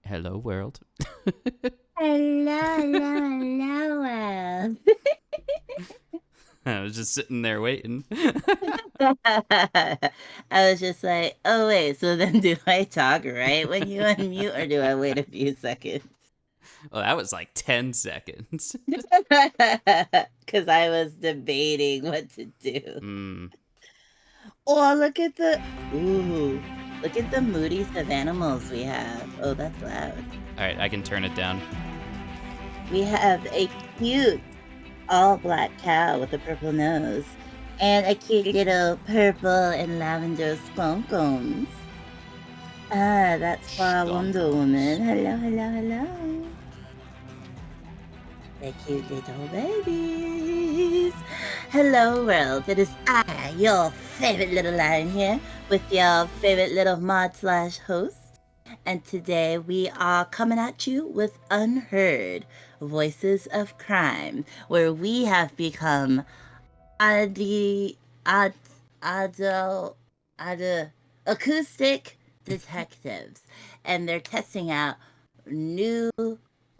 Hello, world. Hello, hello, hello. I was just sitting there waiting. I was just like, oh, wait, so then do I talk right when you unmute or do I wait a few seconds? Well, that was like 10 seconds. Because I was debating what to do. Oh, look at the moodies of animals we have. Oh, that's loud. All right, I can turn it down. We have a cute all black cow with a purple nose and a cute little purple and lavender sponkums. Ah, that's for our Wonder Woman. Hello, hello, hello. The cute little babies. Hello, world. It is I, your favorite little lion here, with your favorite little mod slash host. And today we are coming at you with Unheard, Voices of Crime, where we have become ad, ad, acoustic detectives, and they're testing out new.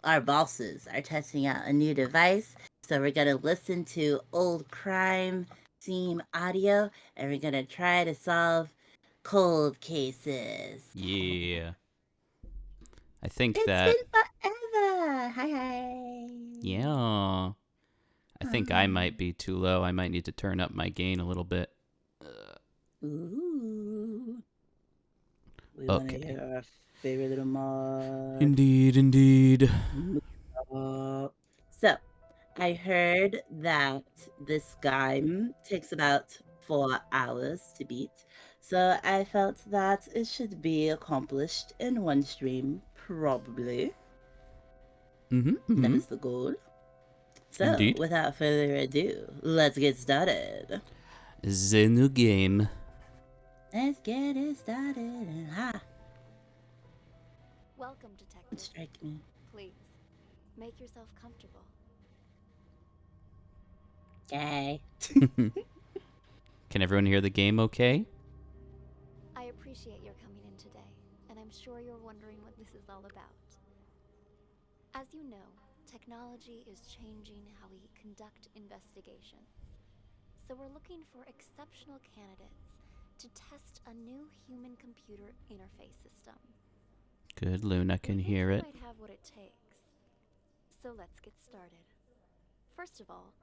Our bosses are testing out a new device, so we're gonna listen to old crime scene audio, and we're gonna try to solve cold cases. Yeah. I think It's that. been forever. Hi. Yeah. I think I might be too low. I might need to turn up my gain a little bit. Ooh. We want to Okay. hear our favorite little mod. Indeed. So, I heard that this game takes about 4 hours to beat. So, I felt that it should be accomplished in one stream, probably. That is the goal. So, Indeed. without further ado, let's get started. The new game. Let's get it started. Ha! Welcome, detective. Strike me. Please, make yourself comfortable. Yay. Can everyone hear the game okay? I appreciate your coming in today, and I'm sure you're wondering what this is all about. As you know, technology is changing how we conduct investigations. So we're looking for exceptional candidates to test a new human-computer interface system. Good, Luna can We think hear you it. might have what it takes. So let's get started. First of all,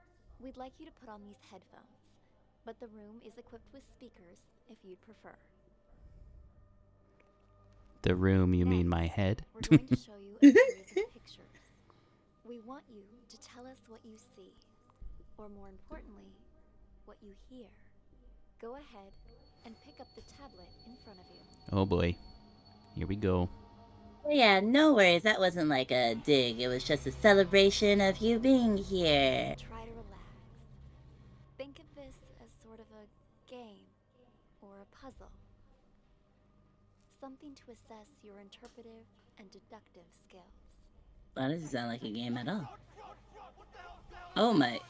we'd like you to put on these headphones, but the room is equipped with speakers if you'd prefer. The room, you mean Next, my head? We're going to show you a series of pictures. We want you to tell us what you see, or more importantly, what you hear. Go ahead and pick up the tablet in front of you. Oh boy. Here we go. Yeah, no worries. That wasn't like a dig. It was just a celebration of you being here. Try to relax. Think of this as sort of a game or a puzzle. Something to assess your interpretive and deductive skills. That doesn't sound like a game at all. Oh my.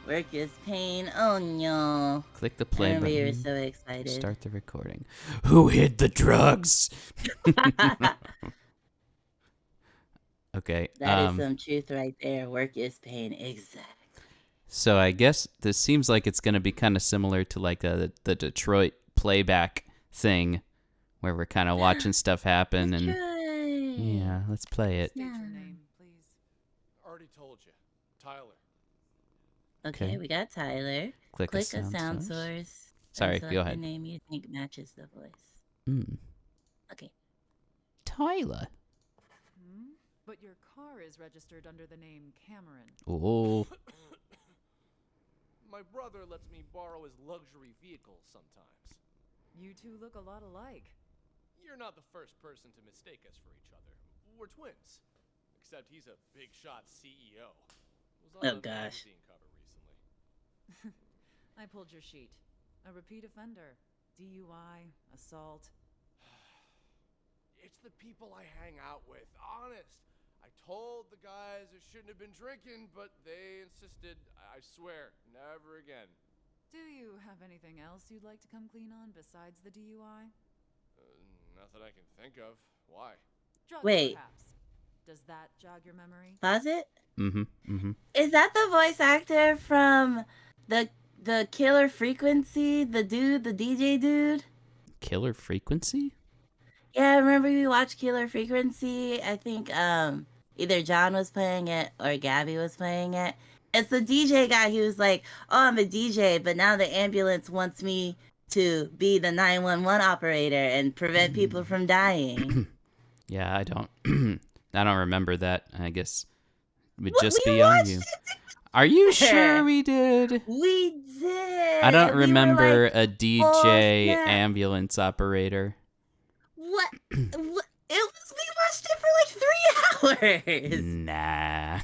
Work is pain. Oh no. Click the I play remember button. you were so excited. Start the recording. Who hid the drugs? Okay. That is some truth right there. Work is pain. Exactly. So I guess this seems like it's going to be kind of similar to like the Detroit playback thing, where we're kind of watching stuff happen and yeah, let's play it. State your name, please. Already told you. Tyler. Okay, we got Tyler. Click a sound source. Sorry, and select go ahead. The name you think matches the voice. Okay. Tyler. But your car is registered under the name Cameron. Oh. My brother lets me borrow his luxury vehicles sometimes. You two look a lot alike. You're not the first person to mistake us for each other. We're twins. Except he's a big shot CEO. Was on a magazine cover recently. I pulled your sheet. A repeat offender. DUI, assault. It's the people I hang out with, honest. I told the guys I shouldn't have been drinking, but they insisted. I swear, never again. Do you have anything else you'd like to come clean on besides the DUI? Not that I can think of. Why? Drugs, Wait. perhaps. Does that jog your memory? Pause it. Mm-hmm. Is that the voice actor from the Killer Frequency? The dude, the DJ dude? Killer Frequency? Yeah, remember we watched Killer Frequency? I think either John was playing it or Gabby was playing it. It's the DJ guy who was like, "Oh, I'm a DJ, but now the ambulance wants me to be the 911 operator and prevent people from dying." Yeah, I don't I don't remember that. I guess it would What, just we be on watched you. it Are you sure we did? We did. I don't We were remember like, a "Oh, DJ snap." ambulance operator. What? What? It was. We watched it for like 3 hours. Nah.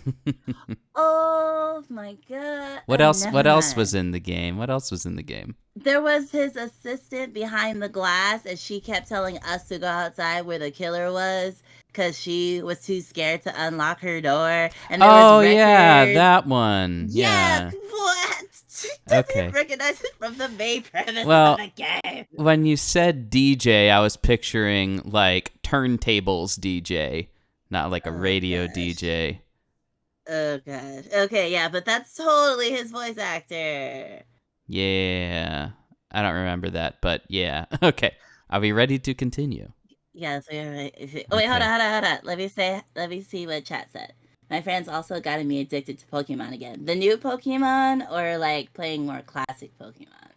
Oh my god. What else? What else Nah. was in the game? What else was in the game? There was his assistant behind the glass, and she kept telling us to go outside where the killer was because she was too scared to unlock her door. And there Oh was yeah, records. that one. Yeah, Yeah. what? She doesn't Okay. recognize it from the main premise Well, of the game. when you said DJ, I was picturing like turntables DJ, not like a radio gosh. DJ. Oh gosh. Okay, yeah, but that's totally his voice actor. Yeah. I don't remember that, but yeah. Okay. Are we ready to continue? Yes, we are right. Oh wait, hold Okay. on. Let me see what chat said. My friend's also gotten me addicted to Pokemon again. The new Pokemon or like playing more classic Pokemon?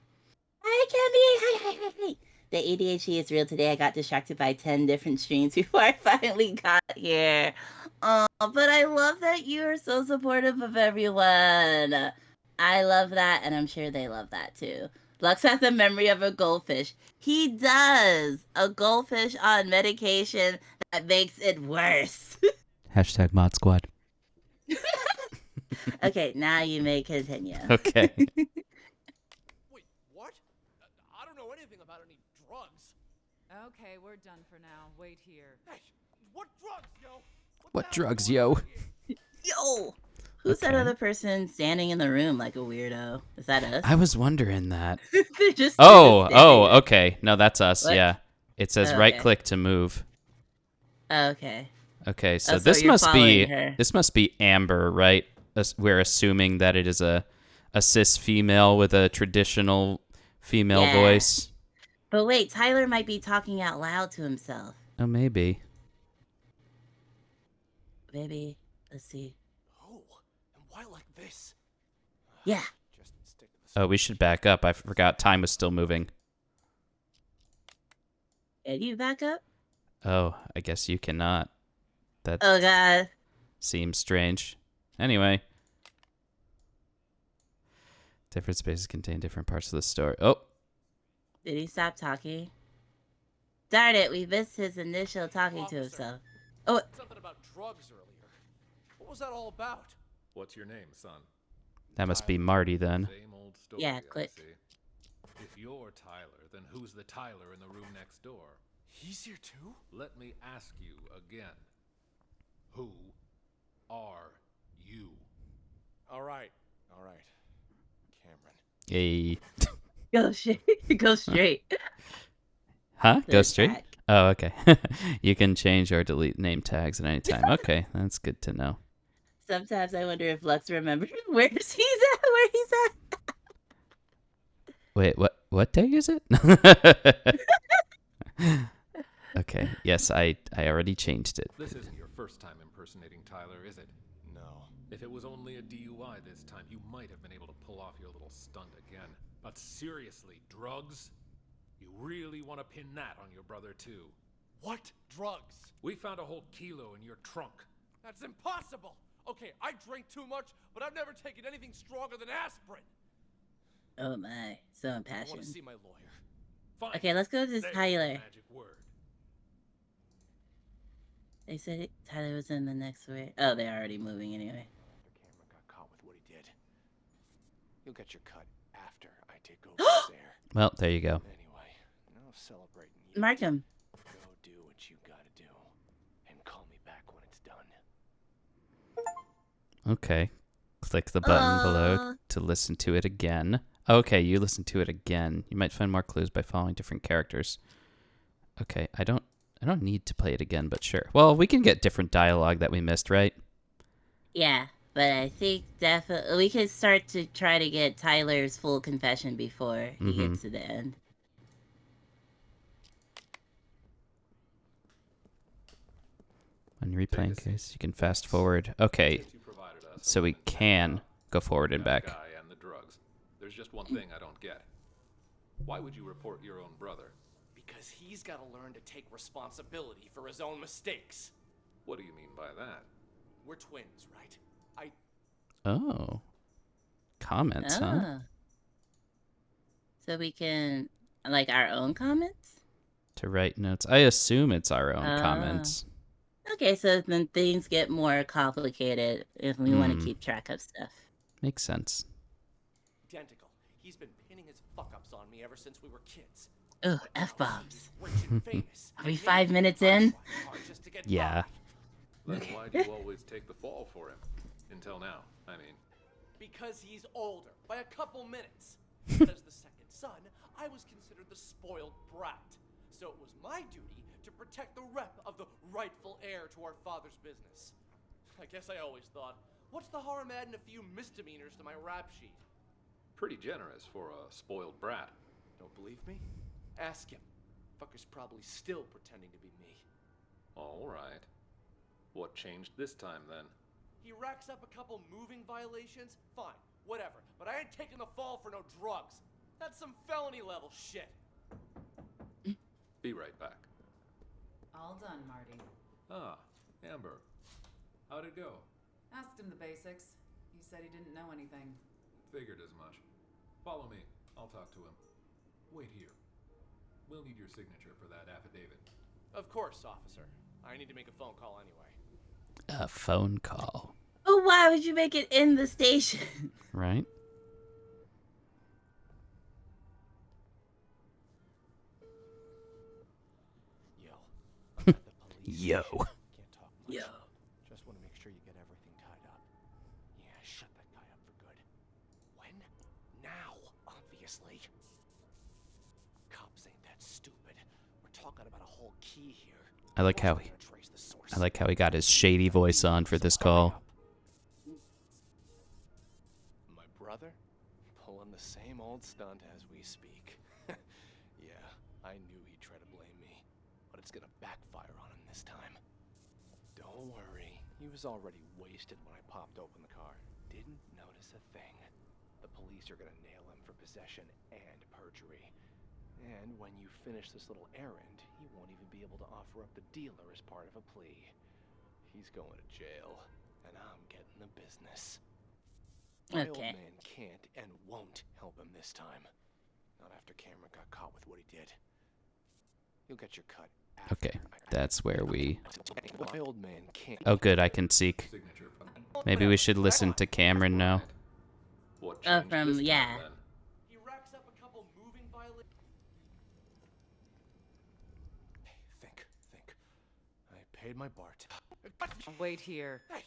Hi, Kemi. Hi. The ADHD is real today. I got distracted by 10 different streams before I finally got here. Oh, but I love that you are so supportive of everyone. I love that, and I'm sure they love that too. Lux has the memory of a goldfish. He does. A goldfish on medication that makes it worse. Hashtag Mod Squad. Okay, now you may continue. Okay. Wait, what? I don't know anything about any drugs. Okay, we're done for now. Wait here. Hey, what drugs, yo? What the hell drugs, is going yo? on here? Yo! Who's that Okay. other person standing in the room like a weirdo? Is that us? I was wondering that. They're just Oh, standing there. okay. No, that's us. What? Yeah. It says Oh, right okay. click to move. Okay. Okay, so Oh, this you're must be following her. this must be Amber, right? We're assuming that it is a cis female with a traditional female Yeah. voice. But wait, Tyler might be talking out loud to himself. Oh, maybe. Maybe. Let's see. Oh, and why like this? Yeah. Just stick to the Oh, we should back up. I forgot time was still moving. Can you back up? Oh, I guess you cannot. That Oh god. seems strange. Anyway. Different spaces contain different parts of the story. Oh, Did he stop talking? Darn it, we missed his initial talking to Officer. himself. Oh, something about drugs earlier. What was that all about? What's your name, son? that must be Marty then. Same old story. Yeah, I click. see. If you're Tyler, then who's the Tyler in the room next door? He's here too? Let me ask you again. Who are you? All right. Cameron. Hey. go straight. Go straight. Huh? The Go straight? tag. Oh, okay. You can change or delete name tags at any time. Okay, that's good to know. Sometimes I wonder if Lux remembers where he's at. Wait, what day is it? Okay, yes, I already changed it. This isn't your first time impersonating Tyler, is it? No. If it was only a DUI this time, you might have been able to pull off your little stunt again. But seriously, drugs? You really want to pin that on your brother, too? What drugs? We found a whole kilo in your trunk. That's impossible. Okay, I drink too much, but I've never taken anything stronger than aspirin. Oh my, so I want impassioned. to see my lawyer. Fine. Okay, let's go to There's the Tyler. magic word. They said Tyler was in the next way. Oh, they're already moving anyway. After Cameron got caught with what he did, you'll get your cut after I take over there. Well, there you go. Anyway, no celebrating you. Mark him. Go do what you gotta do, and call me back when it's done. Okay. Click the button below Aw. to listen to it again. Okay, you listen to it again. You might find more clues by following different characters. Okay, I don't I don't need to play it again, but sure. Well, we can get different dialogue that we missed, right? Yeah, but I think definitely we could start to try to get Tyler's full confession before he gets to the end. When replaying case, you can fast forward. Okay, so we can go forward and back. Guy and the drugs. There's just one thing I don't get. Why would you report your own brother? Because he's got to learn to take responsibility for his own mistakes. What do you mean by that? We're twins, right? Oh. Comments, huh? So we can, like, our own comments? To write notes. I assume it's our own comments. Okay, so then things get more complicated if we want to keep track of stuff. Makes sense. Identical. He's been pinning his fuck-ups on me ever since we were kids. Ugh, F-bombs. Rich and famous. Are we 5 minutes in? Yeah. Then why do you always take the fall for him? Until now, I mean. Because he's older, by a couple minutes. But as the second son, I was considered the spoiled brat. So it was my duty to protect the rep of the rightful heir to our father's business. I guess I always thought, what's the harm adding a few misdemeanors to my rap sheet? Pretty generous for a spoiled brat. Don't believe me? Ask him. Fucker's probably still pretending to be me. All right. What changed this time, then? He racks up a couple moving violations? Fine, whatever. But I ain't taking the fall for no drugs. That's some felony level shit. Be right back. All done, Marty. Ah, Amber. How'd it go? Asked him the basics. He said he didn't know anything. Figured as much. Follow me. I'll talk to him. Wait here. We'll need your signature for that affidavit. Of course, officer. I need to make a phone call anyway. A phone call. But why would you make it in the station? Right? Yo. I'm at the police Yo. station. Can't talk much. Yo. Just want to make sure you get everything tied up. Yeah, shut that guy up for good. When? Now, obviously. Cops ain't that stupid. We're talking about a whole key here. I like how he got his shady voice on for this call. My brother? Pulling the same old stunt as we speak. Yeah, I knew he'd try to blame me, but it's gonna backfire on him this time. Don't worry, he was already wasted when I popped open the car. Didn't notice a thing. The police are gonna nail him for possession and perjury. And when you finish this little errand, he won't even be able to offer up the dealer as part of a plea. He's going to jail, and I'm getting the business. My old man can't and won't help him this time. Not after Cameron got caught with what he did. You'll get your cut after. Okay, that's where we... My old man can't. Oh, good, I can seek. Maybe we should listen to Cameron now. What Oh, changed this time, yeah. then? He racks up a couple moving violations. Think. I paid my bar tab. Wait here. Hey,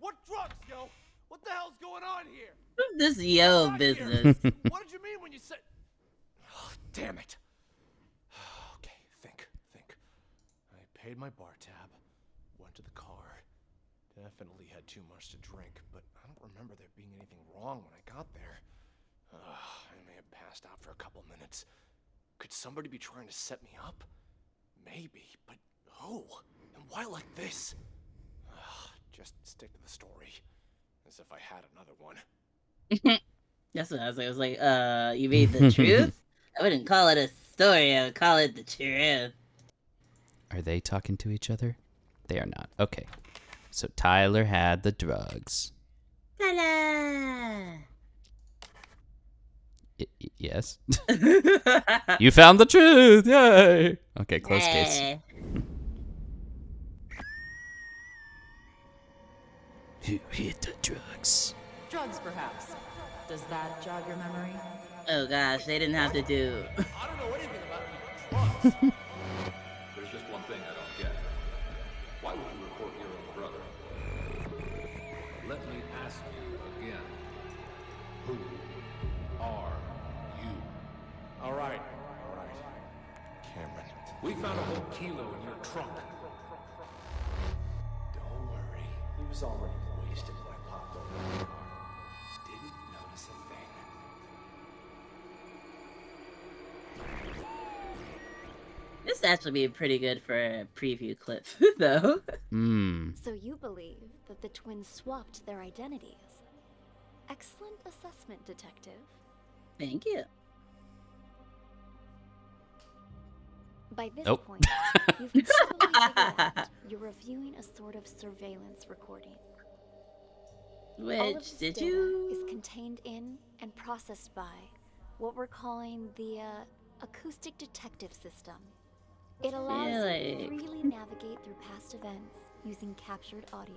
what drugs, yo? What the hell's going on here? This yo business. What did you mean when you said... Oh, damn it. Okay, think. I paid my bar tab, went to the car. Definitely had too much to drink, but I don't remember there being anything wrong when I got there. I may have passed out for a couple minutes. Could somebody be trying to set me up? Maybe, but who? And why like this? Just stick to the story. As if I had another one. That's what I was like. I was like, you mean the truth? I wouldn't call it a story. I would call it the truth. Are they talking to each other? They are not. Okay. So Tyler had the drugs. Ta-da! Yes. You found the truth! Yay! Okay, close case. Hey. Who hid the drugs? Drugs, perhaps. Does that jog your memory? Oh gosh, they didn't have to do. I don't know anything about any drugs. There's just one thing I don't get. Why would you report your own brother? Let me ask you again. Who are you? All right. Cameron, We found a whole kilo in your trunk. Don't worry. He was already wasted when I popped over the car. Didn't notice a thing. This actually be pretty good for a preview clip, though. So you believe that the twins swapped their identities? Excellent assessment, detective. Thank you. By this Nope. point, you've probably figured out you're reviewing a sort of surveillance recording. All of Which, this did data you? is contained in and processed by what we're calling the Acoustic Detective system. It allows you to Really? freely navigate through past events using captured audio.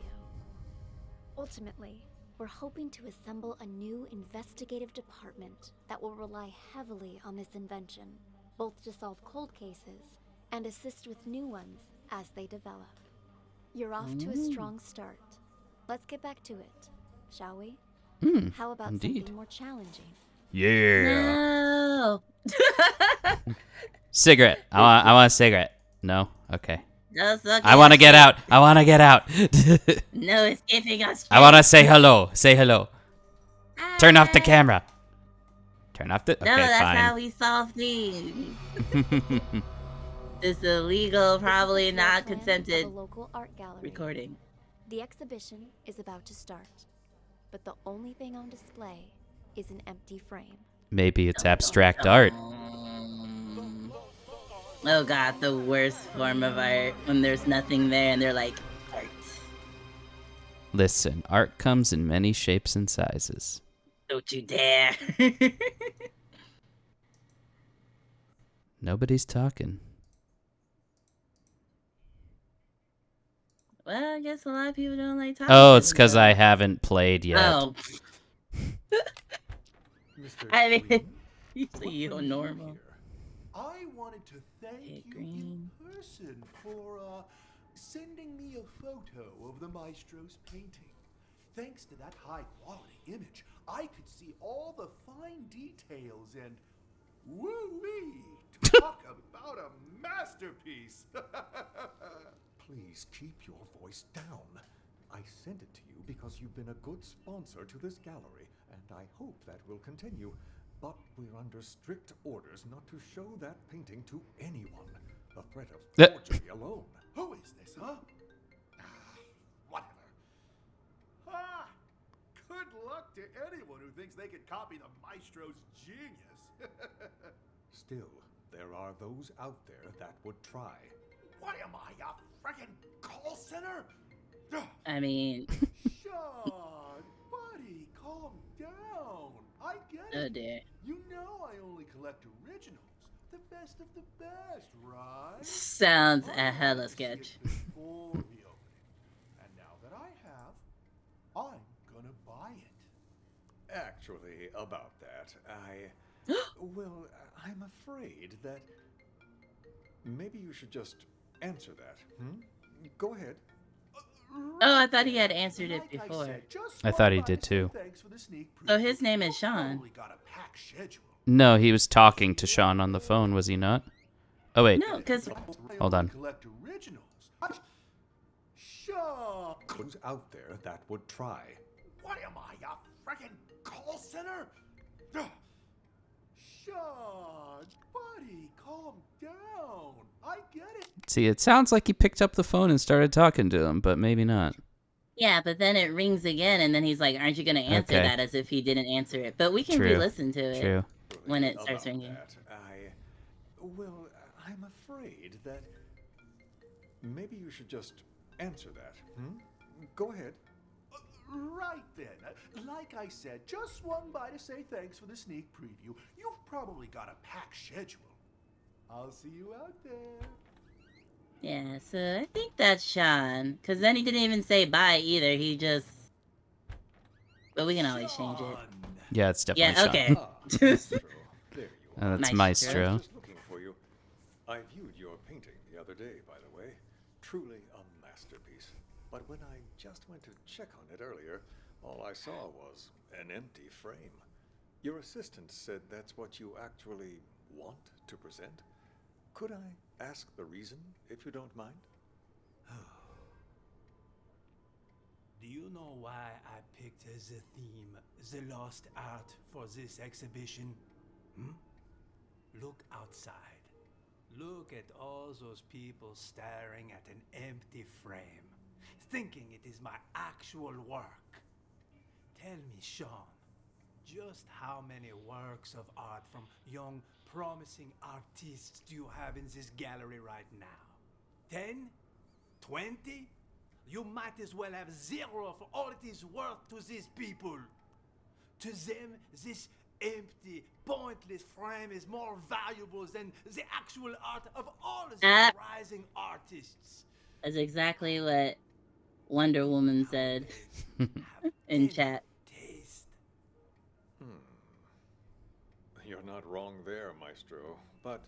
Ultimately, we're hoping to assemble a new investigative department that will rely heavily on this invention, both to solve cold cases and assist with new ones as they develop. You're off to a strong start. Let's get back to it, shall we? How about indeed. something more challenging? Yeah. No. Cigarette. I want a cigarette. No? Okay. Just look I want to at get you. out. I want to get out. No escaping us. I want to say hello. Say hello. Turn off the camera. Turn off the... Okay, No, that's fine. how we solve things. This illegal, probably This is the floor not plan consented of a local art gallery. recording. The exhibition is about to start, but the only thing on display is an empty frame. Maybe it's abstract art. Oh god, the worst form of art when there's nothing there and they're like, art. Listen, art comes in many shapes and sizes. Don't you dare. Nobody's talking. Well, I guess a lot of people don't like talking. Oh, to it's because them. I haven't played yet. Oh, Mr. I mean, Green, usually what you brings you normal. here? I wanted to thank Hey, you Green. in person for sending me a photo of the maestro's painting. Thanks to that high-quality image, I could see all the fine details and woo-wee! Talk about a masterpiece! Please keep your voice down. I sent it to you because you've been a good sponsor to this gallery, and I hope that will continue. But we're under strict orders not to show that painting to anyone. The threat of forgery alone. Who is this, huh? Whatever. Good luck to anyone who thinks they could copy the maestro's genius. Still, there are those out there that would try. What am I, a friggin' call center? I mean, Sean, buddy, calm down. I get oh it. dear. You know I only collect originals. The best of the best, right? Sounds I a hella wanted to see it sketch. before the opening. And now that I have, I'm gonna buy it. Actually, about that, well, I'm afraid that maybe you should just answer that. Go ahead. Oh, I thought he had answered it before. I thought he did too. So his name is Sean. No, he was talking to Sean on the phone, was he not? Oh, wait. No, because Hold on. Sean, who's out there that would try? What am I, a friggin' call center? Sean, buddy, calm down. I get it. See, it sounds like he picked up the phone and started talking to him, but maybe not. yeah, but then it rings again, and then he's like, "Aren't you gonna answer Okay. that?" As if he didn't answer it. But we can True. re-listen to it True. when it starts About ringing. that, well, I'm afraid that maybe you should just answer that. Go ahead. Right then. Like I said, just swung by to say thanks for the sneak preview. You've probably got a packed schedule. I'll see you out there. Yeah, so I think that's Sean. Because then he didn't even say bye either. He just... But we can always change it. Yeah, it's definitely Yeah, Sean. okay. Maestro. There you are. That's Maestro. I was Maestro. just looking for you. I viewed your painting the other day, by the way. Truly a masterpiece. But when I just went to check on it earlier, all I saw was an empty frame. Your assistant said that's what you actually want to present. Could I ask the reason, if you don't mind? Do you know why I picked as a theme the lost art for this exhibition? Look outside. Look at all those people staring at an empty frame, thinking it is my actual work. Tell me, Sean, just how many works of art from young, promising artists do you have in this gallery right now? 10? 20? You might as well have 0 for all it is worth to these people. To them, this empty, pointless frame is more valuable than the actual art of all the rising artists. That's exactly what Wonder Woman said in chat. Taste. You're not wrong there, Maestro, but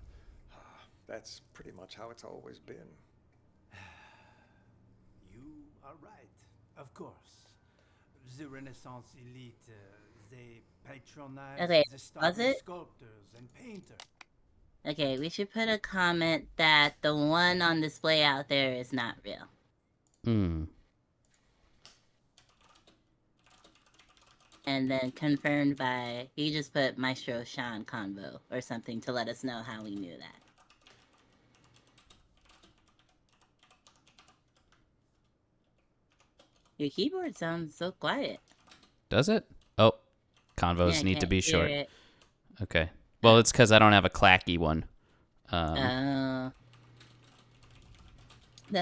that's pretty much how it's always been. You are right, of course. The Renaissance elite, they patronize the starving sculptors and painters. Okay, we should put a comment that the one on display out there is not real. And then confirmed by, he just put Maestro Sean Convo or something to let us know how we knew that. Your keyboard sounds so quiet. Does it? Oh, convos Yeah, need to be short. It. Okay. Well, it's because I don't have a clacky one. That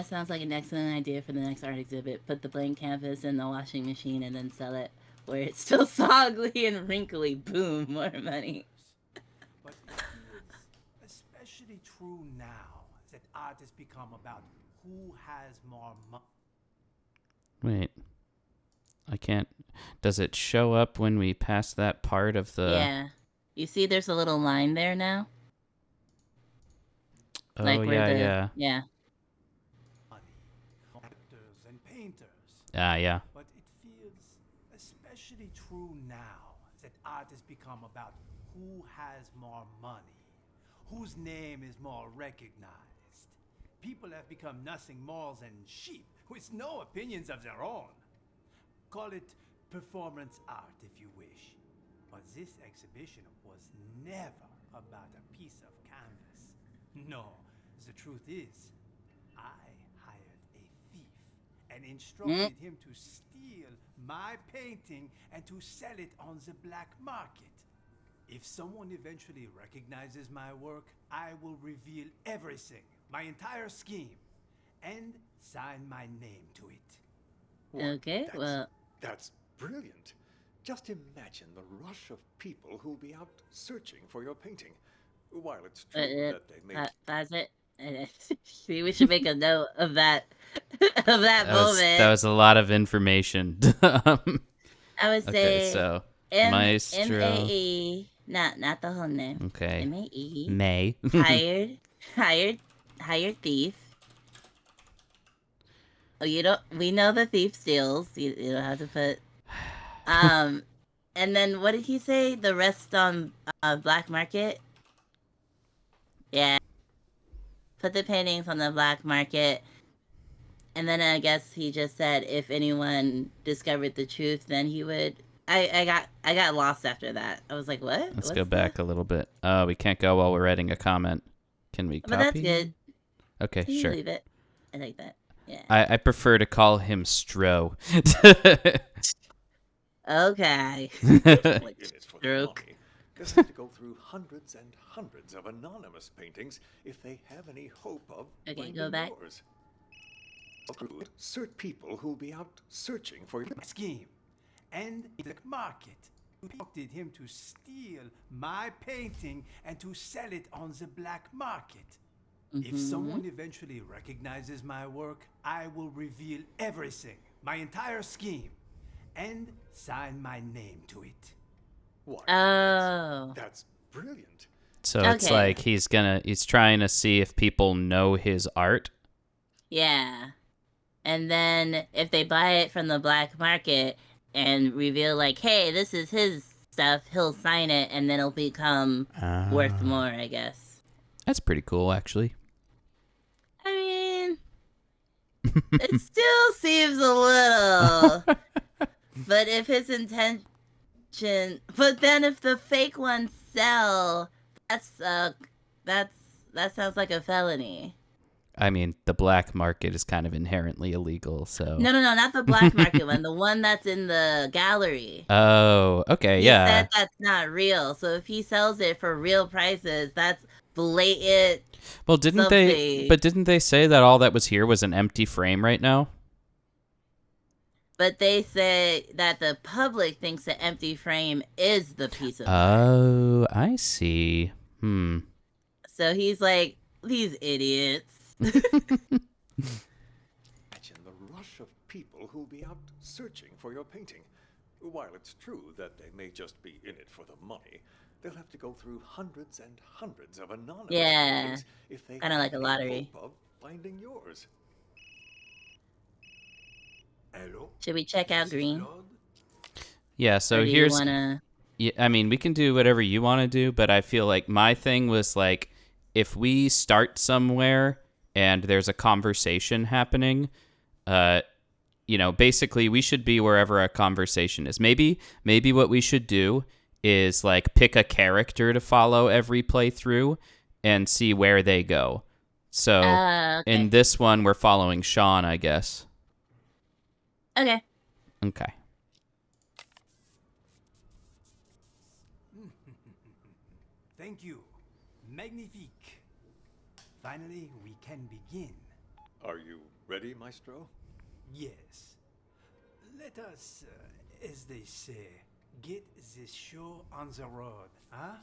sounds like an excellent idea for the next art exhibit. Put the blank canvas in the washing machine and then sell it where it's still soggy and wrinkly. Boom, more money. But it feels especially true now that art has become about who has more money. Wait. I can't... Does it show up when we pass that part of the... Yeah. You see there's a little line there now? Oh, like where yeah. Yeah. Actors and painters. Yeah. But it feels especially true now that art has become about who has more money, whose name is more recognized. People have become nothing more than sheep with no opinions of their own. Call it performance art if you wish. But this exhibition was never about a piece of canvas. No, the truth is, I hired a thief and instructed him to steal my painting and to sell it on the black market. If someone eventually recognizes my work, I will reveal everything, my entire scheme, and sign my name to it. Okay, That's brilliant. Just imagine the rush of people who'll be out searching for your painting. While it's true that they may... That's it. See, we should make a note of that moment. That was a lot of information. I would say so Maestro. Maestro. Not the whole name. Okay. M-A-E. May. hired thief. Oh, we know the thief steals. You don't have to put. And then what did he say? The rest on black market. Yeah. Put the paintings on the black market. And then I guess he just said if anyone discovered the truth, then he would. I got lost after that. I was like, what? Let's go back a little bit. We can't go while we're writing a comment. Can we copy? But that's good. Okay, Can sure. You leave it. I like that. Yeah. I prefer to call him Stro. Okay. Stroke. They'll have to go through hundreds and hundreds of anonymous paintings if they have any hope of go back. yours. Cert people who'll be out searching for your scheme. And the market instructed him to steal my painting and to sell it on the black market. If someone eventually recognizes my work, I will reveal everything, my entire scheme, and sign my name to it. What? Oh. That's brilliant. So it's like he's trying to see if people know his art. Yeah. And then if they buy it from the black market and reveal like, hey, this is his stuff, he'll sign it and then it'll become worth more, I guess. That's pretty cool, actually. I mean, it still seems a little. But if his intention, but then if the fake ones sell, that sounds like a felony. I mean, the black market is kind of inherently illegal, so. No, not the black market one. The one that's in the gallery. Oh, okay, He yeah. said that's not real. So if he sells it for real prices, that's blatant. Well, didn't they say that all that was here was an empty frame right now? But they say that the public thinks the empty frame is the piece of art. Oh, I see. So he's like, these idiots. Imagine the rush of people who'll be out searching for your painting. While it's true that they may just be in it for the money, they'll have to go through hundreds and hundreds of anonymous paintings if they kind of like a lottery. hope of finding yours. Hello? Should we check out Green? Yeah, so Or do here's. you wanna... Yeah, I mean, we can do whatever you want to do, but I feel like my thing was like, if we start somewhere and there's a conversation happening, basically we should be wherever a conversation is. Maybe what we should do is like pick a character to follow every playthrough and see where they go. So in this one, we're following Sean, I guess. Okay. Okay. Thank you. Magnifique. Finally, we can begin. Are you ready, Maestro? Yes. Let us, as they say, get this show on the road, huh?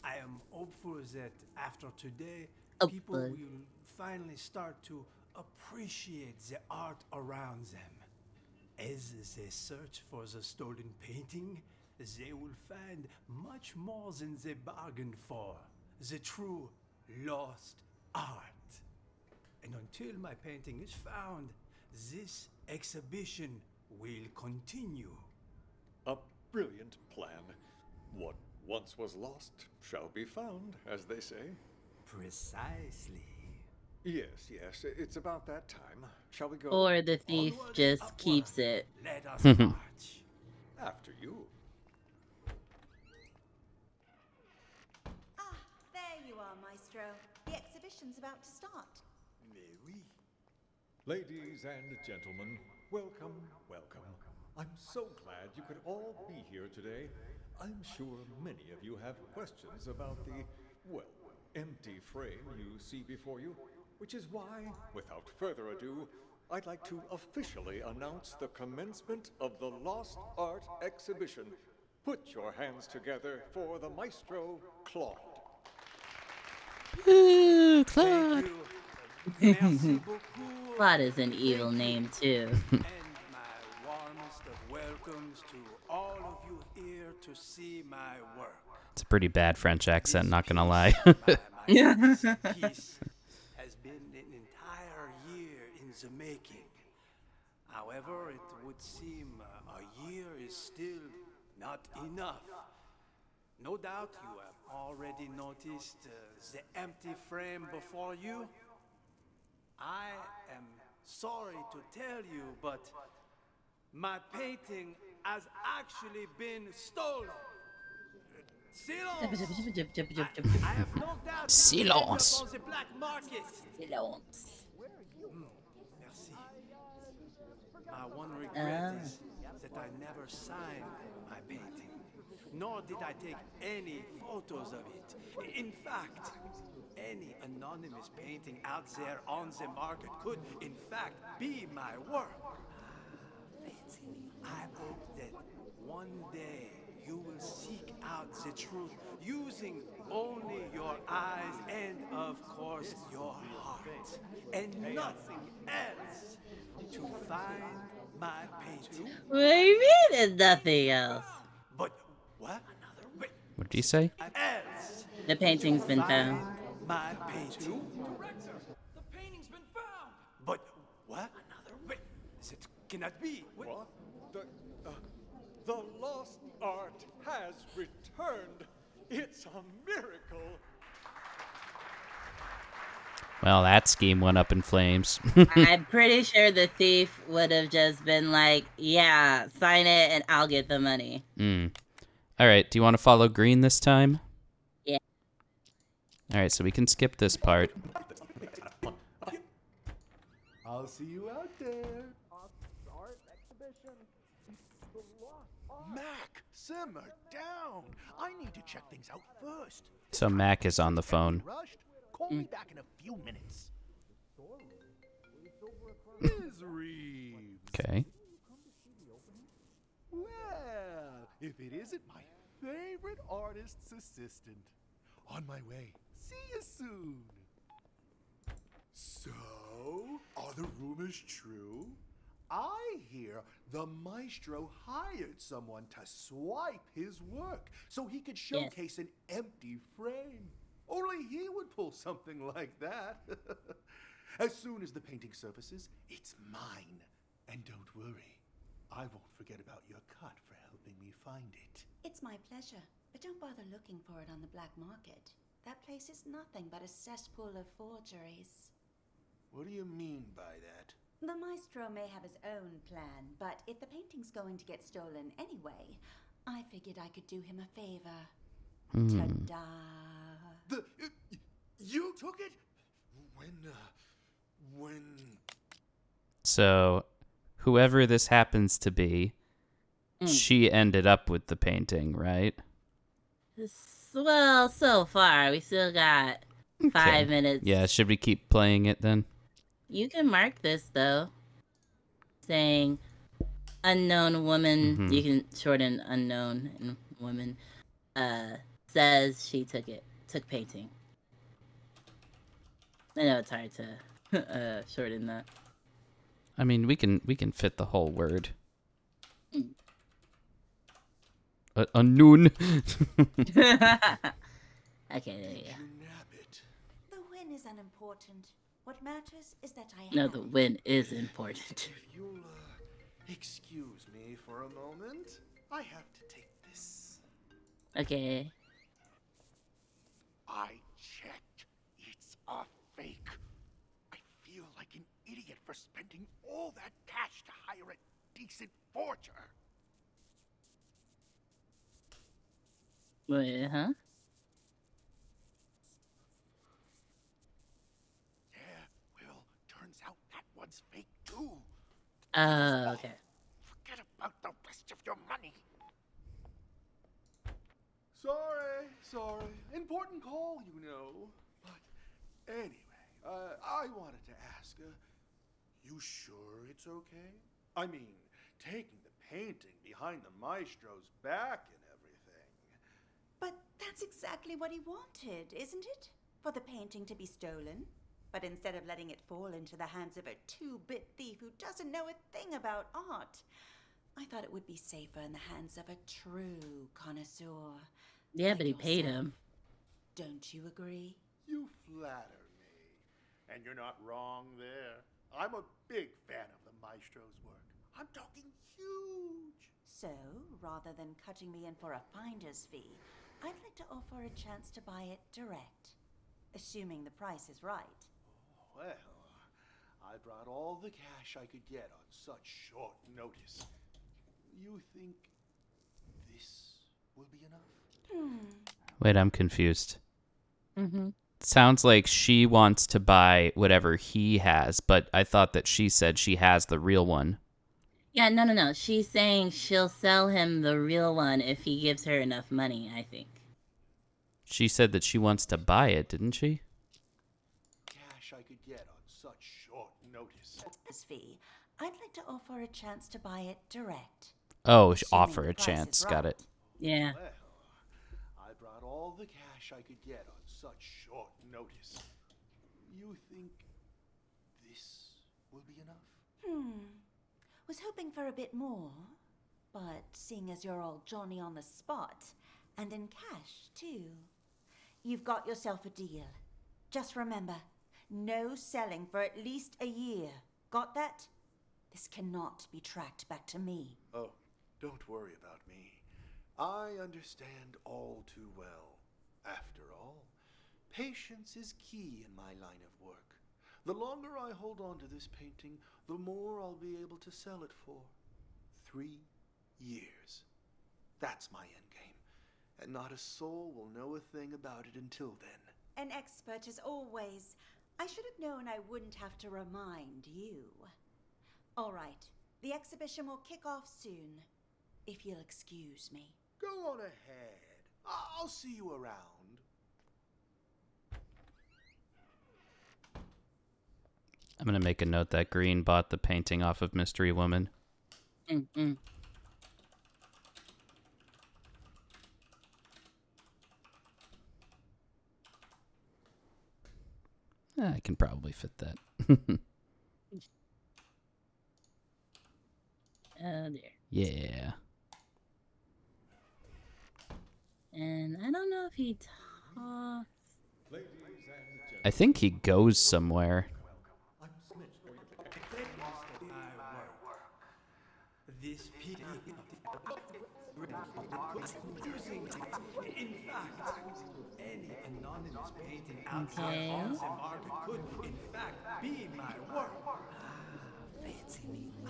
I am hopeful that after today, people will finally start to appreciate the art around them. As they search for the stolen painting, they will find much more than they bargained for. The true lost art. And until my painting is found, this exhibition will continue. A brilliant plan. What once was lost shall be found, as they say. Precisely. Yes, it's about that time. Shall we go? Or the thief just keeps it. Let us march. After you. Ah, there you are, Maestro. The exhibition's about to start. Mais oui. Ladies and gentlemen, welcome. I'm so glad you could all be here today. I'm sure many of you have questions about the, empty frame you see before you, which is why, without further ado, I'd like to officially announce the commencement of the Lost Art Exhibition. Put your hands together for the Maestro, Claude. Ooh, Claude. Merci beaucoup. Claude is an evil name, too. And my warmest of welcomes to all of you here to see my work. It's a pretty bad French accent, not gonna lie. Piece has been an entire year in the making. However, it would seem a year is still not enough. No doubt you have already noticed the empty frame before you. I am sorry to tell you, but my painting has actually been stolen. Silence! I have no doubt Silence. on the black market. Silence. Merci. My one regret is that I never signed my painting, nor did I take any photos of it. In fact, any anonymous painting out there on the market could, in fact, be my work. I hope that one day you will seek out the truth using only your eyes and, of course, your heart, and nothing else to find my painting. What do you mean there's nothing else? But what? What did you say? Else. The painting's been found. My painting. Director, the painting's been found. But what? Wait, it cannot be. What? The lost art has returned. It's a miracle. Well, that scheme went up in flames. I'm pretty sure the thief would have just been like, yeah, sign it and I'll get the money. All right, do you want to follow green this time? Yeah. All right, so we can skip this part. I'll see you out there. Mac, simmer down. I need to check things out first. So Mac is on the phone. Rushed? Call me back in a few minutes. Ms. Reeves. Okay. Well, if it isn't my favorite artist's assistant. On my way. See you soon. So, are the rumors true? I hear the maestro hired someone to swipe his work so he could showcase an empty frame. Only he would pull something like that. As soon as the painting surfaces, it's mine. And don't worry, I won't forget about your cut for helping me find it. It's my pleasure, but don't bother looking for it on the black market. That place is nothing but a cesspool of forgeries. What do you mean by that? The maestro may have his own plan, but if the painting's going to get stolen anyway, I figured I could do him a favor. Ta-da! You took it? When... So, whoever this happens to be, she ended up with the painting, right? Well, so far, we still got 5 minutes. Yeah, should we keep playing it then? You can mark this, though. Saying, unknown woman, you can shorten unknown and woman, says she took painting. I know it's hard to shorten that. I mean, we can fit the whole word. Unknown. Okay, there you go. The win is unimportant. What matters is that I No, have the it. win is important. If you'll, excuse me for a moment, I have to take this. Okay. I checked. It's a fake. I feel like an idiot for spending all that cash to hire a decent forger. Wait, huh? Yeah, well, turns out that one's fake too. Oh, okay. Forget about the rest of your money. Sorry. Important call, you know. But anyway, I wanted to ask, you sure it's okay? I mean, taking the painting behind the maestro's back and everything. But that's exactly what he wanted, isn't it? For the painting to be stolen. But instead of letting it fall into the hands of a two-bit thief who doesn't know a thing about art, I thought it would be safer in the hands of a true connoisseur. Yeah, like but he paid yourself. him. Don't you agree? You flatter me. And you're not wrong there. I'm a big fan of the maestro's work. I'm talking huge. So, rather than cutting me in for a finder's fee, I'd like to offer a chance to buy it direct. Assuming the price is right. Well, I brought all the cash I could get on such short notice. You think this will be enough? Wait, I'm confused. Mm-hmm. Sounds like she wants to buy whatever he has, but I thought that she said she has the real one. Yeah, no. She's saying she'll sell him the real one if he gives her enough money, I think. She said that she wants to buy it, didn't she? Cash I could get on such short notice. This fee, I'd like to offer a chance to buy it direct. Oh, Assuming offer the a price chance. is Got right. it. Yeah. Well, I brought all the cash I could get on such short notice. You think this will be enough? Was hoping for a bit more, but seeing as you're all Johnny on the spot, and in cash too, you've got yourself a deal. Just remember, no selling for at least a year. Got that? This cannot be tracked back to me. Oh, don't worry about me. I understand all too well. After all, Patience is key in my line of work. The longer I hold on to this painting, the more I'll be able to sell it for. 3 years. That's my endgame. And not a soul will know a thing about it until then. An expert as always. I should have known I wouldn't have to remind you. All right, the exhibition will kick off soon, if you'll excuse me. Go on ahead. I'll see you around. I'm going to make a note that Green bought the painting off of Mystery Woman. Mm-mm. I can probably fit that. Oh, dear. Yeah. And I don't know if he talks. I think he goes somewhere. This people using, in fact, any anonymous painting outside arts and market could, in fact, be my work. Fancy me, I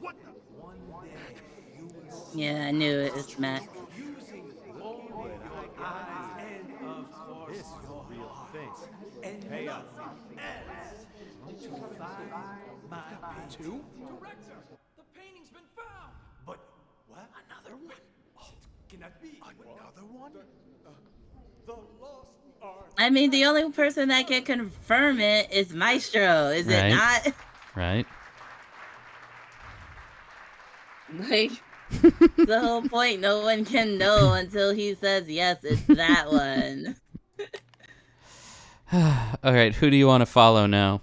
like that. One day you will see. Yeah, I knew it was Matt. Using only your eyes and, of course, your heart. And nothing else to find my painting. Director, the painting's been found. But what? Another one? Cannot be. Another one? The lost art. I mean, the only person that can confirm it is Maestro, is it not? Right. Like, the whole point, no one can know until he says, yes, it's that one. All right, who do you want to follow now?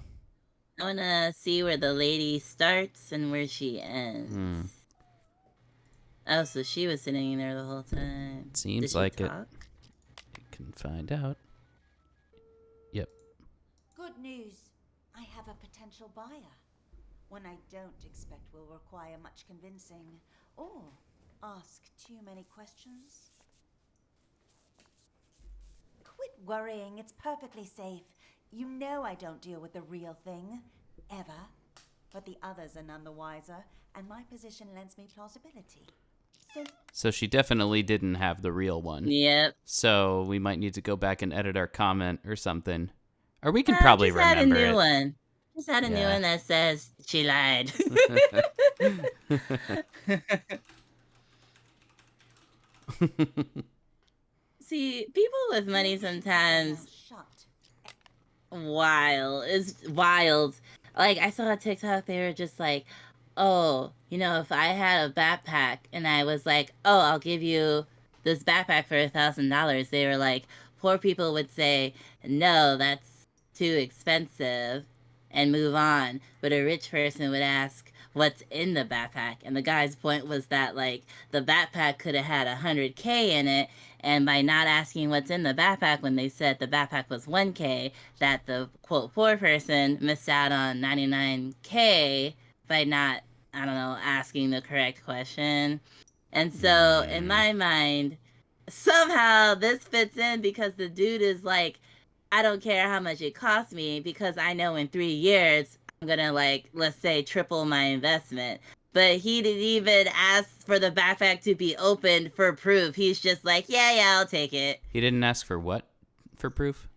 I want to see where the lady starts and where she ends. Oh, so she was sitting there the whole time. Seems Did she like it. talk? You can find out. Yep. Good news. I have a potential buyer. One I don't expect will require much convincing or ask too many questions. Quit worrying. It's perfectly safe. You know I don't deal with the real thing. Ever. But the others are none the wiser, and my position lends me plausibility. So she definitely didn't have the real one. Yep. So we might need to go back and edit our comment or something. Or we can probably remember it. Just add a new it. one. Just add a new Yeah. one that says she lied. See, people with money sometimes wild. Like, I saw a TikTok, they were just like, oh, you know, if I had a backpack and I was like, oh, I'll give you this backpack for $1,000, they were like, poor people would say, no, that's too expensive, and move on. But a rich person would ask, what's in the backpack? And the guy's point was that, like, the backpack could have had $100K in it, and by not asking what's in the backpack when they said the backpack was $1K, that the, quote, poor person missed out on $99K by not, I don't know, asking the correct question. And so, in my mind, somehow this fits in because the dude is like, I don't care how much it costs me because I know in 3 years I'm gonna, like, let's say triple my investment. But he didn't even ask for the backpack to be opened for proof. He's just like, yeah, I'll take it. He didn't ask for what? For proof?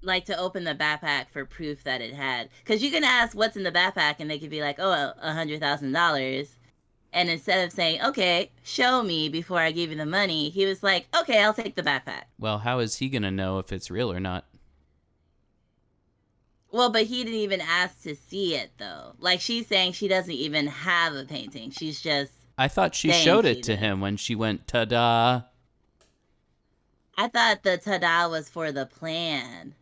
Like, to open the backpack for proof that it had. Because you can ask what's in the backpack and they could be like, oh, $100,000. And instead of saying, okay, show me before I give you the money, he was like, okay, I'll take the backpack. Well, how is he going to know if it's real or not? Well, but he didn't even ask to see it, though. Like, she's saying she doesn't even have a painting. She's just... I thought she showed it to him when she went, ta-da. I thought the ta-da was for the plan.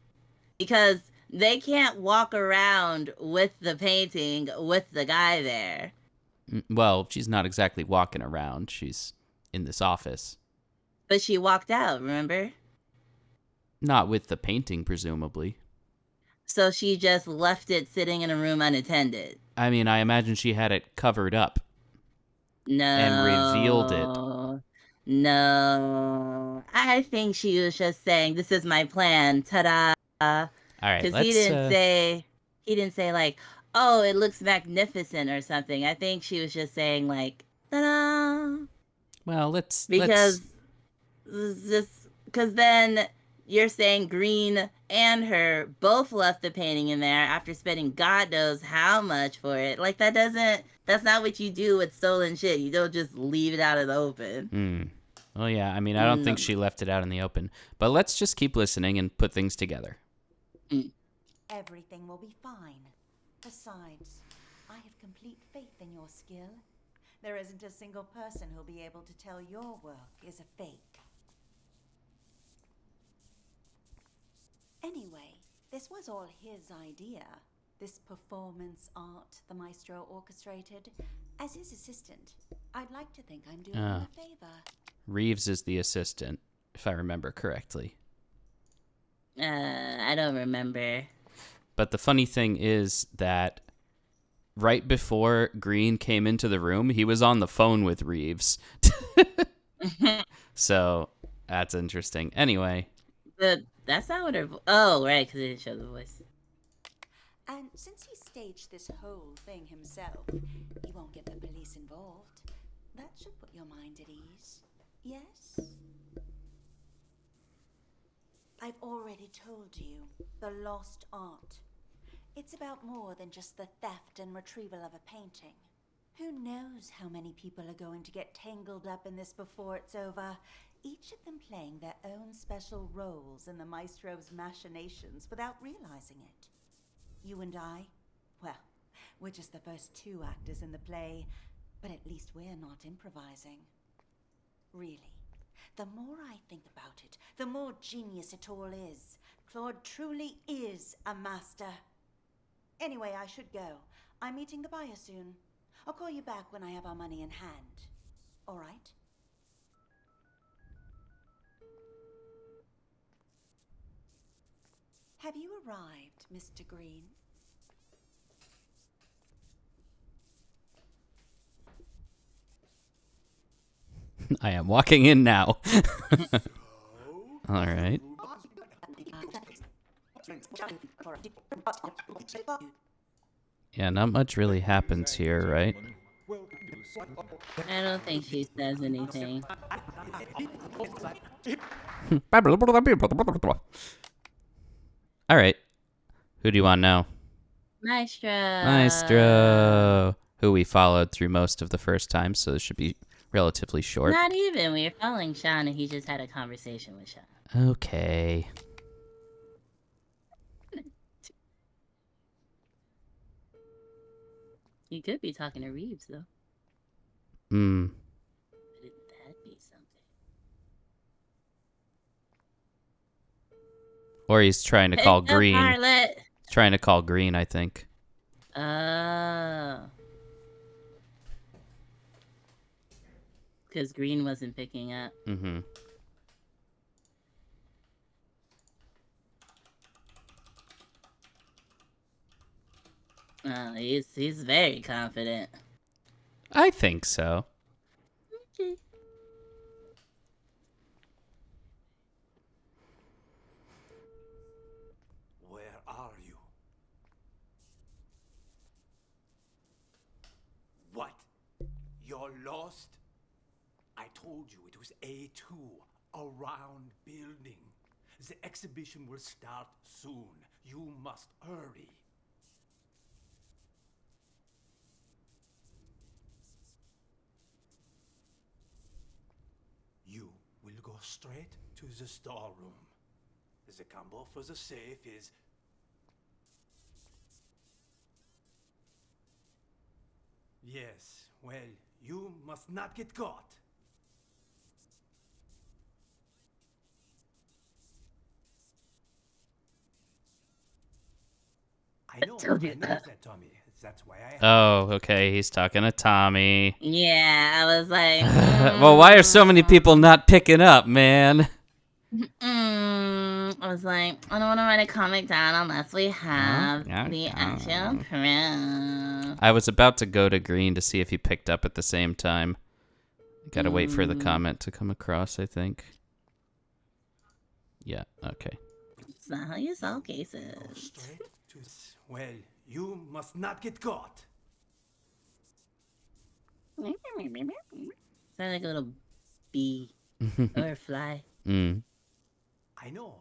Because they can't walk around with the painting with the guy there. Well, she's not exactly walking around. She's in this office. But she walked out, remember? Not with the painting, presumably. So she just left it sitting in a room unattended. I mean, I imagine she had it covered up. No. And revealed it. No, I think she was just saying, "This is my plan." Ta-da! All right, Because let's. he didn't say like, "Oh, it looks magnificent" or something. I think she was just saying like, "Ta-da!" Well, let's. Because just because then you're saying Green and her both left the painting in there after spending God knows how much for it. Like that's not what you do with stolen shit. You don't just leave it out in the open. Well, yeah. I mean, I don't think she left it out in the open. But let's just keep listening and put things together. Everything will be fine. Besides, I have complete faith in your skill. There isn't a single person who'll be able to tell your work is a fake. Anyway, this was all his idea. This performance art the maestro orchestrated. As his assistant, I'd like to think I'm doing him a favor. Reeves is the assistant, if I remember correctly. I don't remember. But the funny thing is that right before Green came into the room, he was on the phone with Reeves. So that's interesting. Anyway. That's not what her... Oh, right, because it didn't show the voice. And since he staged this whole thing himself, he won't get the police involved. That should put your mind at ease. Yes? I've already told you, the lost art. It's about more than just the theft and retrieval of a painting. Who knows how many people are going to get tangled up in this before it's over, each of them playing their own special roles in the maestro's machinations without realizing it. You and I, well, we're just the first two actors in the play, but at least we're not improvising. Really, the more I think about it, the more genius it all is. Claude truly is a master. Anyway, I should go. I'm meeting the buyer soon. I'll call you back when I have our money in hand. All right? Have you arrived, Mr. Green? I am walking in now. All right. Yeah, not much really happens here, right? I don't think she says anything. All right. Who do you want now? Maestro. Who we followed through most of the first time, so this should be relatively short. Not even. We were following Sean, and he just had a conversation with Sean. Okay. You could be talking to Reeves, though. Wouldn't that be something? Or he's trying to call Green. Harlot. He's trying to call Green, I think. Oh. Because Green wasn't picking up. Mm-hmm. Oh, he's very confident. I think so. Okay. Where are you? What? You're lost? I told you it was A2, a round building. The exhibition will start soon. You must hurry. You will go straight to the storeroom. The combo for the safe is... Yes, well, you must not get caught. I know that, Tommy. That's why I... Oh, okay. He's talking to Tommy. Yeah, I was like... Well, why are so many people not picking up, man? I was like, I don't want to write a comic down unless we have the actual proof. I was about to go to Green to see if he picked up at the same time. Gotta wait for the comment to come across, I think. Yeah, okay. It's not how you solve cases. Well, you must not get caught. Sound like a little bee or a fly. I know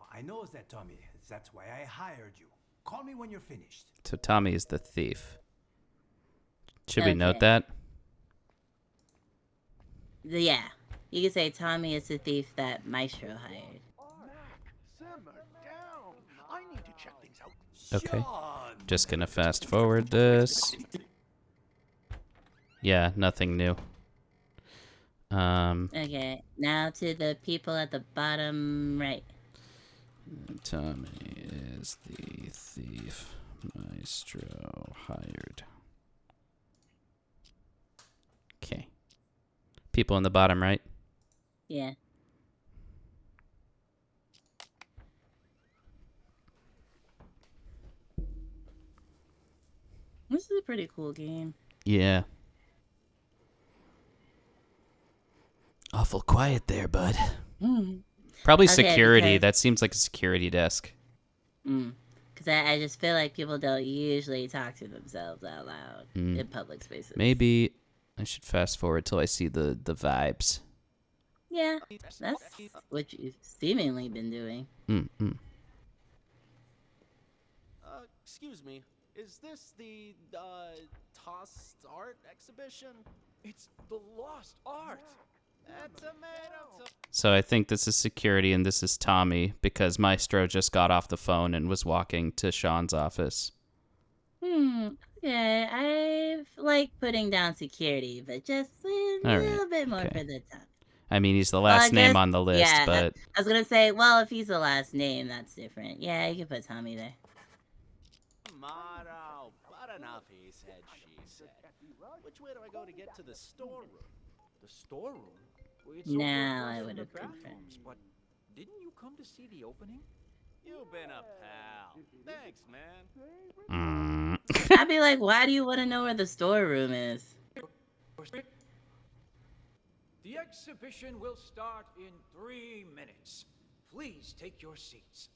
that, Tommy. That's why I hired you. Call me when you're finished. So Tommy is the thief. Should we note that? Yeah. You could say Tommy is the thief that Maestro hired. Mac, simmer down. I need to check things out. Okay. Just gonna fast forward this. Yeah, nothing new. Okay, now to the people at the bottom right. Tommy is the thief Maestro hired. Okay. People in the bottom right? Yeah. This is a pretty cool game. Yeah. Awful quiet there, bud. Probably security. That seems like a security desk. Because I just feel like people don't usually talk to themselves out loud in public spaces. Maybe I should fast forward till I see the vibes. Yeah, that's what you've seemingly been doing. Excuse me. Is this the, Tossed Art exhibition? It's the lost art. So I think this is security and this is Tommy because Maestro just got off the phone and was walking to Sean's office. Okay, I like putting down security, but just a little bit more for the top. I mean, he's the last name on the list, but... I was going to say, well, if he's the last name, that's different. Yeah, you can put Tommy there. Motto, but enough he said, she said. Which way do I go to get to the storeroom? The storeroom? Now I would have confirmed. But didn't you come to see the opening? You've been a pal. Thanks, man. I'd be like, why do you want to know where the storeroom is? The exhibition will start in 3 minutes. Please take your seats.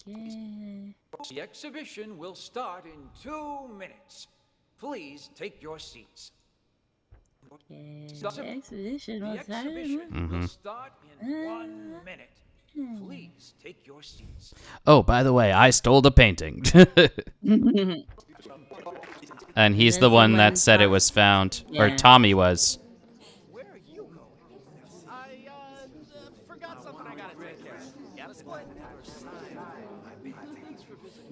Okay. The exhibition will start in 2 minutes. Please take your seats. Okay. The exhibition The will exhibition will start in 1 minute. Please take your seats. Oh, by the way, I stole the painting. And he's the one that said it was found. Or Tommy was. Where are you going? I, forgot something I gotta take care of. Got a split?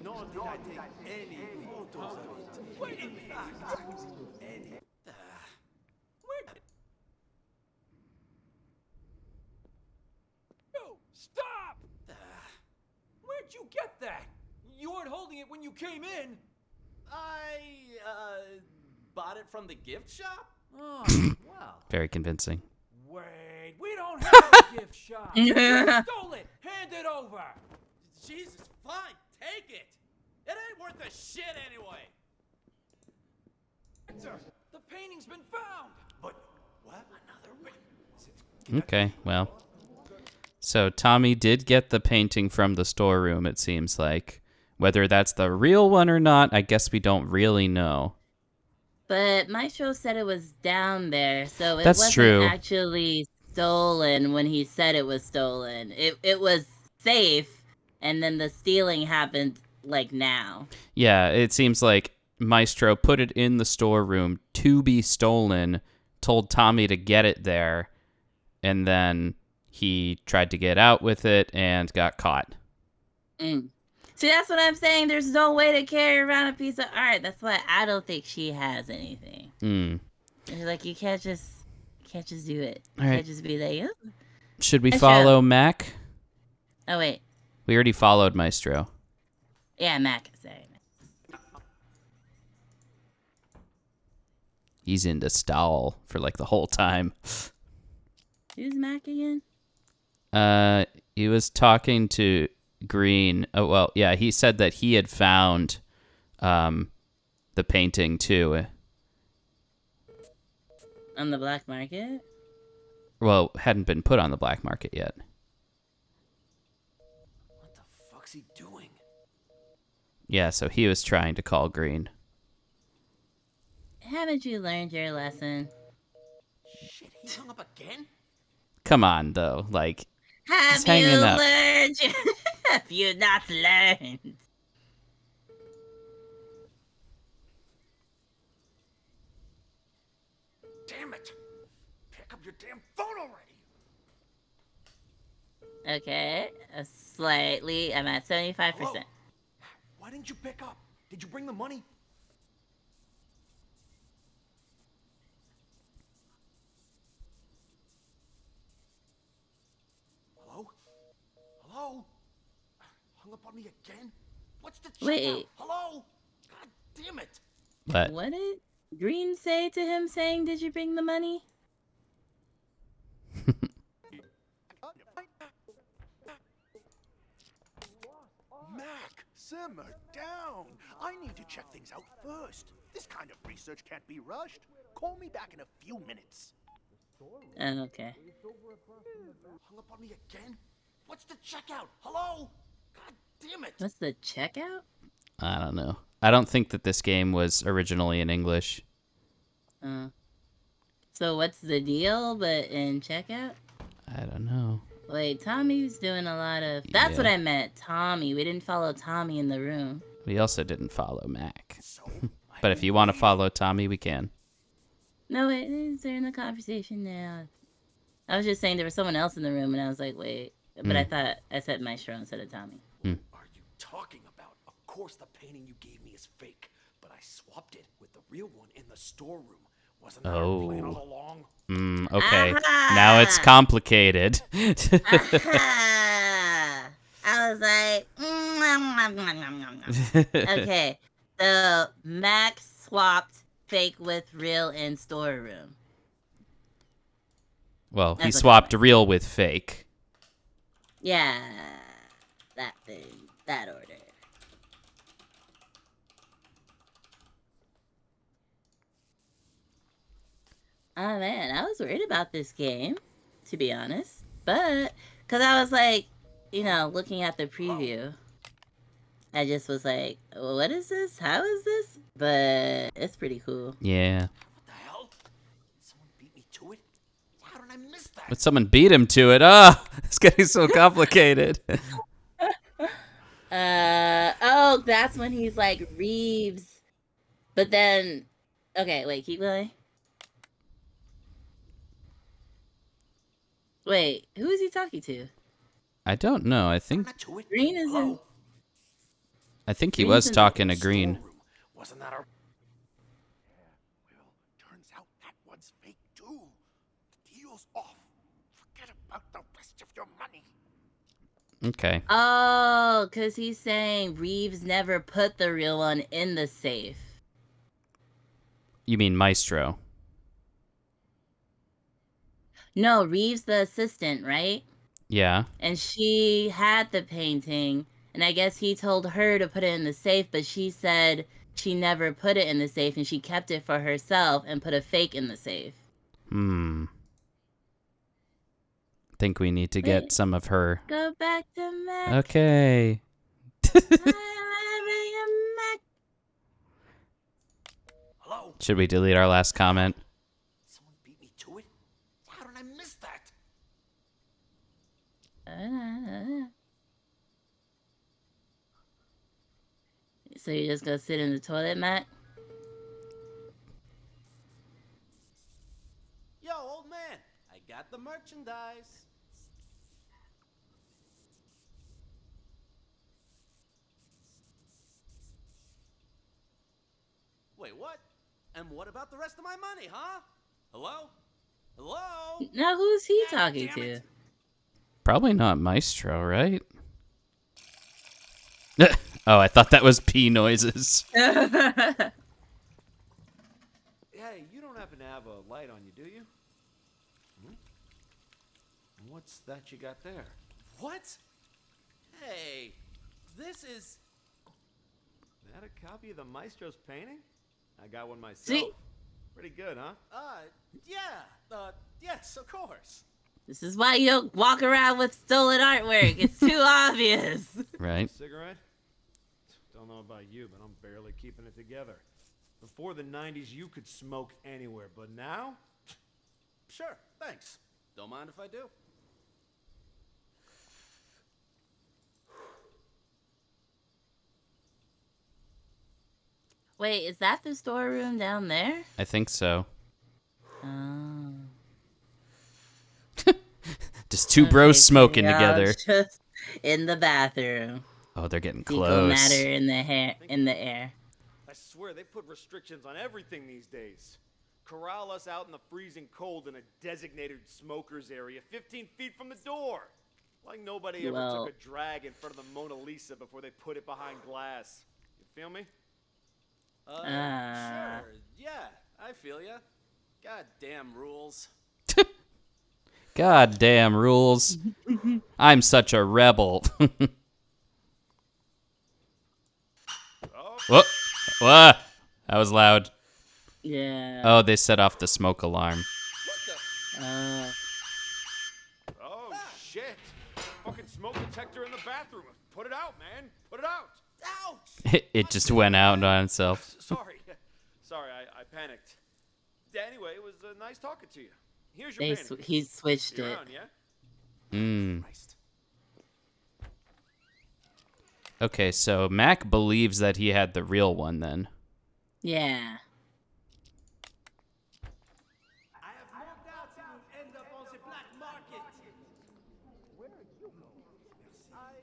Nor did I take any photos of it. In fact, any. Stop! Where'd you get that? You weren't holding it when you came in. I, bought it from the gift shop? Oh, well. Very convincing. Wait, we don't have a gift shop. You stole it. Hand it over. Jesus, fine, take it. It ain't worth a shit anyway. The painting's been found. But what? Another one? Okay, well. So Tommy did get the painting from the storeroom, it seems like. Whether that's the real one or not, I guess we don't really know. But Maestro said it was down there, so it That's wasn't true. actually stolen when he said it was stolen. It was safe, and then the stealing happened, like, now. Yeah, it seems like Maestro put it in the storeroom to be stolen, told Tommy to get it there, and then he tried to get out with it and got caught. See, that's what I'm saying. There's no way to carry around a piece of art. That's why I don't think she has anything. It's like you can't just do it. You can't just be like, oh. Should we follow Mac? Oh wait. We already followed Maestro. Yeah, Mac. Sorry. He's into stall for like the whole time. Who's Mac again? He was talking to Green. Oh, well, yeah, he said that he had found the painting too. On the black market? Well, hadn't been put on the black market yet. What the fuck's he doing? Yeah, so he was trying to call green. Haven't you learned your lesson? Shit, he hung up again? Come on, though. Like, he's Have you hanging up. learned? Have you not learned? Damn it! Pick up your damn phone already! Okay, slightly. I'm at 75%. Hello? Why didn't you pick up? Did you bring the money? Hello? Hello? Hung up on me again? What's the checkout? Wait. Hello? God damn it! But What did Green say to him saying, did you bring the money? Mac, simmer down. I need to check things out first. This kind of research can't be rushed. Call me back in a few minutes. Oh, okay. Hung up on me again? What's the checkout? Hello? God damn it! What's the checkout? I don't know. I don't think that this game was originally in English. So what's the deal, but in checkout? I don't know. Wait, Tommy's doing a lot of... That's Yeah. what I meant, Tommy. We didn't follow Tommy in the room. We also didn't follow Mac. But if you want to follow Tommy, we can. No, they're in the conversation now. I was just saying there was someone else in the room, and I was like, wait. But I thought I said Maestro instead of Tommy. What are you talking about? Of course the painting you gave me is fake, but I swapped it with the real one in the storeroom. Wasn't that our plan all along? Okay. Aha! Now it's complicated. Aha! I was like, okay. So Max swapped fake with real in storeroom. Well, he That's what swapped real with fake. Yeah, that thing, that order. Oh man, I was worried about this game, to be honest. But, because I was like, you know, looking at the preview, I just was like, what is this? How is this? But it's pretty cool. Yeah. What the hell? Someone beat me to it? How did I miss that? But someone beat him to it. Ah, it's getting so complicated. Oh, that's when he's like Reeves. But then, okay, wait, keep going. Wait, who is he talking to? I don't know. I think Green is in. he Green's was in talking to Green. Wasn't that our... Yeah, well, turns out that one's fake too. The deal's off. Forget about the rest of your money. Okay. Oh, because he's saying Reeves never put the real one in the safe. You mean Maestro? No, Reeves the assistant, right? Yeah. And she had the painting, and I guess he told her to put it in the safe, but she said she never put it in the safe, and she kept it for herself and put a fake in the safe. Think we need to get some of her. Go back to Mac. Okay. Hello? Should we delete our last comment? Someone beat me to it? How did I miss that? So you're just gonna sit in the toilet, Matt? Yo, old man, I got the merchandise. Wait, what? And what about the rest of my money, huh? Hello? Hello? Now who's he talking to? Probably not Maestro, right? Oh, I thought that was pee noises. Hey, you don't happen to have a light on you, do you? What's that you got there? What? Hey, this is... That a copy of the Maestro's painting? I got one myself. See? Pretty good, huh? Yes, of course. This is why you don't walk around with stolen artwork. It's too obvious. Right. Cigarette? Don't know about you, but I'm barely keeping it together. Before the 90s, you could smoke anywhere, but now? Sure, thanks. Don't mind if I do. Wait, is that the storeroom down there? I think so. Oh. Just two bros smoking together. Just in the bathroom. Oh, they're getting Fecal close. matter in the air. I swear, they put restrictions on everything these days. Corral us out in the freezing cold in a designated smokers area 15 feet from the door. Like nobody ever took a drag in front of the Mona Lisa before they put it behind glass. You feel me? Sure. Yeah, I feel ya. Goddamn rules. Goddamn rules. I'm such a rebel. Whoa. Whoa. That was loud. Yeah. Oh, they set off the smoke alarm. Oh, shit. Fucking smoke detector in the bathroom. Put it out, man. Put it out. Ouch! It just went out on itself. Sorry. Sorry, I panicked. Anyway, it was nice talking to you. Here's your painting. He switched You're it. around, yeah? Okay, so Mac believes that he had the real one then. Yeah. I have no doubt you will end up on the black market. Where are you going? I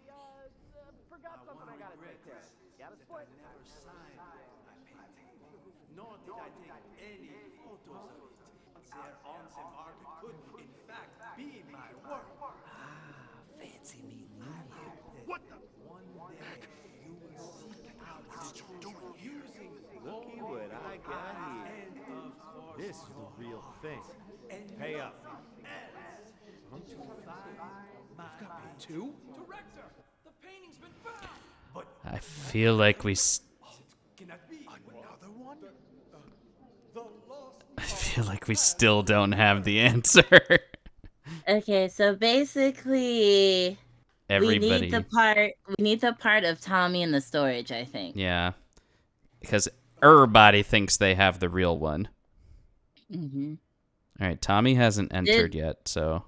forgot something I gotta take care of. Got a split? I never signed my painting, nor did I take any photos of it. There on the market could, in fact, be my work. Fancy me here. What the? One day you will seek out What you doing here? using Looky what I got here. and of course This is the real thing. Pay up. to find my Two? Director, the painting's been found. I feel like we... cannot be Another one? the lost. I feel like we still don't have the answer. Okay, so basically Everybody. we need the part of Tommy in the storage, I think. Yeah. Because everybody thinks they have the real one. Mm-hmm. All right, Tommy hasn't entered yet, so...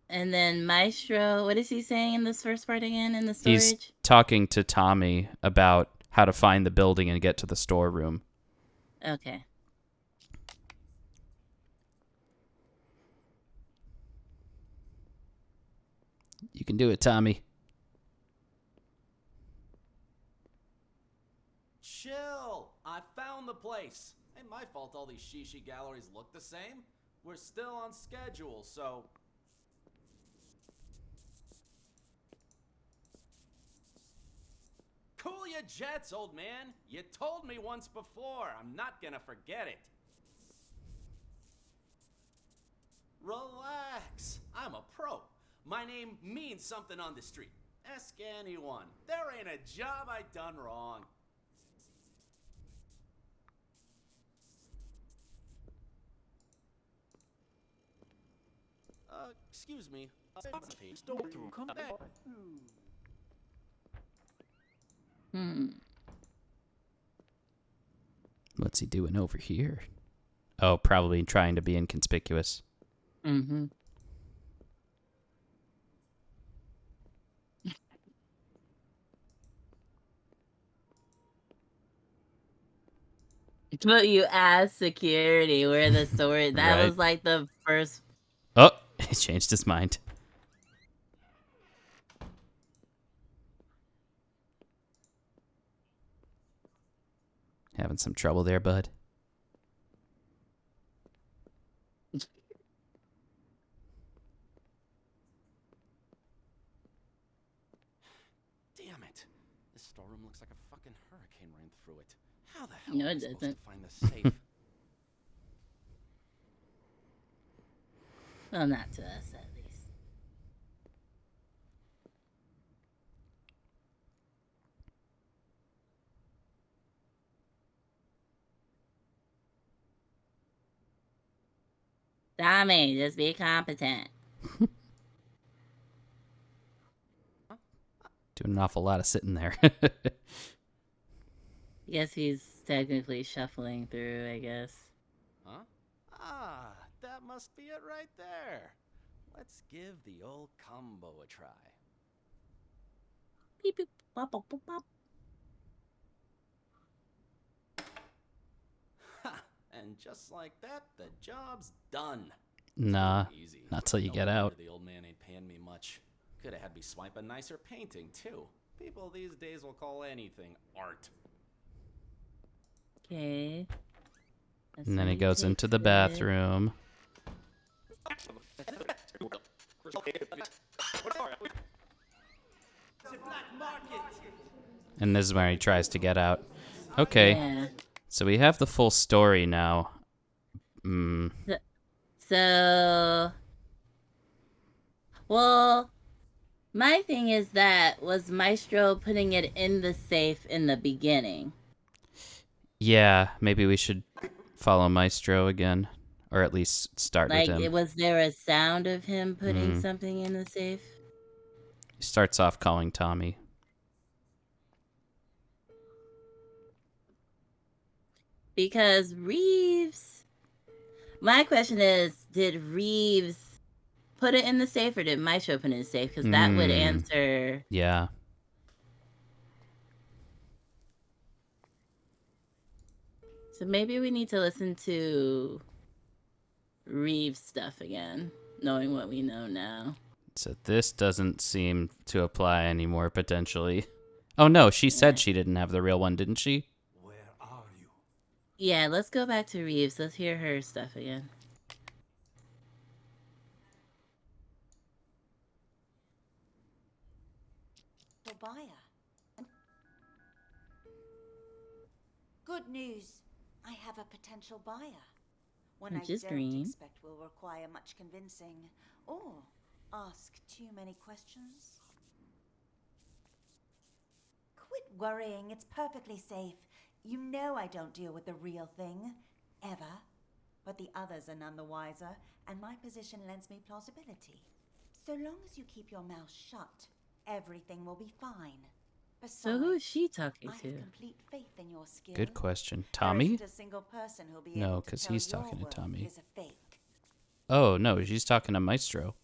And then Maestro, what is he saying in this first part again in the storage? He's talking to Tommy about how to find the building and get to the storeroom. Okay. You can do it, Tommy. Chill! I found the place. Ain't my fault all these shishi galleries look the same. We're still on schedule, so... Cool your jets, old man. You told me once before. I'm not gonna forget it. Relax. I'm a pro. My name means something on the street. Ask anyone. There ain't a job I done wrong. Excuse me. Come back. What's he doing over here? Oh, probably trying to be inconspicuous. Mm-hmm. But you asked security where the storage. That Right. was like the first. Oh, he changed his mind. Having some trouble there, bud? Damn it. This storeroom looks like a fucking hurricane ran through it. How the hell No, am I it supposed doesn't. to find the safe? Well, not to us at least. Tommy, just be competent. Doing an awful lot of sitting there. Guess he's technically shuffling through, I guess. Huh? Ah, that must be it right there. Let's give the old combo a try. Beep, beep, bop, bop, bop, bop. Ha! And just like that, the job's done. Nah, Easy. not till you No get wonder out. The old man ain't paying me much. Could have had me swipe a nicer painting, too. People these days will call anything art. Okay. And then he goes into the bathroom. And this is where he tries to get out. Okay. Yeah. So we have the full story now. So, well, my thing is that was Maestro putting it in the safe in the beginning? Yeah, maybe we should follow Maestro again. Or at least start with him. Was there a sound of him putting something in the safe? He starts off calling Tommy. Because Reeves... My question is, did Reeves put it in the safe or did Maestro put it in the safe? Because that would answer... Yeah. So maybe we need to listen to Reeves stuff again, knowing what we know now. So this doesn't seem to apply anymore, potentially. Oh no, she said she didn't have the real one, didn't she? Where are you? Yeah, let's go back to Reeves. Let's hear her stuff again. Buyer. Good news. I have a potential buyer. One Which I is don't green. expect will require much convincing or ask too many questions. Quit worrying. It's perfectly safe. You know I don't deal with the real thing. Ever. But the others are none the wiser, and my position lends me plausibility. So long as you keep your mouth shut, everything will be fine. Besides, So who is she talking I have to? complete faith in your skill. Good question. There Tommy? isn't a single person who'll be No, able to because tell he's your talking to work Tommy. is a fake. Oh, no, she's talking to Maestro.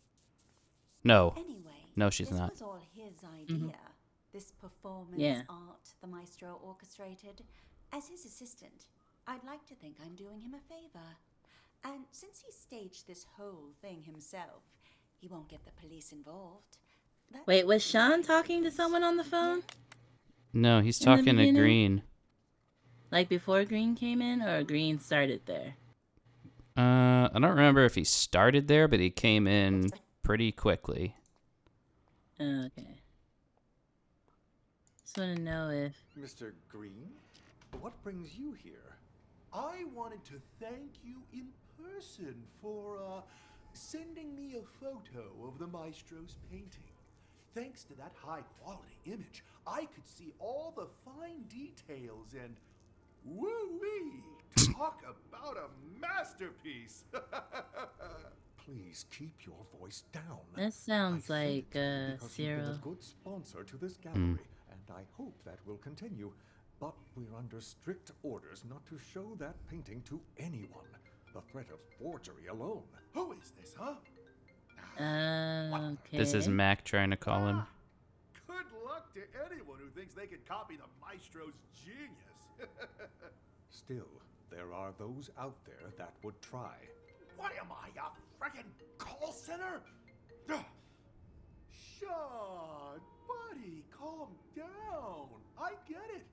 No. Anyway, No, she's this not. was all his idea. This performance Yeah. art the maestro orchestrated. As his assistant, I'd like to think I'm doing him a favor. And since he staged this whole thing himself, he won't get the police involved. That's Wait, was Sean talking to someone on the phone? No, he's In the talking to beginning? Green. Like before Green came in, or Green started there? I don't remember if he started there, but he came in pretty quickly. Okay. Just want to know if... Mr. Green, what brings you here? I wanted to thank you in person for sending me a photo of the maestro's painting. Thanks to that high-quality image, I could see all the fine details and woo-wee! Talk about a masterpiece! Please keep your voice down. That sounds I said like it to you because you've been Cyril. a good sponsor to this gallery, and I hope that will continue. But we're under strict orders not to show that painting to anyone. The threat of forgery alone. Who is this, huh? Okay. This is Mac trying to call him. Good luck to anyone who thinks they can copy the maestro's genius. Still, there are those out there that would try. What am I, a frickin' call center? Ugh. Sean, buddy, calm down. I get it.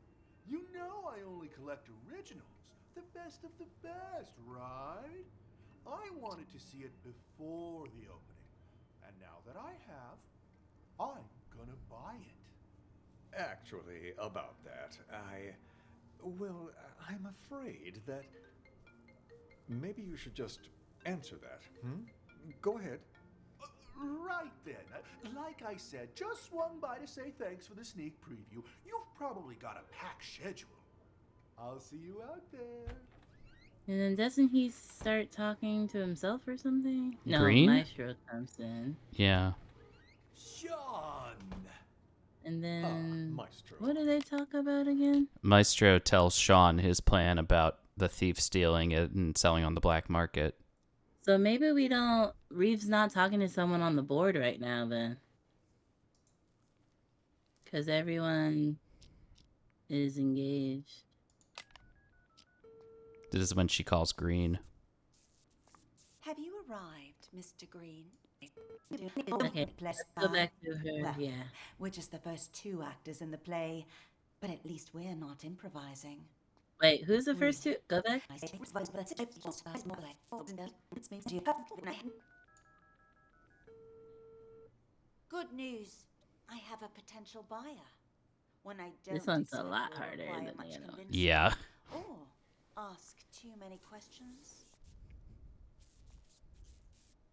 You know I only collect originals, the best of the best, right? I wanted to see it before the opening, and now that I have, I'm gonna buy it. Actually, about that, I'm afraid that maybe you should just answer that. Go ahead. Right then. Like I said, just swung by to say thanks for the sneak preview. You've probably got a packed schedule. I'll see you out there. And then doesn't he start talking to himself or something? No, Green? Maestro comes in. Yeah. Sean! And then Maestro. what do they talk about again? Maestro tells Sean his plan about the thief stealing it and selling on the black market. So maybe we don't... Reeves not talking to someone on the board right now, then. Because everyone is engaged. This is when she calls Green. Have you arrived, Mr. Green? Okay, let's go back to her, Well, yeah. we're just the first two actors in the play, but at least we're not improvising. Wait, who's the first two? Go back. Good news. I have a potential buyer. When I don't This one's a expect lot you'll harder require than much the other one. convincing Yeah. Or ask too many questions.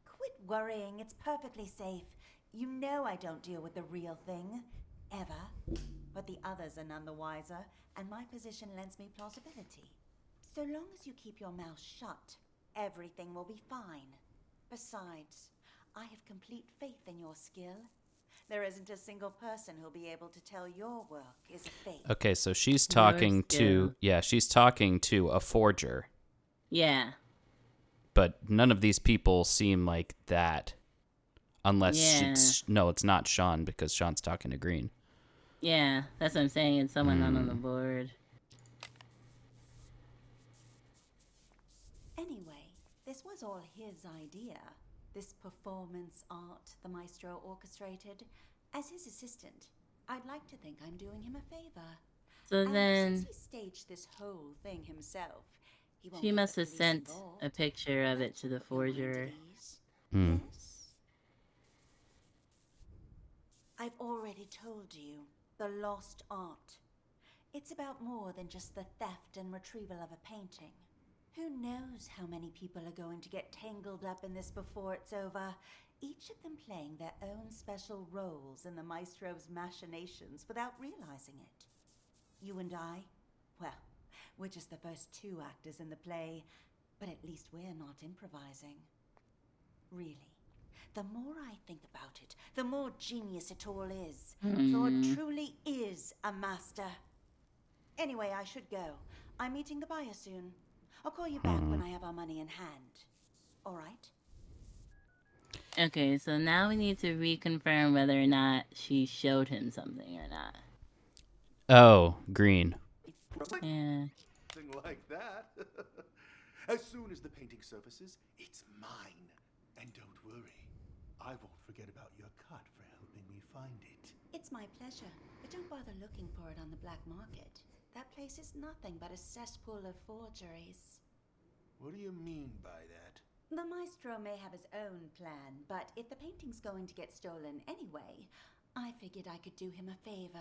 Quit worrying. It's perfectly safe. You know I don't deal with the real thing. Ever. But the others are none the wiser, and my position lends me plausibility. So long as you keep your mouth shut, everything will be fine. Besides, I have complete faith in your skill. There isn't a single person who'll be able to tell your work is a fake. Okay, so she's talking to... Yeah, she's talking to a forger. Yeah. But none of these people seem like that. Unless it's... No, it's not Sean, because Sean's talking to Green. Yeah, that's what I'm saying. It's someone not on the board. Anyway, this was all his idea. This performance art the maestro orchestrated. As his assistant, I'd like to think I'm doing him a favor. So then... Since he staged this whole thing himself, he won't She get must the have police sent involved. a picture of it to the forger. Yes? I've already told you, the lost art. It's about more than just the theft and retrieval of a painting. Who knows how many people are going to get tangled up in this before it's over, each of them playing their own special roles in the maestro's machinations without realizing it. You and I, well, we're just the first two actors in the play, but at least we're not improvising. Really, the more I think about it, the more genius it all is. Claude truly is a master. Anyway, I should go. I'm meeting the buyer soon. I'll call you back when I have our money in hand. All right? Okay, so now we need to reconfirm whether or not she showed him something or not. Oh, Green. Yeah. Something like that. As soon as the painting surfaces, it's mine. And don't worry, I won't forget about your cut for helping me find it. It's my pleasure, but don't bother looking for it on the black market. That place is nothing but a cesspool of forgeries. What do you mean by that? The maestro may have his own plan, but if the painting's going to get stolen anyway, I figured I could do him a favor.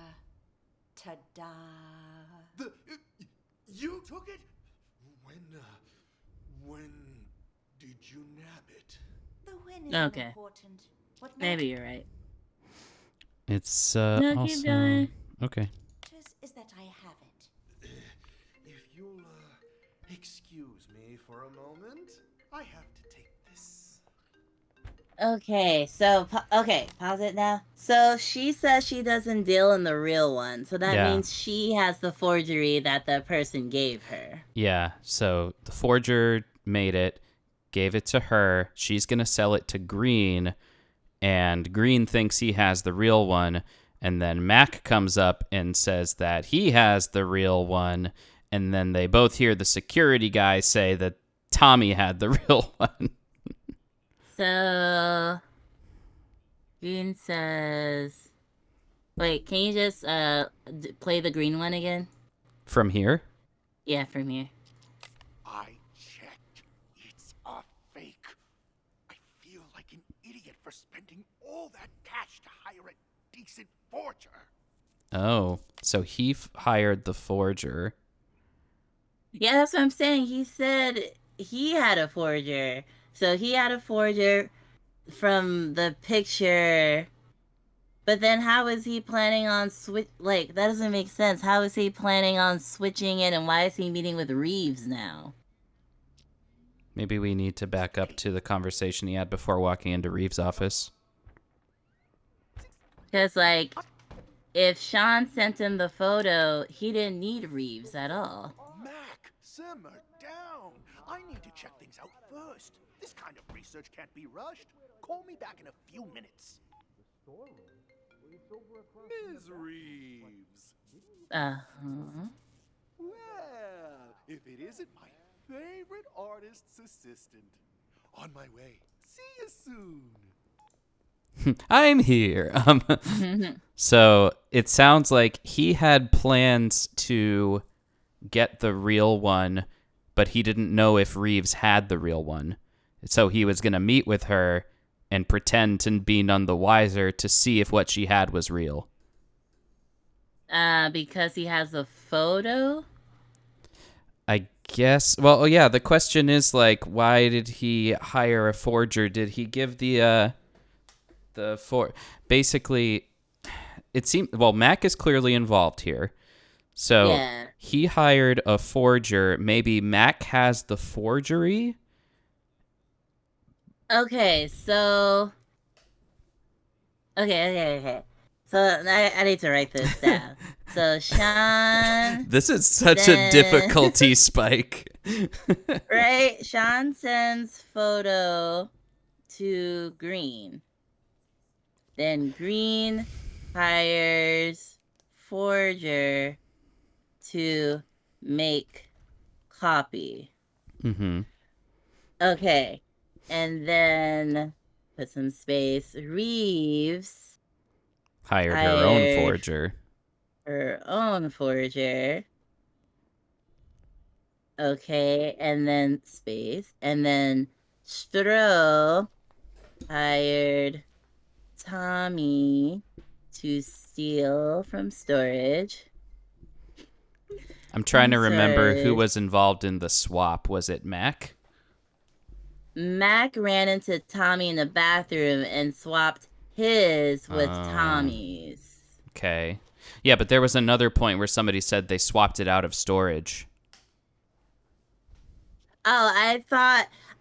Ta-da! You took it? When did you nab it? The win isn't Okay. important. What Maybe you're right. It's No, also... keep going. Okay. Is that I have it. If you'll excuse me for a moment, I have to take this. Okay, so, pause it now. So she says she doesn't deal in the real one, so that Yeah. means she has the forgery that the person gave her. Yeah, so the forger made it, gave it to her. She's going to sell it to Green, and Green thinks he has the real one. And then Mac comes up and says that he has the real one. And then they both hear the security guy say that Tommy had the real one. So, Green says... Wait, can you just play the green one again? From here? Yeah, from here. I checked. It's a fake. I feel like an idiot for spending all that cash to hire a decent forger. Oh, so he hired the forger. Yeah, that's what I'm saying. He said he had a forger. So he had a forger from the picture. But then how is he planning on that doesn't make sense. How is he planning on switching it, and why is he meeting with Reeves now? Maybe we need to back up to the conversation he had before walking into Reeves' office. Because, like, if Sean sent him the photo, he didn't need Reeves at all. Mac, simmer down. I need to check things out first. This kind of research can't be rushed. Call me back in a few minutes. Ms. Reeves. Uh-huh. Well, if it isn't my favorite artist's assistant. On my way. See you soon. I'm here. So it sounds like he had plans to get the real one, but he didn't know if Reeves had the real one. So he was going to meet with her and pretend to be none the wiser to see if what she had was real. Because he has a photo? I guess. Well, yeah, the question is, like, why did he hire a forger? Did he give basically, it seemed, well, Mac is clearly involved here. So yeah. He hired a forger. Maybe Mac has the forgery? Okay, so... Okay. So I need to write this down. So Sean... This is such a difficulty spike. Right? Sean sends photo to Green. Then Green hires forger to make copy. Mm-hmm. Okay. And then put some space. Reeves hired her own forger. Her own forger. Okay, and then space. And then Stroh hired Tommy to steal from storage. I'm trying to remember who was involved in the swap. Was it Mac? Mac ran into Tommy in the bathroom and swapped his with Tommy's. Okay. Yeah, but there was another point where somebody said they swapped it out of storage. Oh,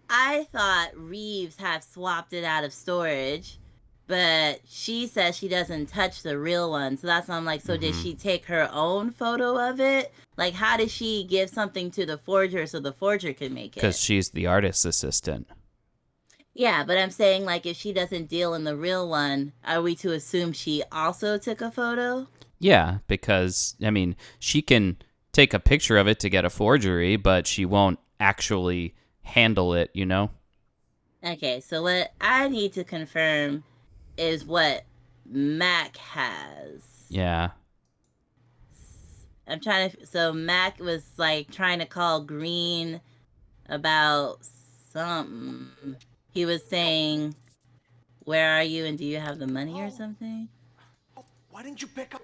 I thought Reeves had swapped it out of storage, but she says she doesn't touch the real one. So that's why I'm like, so did she take her own photo of it? Like, how did she give something to the forger so the forger could make it? Because she's the artist's assistant. Yeah, but I'm saying, like, if she doesn't deal in the real one, are we to assume she also took a photo? Yeah, because, I mean, she can take a picture of it to get a forgery, but she won't actually handle it, you know? Okay, so what I need to confirm is what Mac has. Yeah. I'm trying to... So Mac was, like, trying to call Green about something. He was saying, where are you and do you have the money or something? Why didn't you pick up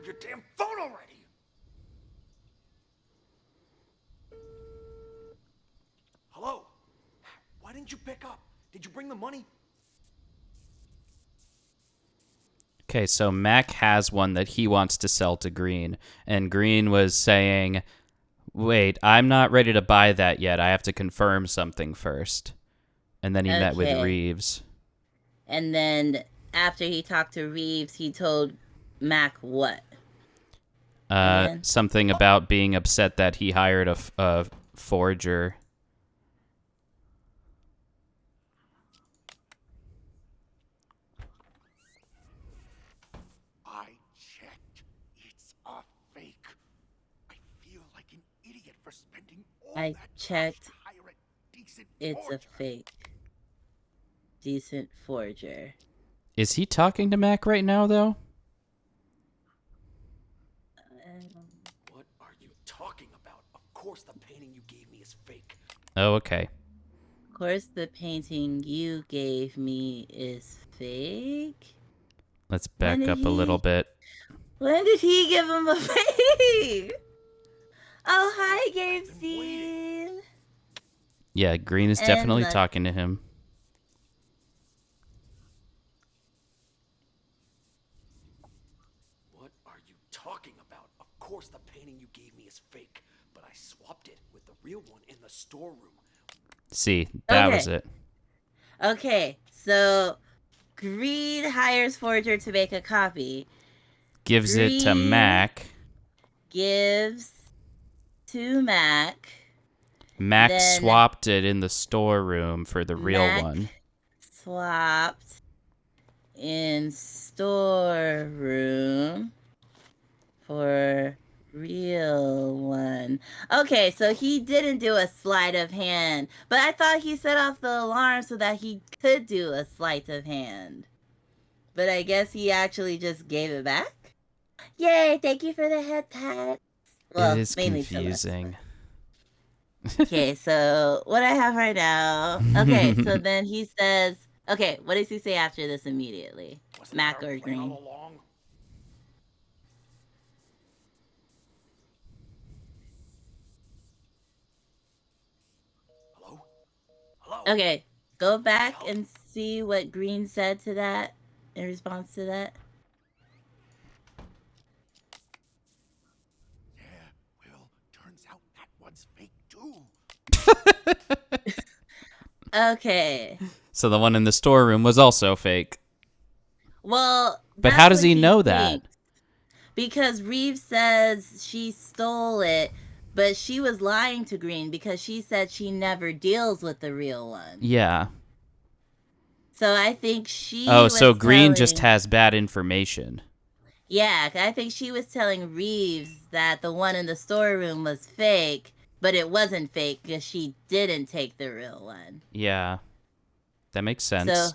your damn phone already? Hello? Why didn't you pick up? Did you bring the money? Okay, so Mac has one that he wants to sell to Green, and Green was saying, wait, I'm not ready to buy that yet. I have to confirm something first. And then he met with Reeves. And then after he talked to Reeves, he told Mac what? Something about being upset that he hired a forger. I checked. It's a fake. I feel like an idiot for spending all I that checked. time to hire a decent It's forger. a fake. Decent forger. Is he talking to Mac right now, though? What are you talking about? Of course the painting you gave me is fake. Oh, okay. Of course the painting you gave me is fake. Let's back up a little bit. When did he give him a fake? Oh, hi, Gabe Steve. Yeah, Green is definitely talking to him. What are you talking about? Of course the painting you gave me is fake, but I swapped it with the real one in the storeroom. See, that was Okay. it. Okay, so Greed hires Forger to make a copy. Gives it to Greed Mac. gives to Mac. Mac Then swapped it in the storeroom for the real Mac one. swapped in storeroom for real one. Okay, so he didn't do a sleight of hand, but I thought he set off the alarm so that he could do a sleight of hand. But I guess he actually just gave it back. Yay, thank you for the head pat. Well, It is mainly to us. confusing. Okay, so what I have right now. Okay, so then he says, okay, what does he say after this immediately? Mac or Green? Okay, go back and see what Green said to that in response to that. Turns out that one's fake too. Okay. So the one in the storeroom was also fake. Well, but how does he know that? Because Reeves says she stole it, but she was lying to Green because she said she never deals with the real one. Yeah. So I think she Oh, was so Green telling, just has bad information. Yeah, I think she was telling Reeves that the one in the storeroom was fake, but it wasn't fake because she didn't take the real one. Yeah. That makes sense. So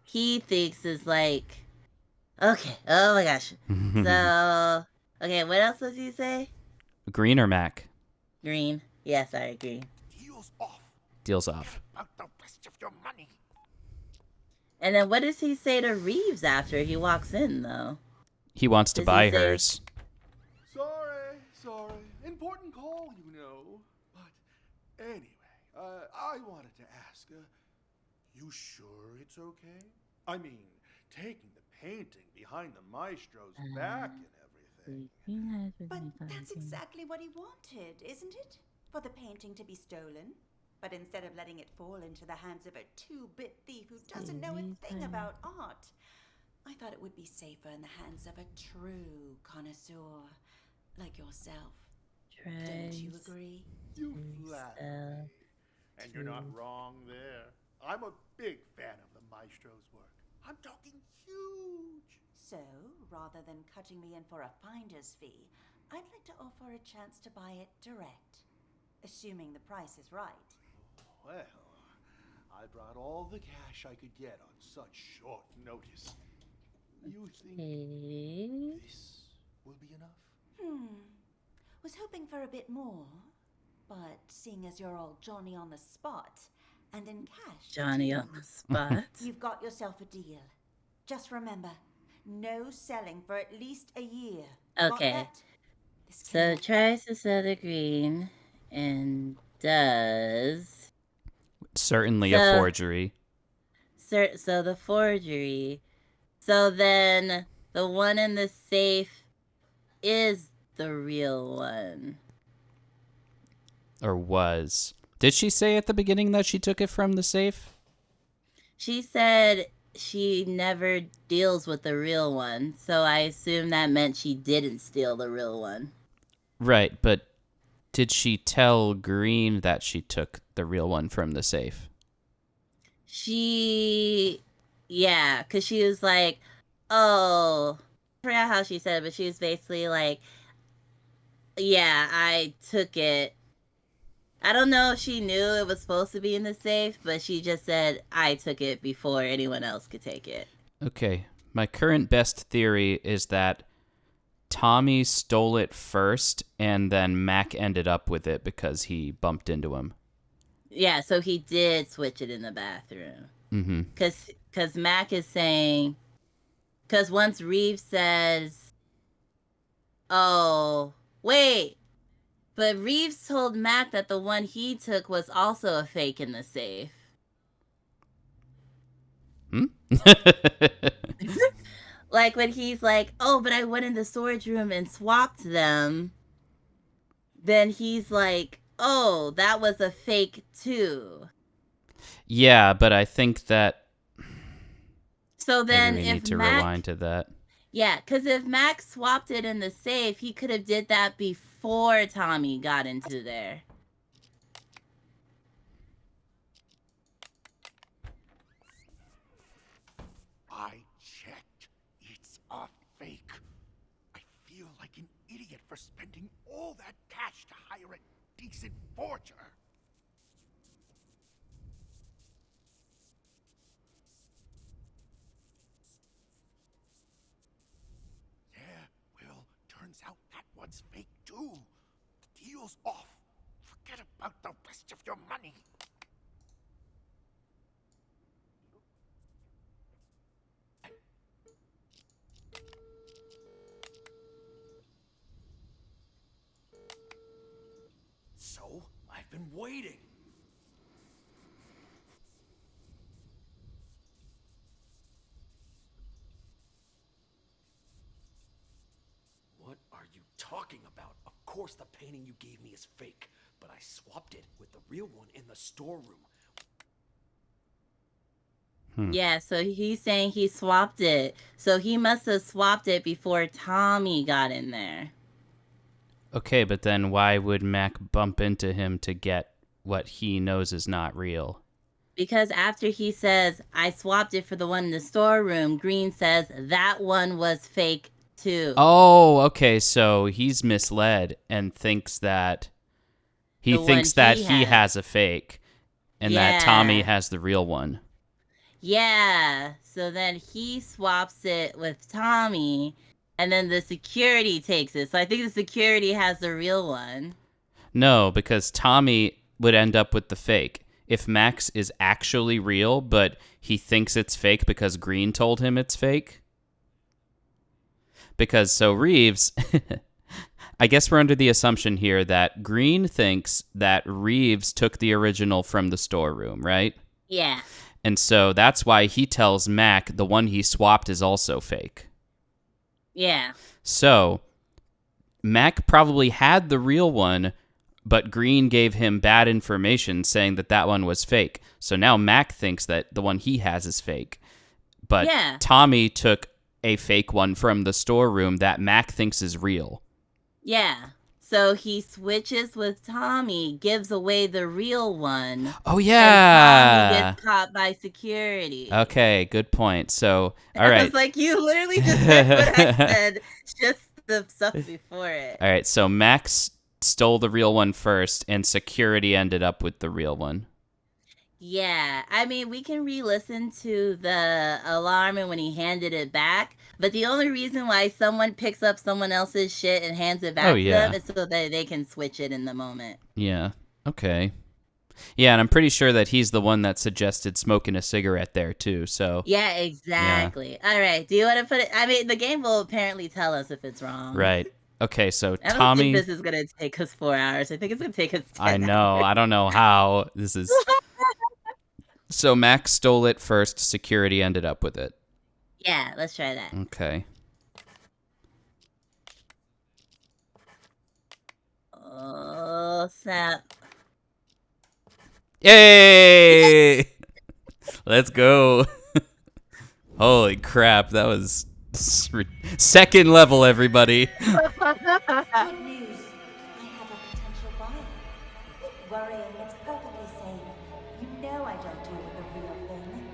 he thinks is like, okay, oh my gosh. So, okay, what else does he say? Green or Mac? Green. Yeah, sorry, Green. Deals off. The rest of your money. And then what does he say to Reeves after he walks in, though? He wants to Does buy he say- hers. Sorry. Important call, you know. But anyway, I wanted to ask, you sure it's okay? I mean, taking the painting behind the maestro's back and everything. But that's exactly what he wanted, isn't it? For the painting to be stolen. But instead of letting it fall into the hands of a two-bit thief who doesn't know a thing about art, I thought it would be safer in the hands of a true connoisseur like yourself. Don't you agree? You flatter me. And you're not wrong there. I'm a big fan of the maestro's work. I'm talking huge. So, rather than cutting me in for a finder's fee, I'd like to offer a chance to buy it direct, assuming the price is right. Well, I brought all the cash I could get on such short notice. You think this will be enough? Was hoping for a bit more, but seeing as you're all Johnny on the spot, and in cash. Johnny on the spot. You've got yourself a deal. Just remember, no selling for at least a year. Okay. So tries to sell the Green and does. Certainly a forgery. So the forgery. So then the one in the safe is the real one. Or was. Did she say at the beginning that she took it from the safe? She said she never deals with the real one, so I assume that meant she didn't steal the real one. Right, but did she tell Green that she took the real one from the safe? Yeah, because she was like, oh, I forgot how she said it, but she was basically like, yeah, I took it. I don't know if she knew it was supposed to be in the safe, but she just said, I took it before anyone else could take it. Okay, my current best theory is that Tommy stole it first, and then Mac ended up with it because he bumped into him. Yeah, so he did switch it in the bathroom. Mm-hmm. Because Mac is saying, because once Reeves says, oh, wait, but Reeves told Mac that the one he took was also a fake in the safe. Like when he's like, oh, but I went in the storage room and swapped them. Then he's like, oh, that was a fake too. Yeah, but I think that So then maybe we if need to Mac, rewind to that. yeah, because if Mac swapped it in the safe, he could have did that before Tommy got into there. I checked. It's a fake. I feel like an idiot for spending all that cash to hire a decent forger. Yeah, well, turns out that one's fake too. The deal's off. Forget about the rest of your money. So, I've been waiting. What are you talking about? Of course the painting you gave me is fake, but I swapped it with the real one in the storeroom. Yeah, so he's saying he swapped it. So he must have swapped it before Tommy got in there. Okay, but then why would Mac bump into him to get what he knows is not real? Because after he says, I swapped it for the one in the storeroom, Green says that one was fake too. Oh, okay, so he's misled and thinks that he has a fake and that Tommy has the real one. Yeah, so then he swaps it with Tommy, and then the security takes it. So I think the security has the real one. No, because Tommy would end up with the fake. If Max is actually real, but he thinks it's fake because Green told him it's fake. Because so Reeves, I guess we're under the assumption here that Green thinks that Reeves took the original from the storeroom, right? Yeah. And so that's why he tells Mac the one he swapped is also fake. Yeah. So Mac probably had the real one, but Green gave him bad information saying that that one was fake. So now Mac thinks that the one he has is fake. But Tommy took a fake one from the storeroom that Mac thinks is real. Yeah. So he switches with Tommy, gives away the real one. Oh, yeah. And Tommy gets caught by security. Okay, good point. So, all right. I was like, you literally just said what I said, just the stuff before it. All right, so Max stole the real one first, and security ended up with the real one. Yeah, I mean, we can re-listen to the alarm and when he handed it back, but the only reason why someone picks up someone else's shit and hands it back to them is so that they can switch it in the moment. Yeah, okay. Yeah, and I'm pretty sure that he's the one that suggested smoking a cigarette there, too, so... Yeah, exactly. Yeah. All right, do you want to put it... I mean, the game will apparently tell us if it's wrong. Right. Okay, so I don't Tommy... think this is going to take us 4 hours. I think it's going to take us 10 I know. hours. I don't know how. This is... So Max stole it first. Security ended up with it. Yeah, let's try that. Okay. Oh, snap. Yay! Let's go. Holy crap, that was second level, everybody. Good news. I have a potential buyer. Worrying, it's perfectly safe. You know I don't deal with the real thing.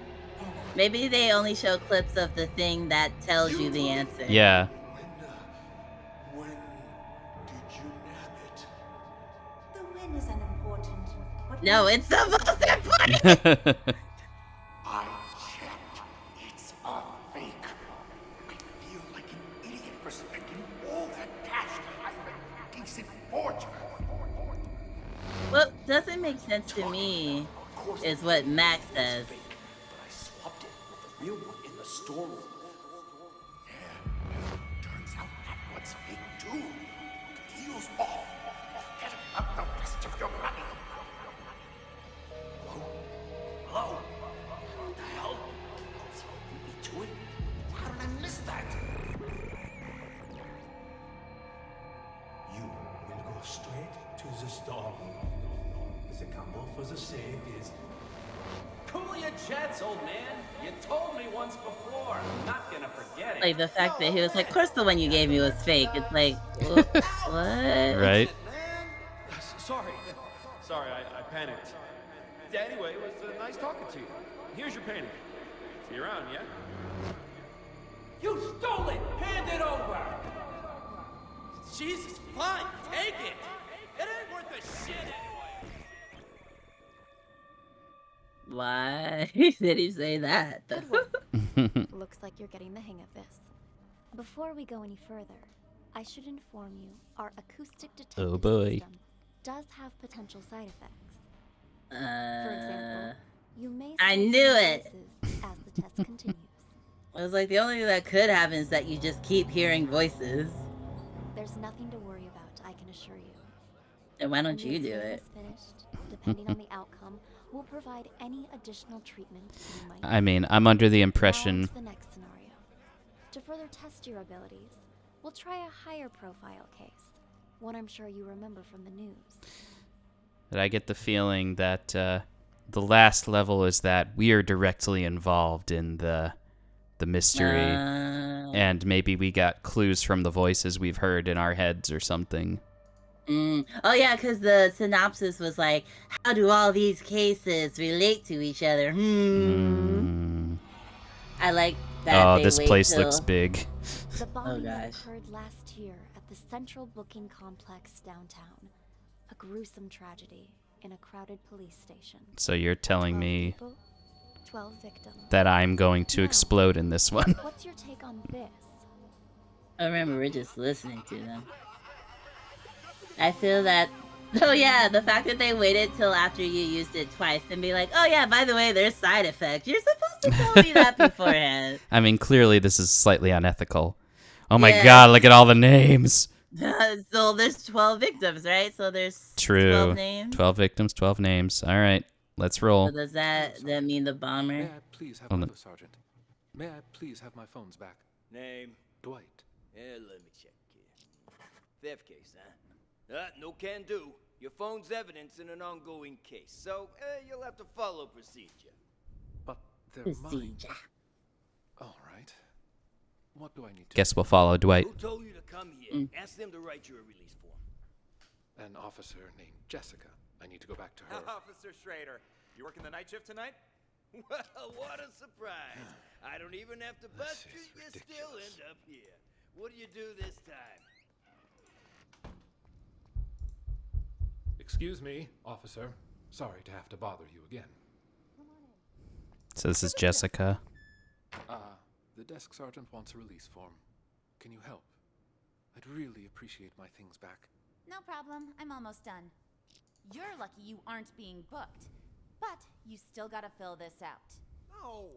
Ever. Maybe they only show clips of the thing that tells you the answer. Yeah. When did you nab it? The win is unimportant. No, it's the most important. I checked. It's a fake. I feel like an idiot for spending all that cash to hire a decent forger. What doesn't make sense to me is what Max says. But I swapped it with the real one in the storeroom. Yeah, turns out that one's fake too. The deal's off. Forget about the rest of your money. Hello? What the hell? Someone beat me to it? How did I miss that? You will go straight to the storeroom. The combo for the safe is Cool your jets, old man. You told me once before. I'm not gonna forget it. Like the fact that he was like, of course the one you gave me was fake. It's like, what? Right? Sorry. Sorry, I panicked. Yeah, anyway, it was nice talking to you. Here's your painting. See you around, yeah? You stole it! Hand it over! Jesus, fine, take it! It ain't worth a shit anyway! Why did he say that? Good work. Looks like you're getting the hang of this. Before we go any further, I should inform you our acoustic detective Oh boy. system does have potential side effects. For example, you may I still knew hear it. voices as the test continues. I was like, the only thing that could happen is that you just keep hearing voices. There's nothing to worry about, I can assure you. Then why don't When the you do exam it? is finished, depending on the outcome, we'll provide any additional treatment you might I mean, I'm under the impression Now on to the next scenario. To further test your abilities, we'll try a higher profile case, one I'm sure you remember from the news. that I get the feeling that the last level is that we are directly involved in the mystery, and maybe we got clues from the voices we've heard in our heads or something. Oh yeah, because the synopsis was like, how do all these cases relate to each other? I like that. Oh, they this wait place till... looks big. The bombing that gosh. occurred last year at the Central Booking Complex downtown. A gruesome tragedy in a crowded police station. So you're telling 12 me people, 12 victims. that I'm going to Now, explode in this one. What's your take on this? I remember we're just listening to them. I feel that... Oh yeah, the fact that they waited till after you used it twice and be like, oh yeah, by the way, there's side effects. You're supposed to tell me that beforehand. I mean, clearly this is slightly unethical. Oh my Yeah. god, look at all the names. So there's 12 victims, right? So there's True. 12 names. 12 victims, 12 names. All right, let's roll. So does that mean the bomber? May I please have Oh, my no. Sergeant? May I please have my phones back? Name? Dwight. Let me check here. Theft case, huh? No can do. Your phone's evidence in an ongoing case, so you'll have to follow procedure. But they're mine. Procedure. All right. What do I need to Guess we'll follow Dwight. Who told you to come here? Ask them to write you a release form. An officer named Jessica. I need to go back to her. Officer Schrader, you working the night shift tonight? Well, what a surprise. I don't even have to bust you, you still end up here. What do you do this time? Excuse me, officer. Sorry to have to bother you again. So this is Jessica. The desk sergeant wants a release form. Can you help? I'd really appreciate my things back. No problem. I'm almost done. You're lucky you aren't being booked. But you still gotta fill this out. No!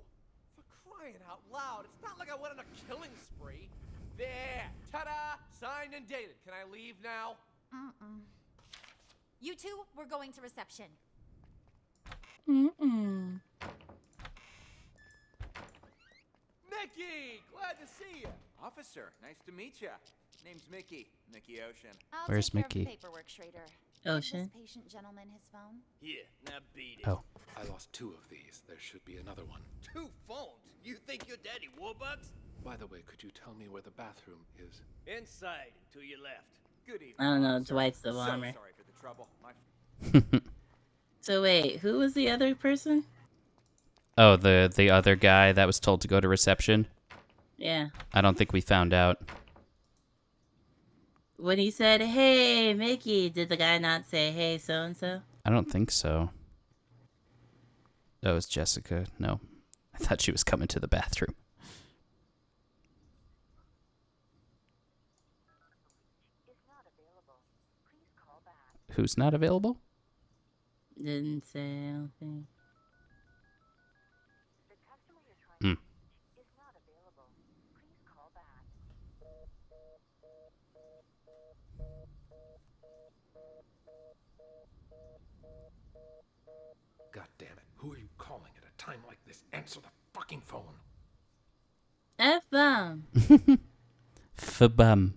For crying out loud, it's not like I went on a killing spree. There! Ta-da! Signed and dated. Can I leave now? You two, we're going to reception. Mickey! Glad to see you. Officer, nice to meet you. Name's Mickey. Mickey Ocean. I'll Where's take care of the Mickey? paperwork, Schrader. Ocean. Give this patient gentleman his phone. Here, now beat it. Oh. I lost 2 of these. There should be another one. 2 phones? You think you're Daddy Warbucks? By the way, could you tell me where the bathroom is? Inside and to your left. Good evening. I don't know, officer. Dwight's the So bomber. sorry for the trouble. So wait, who was the other person? Oh, the other guy that was told to go to reception? Yeah. I don't think we found out. When he said, hey, Mickey, did the guy not say, hey, so-and-so? I don't think so. That was Jessica. No. I thought she was coming to the bathroom. Who's not available? Didn't say, I don't think. Hmm. God damn it. Who are you calling at a time like this? Answer the fucking phone. F-bomb. F-bum.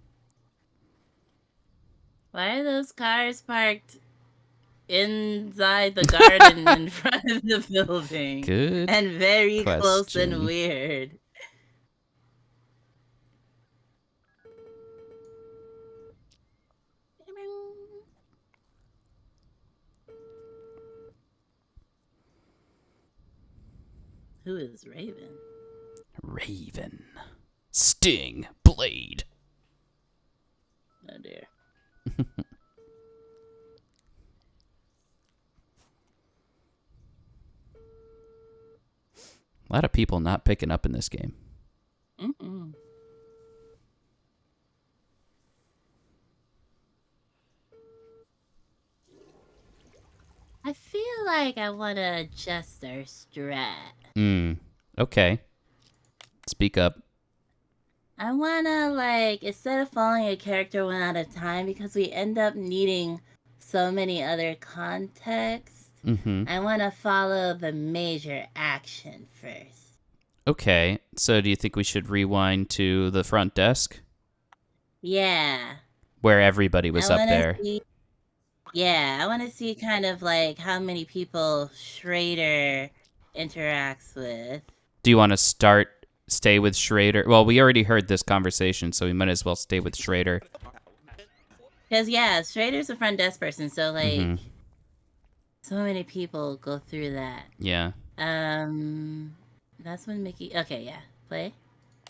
Why are those cars parked inside the garden in front of the building. Good and very close and question. weird. Who is Raven? Raven. Sting. Blade. Oh dear. A lot of people not picking up in this game. Mm-mm. I feel like I want to adjust our strat. Okay. Speak up. I want to, like, instead of following a character one at a time, because we end up needing so many other contexts, I want to follow the major action first. Okay. So do you think we should rewind to the front desk? Yeah. Where everybody was up there. I want to see kind of like how many people Schrader interacts with. Do you want to stay with Schrader? Well, we already heard this conversation, so we might as well stay with Schrader. Because, yeah, Schrader's a front desk person, so, like, so many people go through that. Yeah. That's when Mickey... Okay, yeah. Play.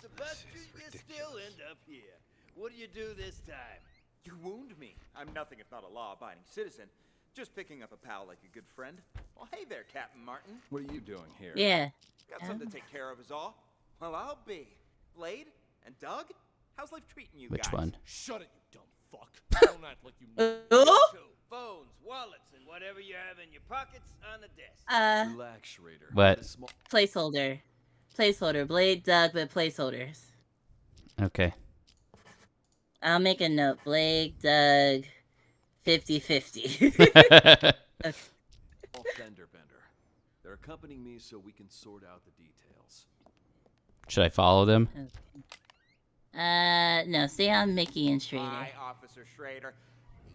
You still end up here. What do you do this time? You wound me. I'm nothing if not a law-abiding citizen. Just picking up a pal like a good friend. Well, hey there, Captain Martin. What are you doing here? Yeah. Got something to take care of is all. Well, I'll be. Blade and Doug? How's life treating you guys? Which one? Shut it, you dumb fuck. Don't act like you know. Phones, wallets, and whatever you have in your pockets on the desk. Relax, Schrader. What? Placeholder. Placeholder. Blade, Doug, but placeholders. Okay. I'll make a note. Blade, Doug, 50-50. Okay. Fender Bender. They're accompanying me so we can sort out the details. Should I follow them? No, stay on Mickey and Schrader. Hi, Officer Schrader.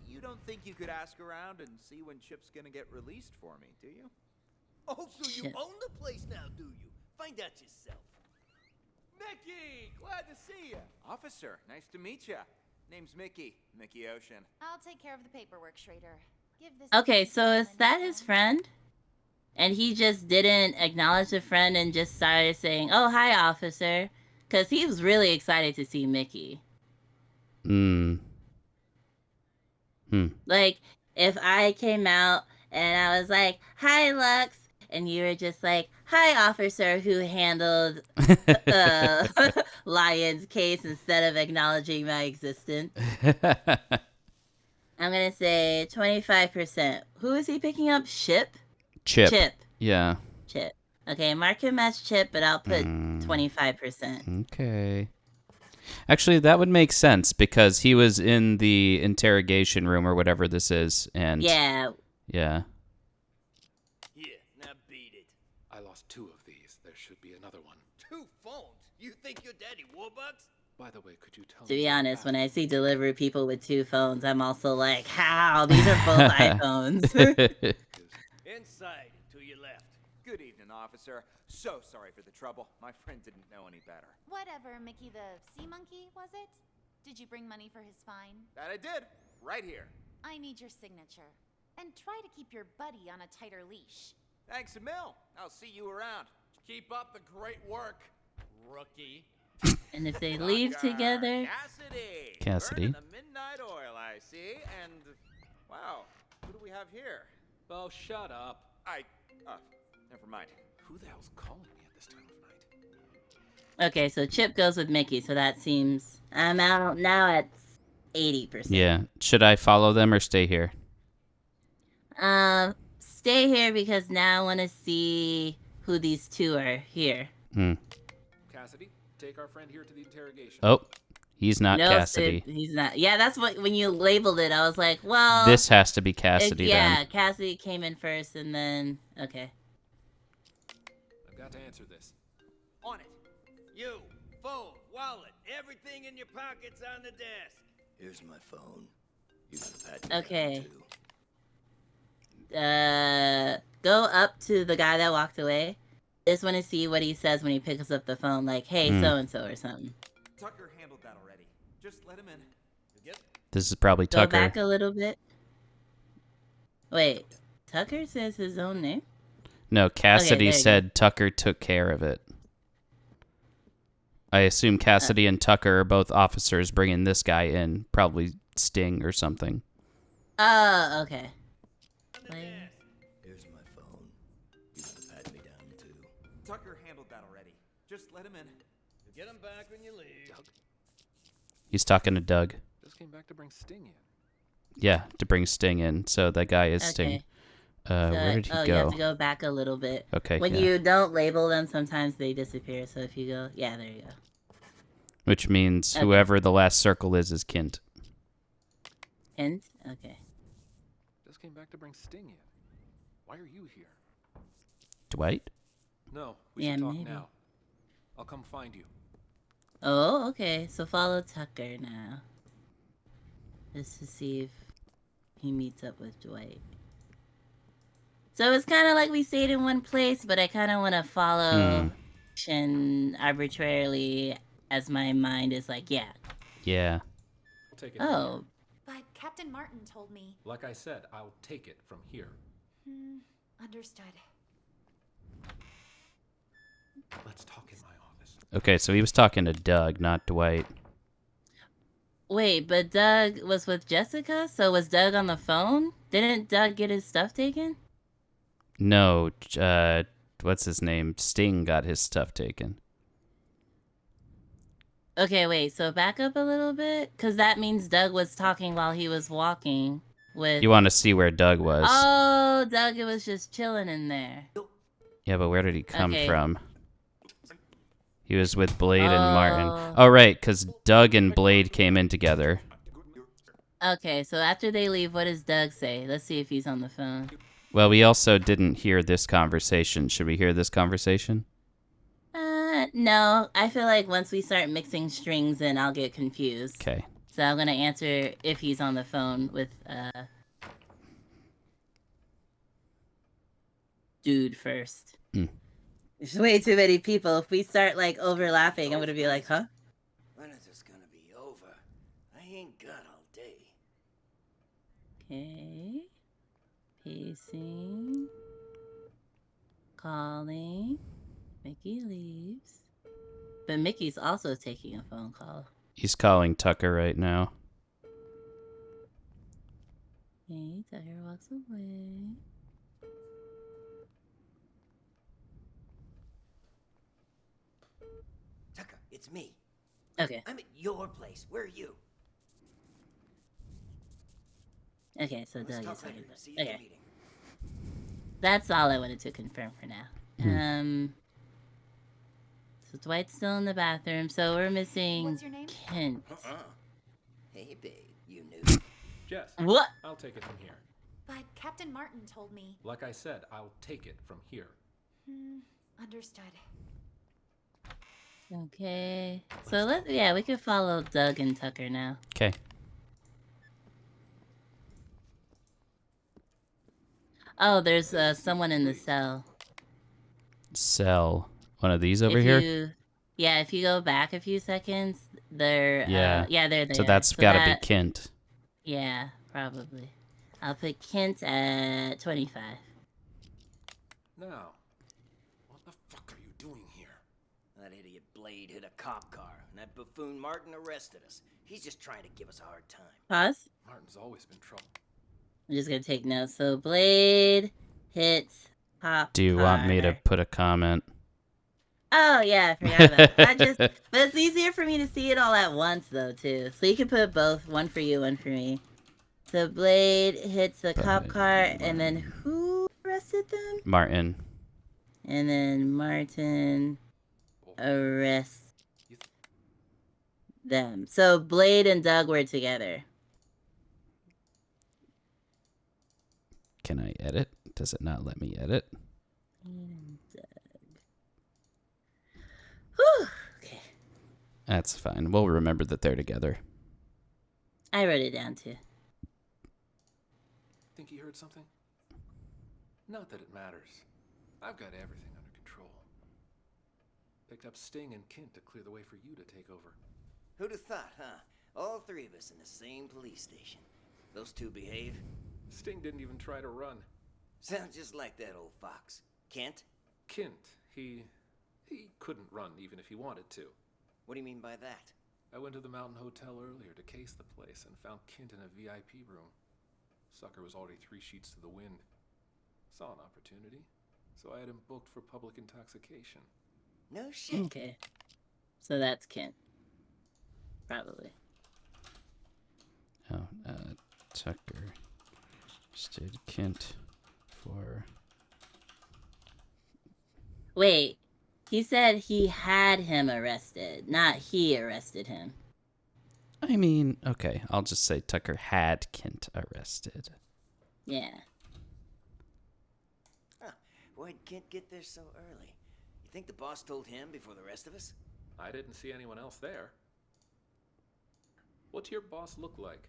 You don't think you could ask around and see when Chip's gonna get released for me, do you? Oh, so you own the place now, do you? Find out yourself. Mickey, glad to see you. Officer, nice to meet you. Name's Mickey. Mickey Ocean. I'll take care of the paperwork, Schrader. Give this. Okay, so is that his friend? And he just didn't acknowledge the friend and just started saying, "Oh, hi, officer," because he was really excited to see Mickey. Like, if I came out and I was like, "Hi, Lux," and you were just like, "Hi, officer who handled Lion's case," instead of acknowledging my existence. I'm going to say 25%. Who is he picking up? Chip? Chip. Yeah. Chip. Okay, mark him as Chip, but I'll put 25%. Okay. Actually, that would make sense because he was in the interrogation room or whatever this is, and yeah. Here, now beat it. I lost 2 of these. There should be another one. 2 phones? You think you're Daddy Warbucks? By the way, could you tell me? To be honest, when I see delivery people with 2 phones, I'm also like, how? These are both iPhones. Inside, to your left. Good evening, officer. So sorry for the trouble. My friend didn't know any better. Whatever, Mickey the sea monkey, was it? Did you bring money for his fine? That I did. Right here. I need your signature. And try to keep your buddy on a tighter leash. Thanks a mil. I'll see you around. Keep up the great work, rookie. And if they leave together... Cassidy. Burning the midnight oil, I see. And, wow, who do we have here? Oh, shut up. Never mind. Who the hell's calling me at this time of night? Okay, so Chip goes with Mickey, so that seems... I'm out now at 80%. Yeah. Should I follow them or stay here? Stay here because now I want to see who these 2 are here. Cassidy, take our friend here to the interrogation. Oh, he's not Cassidy. He's not. Yeah, that's what, when you labeled it, I was like, well... This has to be Cassidy yeah, then. Cassidy came in first and then... Okay. I've got to answer this. On it. You, phone, wallet, everything in your pockets on the desk. Here's my phone. You got a patch. Okay. Go up to the guy that walked away. Just want to see what he says when he picks up the phone, like, hey, so-and-so or something. Tucker handled that already. Just let him in. Yep. This is probably Go Tucker. back a little bit. Wait, Tucker says his own name? No, Cassidy Okay, said Tucker took care of it. I assume Cassidy and Tucker are both officers bringing this guy in, probably Sting or something. Oh, okay. Here's my phone. You can pat me down too. Tucker handled that already. Just let him in. Get him back when you leave. He's talking to Doug. Just came back to bring Sting in. Yeah, to bring Sting in. So that guy is Sting. Where did he go? You have to go back a little bit. Okay, When yeah. you don't label them, sometimes they disappear. So if you go, yeah, there you go. Which means whoever the last circle is Kint. Kint? Okay. Just came back to bring Sting in. Why are you here? Dwight? No, we should talk now. I'll come find you. Oh, okay. So follow Tucker now. Just to see if he meets up with Dwight. So it's kind of like we stayed in one place, but I kind of want to follow action arbitrarily as my mind is like, yeah. Yeah. I'll take it. Oh. But Captain Martin told me. Like I said, I'll take it from here. Understood. Let's talk in my office. Okay, so he was talking to Doug, not Dwight. Wait, but Doug was with Jessica? So was Doug on the phone? Didn't Doug get his stuff taken? No, what's his name? Sting got his stuff taken. Okay, wait, so back up a little bit? Because that means Doug was talking while he was walking with... You want to see where Doug was. Oh, Doug was just chilling in there. Yeah, but where did he come Okay. from? He was with Blade and Martin. Oh, right, because Doug and Blade came in together. Okay, so after they leave, what does Doug say? Let's see if he's on the phone. Well, we also didn't hear this conversation. Should we hear this conversation? No. I feel like once we start mixing strings in, I'll get confused. Okay. So I'm going to answer if he's on the phone with, dude first. There's way too many people. If we start, like, overlapping, I'm going to be like, huh? When is this gonna be over? I ain't got all day. Okay. Pacing. Calling. Mickey leaves. But Mickey's also taking a phone call. He's calling Tucker right now. Okay, Tucker walks away. Tucker, it's me. Okay. I'm at your place. Where are you? Okay, so Let's Doug talk is later. talking. See you at the Okay. meeting. That's all I wanted to confirm for now. So Dwight's still in the bathroom, so we're missing What's your name? Kent. Hey, babe, you knew. Jess. What? I'll take it from here. But Captain Martin told me. Like I said, I'll take it from here. Understood. Okay. So we can follow Doug and Tucker now. Okay. Oh, there's someone in the cell. Cell. One of these over If here? If you go back a few seconds, they're they're there. So that's gotta be Kent. Yeah, probably. I'll put Kent at 25. Now, what the fuck are you doing here? That idiot Blade hit a cop car, and that buffoon Martin arrested us. He's just trying to give us a hard time. Pause. Martin's always been trouble. I'm just gonna take notes. So Blade hits cop Do you want me to car. put a comment? Oh yeah, I forgot about that. But it's easier for me to see it all at once though too. So you can put both, one for you, one for me. So Blade hits the cop car, and then who arrested them? Martin. And then Martin arrests them. So Blade and Doug were together. Can I edit? Does it not let me edit? And Doug. Whew. Okay. That's fine. We'll remember that they're together. I wrote it down too. Think he heard something? Not that it matters. I've got everything under control. Picked up Sting and Kint to clear the way for you to take over. Who'd have thought, huh? All three of us in the same police station. Those two behave? Sting didn't even try to run. Sounds just like that old fox. Kent? Kint, he couldn't run even if he wanted to. What do you mean by that? I went to the Mountain Hotel earlier to case the place and found Kint in a VIP room. Sucker was already 3 sheets to the wind. Saw an opportunity, so I had him booked for public intoxication. No shit. Okay. So that's Kent. Probably. Oh, Tucker arrested Kent for... Wait. He said he had him arrested, not he arrested him. I mean, okay, I'll just say Tucker had Kent arrested. Yeah. Huh. Why'd Kent get there so early? You think the boss told him before the rest of us? I didn't see anyone else there. What's your boss look like?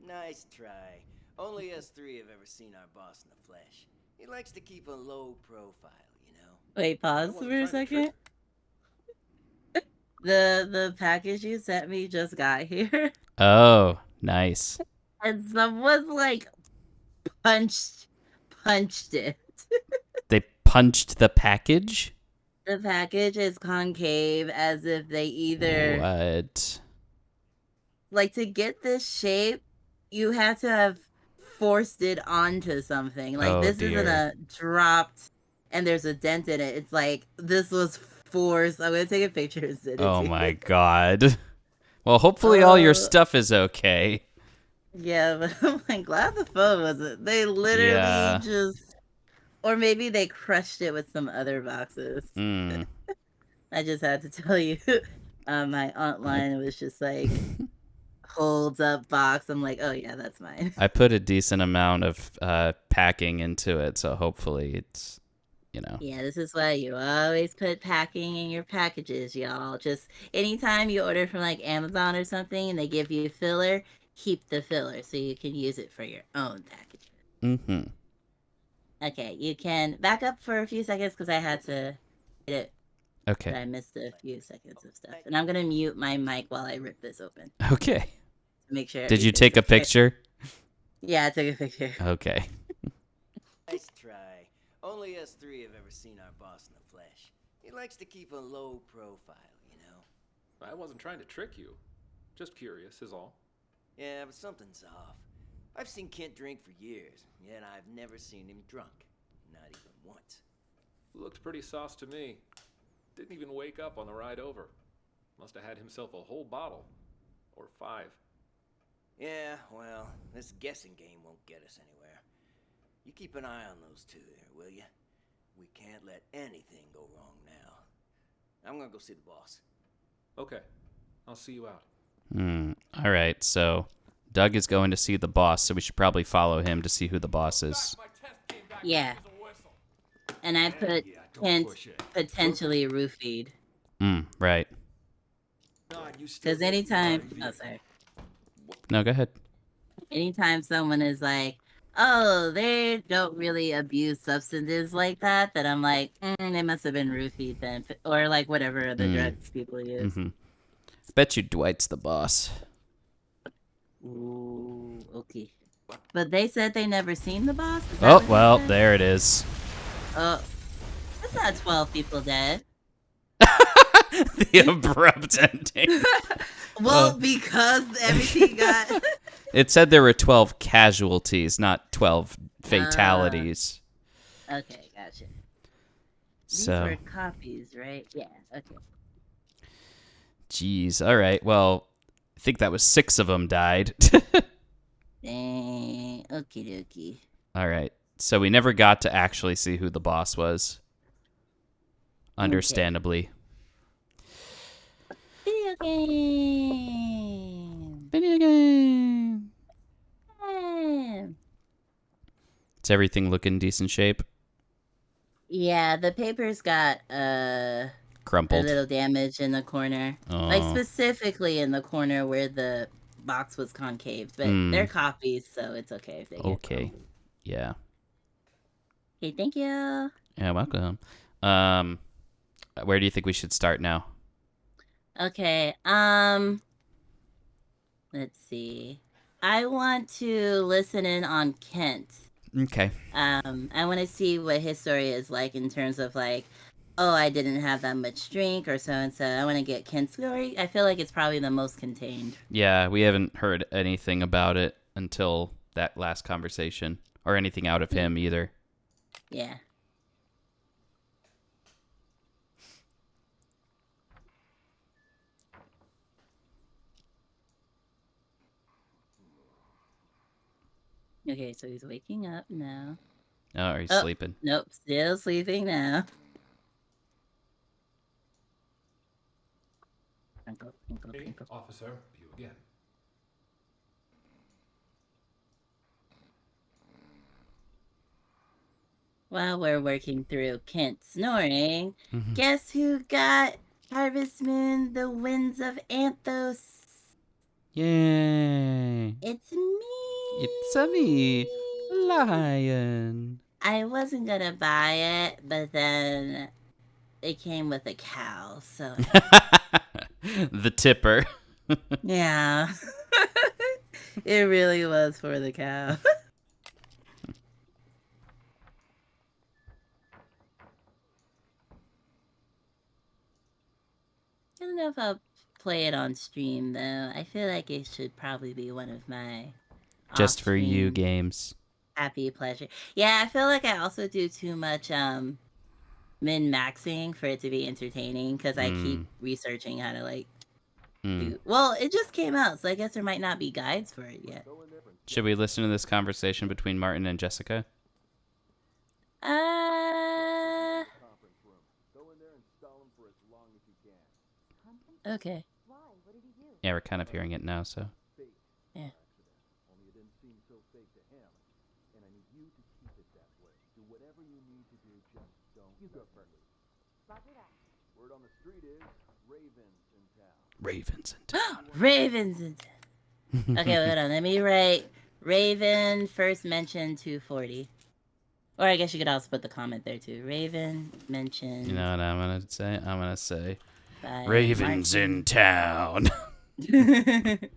Nice try. Only us three have ever seen our boss in the flesh. He likes to keep a low profile, you know? Wait, pause for a second. The package you sent me just got here. Oh, nice. And someone like punched it. They punched the package? The package is concave as if they either What? like to get this shape, you have to have forced it onto something. Like this isn't a dropped and there's a dent in it. It's like this was forced. I'm gonna take a picture and send it Oh to you. my god. Well, hopefully all your stuff is okay. Yeah, but I'm like glad the phone wasn't. They literally just, or maybe they crushed it with some other boxes. I just had to tell you. My aunt line was just like holds up box. I'm like, oh yeah, that's mine. I put a decent amount of packing into it, so hopefully it's, you know. Yeah, this is why you always put packing in your packages, y'all. Just anytime you order from like Amazon or something and they give you filler, keep the filler so you can use it for your own package. Mm-hmm. Okay, you can back up for a few seconds because I had to hit it. Okay. I missed a few seconds of stuff. And I'm going to mute my mic while I rip this open. Okay. To make sure. Did you take a picture? Yeah, I took a picture. Okay. Nice try. Only us three have ever seen our boss in the flesh. He likes to keep a low profile, you know? I wasn't trying to trick you. Just curious is all. Yeah, but something's off. I've seen Kent drink for years, yet I've never seen him drunk. Not even once. Looked pretty sauce to me. Didn't even wake up on the ride over. Must have had himself a whole bottle. Or 5. Yeah, well, this guessing game won't get us anywhere. You keep an eye on those two there, will you? We can't let anything go wrong now. I'm gonna go see the boss. Okay. I'll see you out. All right, so Doug is going to see the boss, so we should probably follow him to see who the boss is. Yeah. And I put Kent potentially roofied. Right. Because anytime... Oh, sorry. No, go ahead. Anytime someone is like, oh, they don't really abuse substances like that, then I'm like, they must have been roofied then. Or like whatever other drugs people use. Mm-hmm. Bet you Dwight's the boss. Ooh, okay. But they said they never seen the boss? Oh, well, there it is. Oh, that's not 12 people dead. The abrupt ending. Well, because everything got... It said there were 12 casualties, not 12 fatalities. Okay, gotcha. So. These were copies, right? Yeah, okay. Jeez, all right. Well, I think that was 6 of them died. Okie dokie. All right. So we never got to actually see who the boss was. Understandably. Video game. Video game. Is everything look in decent shape? Yeah, the paper's got crumpled. A little damage in the corner. Oh. Like specifically in the corner where the box was concave. But they're copies, so it's okay if they get crumpled. Yeah. Okay, thank you. Yeah, welcome. Where do you think we should start now? Okay, let's see. I want to listen in on Kent. Okay. I want to see what his story is like in terms of like, oh, I didn't have that much drink or so and so. I want to get Kent's story. I feel like it's probably the most contained. Yeah, we haven't heard anything about it until that last conversation, or anything out of him either. Yeah. Okay, so he's waking up now. Oh, or he's sleeping. Nope, still sleeping now. Twinkle, twinkle, Hey, twinkle. officer, you again. While we're working through Kent snoring, guess who got Harvest Moon, the Winds of Anthos? Yay! It's me! It's me, Lion. I wasn't gonna buy it, but then it came with a cow, so... The tipper. Yeah. It really was for the cow. I don't know if I'll play it on stream, though. I feel like it should probably be one of my Just for you off-stream games. happy pleasure. Yeah, I feel like I also do too much min-maxing for it to be entertaining, because I keep researching how to, like, do... Well, it just came out, so I guess there might not be guides for it yet. Should we listen to this conversation between Martin and Jessica? Okay. Yeah, we're kind of hearing it now, so. Yeah. Only it didn't seem so fake to him. And I need you to keep it that way. Do whatever you need to do, just don't get hurt. Word on the street is Ravens in town. Ravens in town. Ravens in town. Okay, hold on. Let me write Raven first mentioned 240. Or I guess you could also put the comment there too. Raven mentioned. You know what I'm gonna say? I'm gonna say by Ravens Martin. in town. 240.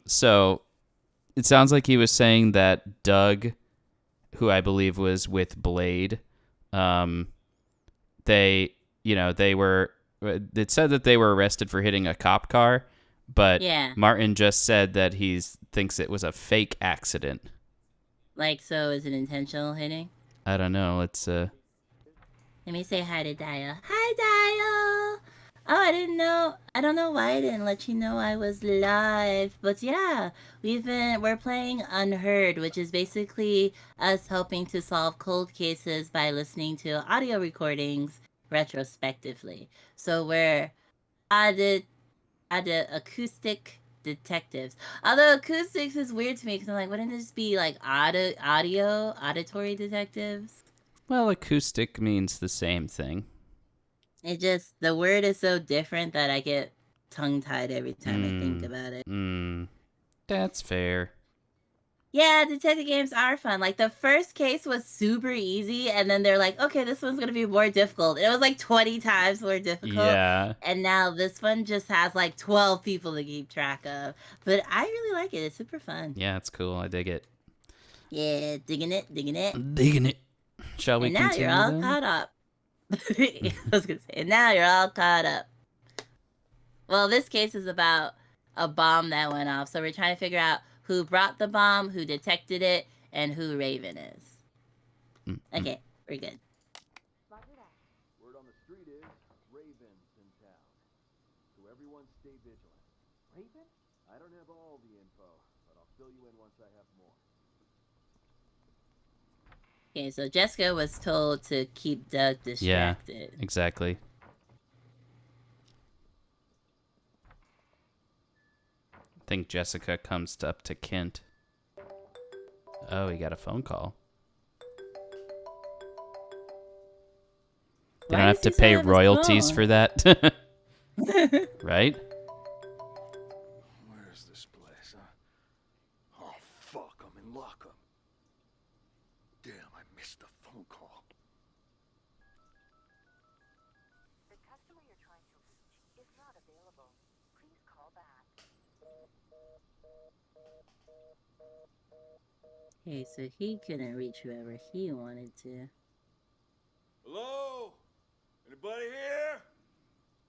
So it sounds like he was saying that Doug, who I believe was with Blade, it said that they were arrested for hitting a cop car, but Yeah. Martin just said that he thinks it was a fake accident. Like, so is it intentional hitting? I don't know. Let's Let me say hi to Dial. Hi, Dial! Oh, I didn't know. I don't know why I didn't let you know I was live. But yeah, we're playing Unheard, which is basically us helping to solve cold cases by listening to audio recordings retrospectively. So we're Acoustic Detectives. Although acoustics is weird to me because I'm like, wouldn't this be like auditory detectives? Well, acoustic means the same thing. It just, the word is so different that I get tongue-tied every time I think about it. That's fair. Yeah, detective games are fun. Like, the first case was super easy, and then they're like, okay, this one's gonna be more difficult. It was like 20 times more difficult. Yeah. And now this one just has like 12 people to keep track of. But I really like it. It's super fun. Yeah, it's cool. I dig it. Yeah, digging it. Digging it. Shall we And now continue you're all then? caught up. I was gonna say, and now you're all caught up. Well, this case is about a bomb that went off, so we're trying to figure out who brought the bomb, who detected it, and who Raven is. Okay, we're good. Word on the street is Ravens in town. So everyone stay vigilant. Raven? I don't have all the info, but I'll fill you in once I have more. Okay, so Jessica was told to keep Doug distracted. Yeah, exactly. I think Jessica comes up to Kent. Oh, he got a phone call. They don't have to pay royalties for that. Right? Where's this place? Oh, fuck, I'm in Okay, so he couldn't reach whoever he wanted to. Hello? Anybody here?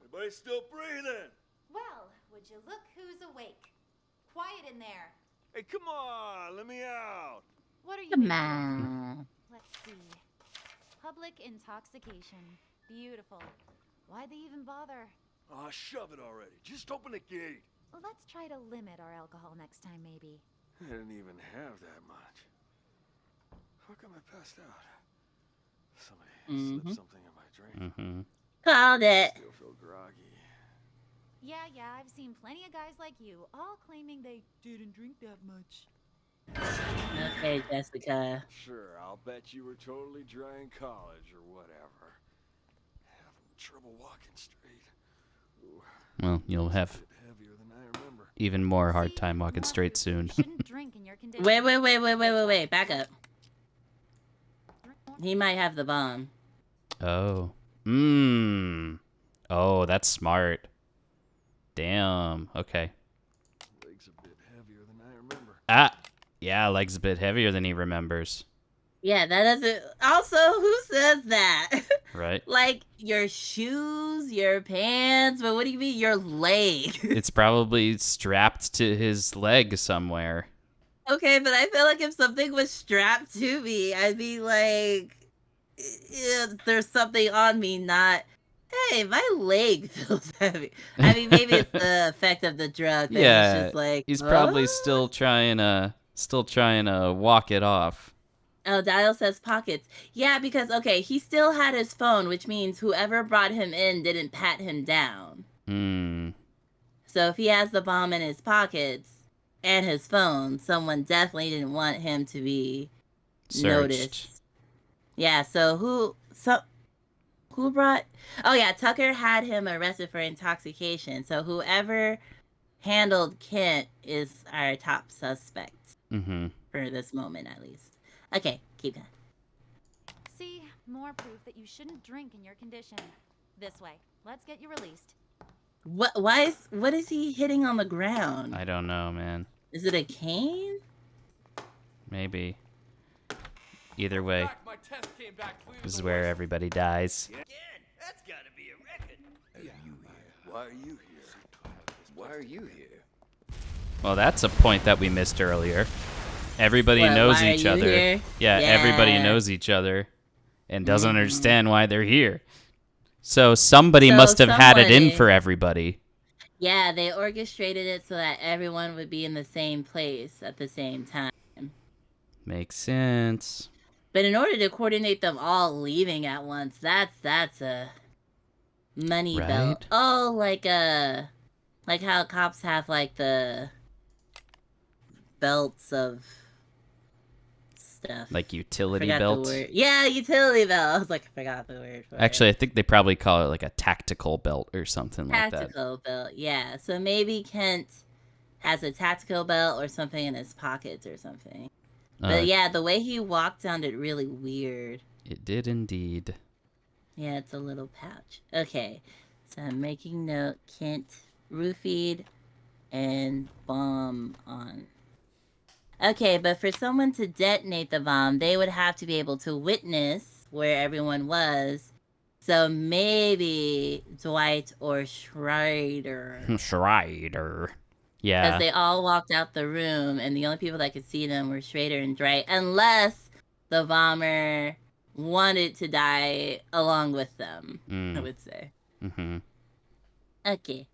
Anybody still breathing? Well, would you look who's awake? Quiet in there. Hey, come on, let me out. What are you Come in for? on. Let's see. Public intoxication. Beautiful. Why'd they even bother? Aw, shove it already. Just open the gate. Let's try to limit our alcohol next time, maybe. I didn't even have that much. How come I passed out? Somebody slipped something in my drink. Mm-hmm. Called it. Still feel groggy. Yeah, I've seen plenty of guys like you, all claiming they didn't drink that much. Okay, Jessica. Sure, I'll bet you were totally dry in college or whatever. Having trouble walking straight. Ooh, Well, you'll have a bit heavier than I remember. even more hard time walking straight soon. Shouldn't drink in your condition. Wait. Back up. He might have the bomb. Oh. Oh, that's smart. Damn. Okay. Legs a bit heavier than I remember. Yeah, leg's a bit heavier than he remembers. Yeah, that doesn't. Also, who says that? Right? Like your shoes, your pants, but what do you mean your leg? It's probably strapped to his leg somewhere. Okay, but I feel like if something was strapped to me, I'd be like, there's something on me, not, hey, my leg feels heavy. I mean, maybe it's the effect of the drug that Yeah, he's just like, he's probably still trying to walk it off. Oh, Dial says pockets. Yeah, because, okay, he still had his phone, which means whoever brought him in didn't pat him down. So if he has the bomb in his pockets and his phone, someone definitely didn't want him to be noticed. Yeah, so who brought... Oh, yeah, Tucker had him arrested for intoxication. So whoever handled Kent is our top suspect. For this moment, at least. Okay, keep going. See, more proof that you shouldn't drink in your condition. This way. Let's get you released. What is he hitting on the ground? I don't know, man. Is it a cane? Maybe. Either way, this is where everybody dies. That's gotta be a record. Why are you here? Why are you here? Well, that's a point that we missed earlier. Everybody knows why are each you other. here? Yeah, everybody knows each other and doesn't understand why they're here. So somebody must have had it in for everybody. Yeah, they orchestrated it so that everyone would be in the same place at the same time. Makes sense. But in order to coordinate them all leaving at once, that's a money belt. Oh, like how cops have like the belts of stuff. Like utility Forgot belt? the word. Yeah, utility belt. I was like, I forgot the word for it. Actually, I think they probably call it like a tactical belt or something like that. Tactical belt, yeah. So maybe Kent has a tactical belt or something in his pockets or something. But yeah, the way he walked sounded really weird. It did indeed. Yeah, it's a little pouch. Okay, so I'm making note. Kent roofied and bomb on. Okay, but for someone to detonate the bomb, they would have to be able to witness where everyone was. So maybe Dwight or Schrader. Schrader. Yeah. Because they all walked out the room, and the only people that could see them were Schrader and Dwight, unless the bomber wanted to die along with them, I would say. Okay.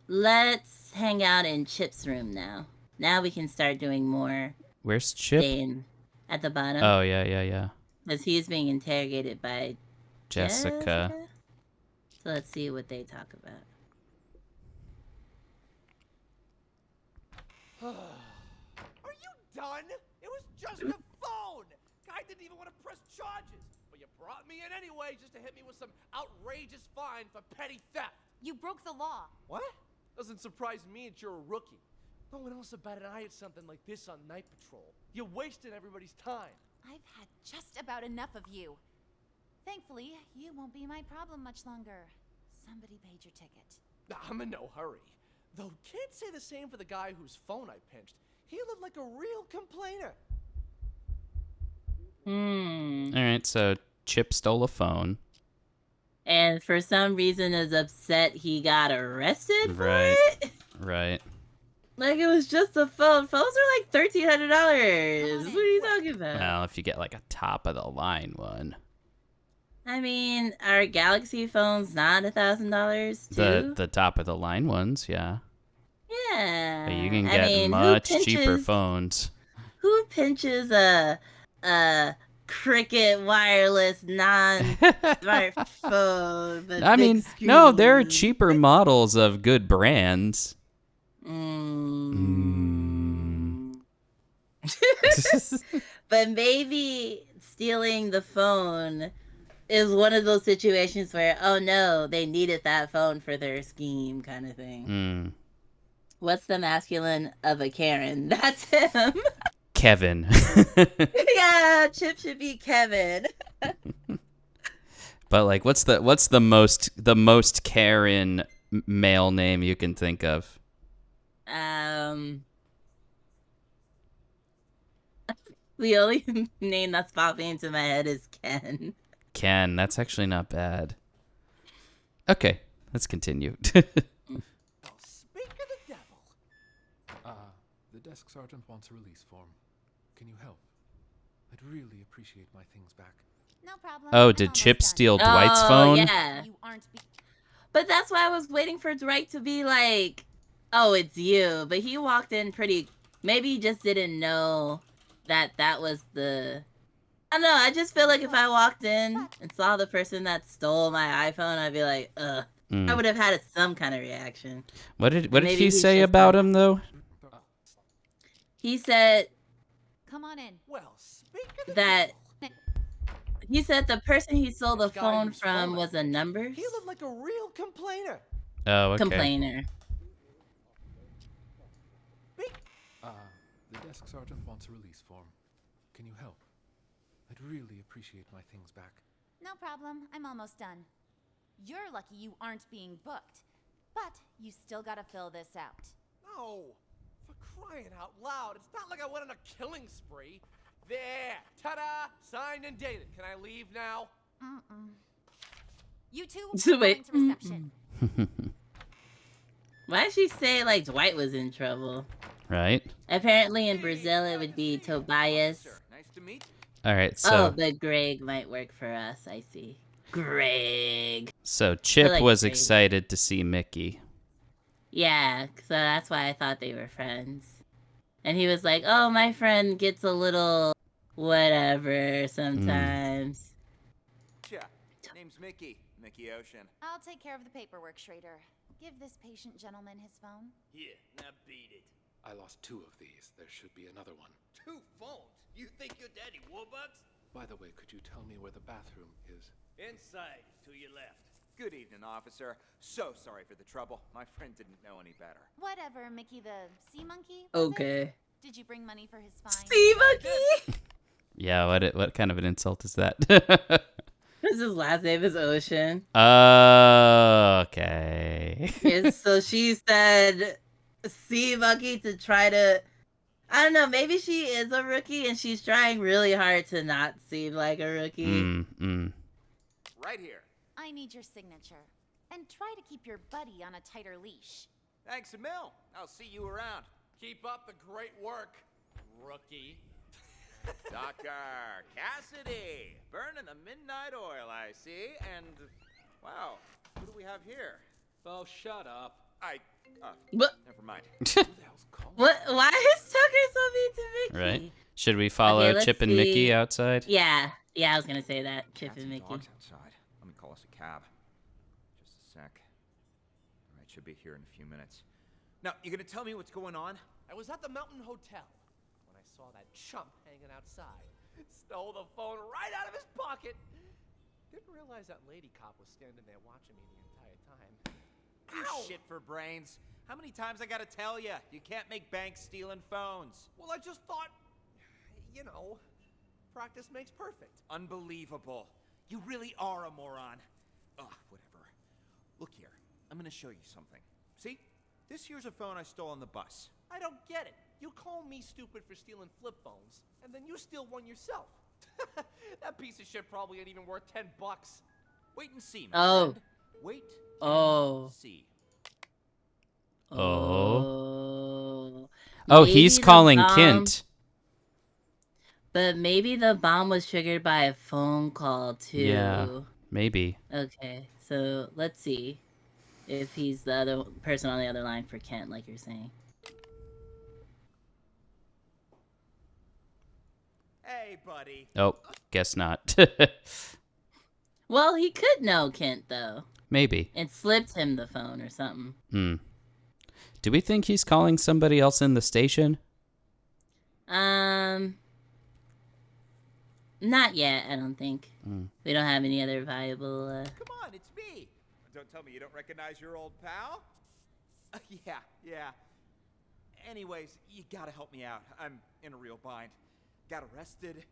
Let's hang out in Chip's room now. Now we can start doing more. Where's Chip? At the bottom. Oh, yeah. Because he's being interrogated by Jessica. So let's see what they talk about. Are you done? It was just a phone! Guy didn't even want to press charges. But you brought me in anyway just to hit me with some outrageous fine for petty theft. You broke the law. What? Doesn't surprise me that you're a rookie. No one else about an eye at something like this on night patrol. You're wasting everybody's time. I've had just about enough of you. Thankfully, you won't be my problem much longer. Somebody paid your ticket. I'm in no hurry. Though can't say the same for the guy whose phone I pinched. He looked like a real complainer. Hmm. All right, so Chip stole a phone. And for some reason is upset he got arrested for Right. it? Right. Like, it was just a phone. Phones are like $1,300. What are you talking about? Well, if you get like a top of the line one. I mean, are Galaxy phones not $1,000 too? The top of the line ones, yeah. Yeah. But you can I get mean, much cheaper phones. Who pinches a Cricket wireless non-smartphone? But I big mean, no, there are screen? cheaper models of good brands. But maybe stealing the phone is one of those situations where, oh no, they needed that phone for their scheme, kind of thing. What's the masculine of a Karen? That's him. Kevin. Yeah, Chip should be Kevin. But like, what's the most Karen male name you can think of? The only name that's popping into my head is Ken. Ken. That's actually not bad. Okay, let's continue. The desk sergeant wants a release form. Can you help? I'd really appreciate my things back. No problem. Oh, did Chip steal Dwight's phone? Yeah. But that's why I was waiting for Dwight to be like, oh, it's you. But he walked in pretty... Maybe he just didn't know that was the... I don't know. I just feel like if I walked in and saw the person that stole my iPhone, I'd be like, ugh. I would have had some kind of reaction. What did he say about him, though? He said... Come on in. Well, that... He said the person he stole the phone from was a number. He looked like a real complainer. Oh, okay. Complainer. The desk sergeant wants a release form. Can you help? I'd really appreciate my things back. No problem. I'm almost done. You're lucky you aren't being booked. But you still gotta fill this out. No. For crying out loud. It's not like I went on a killing spree. There. Ta-da. Signed and dated. Can I leave now? You two are going to reception. Why did she say like Dwight was in trouble? Right. Apparently in Brazil it would be Tobias. Nice to meet. All right, so... Oh, but Greg might work for us, I see. Greg. So Chip like was Greg. excited to see Mickey. Yeah, so that's why I thought they were friends. And he was like, oh, my friend gets a little whatever sometimes. Name's Mickey. Mickey Ocean. I'll take care of the paperwork, Schrader. Give this patient gentleman his phone. Here, now beat it. I lost 2 of these. There should be another one. 2 phones? You think you're Daddy Warbucks? By the way, could you tell me where the bathroom is? Inside, to your left. Good evening, officer. So sorry for the trouble. My friend didn't know any better. Whatever, Mickey the sea monkey. Was Okay. it? Did you bring money for his fine? Sea monkey? Yeah, what kind of an insult is that? His last name is Ocean. Okay. And so she said sea monkey to try to... I don't know, maybe she is a rookie and she's trying really hard to not seem like a rookie. Right here. I need your signature. And try to keep your buddy on a tighter leash. Thanks a mil. I'll see you around. Keep up the great work, rookie. Dr. Cassidy, burning the midnight oil, I see. And, wow, who do we have here? Oh, shut up. Never mind. What? Why is Tucker so mean to Mickey? Right. Should we follow let's Chip and see. Mickey outside? Yeah, I was gonna say that. Chip and Mickey. Dogs outside. Let me call us a cab. Just a sec. All right, should be here in a few minutes. Now, you gonna tell me what's going on? I was at the Mountain Hotel when I saw that chump hanging outside. Stole the phone right out of his pocket. Didn't realize that lady cop was standing there watching me the entire time. You shit for brains. How many times I gotta tell you? You can't make banks stealing phones. Well, I just thought, you know, practice makes perfect. Unbelievable. You really are a moron. Ugh, whatever. Look here. I'm gonna show you something. See? This here's a phone I stole on the bus. I don't get it. You call me stupid for stealing flip phones, and then you steal one yourself. That piece of shit probably ain't even worth $10. Wait and see, my Oh. friend. Wait Oh. and see. Oh. Oh. Oh, he's Maybe the calling bomb. Kint. But maybe the bomb was triggered by a phone call too. Yeah, maybe. Okay, so let's see if he's the other person on the other line for Kent, like you're saying. Hey, buddy. Oh, guess not. Well, he could know Kent though. Maybe. And slipped him the phone or something. Do we think he's calling somebody else in the station? Not yet, I don't think. We don't have any other viable, Come on, it's me. Don't tell me you don't recognize your old pal? Yeah. Anyways, you gotta help me out. I'm in a real bind. Got arrested.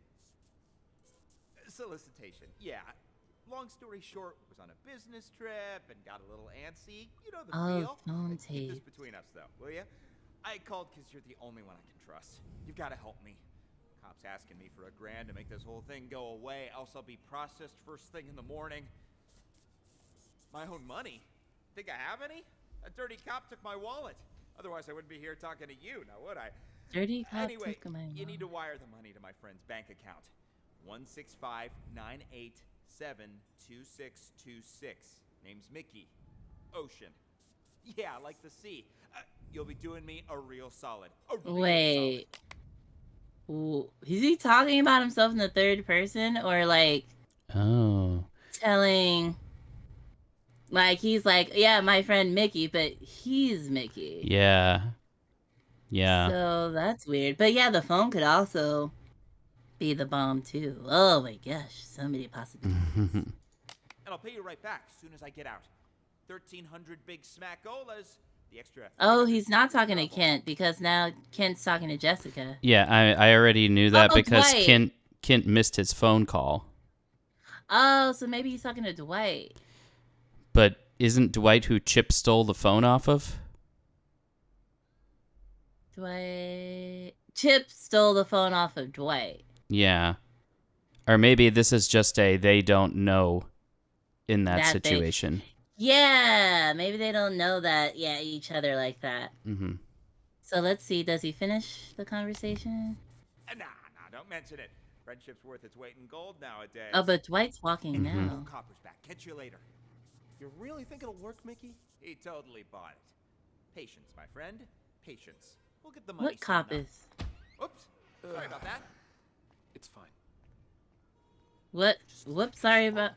Solicitation, yeah. Long story short, was on a business trip and got a little antsy. You know the feel. phone Keep this tape. between us, though, will ya? I called because you're the only one I can trust. You've gotta help me. Cops asking me for $1,000 to make this whole thing go away, else I'll be processed first thing in the morning. My own money? Think I have any? A dirty cop took my wallet. Otherwise, I wouldn't be here talking to you, now would I? Dirty cop Anyway, took my you need to wire the money to my friend's bank account. 16598772626. Name's Mickey. Ocean. Yeah, like the sea. You'll be doing me a real solid. Wait. Ooh, is he talking about himself in the third person or like telling like he's like, yeah, my friend Mickey, but he's Mickey. Yeah. So that's weird. But yeah, the phone could also be the bomb too. Oh my gosh, so many possibilities. And I'll pay you right back as soon as I get out. 1,300 big smackolas. The extra. Oh, he's not talking to Kent because now Kent's talking to Jessica. Yeah, I already knew that because Dwight. Kint missed his phone call. Oh, so maybe he's talking to Dwight. But isn't Dwight who Chip stole the phone off of? Dwight. Chip stole the phone off of Dwight. Yeah. Or maybe this is just a they don't know in that situation. Yeah, maybe they don't know that, each other like that. So let's see, does he finish the conversation? Nah, don't mention it. Friendship's worth its weight in gold nowadays. Oh, but Dwight's walking now. Copper's back. Catch you later. You really think it'll work, Mickey? He totally bought it. Patience, my friend. Patience. We'll get the money. What cop is? Oops. Sorry about that. It's fine. What? Whoops, sorry about...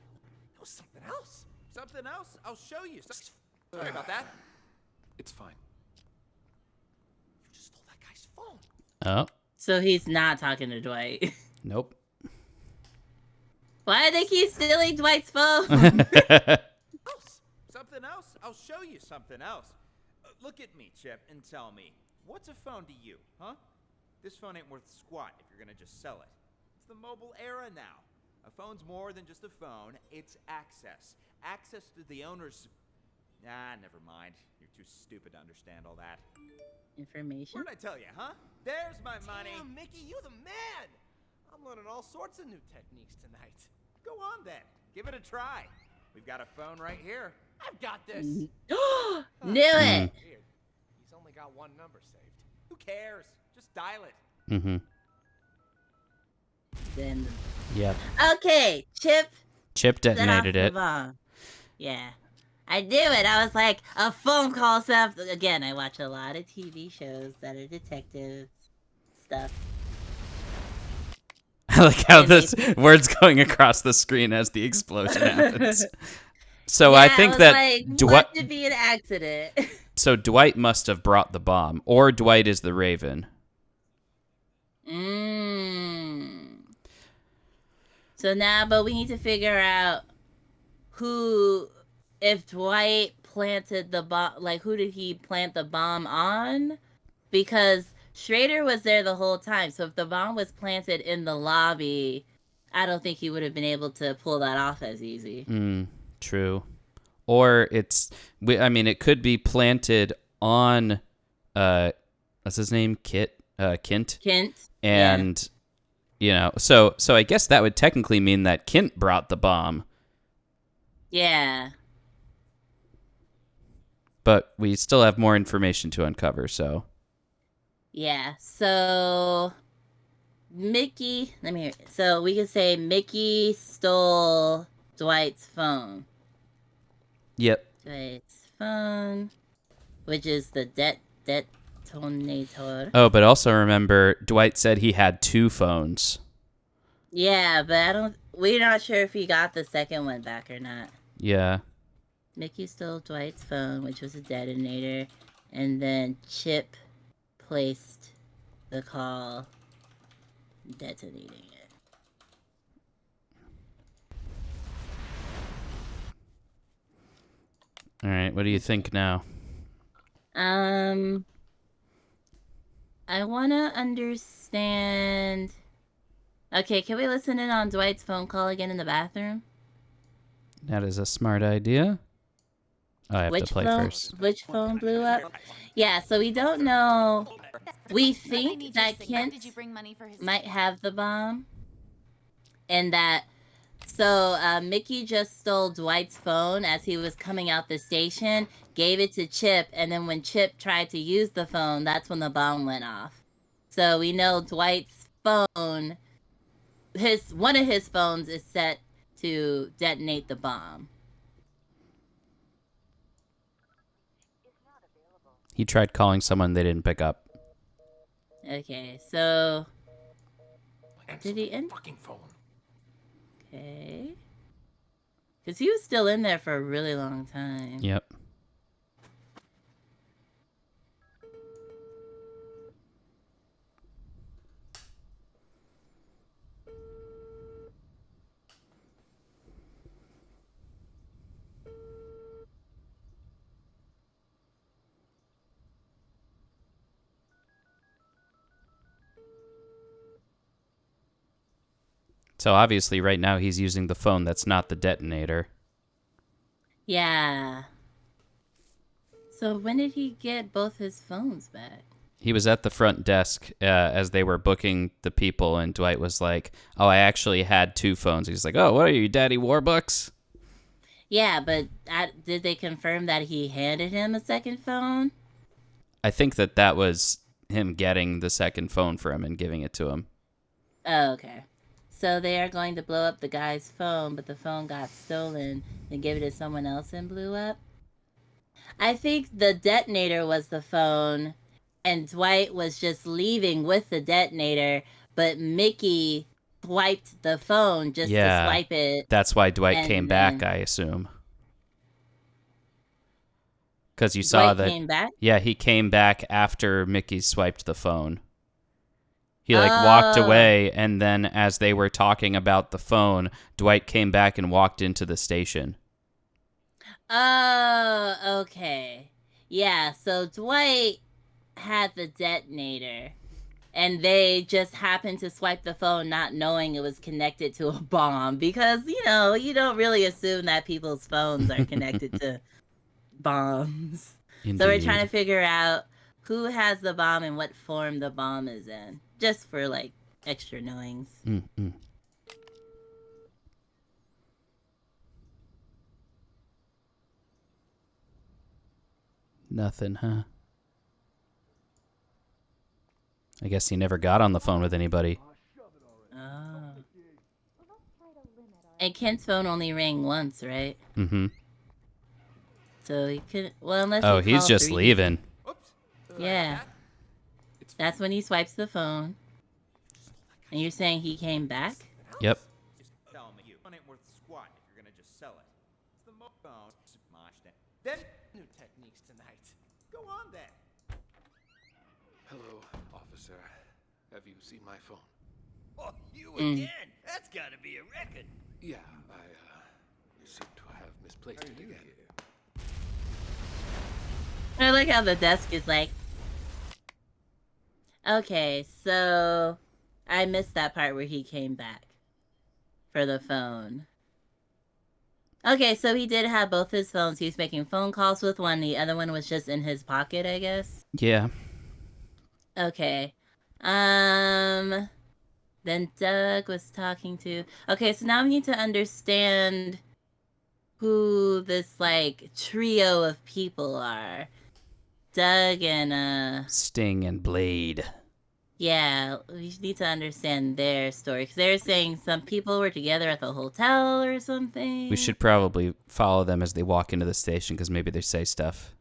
No, something else. Something else? I'll show you. Sorry about that. It's fine. You just stole that guy's phone. Oh. So he's not talking to Dwight. Nope. Why do they keep stealing Dwight's phone? Something else? I'll show you something else. Look at me, Chip, and tell me, what's a phone to you, huh? This phone ain't worth squat if you're gonna just sell it. It's the mobile era now. A phone's more than just a phone, it's access. Access to the owner's... never mind. You're too stupid to understand all that. Information? What'd I tell you, huh? There's my money. Damn, Mickey, you the man! I'm learning all sorts of new techniques tonight. Go on, then. Give it a try. We've got a phone right here. I've got this. Knew it! Weird. He's only got one number saved. Who cares? Just dial it. Then... Yep. Okay, Chip detonated it. Yeah. I knew it. I was like, a phone call stuff. Again, I watch a lot of TV shows that are detective stuff. I like how this word's going across the screen as the explosion happens. So I think that like, Dwight to be an accident. So Dwight must have brought the bomb, or Dwight is the Raven. So now, but we need to figure out who, if Dwight planted the bomb, like who did he plant the bomb on? Because Schrader was there the whole time. So if the bomb was planted in the lobby, I don't think he would have been able to pull that off as easy. True. Or it could be planted on, what's his name? Kint. Kint. And You know, so I guess that would technically mean that Kint brought the bomb. Yeah. But we still have more information to uncover, so. Yeah, so Mickey, let me hear. So we could say Mickey stole Dwight's phone. Yep. Dwight's phone, which is the detonator. Oh, but also remember, Dwight said he had 2 phones. Yeah, but we're not sure if he got the second one back or not. Yeah. Mickey stole Dwight's phone, which was a detonator, and then Chip placed the call, detonating it. All right, what do you think now? I want to understand. Okay, can we listen in on Dwight's phone call again in the bathroom? That is a smart idea. I have to play first. Which phone blew up? Yeah, so we don't know. We think that Kent might have the bomb. And that... So, Mickey just stole Dwight's phone as he was coming out the station, gave it to Chip, and then when Chip tried to use the phone, that's when the bomb went off. So we know Dwight's phone... One of his phones is set to detonate the bomb. He tried calling someone, they didn't pick up. Okay, so did he end? Fucking phone. Okay, because he was still in there for a really long time. Yep. So obviously right now he's using the phone that's not the detonator. Yeah. So when did he get both his phones back? He was at the front desk as they were booking the people, and Dwight was like, oh, I actually had 2 phones. He's like, oh, what are you, Daddy Warbucks? Yeah, but did they confirm that he handed him a second phone? I think that was him getting the second phone for him and giving it to him. Oh, okay. So they are going to blow up the guy's phone, but the phone got stolen and give it to someone else and blew up? I think the detonator was the phone, and Dwight was just leaving with the detonator, but Mickey swiped the phone just to swipe it. That's why Dwight came back, I assume. Because you saw that. Came back? Yeah, he came back after Mickey swiped the phone. He walked away, and then as they were talking about the phone, Dwight came back and walked into the station. Oh, okay. Yeah, so Dwight had the detonator, and they just happened to swipe the phone not knowing it was connected to a bomb, because, you don't really assume that people's phones are connected to bombs. Indeed. So we're trying to figure out who has the bomb and what form the bomb is in, just for, extra knowings. Mm-mm. Nothing, huh? I guess he never got on the phone with anybody. Oh. And Kent's phone only rang once, right? Mm-hmm. So he could... Well, unless Oh, he's just leaving. Yeah. That's when he swipes the phone. And you're saying he came back? Yep. Just tell me, phone ain't worth squat if you're gonna just sell it. It's the phone. Then new techniques tonight. Go on then. Hello, officer. Have you seen my phone? Oh, you again? That's gotta be a record. Yeah, I seem to have misplaced it again. I like how the desk is like... Okay, so... I missed that part where he came back. For the phone. Okay, so he did have both his phones. He was making phone calls with one. The other one was just in his pocket, I guess. Yeah. Okay. Then Doug was talking to... Okay, so now we need to understand who this, like, trio of people are. Doug and, Sting and Blade. Yeah, we need to understand their story. Because they're saying some people were together at the hotel or something. We should probably follow them as they walk into the station because maybe they say stuff.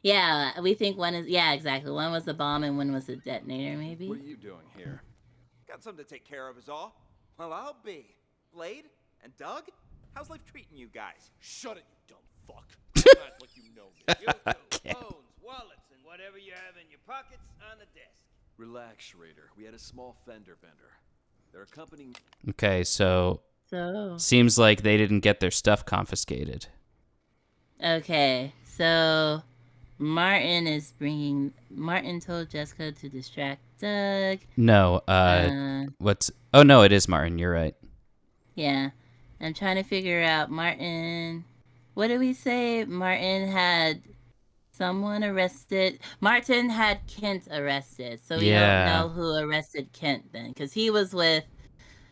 Yeah, we think one is... Yeah, exactly. One was a bomb and one was a detonator, maybe. What are you doing here? Got something to take care of is all. Well, I'll be. Blade and Doug? How's life treating you guys? Shut it, you dumb fuck. Don't act like you know me. You two, phones, wallets, and whatever you have in your pockets on the desk. Relax, Schrader. We had a small fender bender. They're accompanying... Okay, so seems like they didn't get their stuff confiscated. Okay, so Martin told Jessica to distract Doug. No, what's... Oh, no, it is Martin. You're right. Yeah, I'm trying to figure out Martin... What did we say? Martin had someone arrested. Martin had Kent arrested, so we don't know who arrested Kent then, because he was with...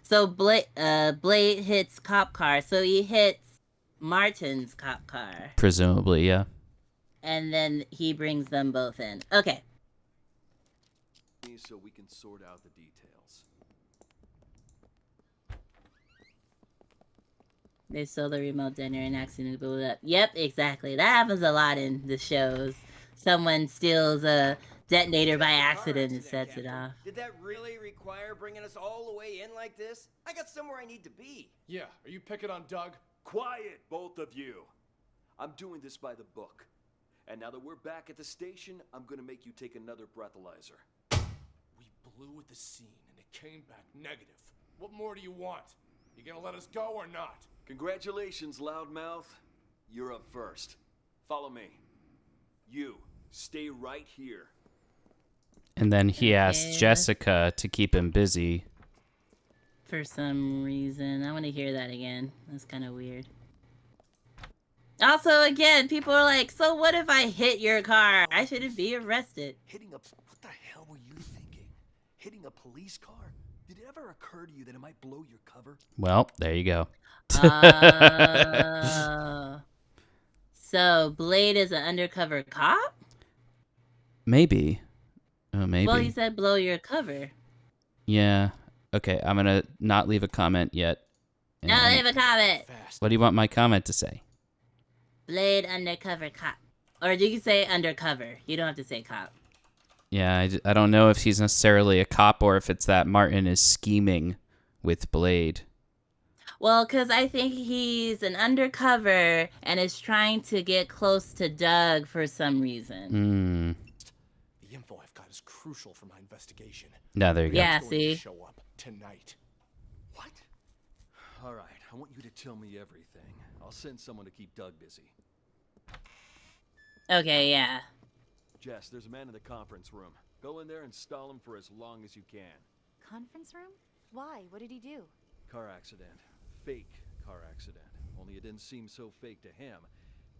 So Blade hits cop car, so he hits Martin's cop car. Presumably, yeah. And then he brings them both in. Okay. So we can sort out the details. They stole the remote detonator and accidentally blew it up. Yep, exactly. That happens a lot in the shows. Someone steals a detonator by accident and sets it off. Did that really require bringing us all the way in like this? I got somewhere I need to be. Yeah, are you picking on Doug? Quiet, both of you. I'm doing this by the book. And now that we're back at the station, I'm gonna make you take another breathalyzer. We blew at the scene and it came back negative. What more do you want? You gonna let us go or not? Congratulations, loudmouth. You're up first. Follow me. You, stay right here. And then he asked Jessica to keep him busy. For some reason. I want to hear that again. That's kind of weird. Also, again, people are like, so what if I hit your car? I shouldn't be arrested. What the hell were you thinking? Hitting a police car? Did it ever occur to you that it might blow your cover? Well, there you go. So Blade is an undercover cop? Maybe. Oh, maybe. Well, he said blow your cover. Yeah. Okay, I'm gonna not leave a comment yet. No, leave a comment. What do you want my comment to say? Blade undercover cop. Or you can say undercover. You don't have to say cop. Yeah, I don't know if he's necessarily a cop or if it's that Martin is scheming with Blade. Well, because I think he's an undercover and is trying to get close to Doug for some reason. The info I've got is crucial for my investigation. No, there you go. Yeah, see? Show up tonight. What? All right, I want you to tell me everything. I'll send someone to keep Doug busy. Okay, yeah. Jess, there's a man in the conference room. Go in there and stall him for as long as you can. Conference room? Why? What did he do? Car accident. Fake car accident. Only it didn't seem so fake to him.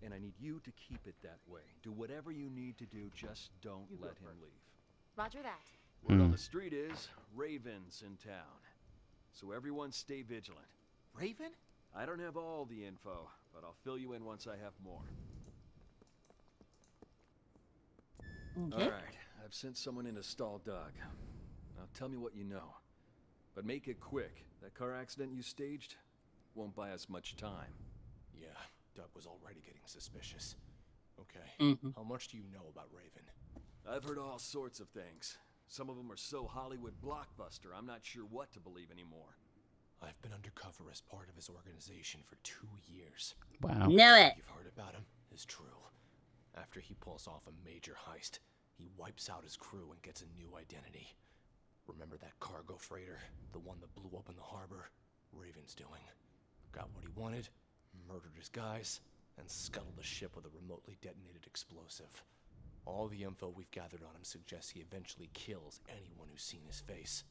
And I need you to keep it that way. Do whatever you need to do, just don't let him leave. Roger that. Word on the street is, Raven's in town. So everyone stay vigilant. Raven? I don't have all the info, but I'll fill you in once I have more. Okay. All right, I've sent someone in to stall Doug. Now tell me what you know. But make it quick. That car accident you staged won't buy us much time. Yeah, Doug was already getting suspicious. Okay, how much do you know about Raven? I've heard all sorts of things. Some of them are so Hollywood blockbuster, I'm not sure what to believe anymore. I've been undercover as part of his organization for 2 years. Wow. Know it. You've heard about him? Is true. After he pulls off a major heist, he wipes out his crew and gets a new identity. Remember that cargo freighter? The one that blew up in the harbor? Raven's doing. Got what he wanted, murdered his guys, and scuttled the ship with a remotely detonated explosive. All the info we've gathered on him suggests he eventually kills anyone who's seen his face.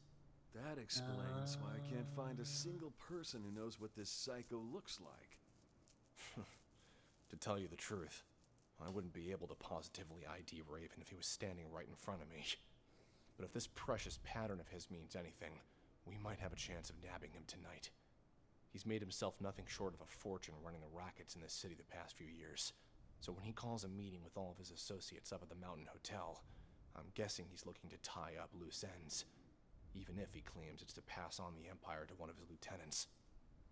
That explains why I can't find a single person who knows what this psycho looks like. To tell you the truth, I wouldn't be able to positively ID Raven if he was standing right in front of me. But if this precious pattern of his means anything, we might have a chance of nabbing him tonight. He's made himself nothing short of a fortune running the rackets in this city the past few years. So when he calls a meeting with all of his associates up at the Mountain Hotel, I'm guessing he's looking to tie up loose ends. Even if he claims it's to pass on the empire to one of his lieutenants.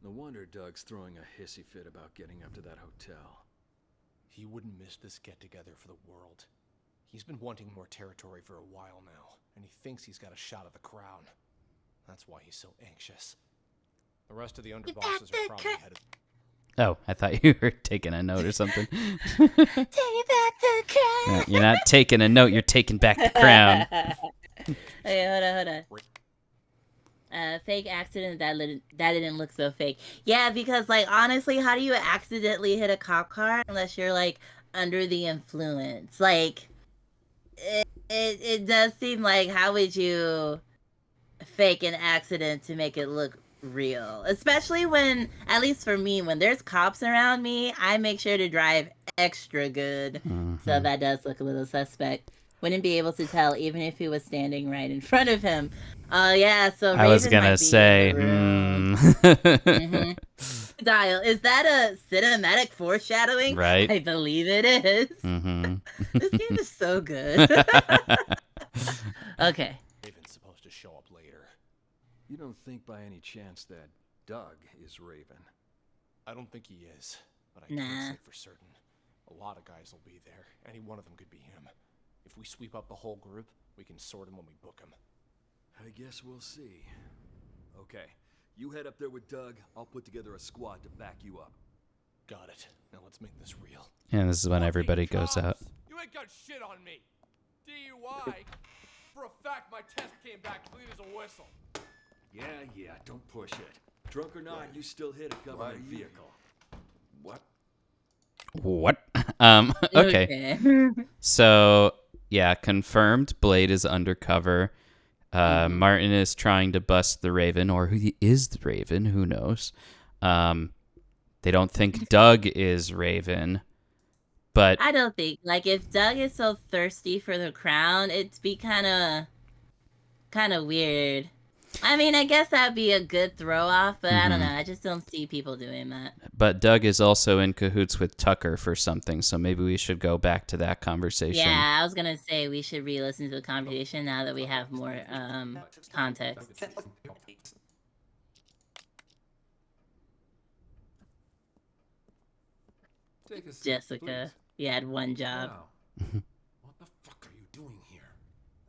No wonder Doug's throwing a hissy fit about getting up to that hotel. He wouldn't miss this get-together for the world. He's been wanting more territory for a while now, and he thinks he's got a shot at the crown. That's why he's so anxious. The rest of the underbosses are probably headed... Oh, I thought you were taking a note or something. Take back the crown. No, you're not taking a note, you're taking back the crown. Okay, hold on. Fake accident, that didn't look so fake. Yeah, because, like, honestly, how do you accidentally hit a cop car unless you're, like, under the influence? Like, it does seem like, how would you fake an accident to make it look real? Especially when, at least for me, when there's cops around me, I make sure to drive extra good. So that does look a little suspect. Wouldn't be able to tell even if he was standing right in front of him. Yeah, so I was Raven gonna might be say, in the room. Dial, is that a cinematic foreshadowing? Right. I believe it is. This game is so good. Okay. Raven's supposed to show up later. You don't think by any chance that Doug is Raven? I don't think he is, but I Nah. can't say for certain. A lot of guys will be there. Any one of them could be him. If we sweep up the whole group, we can sort him when we book him. I guess we'll see. Okay, you head up there with Doug. I'll put together a squad to back you up. Got it. Now let's make this real. And this is when everybody goes out. You ain't got shit on me. DUI. For a fact, my test came back clean as a whistle. Yeah, don't push it. Drunk or not, you still hit a government vehicle. What? What? Okay. So, yeah, confirmed. Blade is undercover. Martin is trying to bust the Raven, or he is the Raven. Who knows? They don't think Doug is Raven, but I don't think, like, if Doug is so thirsty for the crown, it'd be kind of weird. I mean, I guess that'd be a good throw off, but I don't know. I just don't see people doing that. But Doug is also in cahoots with Tucker for something, so maybe we should go back to that conversation. Yeah, I was gonna say we should re-listen to the conversation now that we have more context. Jessica, you had one job. What the fuck are you doing here?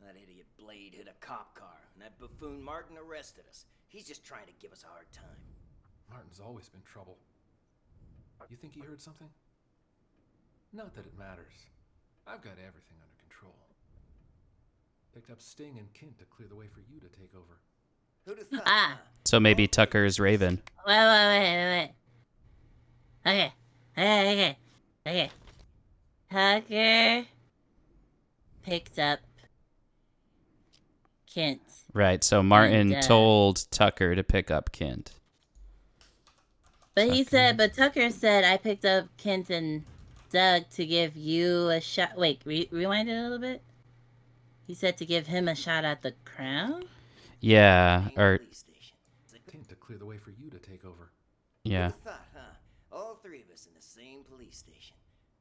That idiot Blade hit a cop car, and that buffoon Martin arrested us. He's just trying to give us a hard time. Martin's always been trouble. You think he heard something? Not that it matters. I've got everything under control. Picked up Sting and Kint to clear the way for you to take over. Who'd have thought? So maybe Tucker is Raven. Wait. Okay. Tucker picked up Kint. Right, so Martin told Tucker to pick up Kint. But Tucker said, I picked up Kint and Doug to give you a shot. Wait, rewind it a little bit. He said to give him a shot at the crown? Yeah, or... Kint to clear the way for you to take over. Yeah. Who'd have thought, huh? All three of us in the same police station.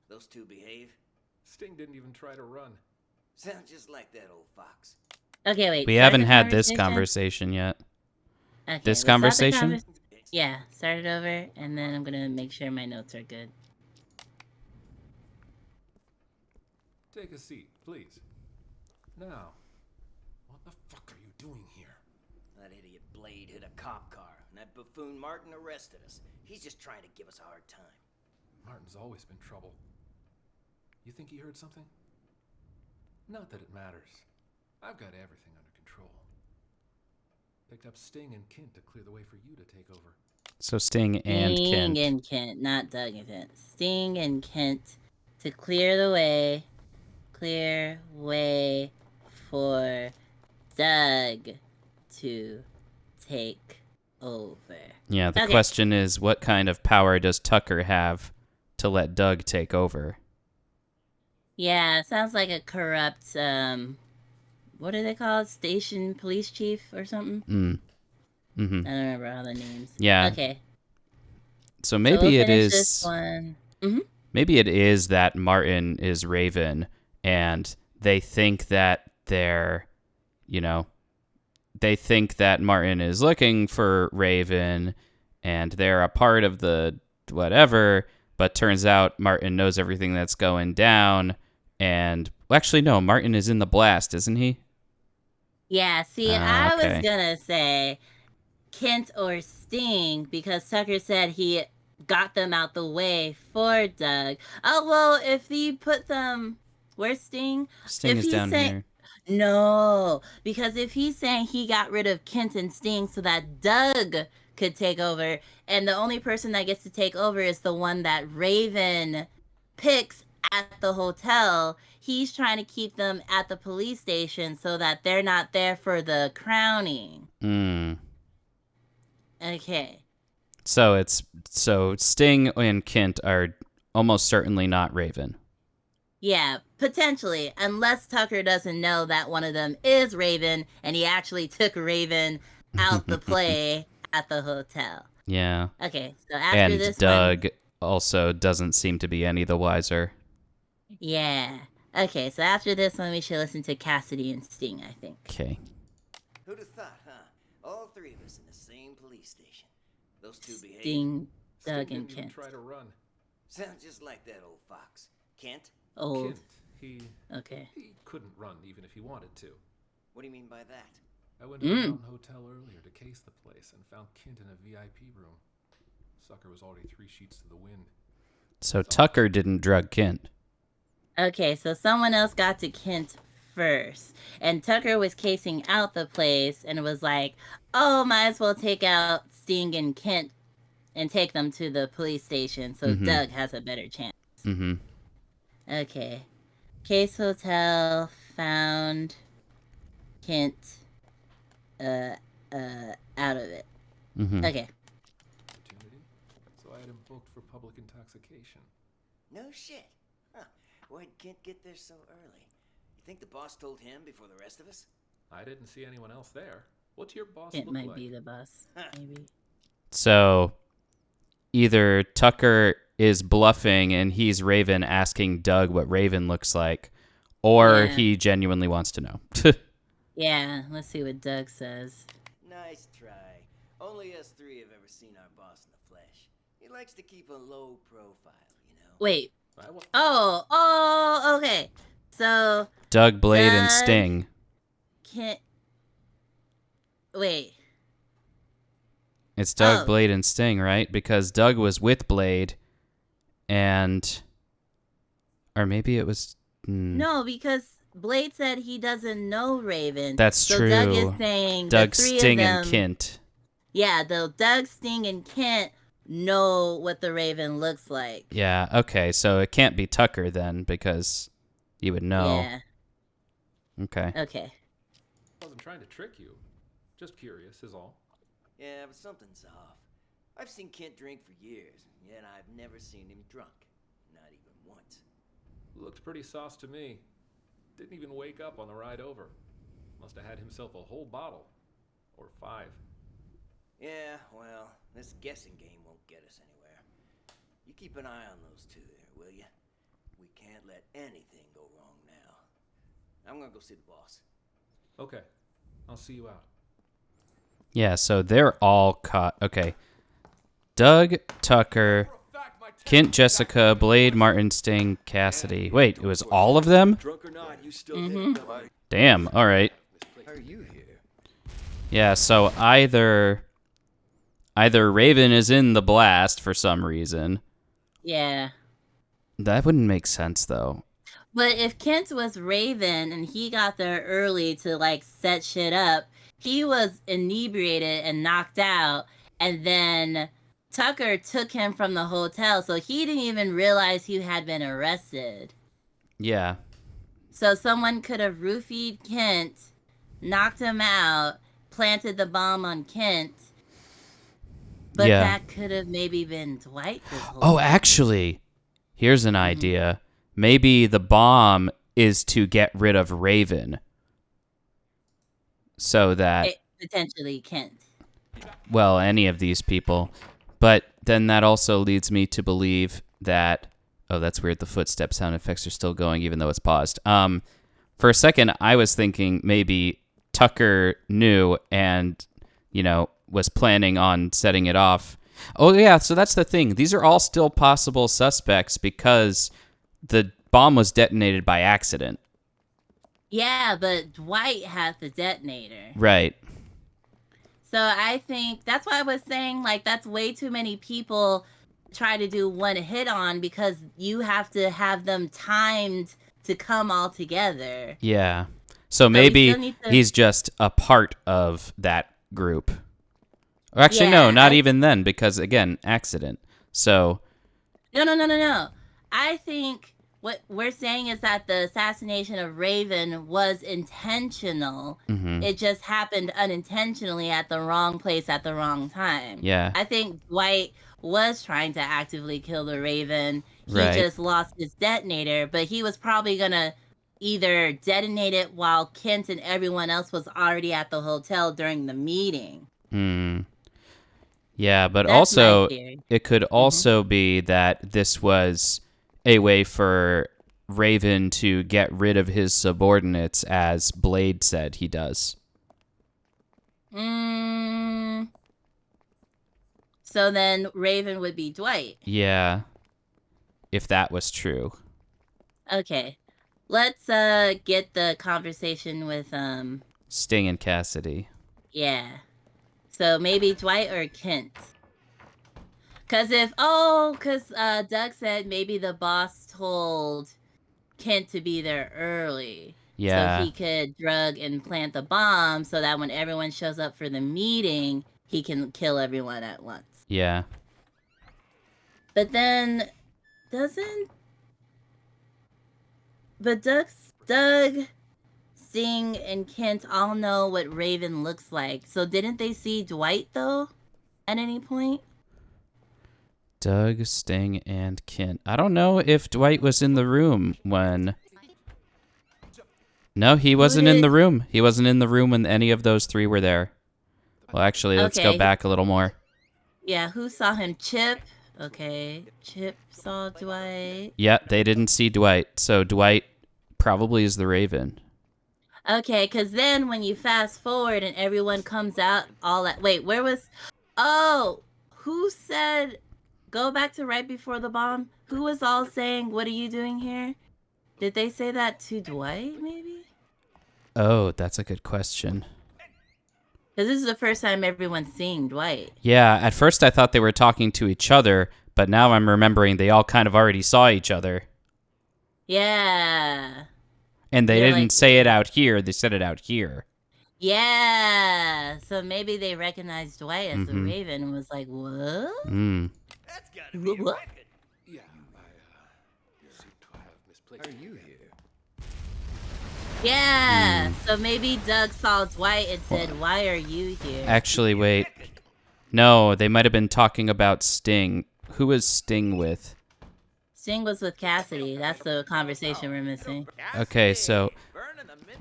Those two behave? Sting didn't even try to run. Sound just like that old fox. Okay, wait. We haven't had this conversation yet. Okay, this conversation? Yeah, start it over, and then I'm gonna make sure my notes are good. Take a seat, please. Now, what the fuck are you doing here? That idiot Blade hit a cop car, and that buffoon Martin arrested us. He's just trying to give us a hard time. Martin's always been trouble. You think he heard something? Not that it matters. I've got everything under control. Picked up Sting and Kint to clear the way for you to take over. So Sting and Kint. Sting and Kint, not Doug and Kint. Sting and Kint to clear the way for Doug to take over. Yeah, the question is, what kind of power does Tucker have to let Doug take over? Yeah, it sounds like a corrupt what are they called? Station police chief or something? Mm-hmm. I don't remember all the names. Yeah. Okay. So So we'll maybe it finish this is. one. Maybe it is that Martin is Raven, and they think that they think that Martin is looking for Raven, and they're a part of the whatever. But turns out Martin knows everything that's going down, and actually no, Martin is in the blast, isn't he? Yeah. See, I was Okay. gonna say Kent or Sting because Tucker said he got them out the way for Doug. Oh well, if he put them, where's Sting? Sting If is he's down saying here. no, because if he's saying he got rid of Kent and Sting so that Doug could take over, and the only person that gets to take over is the one that Raven picks at the hotel. He's trying to keep them at the police station so that they're not there for the crowning. Okay. So Sting and Kent are almost certainly not Raven. Yeah, potentially, unless Tucker doesn't know that one of them is Raven, and he actually took Raven out the play at the hotel. Yeah. Okay, so after and this Doug one, also doesn't seem to be any the wiser. yeah. Okay, so after this one, we should listen to Cassidy and Sting, I think. Okay. Who'd have thought, huh? All three of us in the same police station. Those two behave. Sting, Doug, Sting and didn't even Kent. try to run. Sounds just like that old fox. Kent? Old. Kent, Okay. he couldn't run even if he wanted to. What do you mean by that? I went to the Mountain Hotel earlier to case the place and found Kent in a VIP room. Sucker was already 3 sheets to the wind. So Tucker didn't drug Kent. Okay, so someone else got to Kent first. And Tucker was casing out the place and was like, oh, might as well take out Sting and Kent and take them to the police station so Doug has a better chance. Okay. Case Hotel found Kent out of it. Okay. Opportunity. So I had him booked for public intoxication. No shit. Huh. Why'd Kent get there so early? You think the boss told him before the rest of us? I didn't see anyone else there. What's your boss Kent look might like? be the boss, maybe. So either Tucker is bluffing and he's Raven asking Doug what Raven looks like, or he genuinely wants to know. Yeah, let's see what Doug says. Nice try. Only us three have ever seen our boss in the flesh. He likes to keep a low profile, you know. Wait. Oh, okay. So Doug, Blade, and Sting. Wait. It's Doug, Blade, and Sting, right? Because Doug was with Blade, and... Or maybe it was... No, because Blade said he doesn't know Raven. That's true. Doug is saying Doug, the three Sting, of them, and Kent. Yeah, Doug, Sting, and Kent know what the Raven looks like. Yeah, okay, so it can't be Tucker then, because you would know. Yeah. Okay. Okay. I wasn't trying to trick you. Just curious is all. Yeah, but something's off. I've seen Kent drink for years, yet I've never seen him drunk. Not even once. Looked pretty sauce to me. Didn't even wake up on the ride over. Must have had himself a whole bottle. Or 5. Yeah, well, this guessing game won't get us anywhere. You keep an eye on those two there, will you? We can't let anything go wrong now. I'm gonna go see the boss. Okay, I'll see you out. Yeah, so they're all caught. Okay. Doug, Tucker, Kent, Jessica, Blade, Martin, Sting, Cassidy. Wait, it was all of them? Drunk or not, you still Damn, alright. How are you here? Yeah, so either Raven is in the blast for some reason. Yeah. That wouldn't make sense, though. But if Kent was Raven and he got there early to, like, set shit up, he was inebriated and knocked out, and then Tucker took him from the hotel, so he didn't even realize he had been arrested. Yeah. So someone could have roofied Kent, knocked him out, planted the bomb on Kent, but that could have maybe been Dwight this whole time. Actually, here's an idea. Maybe the bomb is to get rid of Raven. so that potentially Kent. Well, any of these people. But then that also leads me to believe that that's weird. The footstep sound effects are still going even though it's paused. For a second I was thinking maybe Tucker knew and, was planning on setting it off. Oh yeah, so that's the thing. These are all still possible suspects because the bomb was detonated by accident. Yeah, but Dwight has the detonator. Right. So I think that's why I was saying, like, that's way too many people try to do one hit on because you have to have them timed to come all together. Yeah. So maybe he's just a part of that group. Or actually, no, not even then, because, again, accident. So... No. I think what we're saying is that the assassination of Raven was intentional. Mm-hmm. It just happened unintentionally at the wrong place at the wrong time. Yeah. I think Dwight was trying to actively kill the Raven. He just lost his detonator, but he was probably going to either detonate it while Kent and everyone else was already at the hotel during the meeting. Yeah, but also it could also be that this was a way for Raven to get rid of his subordinates, as Blade said he does. So then Raven would be Dwight. Yeah, if that was true. Okay, let's get the conversation with Sting and Cassidy. Yeah. So maybe Dwight or Kent. Because Doug said maybe the boss told Kent to be there early. Yeah. So he could drug and plant the bomb so that when everyone shows up for the meeting, he can kill everyone at once. Yeah. But then, Doug, Sting, and Kent all know what Raven looks like. So didn't they see Dwight, though, at any point? Doug, Sting, and Kent. I don't know if Dwight was in the room when... No, he wasn't in the room. He wasn't in the room when any of those three were there. Well, actually, let's go back a little more. Yeah, who saw him? Chip? Okay, Chip saw Dwight. Yeah, they didn't see Dwight, so Dwight probably is the Raven. Okay, because then when you fast forward and everyone comes out all at... Wait, where was... Oh, who said... Go back to right before the bomb. Who was all saying, "What are you doing here"? Did they say that to Dwight, maybe? Oh, that's a good question. Because this is the first time everyone's seeing Dwight. Yeah, at first I thought they were talking to each other, but now I'm remembering they all kind of already saw each other. Yeah. And they didn't say it out here, they said it out here. Yeah. So maybe they recognized Dwight as the Raven and was like, what? That's gotta be a record. Yeah, I seem to have misplaced. Are you here? Yeah. So maybe Doug saw Dwight and said, "Why are you here?" Actually, wait. No, they might have been talking about Sting. Who was Sting with? Sting was with Cassidy. That's the conversation we're missing. Okay, so...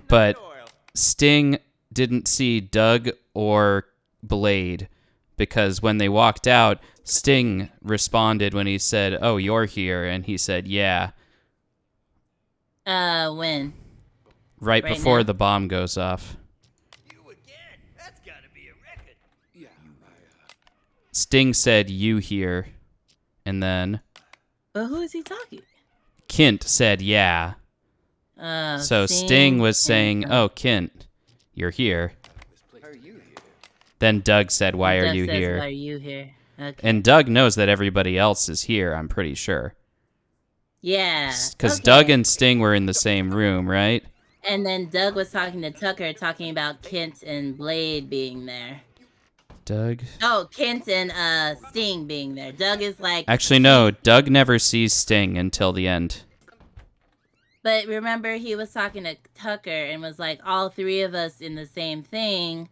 But Sting didn't see Doug or Blade, because when they walked out, Sting responded when he said, "Oh, you're here," and he said, "Yeah." When? Right before the bomb goes off. You again? That's gotta be a record. Yeah, Sting said, "You here," and then... But who is he talking? Kent said, "Yeah." So Sting was saying, "Oh, Kent, you're here." Are you here? Then Doug said, "Why are Doug you says, here?" "Why are you here?" Okay. And Doug knows that everybody else is here, I'm pretty sure. Yeah. Because Doug and Sting were in the same room, right? And then Doug was talking to Tucker, talking about Kent and Blade being there. Doug? Oh, Kent and Sting being there. Doug is like... Actually, no. Doug never sees Sting until the end. But remember, he was talking to Tucker and was like, all three of us in the same thing.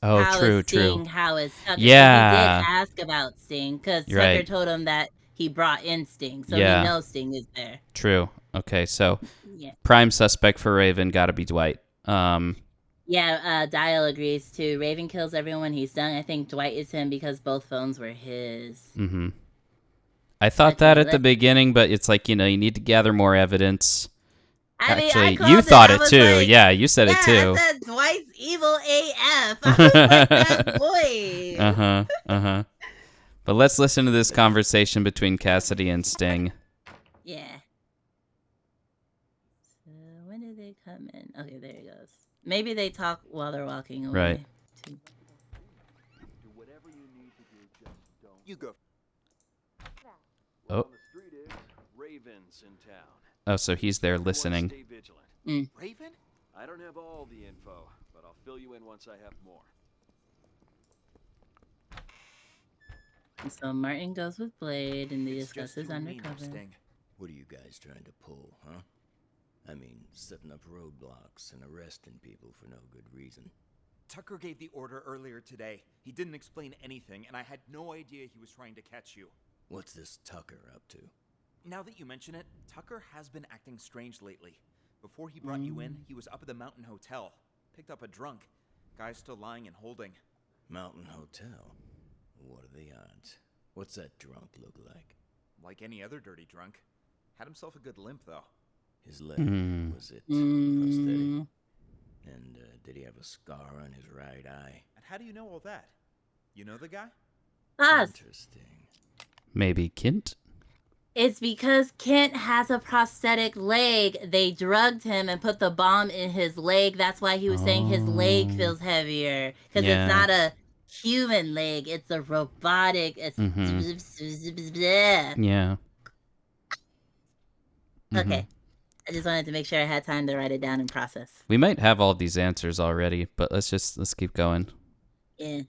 Oh, how true, is Sting, true. How is Tucker? Yeah. So he did ask about Sting because Tucker Right. told him that he brought in Sting. So Yeah. he knows Sting is there. True. Okay, so Yeah. prime suspect for Raven gotta be Dwight. Yeah, Dial agrees too. Raven kills everyone he's done. I think Dwight is him because both phones were his. Mm-hmm. I thought that at the beginning, but it's like, you need to gather more evidence. I mean, Actually, I you called thought I it was too. like, Yeah, you said it too. I said Dwight's evil AF. I was like, that voice. Uh-huh. But let's listen to this conversation between Cassidy and Sting. Yeah. So when did they come in? Okay, there it goes. Maybe they talk while they're walking away. Right. Do whatever you need to do, just don't. You go. Oh. On the street is Raven's in town. Oh, so he's there listening. Stay vigilant. Raven? I don't have all the info, but I'll fill you in once I have more. And so Martin goes with Blade, and they discuss his undercover. What are you guys trying to pull, huh? I mean, setting up roadblocks and arresting people for no good reason. Tucker gave the order earlier today. He didn't explain anything, and I had no idea he was trying to catch you. What's this Tucker up to? Now that you mention it, Tucker has been acting strange lately. Before he brought you in, he was up at the Mountain Hotel. Picked up a drunk. Guy's still lying and holding. Mountain Hotel? What are the odds? What's that drunk look like? Like any other dirty drunk. Had himself a good limp, though. His leg, was it prosthetic? And did he have a scar on his right eye? And how do you know all that? You know the guy? Interesting. Maybe Kent? It's because Kent has a prosthetic leg. They drugged him and put the bomb in his leg. That's why he was saying his leg feels heavier. Because it's not a human leg. It's a robotic. It's Yeah. Okay. I just wanted to make sure I had time to write it down and process. We might have all these answers already, but let's keep going. Yeah.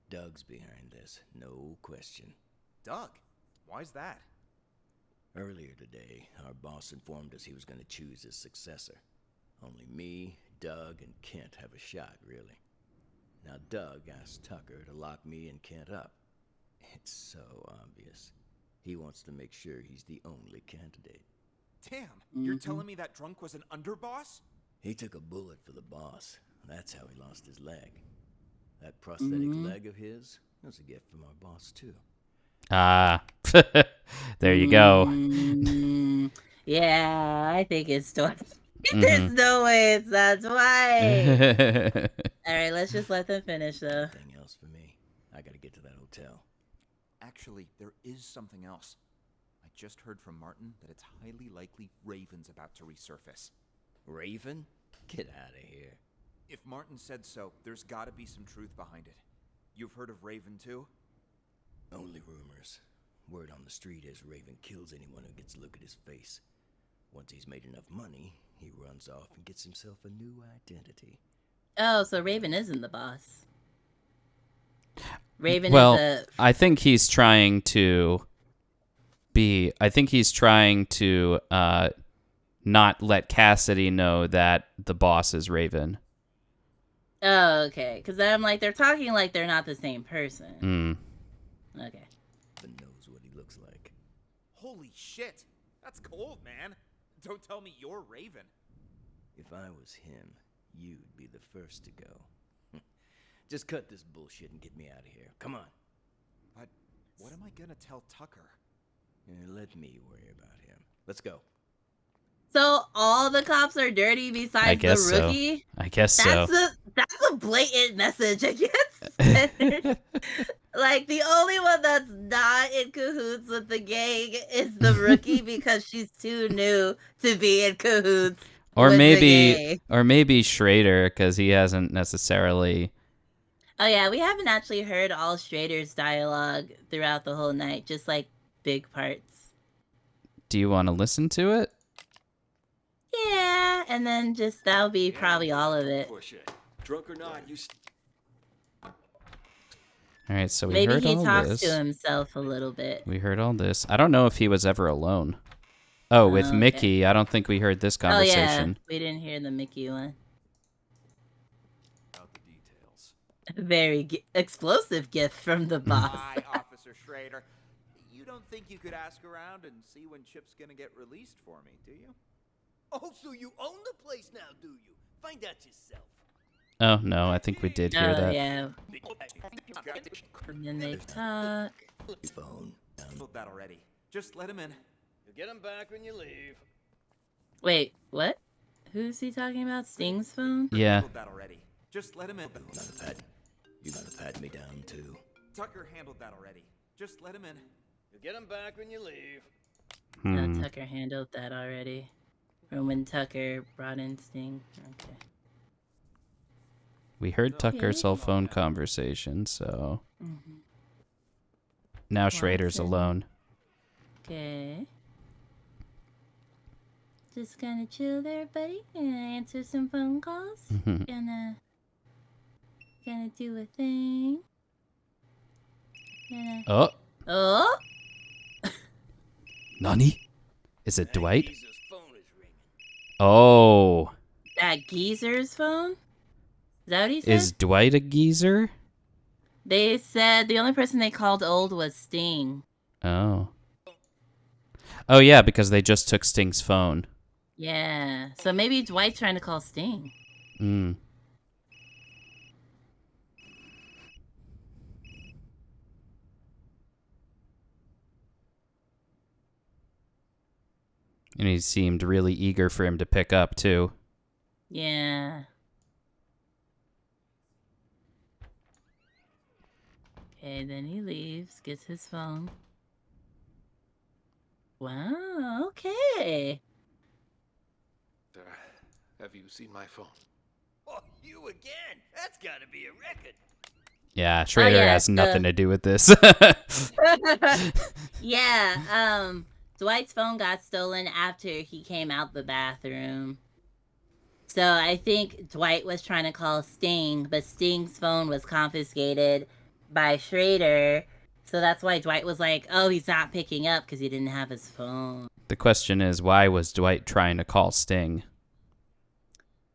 Doug's behind this, no question. Doug? Why's that? Earlier today, our boss informed us he was going to choose his successor. Only me, Doug, and Kent have a shot, really. Now, Doug asked Tucker to lock me and Kent up. It's so obvious. He wants to make sure he's the only candidate. Damn, you're telling me that drunk was an underboss? He took a bullet for the boss. That's how he lost his leg. That prosthetic leg of his was a gift from our boss, too. Ah, there you go. Yeah, I think it's Dwight. There's no way it's not Dwight. All right, let's just let them finish, though. Nothing else for me. I gotta get to that hotel. Actually, there is something else. I just heard from Martin that it's highly likely Raven's about to resurface. Raven? Get out of here. If Martin said so, there's gotta be some truth behind it. You've heard of Raven, too? Only rumors. Word on the street is Raven kills anyone who gets a look at his face. Once he's made enough money, he runs off and gets himself a new identity. Oh, so Raven isn't the boss. Raven well, is a... I think he's trying to not let Cassidy know that the boss is Raven. Oh, okay. Because I'm like, they're talking like they're not the same person. Okay. But knows what he looks like. Holy shit! That's cold, man. Don't tell me you're Raven. If I was him, you'd be the first to go. Just cut this bullshit and get me out of here. Come on. But what am I gonna tell Tucker? Let me worry about him. Let's go. So all the cops are dirty besides the rookie? So. I guess so. That's a blatant message against Leonard. Like, the only one that's not in cahoots with the gang is the rookie because she's too new to be in cahoots with the gang. Or maybe Schrader, because he hasn't necessarily... Oh yeah, we haven't actually heard all Schrader's dialogue throughout the whole night, just like big parts. Do you want to listen to it? Yeah, and then just that'll be probably all of it. Push it. Drunk or not, you... All right, so we Maybe heard all this. Maybe he talks to himself a little bit. We heard all this. I don't know if he was ever alone. Oh, with Mickey. I don't think we heard this conversation. Oh, yeah. We didn't hear the Mickey one. About the details. Very explosive gift from the boss. Hi, Officer Schrader. You don't think you could ask around and see when Chip's gonna get released for me, do you? Oh, so you own the place now, do you? Find out yourself. Oh, no, I think we did hear Oh, that. yeah. And then they talk. Phone. That already. Just let him in. You get him back when you leave. Wait, what? Who's he talking about? Sting's phone? Yeah. That already. Just let him in. You gotta pat me down, too. Tucker handled that already. Just let him in. You get him back when you leave. No, Tucker handled that already. From when Tucker brought in Sting. Okay. We heard Tucker's cell phone conversation, so... Now Schrader's Watson. alone. Okay. Just gonna chill there, buddy. Gonna answer some phone calls. Gonna do a thing. Oh! Oh! Nani? Is it Dwight? Oh. That geezer's phone? Is that what he said? Is Dwight a geezer? They said the only person they called old was Sting. Oh. Oh, yeah, because they just took Sting's phone. Yeah. So maybe Dwight's trying to call Sting. Mm. And he seemed really eager for him to pick up, too. Yeah. Okay, then he leaves, gets his phone. Wow, okay. Have you seen my phone? Oh, you again? That's gotta be a record. Yeah, Schrader has nothing to do with this. Yeah, Dwight's phone got stolen after he came out the bathroom. So I think Dwight was trying to call Sting, but Sting's phone was confiscated by Schrader. So that's why Dwight was like, oh, he's not picking up because he didn't have his phone. The question is, why was Dwight trying to call Sting?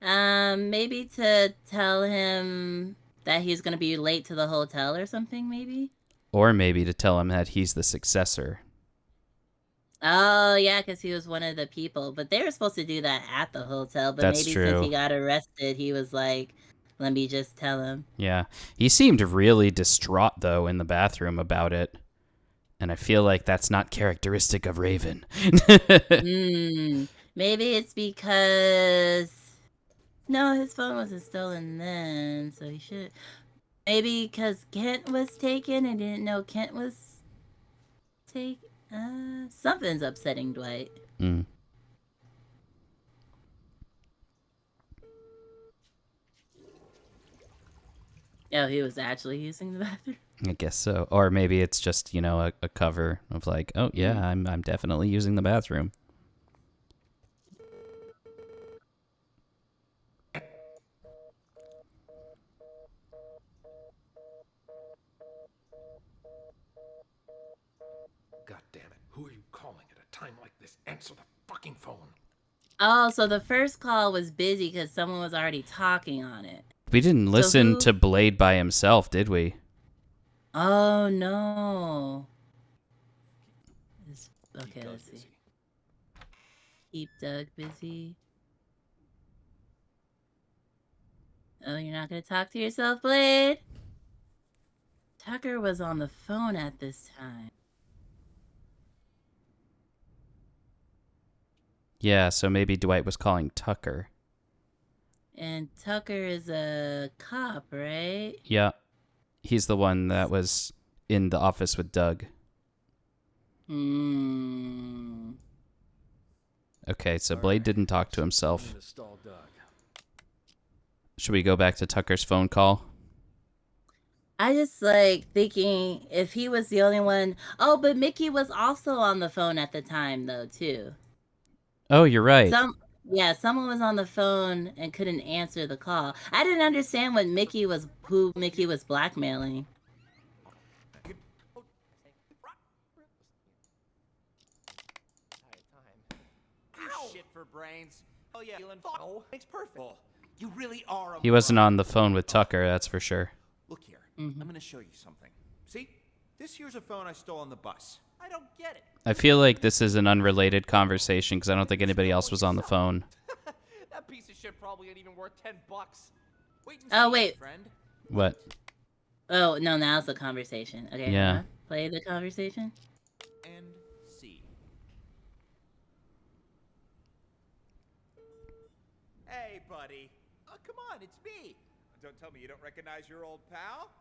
Maybe to tell him that he's going to be late to the hotel or something, maybe? Or maybe to tell him that he's the successor. Oh, yeah, because he was one of the people. But they were supposed to do that at the hotel. But That's maybe true. since he got arrested, he was like, let me just tell him. Yeah. He seemed really distraught, though, in the bathroom about it. And I feel like that's not characteristic of Raven. Maybe it's because... No, his phone wasn't stolen then, so he should... Maybe because Kent was taken and didn't know Kent was taken. Something's upsetting Dwight. Mm. Oh, he was actually using the bathroom? I guess so. Or maybe it's just, you know, a cover of like, oh, yeah, I'm definitely using the bathroom. God damn it. Who are you calling at a time like this? Answer the fucking phone. Oh, so the first call was busy because someone was already talking on it. We didn't listen to Blade by himself, did we? Oh, no. Okay, let's see. Keep Doug busy. Oh, you're not going to talk to yourself, Blade? Tucker was on the phone at this time. Yeah, so maybe Dwight was calling Tucker. And Tucker is a cop, right? Yeah. He's the one that was in the office with Doug. Okay, so Blade didn't talk to himself. Should we go back to Tucker's phone call? I just like thinking if he was the only one. Oh, but Mickey was also on the phone at the time, though, too. Oh, you're right. Someone was on the phone and couldn't answer the call. I didn't understand who Mickey was blackmailing. Shit for brains. Oh yeah, makes perfect. You really are a He wasn't on the phone with Tucker, that's for sure. Look here. I'm gonna show you something. See? This here's a phone I stole on the bus. I don't get it. I feel like this is an unrelated conversation because I don't think anybody else was on the phone. That piece of shit probably ain't even worth $10. Oh, wait. Friend. What? Oh, no, now's the conversation. Okay, Yeah. hold on. Play the conversation. And see. Hey, buddy. Oh, come on, it's me. Don't tell me you don't recognize your old pal?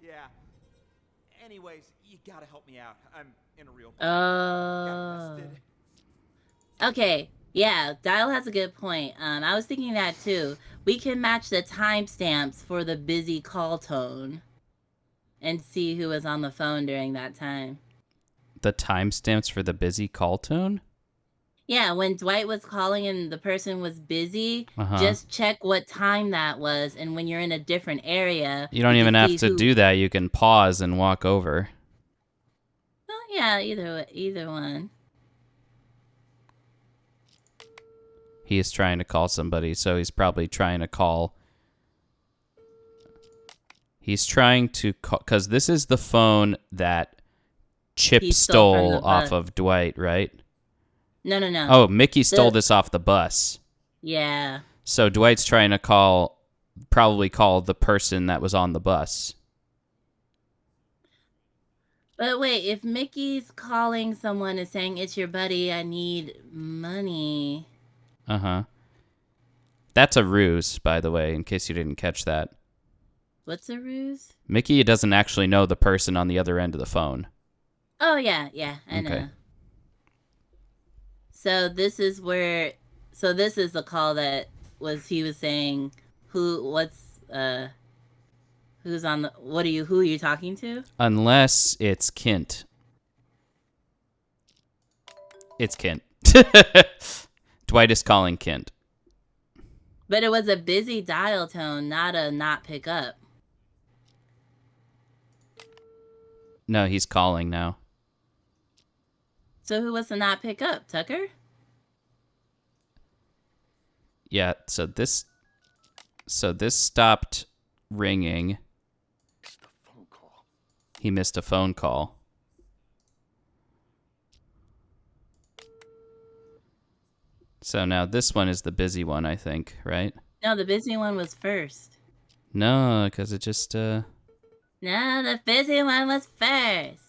Yeah. Anyways, you gotta help me out. I'm in a real Oh. Okay. Yeah, Dial has a good point. I was thinking that too. We can match the timestamps for the busy call tone and see who was on the phone during that time. The timestamps for the busy call tone? Yeah, when Dwight was calling and the person was busy, Uh-huh. just check what time that was, and when you're in a different area, You don't even have to do that. You can pause and walk over. Oh yeah, either one. He is trying to call somebody, so he's probably trying to call. He's trying to call, because this is the phone that Chip stole off of Dwight, right? No. Oh, Mickey stole this off the bus. Yeah. So Dwight's trying to probably call the person that was on the bus. But wait, if Mickey's calling someone and saying, "It's your buddy, I need money." Uh-huh. That's a ruse, by the way, in case you didn't catch that. What's a ruse? Mickey doesn't actually know the person on the other end of the phone. Oh, yeah, I know. So this is the call that he was saying, who are you talking to? Unless it's Kint. It's Kint. Dwight is calling Kint. But it was a busy dial tone, not a not pick up. No, he's calling now. So who was to not pick up? Tucker? Yeah, so this stopped ringing. He missed a phone call. So now this one is the busy one, I think, right? No, the busy one was first. No, because it just No, the busy one was first.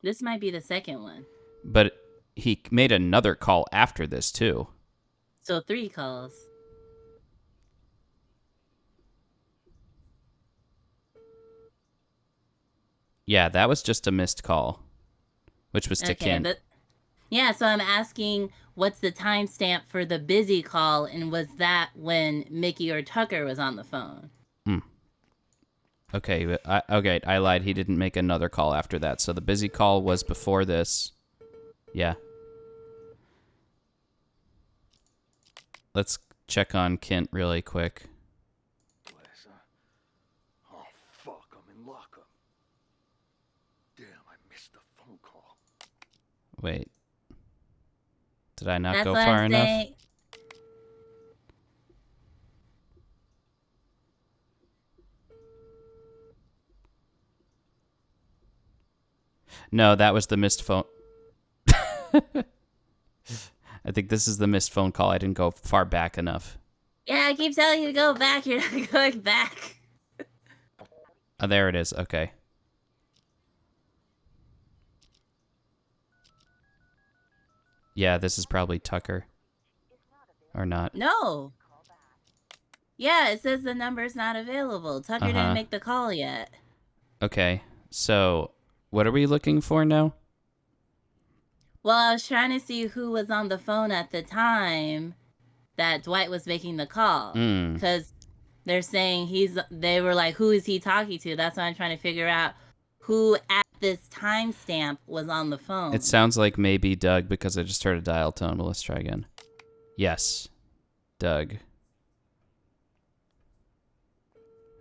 This might be the second one. But he made another call after this, too. So 3 calls. Yeah, that was just a missed call, which was to Kent. But yeah, so I'm asking, what's the timestamp for the busy call, and was that when Mickey or Tucker was on the phone? Okay, I lied. He didn't make another call after that, so the busy call was before this. Yeah. Let's check on Kent really quick. Oh, fuck, I'm in lockup. Damn, I missed the phone call. Wait. Did I not That's go what far I'm enough? saying. No, that was the missed phone. I think this is the missed phone call. I didn't go far back enough. Yeah, I keep telling you to go back. You're not going back. Oh, there it is. Okay. Yeah, this is probably Tucker. Or not. No. Yeah, it says the number's not available. Tucker didn't make the call yet. Okay, so what are we looking for now? Well, I was trying to see who was on the phone at the time that Dwight was making the call. Because they're saying they were like, who is he talking to? That's why I'm trying to figure out who at this timestamp was on the phone. It sounds like maybe Doug because I just heard a dial tone, but let's try again. Yes, Doug.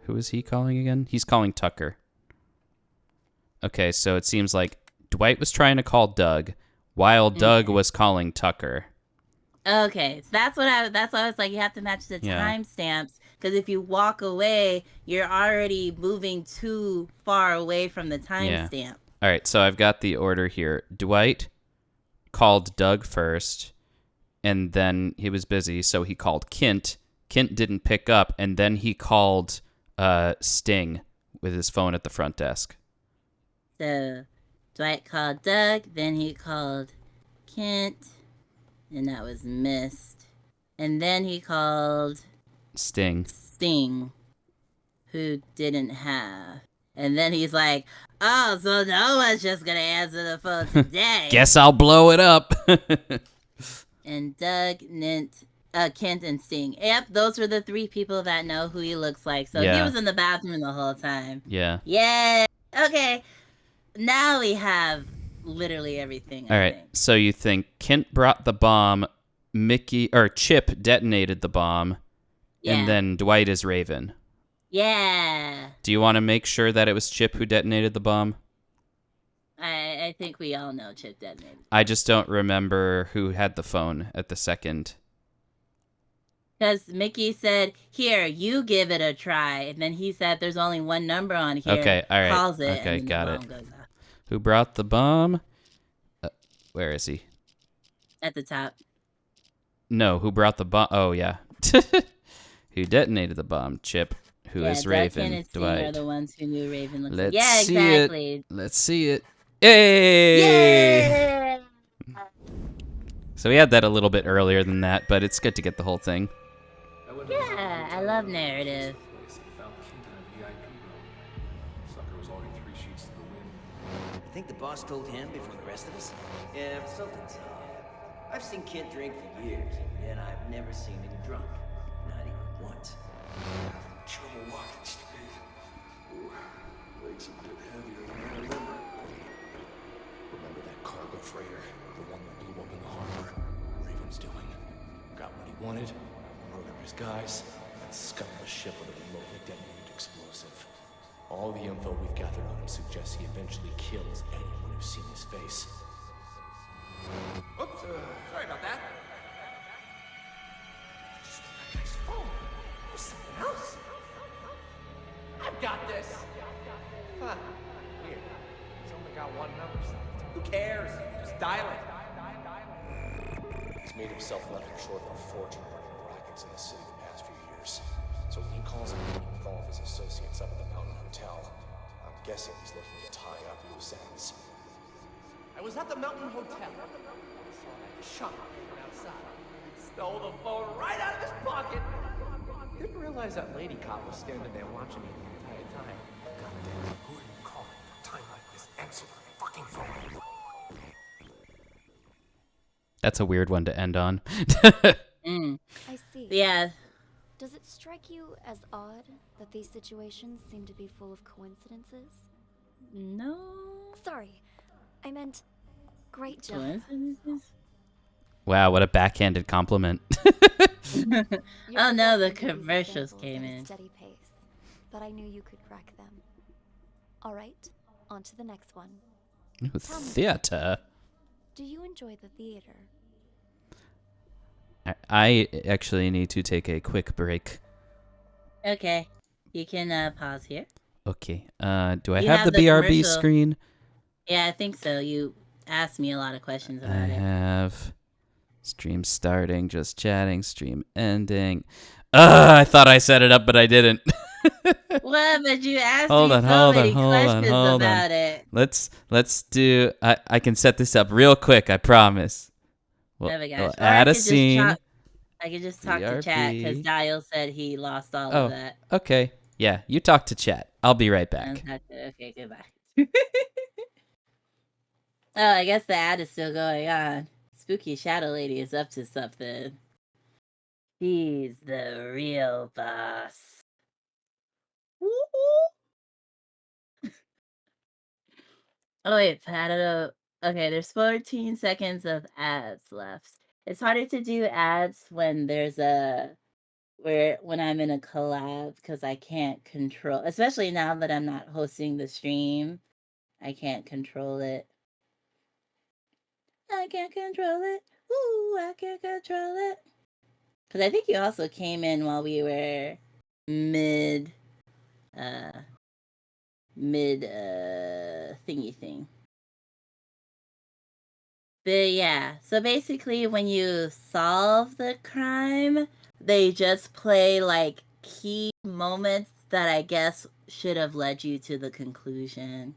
Who is he calling again? He's calling Tucker. Okay, so it seems like Dwight was trying to call Doug while Doug was calling Tucker. Okay, so that's why I was like, you have to match the timestamps, because if you walk away, you're already moving too far away from the timestamp. Yeah. All right, so I've got the order here. Dwight called Doug first. and then he was busy, so he called Kint. Kint didn't pick up, and then he called Sting with his phone at the front desk. So Dwight called Doug, then he called Kent, and that was missed. And then he called Sting, who didn't have. And then he's like, oh, so no one's just going to answer the phone today. Guess I'll blow it up. And Doug, Kent, and Sting. Yep, those were the 3 people that know who he looks like. So he was in the bathroom the whole time. Yeah. Yeah. Okay. Now we have literally everything. All right. So you think Kent brought the bomb, Chip detonated the bomb, and then Dwight is Raven. Yeah. Do you want to make sure that it was Chip who detonated the bomb? I think we all know Chip detonated. I just don't remember who had the phone at the second. Because Mickey said, here, you give it a try. And then he said, there's only one number on here. Okay, all right. Calls it. Okay, and got the it. bomb goes off. Who brought the bomb? Where is he? At the top. No, who brought the bomb? Oh, yeah. Who detonated the bomb? Chip. Who is Raven? Doug and Dwight. Sting are the ones who knew Raven looked like. Let's Yeah, see exactly. it. Let's see it. Hey! Yeah! So we had that a little bit earlier than that, but it's good to get the whole thing. Yeah, I love narrative. I think the boss told him before the rest of us? Yeah, something's off. I've seen Kent drink for years, and I've never seen him drunk. Not even once. I'm having trouble walking straight. Ooh, legs a bit heavier than I remember. Remember that cargo freighter? The one that blew up in the harbor? Raven's doing. Got what he wanted, murdered his guys, and scuttled the ship with a remotely detonated explosive. All the info we've gathered on him suggests he eventually kills anyone who's seen his face. Oops, sorry about that. Just that guy's phone. There's something else. I've got this. Huh. Weird. He's only got one number saved. Who cares? Just dial it. He's made himself nothing short of a fortune running rackets in the city the past few years. So when he calls him to involve his associates up at the Mountain Hotel, I'm guessing he's looking to tie up loose ends. I was at the Mountain Hotel. I saw that chump outside. Stole the phone right out of his pocket. Didn't realize that lady cop was standing there watching me the entire time. Goddamn, who are you calling at a time like this? Answer the fucking phone. That's a weird one to end on. I see. Yeah. Does it strike you as odd that these situations seem to be full of coincidences? No. Sorry, I meant great job. Coincidences? Wow, what a backhanded compliment. Oh no, the commercials came in. Steady pace, but I knew you could crack them. All right, on to the next one. Ooh, theater. Do you enjoy the theater? I actually need to take a quick break. Okay, you can pause here. Okay. Do I You have the BRB commercial. screen? Yeah, I think so. You asked me a lot of questions about I it. have stream starting, just chatting, stream ending. I thought I set it up, but I didn't. What? But you asked hold me on, so hold many on, hold on, questions hold about on. it. Let's do. I can set this up real quick. I promise. Oh my gosh. We'll Or add I a could just scene. I could just talk to chat because BRB. Dial said he lost all Oh, of that. okay. Yeah, you talk to chat. I'll be right back. Okay, goodbye. Oh, I guess the ad is still going on. Spooky Shadow Lady is up to something. She's the real boss. Oh wait, I don't know. Okay, there's 14 seconds of ads left. It's harder to do ads when there's when I'm in a collab because I can't control, especially now that I'm not hosting the stream. I can't control it. I can't control it. Ooh, I can't control it. Because I think you also came in while we were mid thingy thing. But yeah, so basically when you solve the crime, they just play like key moments that I guess should have led you to the conclusion.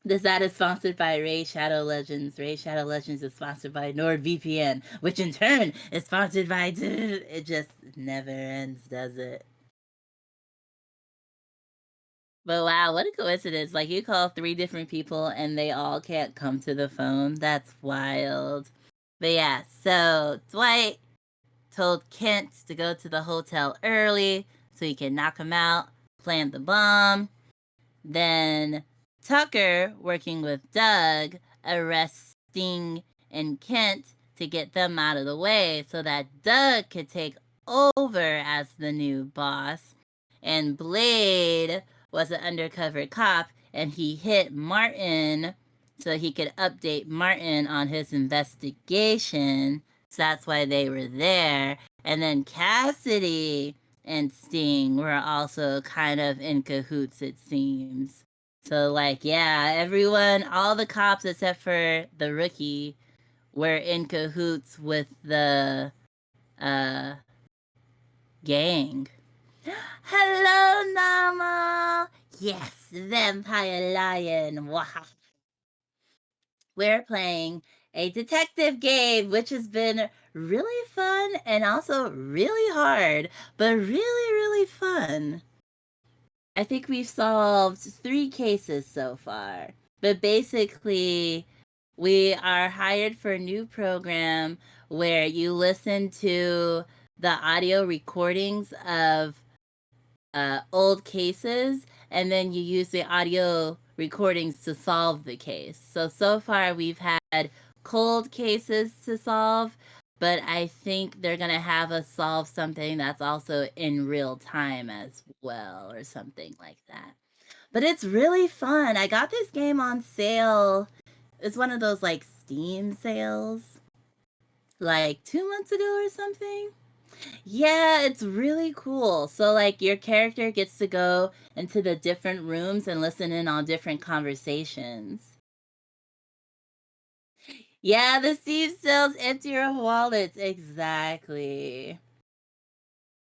This ad is sponsored by Raid Shadow Legends. Raid Shadow Legends is sponsored by NordVPN, which in turn is sponsored by... It just never ends, does it? But wow, what a coincidence. Like, you call 3 different people and they all can't come to the phone. That's wild. But yeah, so Dwight told Kent to go to the hotel early so he can knock him out, plant the bomb. Then Tucker, working with Doug, arrests Sting and Kent to get them out of the way so that Doug could take over as the new boss. And Blade was an undercover cop and he hit Martin so he could update Martin on his investigation. So that's why they were there. And then Cassidy and Sting were also kind of in cahoots, it seems. So, like, yeah, everyone, all the cops except for the rookie were in cahoots with the gang. Hello, Nama! Yes, Vampire Lion. Wow. We're playing a detective game, which has been really fun and also really hard, but really, really fun. I think we've solved 3 cases so far. But basically, we are hired for a new program where you listen to the audio recordings of old cases, and then you use the audio recordings to solve the case. So far we've had cold cases to solve, but I think they're gonna have us solve something that's also in real time as well, or something like that. But it's really fun. I got this game on sale. It's one of those like Steam sales, like 2 months ago or something. Yeah, it's really cool. So, like, your character gets to go into the different rooms and listen in on different conversations. Yeah, the Steam sales empty your wallets. Exactly.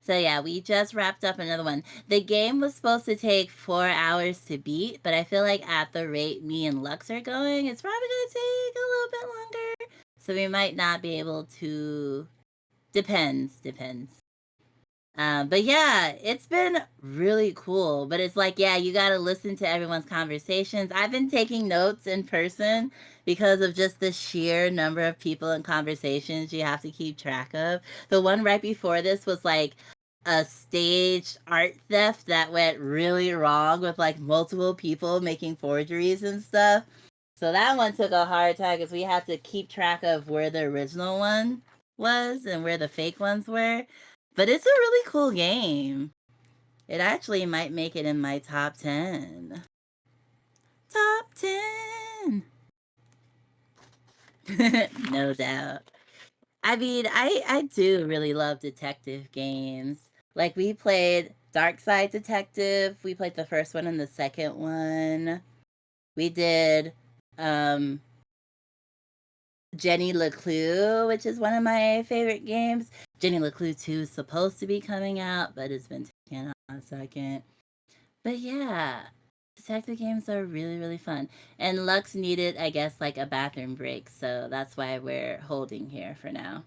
So yeah, we just wrapped up another one. The game was supposed to take 4 hours to beat, but I feel like at the rate me and Lux are going, it's probably gonna take a little bit longer. So we might not be able to... Depends. But yeah, it's been really cool. But it's like, yeah, you gotta listen to everyone's conversations. I've been taking notes in person because of just the sheer number of people and conversations you have to keep track of. The one right before this was like a staged art theft that went really wrong with like multiple people making forgeries and stuff. So that one took a hard time because we had to keep track of where the original one was and where the fake ones were. But it's a really cool game. It actually might make it in my top 10. Top 10! No doubt. I mean, I do really love detective games. Like, we played Dark Side Detective. We played the first one and the second one. We did Jenny LeClue, which is one of my favorite games. Jenny LeClue 2 is supposed to be coming out, but it's been taken on a second. But yeah, detective games are really, really fun. And Lux needed, I guess, like a bathroom break, so that's why we're holding here for now.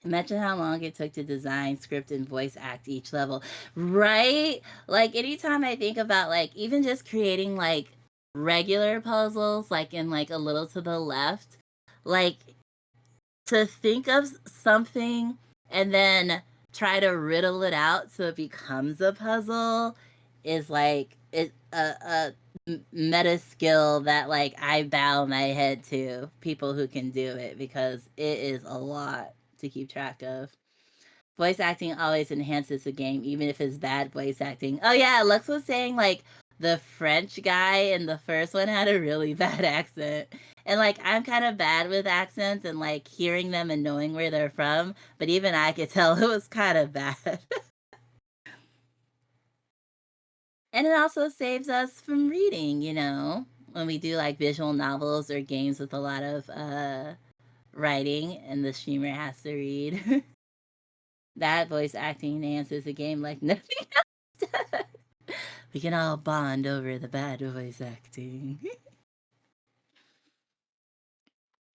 Imagine how long it took to design, script, and voice act each level. Right? Like, anytime I think about, like, even just creating, like, regular puzzles, like, in, like, a little to the left, like, to think of something and then try to riddle it out so it becomes a puzzle is, like, a meta skill that, like, I bow my head to people who can do it because it is a lot to keep track of. Voice acting always enhances the game, even if it's bad voice acting. Oh yeah, Lux was saying like the French guy in the first one had a really bad accent. And like I'm kind of bad with accents and like hearing them and knowing where they're from, but even I could tell it was kind of bad. And it also saves us from reading, you know? when we do like visual novels or games with a lot of writing and the streamer has to read. That voice acting enhances the game like nothing else does. We can all bond over the bad voice acting.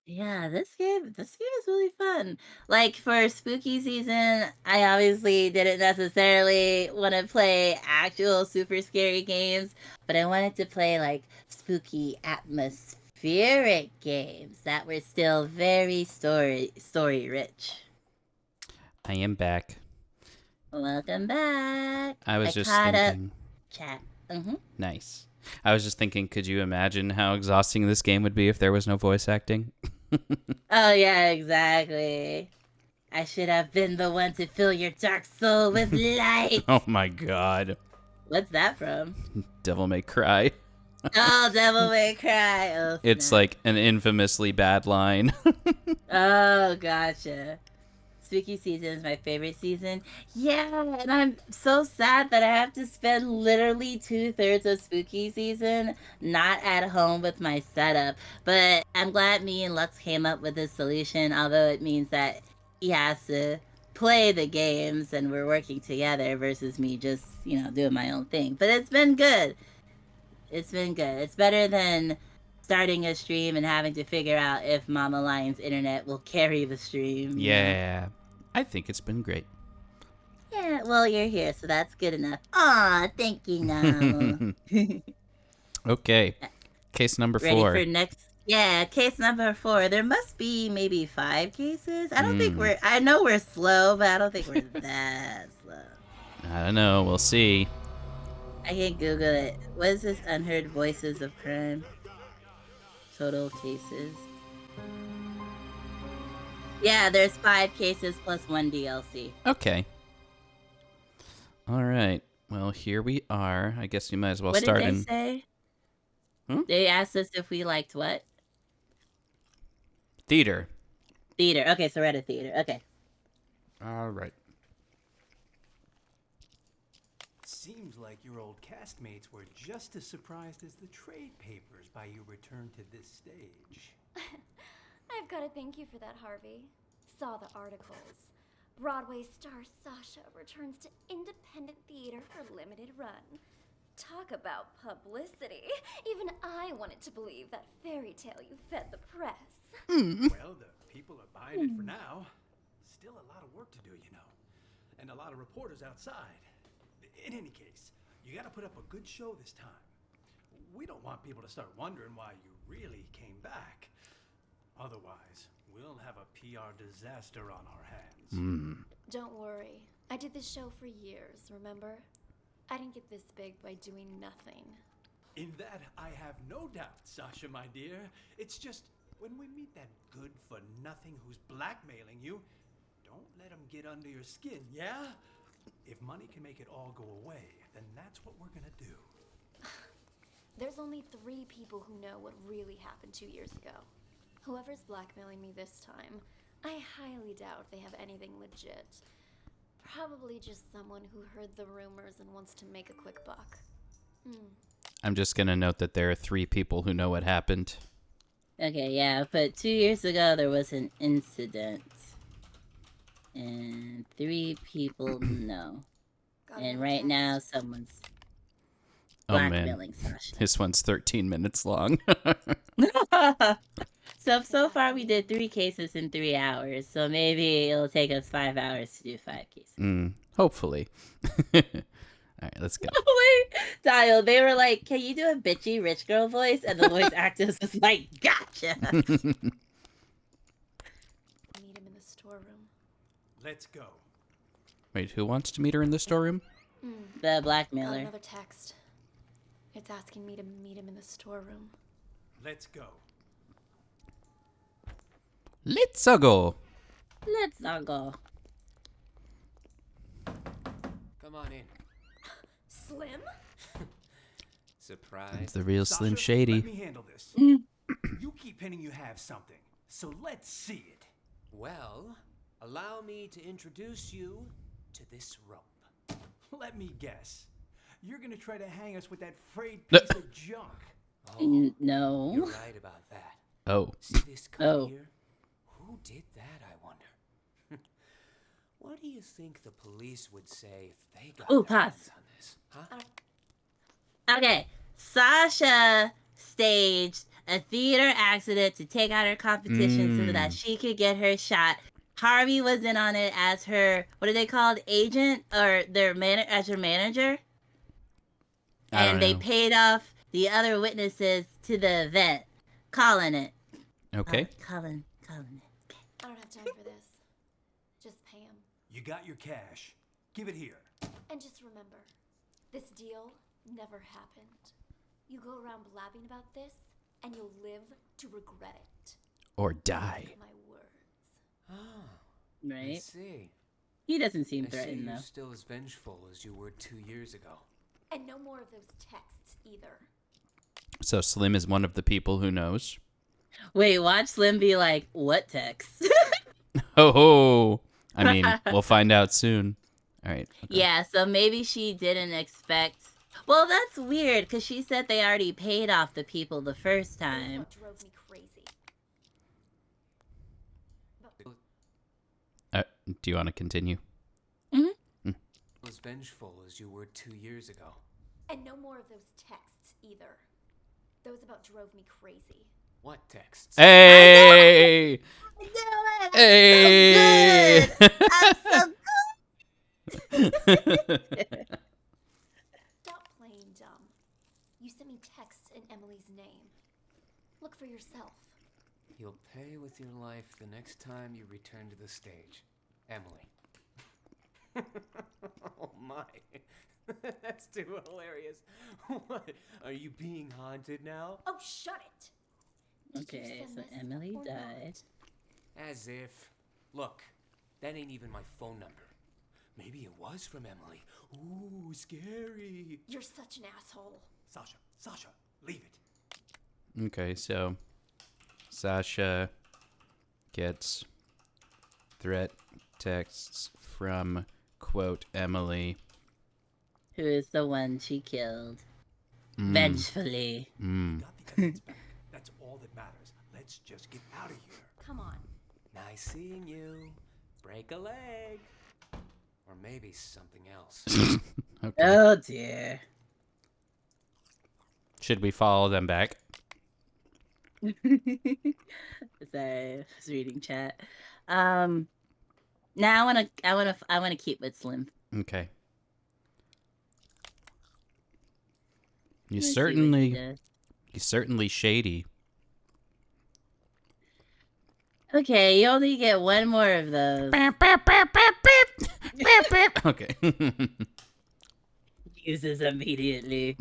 Yeah, this game is really fun. Like for spooky season, I obviously didn't necessarily want to play actual super scary games, but I wanted to play like spooky atmospheric games that were still very story rich. I am back. Welcome back. I was just caught thinking. up chat. Nice. I was just thinking, could you imagine how exhausting this game would be if there was no voice acting? Oh yeah, exactly. I should have been the one to fill your dark soul with light. Oh my god. What's that from? Devil May Cry. Oh, Devil May Cry. Oh, It's like an infamously bad line. Oh, gotcha. Spooky season is my favorite season. Yeah, and I'm so sad that I have to spend literally 2/3 of spooky season not at home with my setup. But I'm glad me and Lux came up with this solution, although it means that he has to play the games and we're working together versus me just, doing my own thing. But it's been good. It's been good. It's better than starting a stream and having to figure out if Mama Lion's internet will carry the stream. Yeah. I think it's been great. Yeah, well, you're here, so that's good enough. Aw, thank you, now. Okay. Case number 4. Ready for next? Yeah, case number 4. There must be maybe 5 cases. I don't think I know we're slow, but I don't think we're that slow. I don't know. We'll see. I can Google it. What is this? Unheard voices of crime. Total cases. Yeah, there's 5 cases plus 1 DLC. Okay. All right. Well, here we are. I guess you might as well start in. What did they say? They asked us if we liked what? Theater. Theater. Okay, so we're at a theater. Okay. All right. Seems like your old castmates were just as surprised as the trade papers by your return to this stage. I've got to thank you for that, Harvey. Saw the articles. Broadway star Sasha returns to independent theater for limited run. Talk about publicity. Even I wanted to believe that fairy tale you fed the press. Well, the people are buying it for now. Still a lot of work to do, and a lot of reporters outside. In any case, you gotta put up a good show this time. We don't want people to start wondering why you really came back. Otherwise, we'll have a PR disaster on our hands. Don't worry. I did this show for years, remember? I didn't get this big by doing nothing. In that, I have no doubt, Sasha, my dear. It's just, when we meet that good-for-nothing who's blackmailing you, don't let him get under your skin, yeah? If money can make it all go away, then that's what we're gonna do. There's only 3 people who know what really happened 2 years ago. Whoever's blackmailing me this time, I highly doubt they have anything legit. Probably just someone who heard the rumors and wants to make a quick buck. I'm just going to note that there are 3 people who know what happened. Okay, yeah, but 2 years ago there was an incident. And 3 people know. And right now someone's blackmailing Sasha. This one's 13 minutes long. So far we did 3 cases in 3 hours. So maybe it'll take us 5 hours to do 5 cases. Hopefully. All right, let's go. Wait, Dial, they were like, can you do a bitchy rich girl voice? And the voice actress was like, gotcha. Meet him in the storeroom. Let's go. Wait, who wants to meet her in the storeroom? The blackmailer. Got another text. It's asking me to meet him in the storeroom. Let's go. Let's go. Let's go. Come on in. Slim? Surprise. It's the real Sasha, Slim Shady. Let me handle this. You keep hinting you have something, so let's see it. Well, allow me to introduce you to this rope. Let me guess. You're gonna try to hang us with that frayed piece of junk. No. You're right about that. Oh. See this cut Oh. here? Who did that, I wonder? What do you think the police would say if they got Ooh, their pause. hands on this? Huh? Okay, Sasha staged a theater accident to take out her competition so that she could get her shot. Harvey was in on it as her, what are they called, agent or as her manager? And they paid off the other witnesses to the event, calling it. Okay. Calling it. Okay. I don't have time for this. Just pay him. You got your cash. Give it here. And just remember, this deal never happened. You go around blabbing about this, and you'll live to regret it. Or die. Mark my words. Oh, Right? I see. He doesn't seem I see threatened, you're though. still as vengeful as you were 2 years ago. And no more of those texts either. So Slim is one of the people who knows. Wait, watch Slim be like, what text? Oh, I mean, we'll find out soon. All right. Okay. Yeah, so maybe she didn't expect. Well, that's weird because she said they already paid off the people the first time. That's what drove me crazy. Do you want to continue? As vengeful as you were 2 years ago. And no more of those texts either. Those about drove me crazy. What texts? Hey! I know it. Hey! I'm so good. Stop playing dumb. You sent me texts in Emily's name. Look for yourself. You'll pay with your life the next time you return to the stage. Emily. Oh my. That's too hilarious. What? Are you being haunted now? Oh, shut it. Okay, so Emily died. As if. Look, that ain't even my phone number. Maybe it was from Emily. Ooh, scary. You're such an asshole. Sasha, leave it. Okay, so Sasha gets threat texts from, quote, Emily. Who is the one she killed. Vengefully. Got the evidence back. That's all that matters. Let's just get out of here. Come on. Nice seeing you. Break a leg. Or maybe something else. Okay. Oh, dear. Should we follow them back? Sorry, I was reading chat. Now I wanna keep with Slim. Okay. You Let's see what he does. he's certainly shady. Okay, you only get one more of those. Okay. Uses immediately.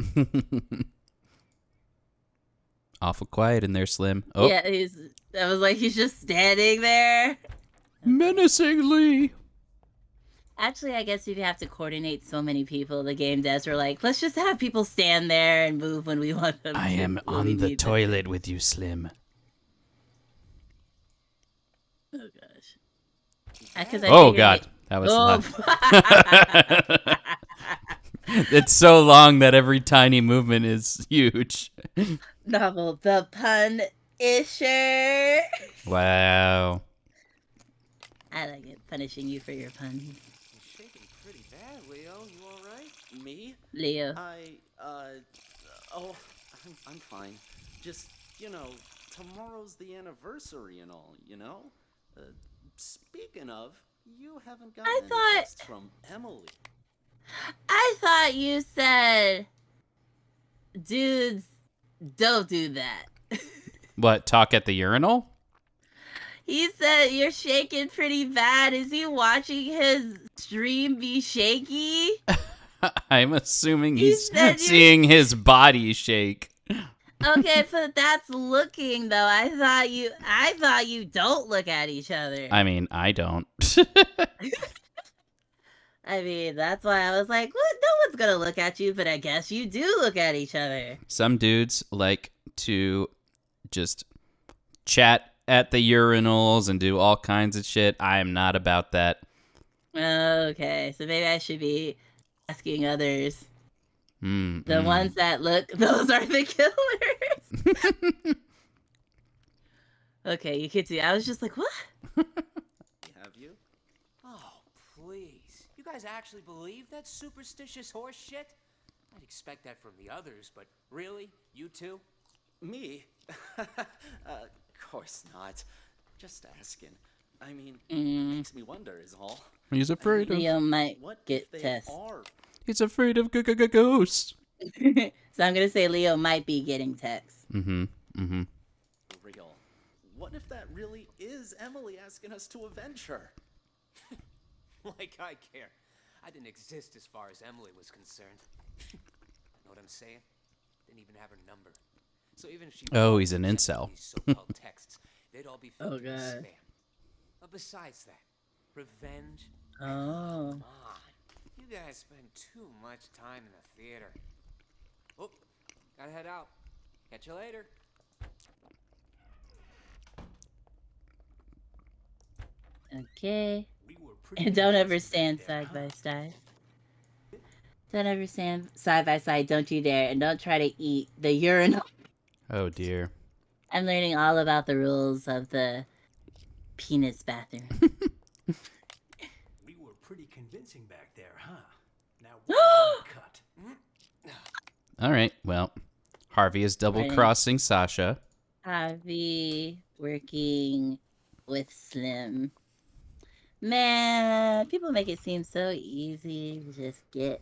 Awful quiet in there, Slim. Oh, Yeah, I was like, he's just standing there. menacingly. Actually, I guess if you have to coordinate so many people, the game devs were like, let's just have people stand there and move when we want them I to. am when we on the need them. toilet with you, Slim. Oh, gosh. Oh, God. That was loud. It's so long that every tiny movement is huge. Novel, the pun isher. Wow. I like it, punishing you for your puns. You're shaking pretty bad, Leo. You all right? Me? Leo. I'm fine. Just, tomorrow's the anniversary and all, Speaking of, you haven't gotten any texts from Emily. I thought you said, dudes, don't do that. What, talk at the urinal? He said you're shaking pretty bad. Is he watching his stream be shaky? I'm assuming he's seeing his body shake. Okay, but that's looking though. I thought you don't look at each other. I mean, I don't. I mean, that's why I was like, what? No one's gonna look at you, but I guess you do look at each other. Some dudes like to just chat at the urinals and do all kinds of shit. I am not about that. Okay, so maybe I should be asking others. The ones that look, those are the killers. Okay, you could do. I was just like, what? Have you? Oh, please. You guys actually believe that superstitious horse shit? I'd expect that from the others, but really? You two? Me? Of course not. Just asking. I mean, makes me wonder is all. He's afraid of... Leo might What get if they tests. are? He's afraid of ghosts. So I'm going to say Leo might be getting texts. Real. What if that really is Emily asking us to avenge her? Like I care. I didn't exist as far as Emily was concerned. Know what I'm saying? Didn't even have her number. So even if she he's an incel. these so-called texts, they'd all be Oh, filled with God. spam. But besides that, revenge? Oh. Come on. You guys spend too much time in the theater. Oh, gotta head out. Catch you later. Okay. And don't ever stand side by side. Don't ever stand side by side. Don't you dare. And don't try to eat the urinal. Oh, dear. I'm learning all about the rules of the penis bathroom. We were pretty convincing back there, huh? Now, cut. All right, well, Harvey is double-crossing Sasha. Harvey working with Slim. Man, people make it seem so easy to just get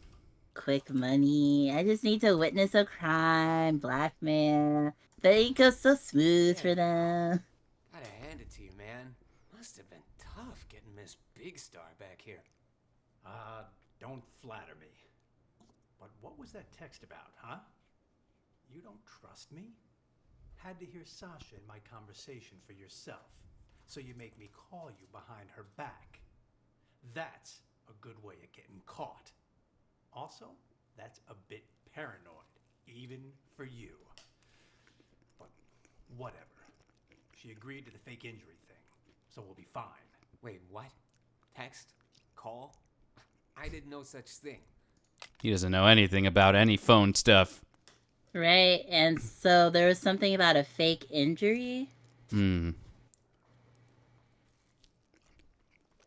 quick money. I just need to witness a crime, blackmail. But it goes so smooth for them. Gotta hand it to you, man. Must have been tough getting Miss Big Star back here. Don't flatter me. But what was that text about, huh? You don't trust me? Had to hear Sasha in my conversation for yourself, so you make me call you behind her back. That's a good way of getting caught. Also, that's a bit paranoid, even for you. But whatever. She agreed to the fake injury thing, so we'll be fine. Wait, what? Text? Call? I did no such thing. He doesn't know anything about any phone stuff. Right, and so there was something about a fake injury.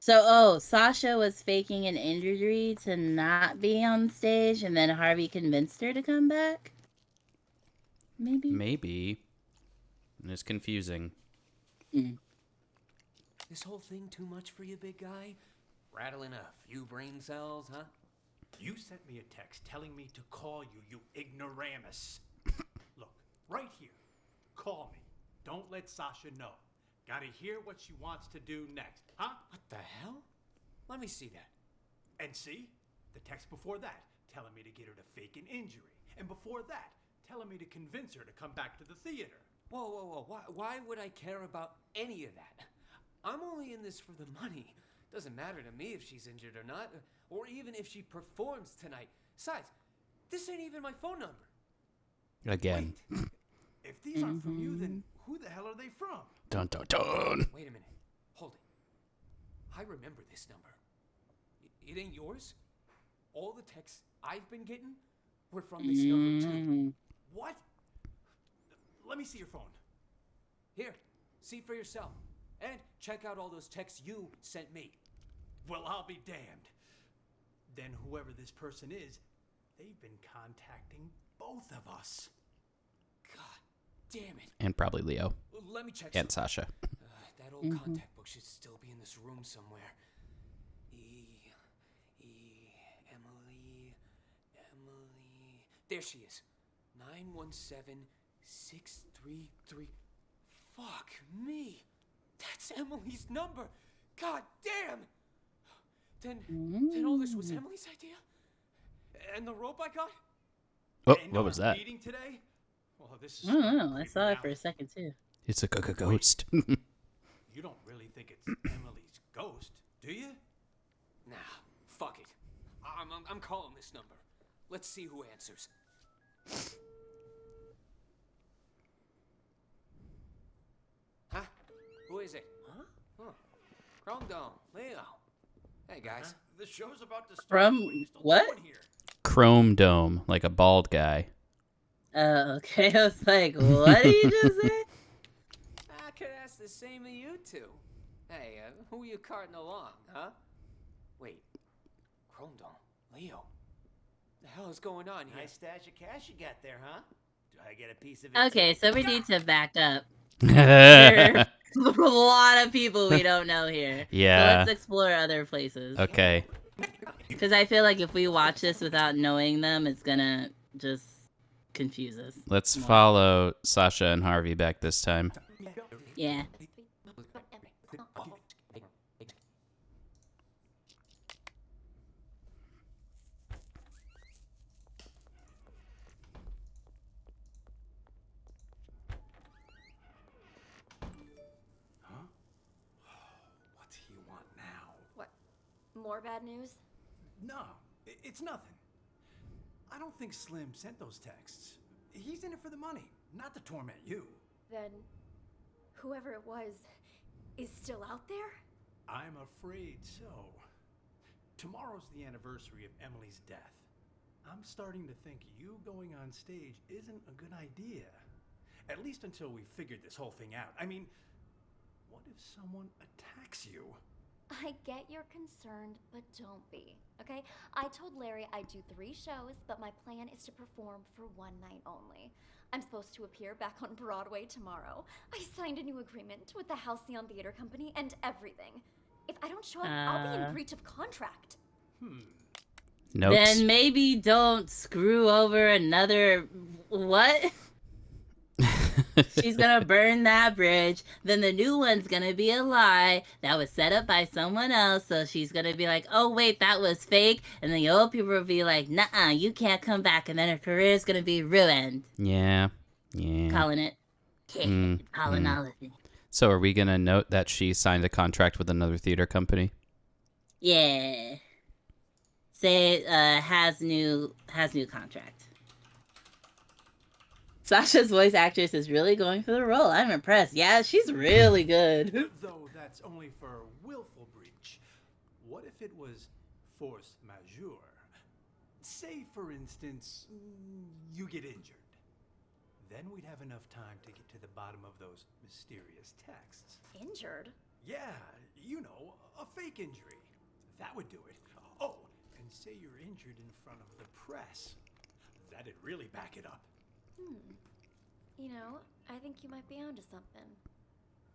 So, Sasha was faking an injury to not be on stage, and then Harvey convinced her to come back? Maybe. And it's confusing. This whole thing too much for you, big guy? Rattling a few brain cells, huh? You sent me a text telling me to call you, you ignoramus. Look, right here. Call me. Don't let Sasha know. Gotta hear what she wants to do next, huh? What the hell? Let me see that. And see? The text before that, telling me to get her to fake an injury. And before that, telling me to convince her to come back to the theater. Whoa. Why would I care about any of that? I'm only in this for the money. Doesn't matter to me if she's injured or not, or even if she performs tonight. Besides, this ain't even my phone number. Again. Wait. If these aren't from you, then who the hell are they from? Dun dun dun. Wait a minute. Hold it. I remember this number. It ain't yours? All the texts I've been getting were from this number too. What? Let me see your phone. Here, see for yourself. And check out all those texts you sent me. Well, I'll be damned. Then whoever this person is, they've been contacting both of us. God damn it. And probably Leo. Let me check And something. Sasha. That old contact book should still be in this room somewhere. Emily. There she is. 917633. Fuck me. That's Emily's number. God damn. Then all this was Emily's idea? And the rope I got? Oh, what was that? Meeting today? Well, this is I don't know. I saw it for a second, too. It's a ghost. You don't really think it's Emily's ghost, do you? Nah, fuck it. I'm calling this number. Let's see who answers. Huh? Who is it? Huh? Chrome Dome, Leo. Hey, guys. The show's about to start. From what? Chrome Dome, like a bald guy. Oh, okay. I was like, what did you just say? I could ask the same of you two. Hey, who you carting along, huh? Wait, Chrome Dome, Leo. The hell is going on here? Nice stash of cash you got there, huh? Do I get a piece of it? Okay, too? so we need to back up. There are a lot of people we don't know here. So Yeah. let's explore other places. Okay. Because I feel like if we watch this without knowing them, it's gonna just confuse us. Let's more. follow Sasha and Harvey back this time. Yeah. What do you want now? What? More bad news? No, it's nothing. I don't think Slim sent those texts. He's in it for the money, not to torment you. Then, whoever it was is still out there? I'm afraid so. Tomorrow's the anniversary of Emily's death. I'm starting to think you going on stage isn't a good idea. At least until we figured this whole thing out. I mean, what if someone attacks you? I get you're concerned, but don't be, okay? I told Larry I'd do 3 shows, but my plan is to perform for 1 night only. I'm supposed to appear back on Broadway tomorrow. I signed a new agreement with the Halcyon Theater Company and everything. If I don't show up, I'll be in breach of contract. Notes. Then maybe don't screw over another... What? She's gonna burn that bridge. Then the new one's gonna be a lie that was set up by someone else. So she's gonna be like, oh, wait, that was fake. And then the old people will be like, nuh-uh, you can't come back. And then her career's gonna be ruined. Yeah. Yeah. Calling it. Calling all of it. So are we going to note that she signed a contract with another theater company? Yeah. Say has new contract. Sasha's voice actress is really going for the role. I'm impressed. Yeah, she's really good. Though that's only for willful breach. What if it was force majeure? Say, for instance, you get injured. Then we'd have enough time to get to the bottom of those mysterious texts. Injured? Yeah, you know, a fake injury. That would do it. Oh, and say you're injured in front of the press. That'd really back it up. You know, I think you might be onto something.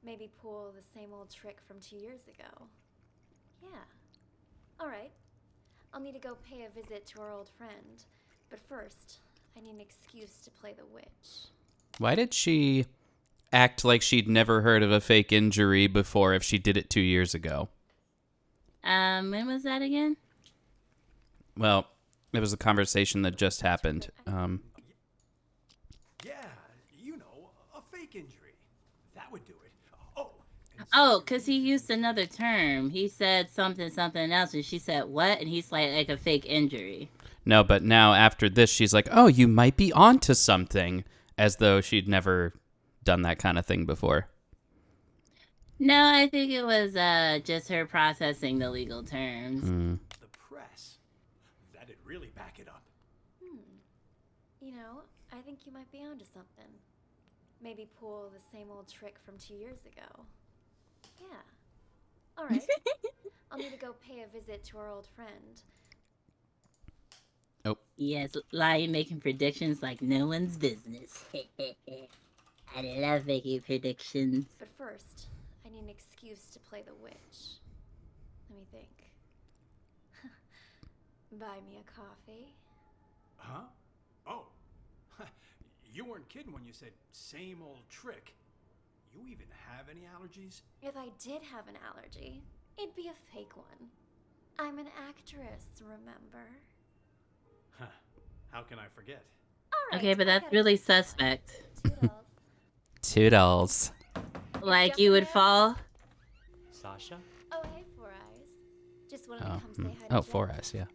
Maybe pull the same old trick from 2 years ago. Yeah. Alright. I'll need to go pay a visit to our old friend. But first, I need an excuse to play the witch. Why did she act like she'd never heard of a fake injury before if she did it 2 years ago? When was that again? Well, it was a conversation that just happened. Yeah, you know, a fake injury. That would do it. Oh, because he used another term. He said something else, and she said, what? And he's like a fake injury. No, but now after this, she's like, oh, you might be onto something, as though she'd never done that kind of thing before. No, I think it was just her processing the legal terms. The press. That'd really back it up. You know, I think you might be onto something. Maybe pull the same old trick from 2 years ago. Yeah. Alright. I'll need to go pay a visit to our old friend. Oh. Yes, lying, making predictions like no one's business. I love making predictions. But first, I need an excuse to play the witch. Let me think. Buy me a coffee. Huh? Oh. You weren't kidding when you said same old trick. You even have any allergies? If I did have an allergy, it'd be a fake one. I'm an actress, remember? Huh. How can I forget? Okay, but that's really suspect. $2. Like you would fall? Sasha? Oh, hey, Four Eyes. Just wanted to come say hi to Oh, Jeff. 4 Eyes, yeah.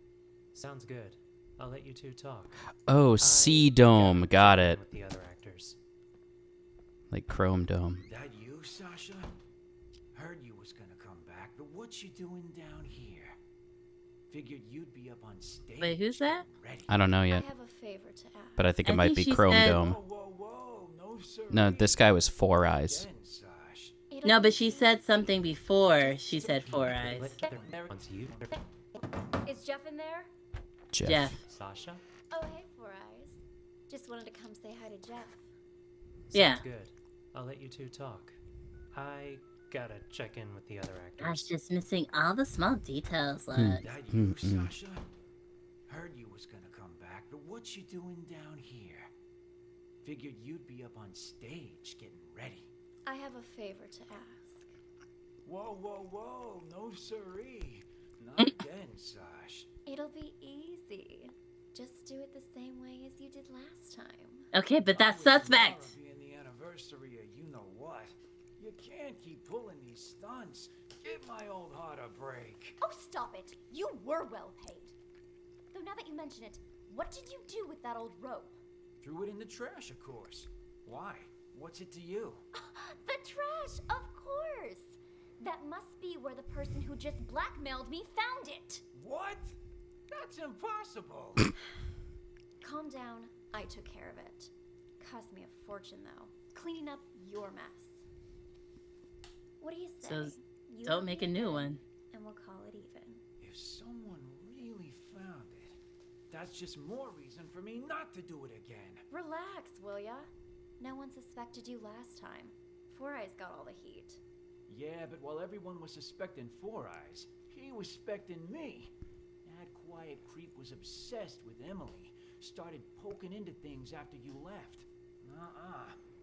Sounds good. I'll let you two talk. Oh, Sea Dome. Got it. With the other actors. Like Chrome Dome. That you, Sasha? Heard you was gonna come back, but what you doing down here? Figured you'd be up on stage. Wait, who's that? I don't know yet. I have a favor to ask. But I think it I might think be she Chrome said- Dome. Whoa, no, sir. No, this guy was Four Eyes. No, but she said something before she said Four Eyes. Is Jeff in there? Jeff. Sasha? Oh, hey, Four Eyes. Just wanted to come say hi to Jeff. Yeah. Sounds good. I'll let you two talk. I gotta check in with the other actors. I was just missing all the small details. Look. That you, Sasha? Heard you was gonna come back, but what you doing down here? Figured you'd be up on stage getting ready. I have a favor to ask. Whoa, no siree. Not again, Sash. It'll be easy. Just do it the same way as you did last time. Okay, but that's suspect. Being the anniversary of you know what. You can't keep pulling these stunts. Give my old heart a break. Oh, stop it. You were well paid. Though now that you mention it, what did you do with that old rope? Threw it in the trash, of course. Why? What's it to you? The trash, of course. That must be where the person who just blackmailed me found it. What? That's impossible. Calm down. I took care of it. Cost me a fortune, though. Cleaning up your mess. What do you say? So You don't help make me a new again, one. And we'll call it even. If someone really found it, that's just more reason for me not to do it again. Relax, will ya? No one suspected you last time. Four Eyes got all the heat. Yeah, but while everyone was suspecting Four Eyes, he was suspecting me. That quiet creep was obsessed with Emily. Started poking into things after you left.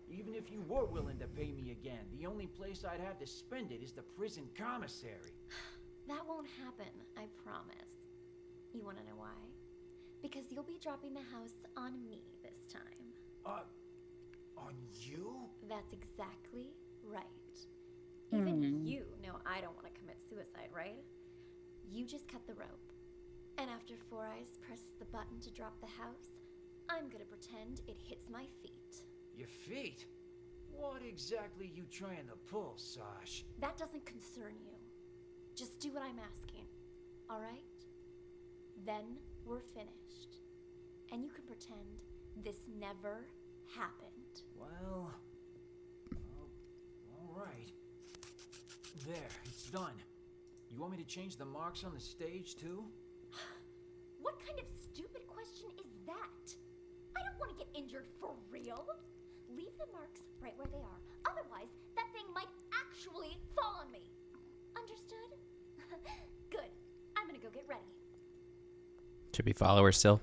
Even if you were willing to pay me again, the only place I'd have to spend it is the prison commissary. That won't happen, I promise. You wanna know why? Because you'll be dropping the house on me this time. On you? That's exactly right. Even you know I don't want to commit suicide, right? You just cut the rope. And after Four Eyes presses the button to drop the house, I'm gonna pretend it hits my feet. Your feet? What exactly you trying to pull, Sash? That doesn't concern you. Just do what I'm asking, alright? Then we're finished. And you can pretend this never happened. Well, alright. There, it's done. You want me to change the marks on the stage, too? What kind of stupid question is that? I don't want to get injured for real. Leave the marks right where they are. Otherwise, that thing might actually fall on me. Understood? Good. I'm gonna go get ready. Should be followers still.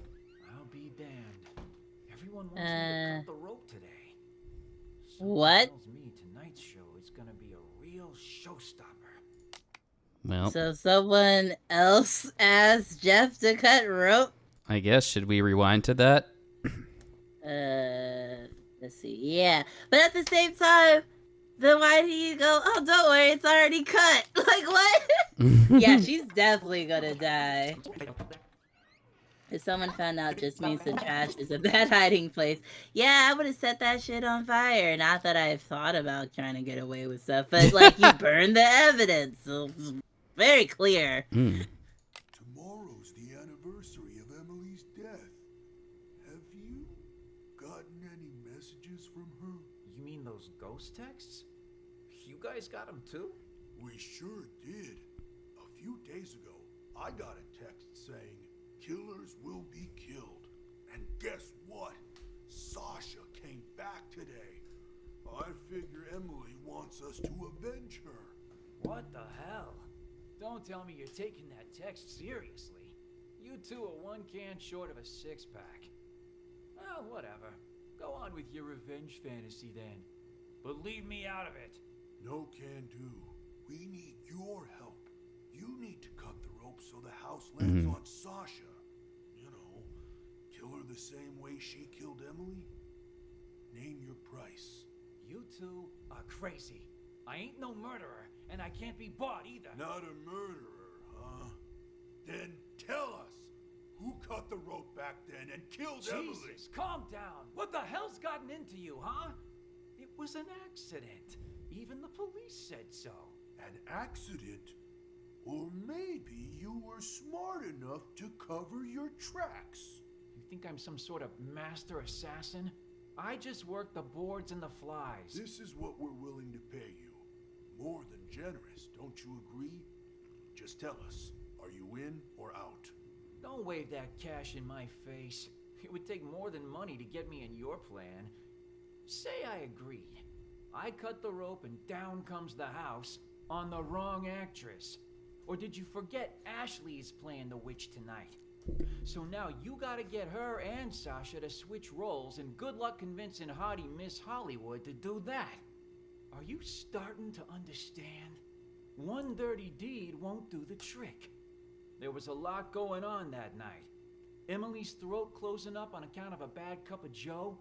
I'll be damned. Everyone wants me to cut the rope today. What? Tells me tonight's show is gonna be a real showstopper. Well, So someone else asked Jeff to cut rope? I guess, should we rewind to that? Let's see. Yeah. But at the same time, then why do you go, oh, don't worry, it's already cut? Like, what? Yeah, she's definitely gonna die. If someone found out just means the trash is a bad hiding place. Yeah, I would have set that shit on fire. Not that I've thought about trying to get away with stuff, but, like, you burned the evidence. So it's very clear. Tomorrow's the anniversary of Emily's death. Have you gotten any messages from her? You mean those ghost texts? You guys got them too? We sure did. A few days ago, I got a text saying, "Killers will be killed." And guess what? Sasha came back today. I figure Emily wants us to avenge her. What the hell? Don't tell me you're taking that text seriously. You two are one can short of a six-pack. Well, whatever. Go on with your revenge fantasy then. But leave me out of it. No can do. We need your help. You need to cut the rope so the house lands on Sasha. You know, kill her the same way she killed Emily. Name your price. You two are crazy. I ain't no murderer, and I can't be bought either. Not a murderer, huh? Then tell us, who cut the rope back then and killed Emily? Jesus, calm down. What the hell's gotten into you, huh? It was an accident. Even the police said so. An accident? Or maybe you were smart enough to cover your tracks. You think I'm some sort of master assassin? I just work the boards and the flies. This is what we're willing to pay you. More than generous, don't you agree? Just tell us, are you in or out? Don't wave that cash in my face. It would take more than money to get me in your plan. Say I agreed. I cut the rope and down comes the house on the wrong actress. Or did you forget Ashley is playing the witch tonight? So now you gotta get her and Sasha to switch roles, and good luck convincing hottie Miss Hollywood to do that. Are you starting to understand? One dirty deed won't do the trick. There was a lot going on that night. Emily's throat closing up on account of a bad cup of joe,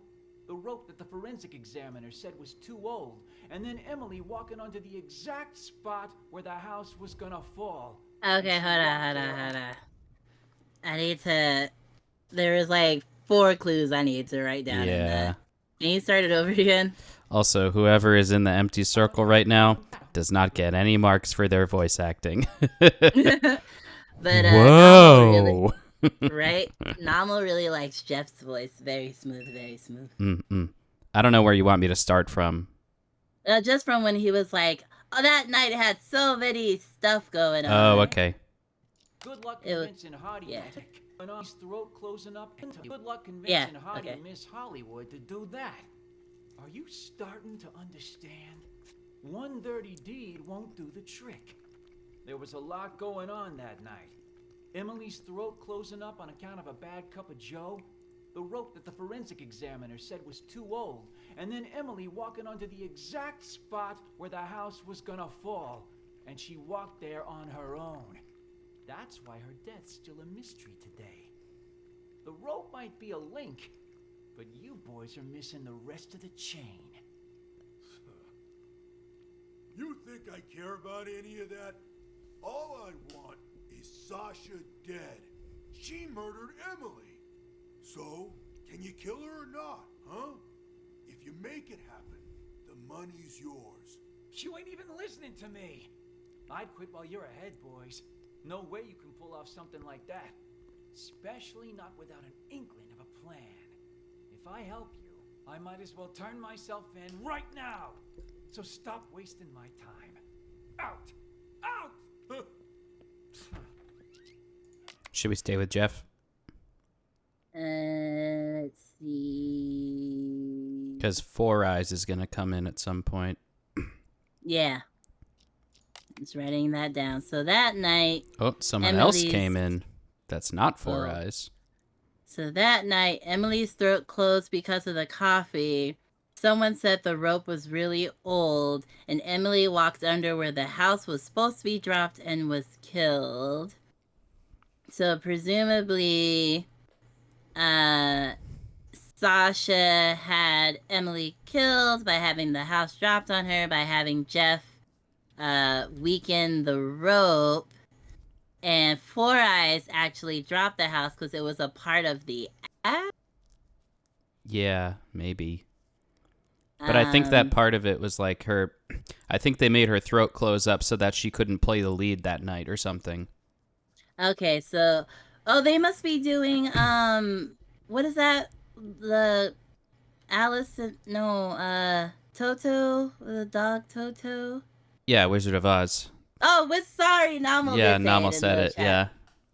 the rope that the forensic examiner said was too old, and then Emily walking onto the exact spot where the house was gonna fall. Okay, hold on. I need to... There was like 4 clues I need to write down in that. Can you start it over again? Also, whoever is in the empty circle right now does not get any marks for their voice acting. But whoa! Right? Namal really likes Jeff's voice. Very smooth, very smooth. I don't know where you want me to start from. Just from when he was like, oh, that night had so many stuff going on. Oh, okay. Good luck convincing hottie Miss throat closing up. Good luck convincing hottie Miss Hollywood to do that. Are you starting to understand? One dirty deed won't do the trick. There was a lot going on that night. Emily's throat closing up on account of a bad cup of joe, the rope that the forensic examiner said was too old, and then Emily walking onto the exact spot where the house was gonna fall, and she walked there on her own. That's why her death's still a mystery today. The rope might be a link, but you boys are missing the rest of the chain. You think I care about any of that? All I want is Sasha dead. She murdered Emily. So, can you kill her or not, huh? If you make it happen, the money's yours. You ain't even listening to me. I'd quit while you're ahead, boys. No way you can pull off something like that. Especially not without an inkling of a plan. If I help you, I might as well turn myself in right now. So stop wasting my time. Out! Out! Should we stay with Jeff? Let's see. Because Four Eyes is going to come in at some point. Yeah. Just writing that down. So that night... Oh, someone else came in. That's not Four Eyes. So that night, Emily's throat closed because of the coffee. Someone said the rope was really old, and Emily walked under where the house was supposed to be dropped and was killed. So presumably, Sasha had Emily killed by having the house dropped on her, by having Jeff weaken the rope, and Four Eyes actually dropped the house because it was a part of the act? Yeah, maybe. But I think that part of it was like her... I think they made her throat close up so that she couldn't play the lead that night or something. Okay, so... Oh, they must be doing, what is that? The... Alice... No, Toto? The dog Toto? Yeah, Wizard of Oz. Oh, sorry, Namal Yeah, did say Namal it in said the it, chat. yeah.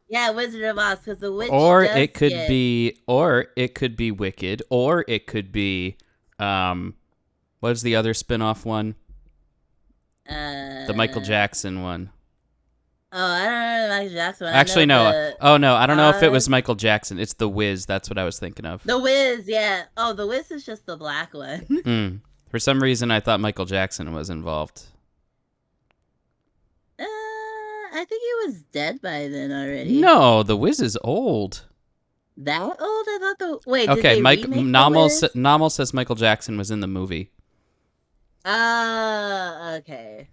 Yeah, Wizard of Oz, because the witch Or does it could get... be... Wicked. Or it could be... What's the other spin-off one? The Michael Jackson one. Oh, I don't know the Michael Jackson one. Actually, no. Oh, no. I don't know if it was Michael Jackson. It's The Wiz. That's what I was thinking of. The Wiz, yeah. Oh, The Wiz is just the black one. For some reason, I thought Michael Jackson was involved. I think he was dead by then already. No, The Wiz is old. That old? I thought the... Wait, okay, did they remake Namal says Michael Jackson was in the movie. Okay.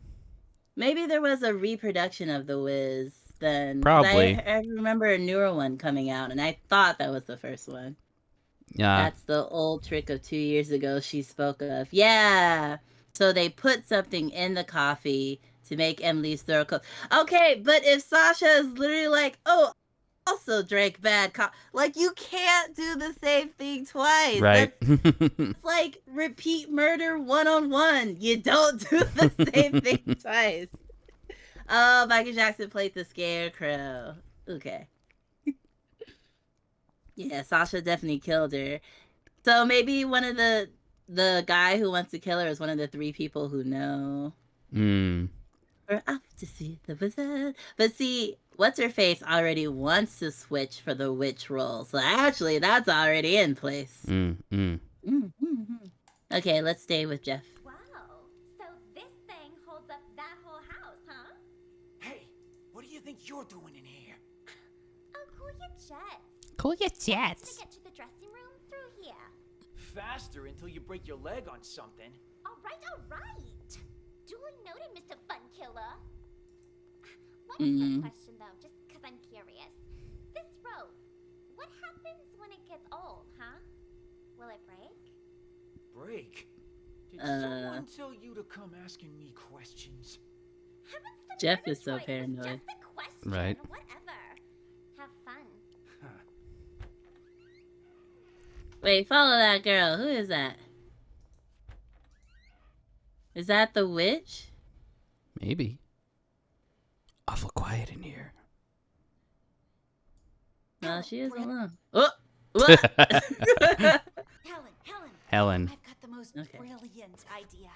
Maybe there was a reproduction of The Wiz then. Probably. I remember a newer one coming out, and I thought that was the first one. Yeah. That's the old trick of 2 years ago she spoke of. Yeah. So they put something in the coffee to make Emily's throw coat. Okay, but if Sasha is literally like, oh, also drank bad like, you can't do the same thing twice. Right. It's like repeat murder 1-on-1. You don't do the same thing twice. Oh, Michael Jackson played the Scarecrow. Okay. Yeah, Sasha definitely killed her. So maybe one of the guy who wants to kill her is one of the 3 people who know. We're off to see the wizard. But see, what's her face already wants to switch for the witch role. So actually, that's already in place. Okay, let's stay with Jeff. Wow, so this thing holds up that whole house, huh? Hey, what do you think you're doing in here? Oh, cool your jets. Cool your To jets. get to the dressing room through here. Faster until you break your leg on something. All right. Duly noted, Mr. Fun Killer. One quick question, though, just because I'm curious. This rope, what happens when it gets old, huh? Will it break? Break? Did someone tell you to come asking me questions? Jeff is so paranoid. Just a question. Right. Whatever. Have fun. Wait, follow that girl. Who is that? Is that the witch? Maybe. Awful quiet in here. No, she is alone. Oh! Helen. Helen. I've got the most brilliant idea.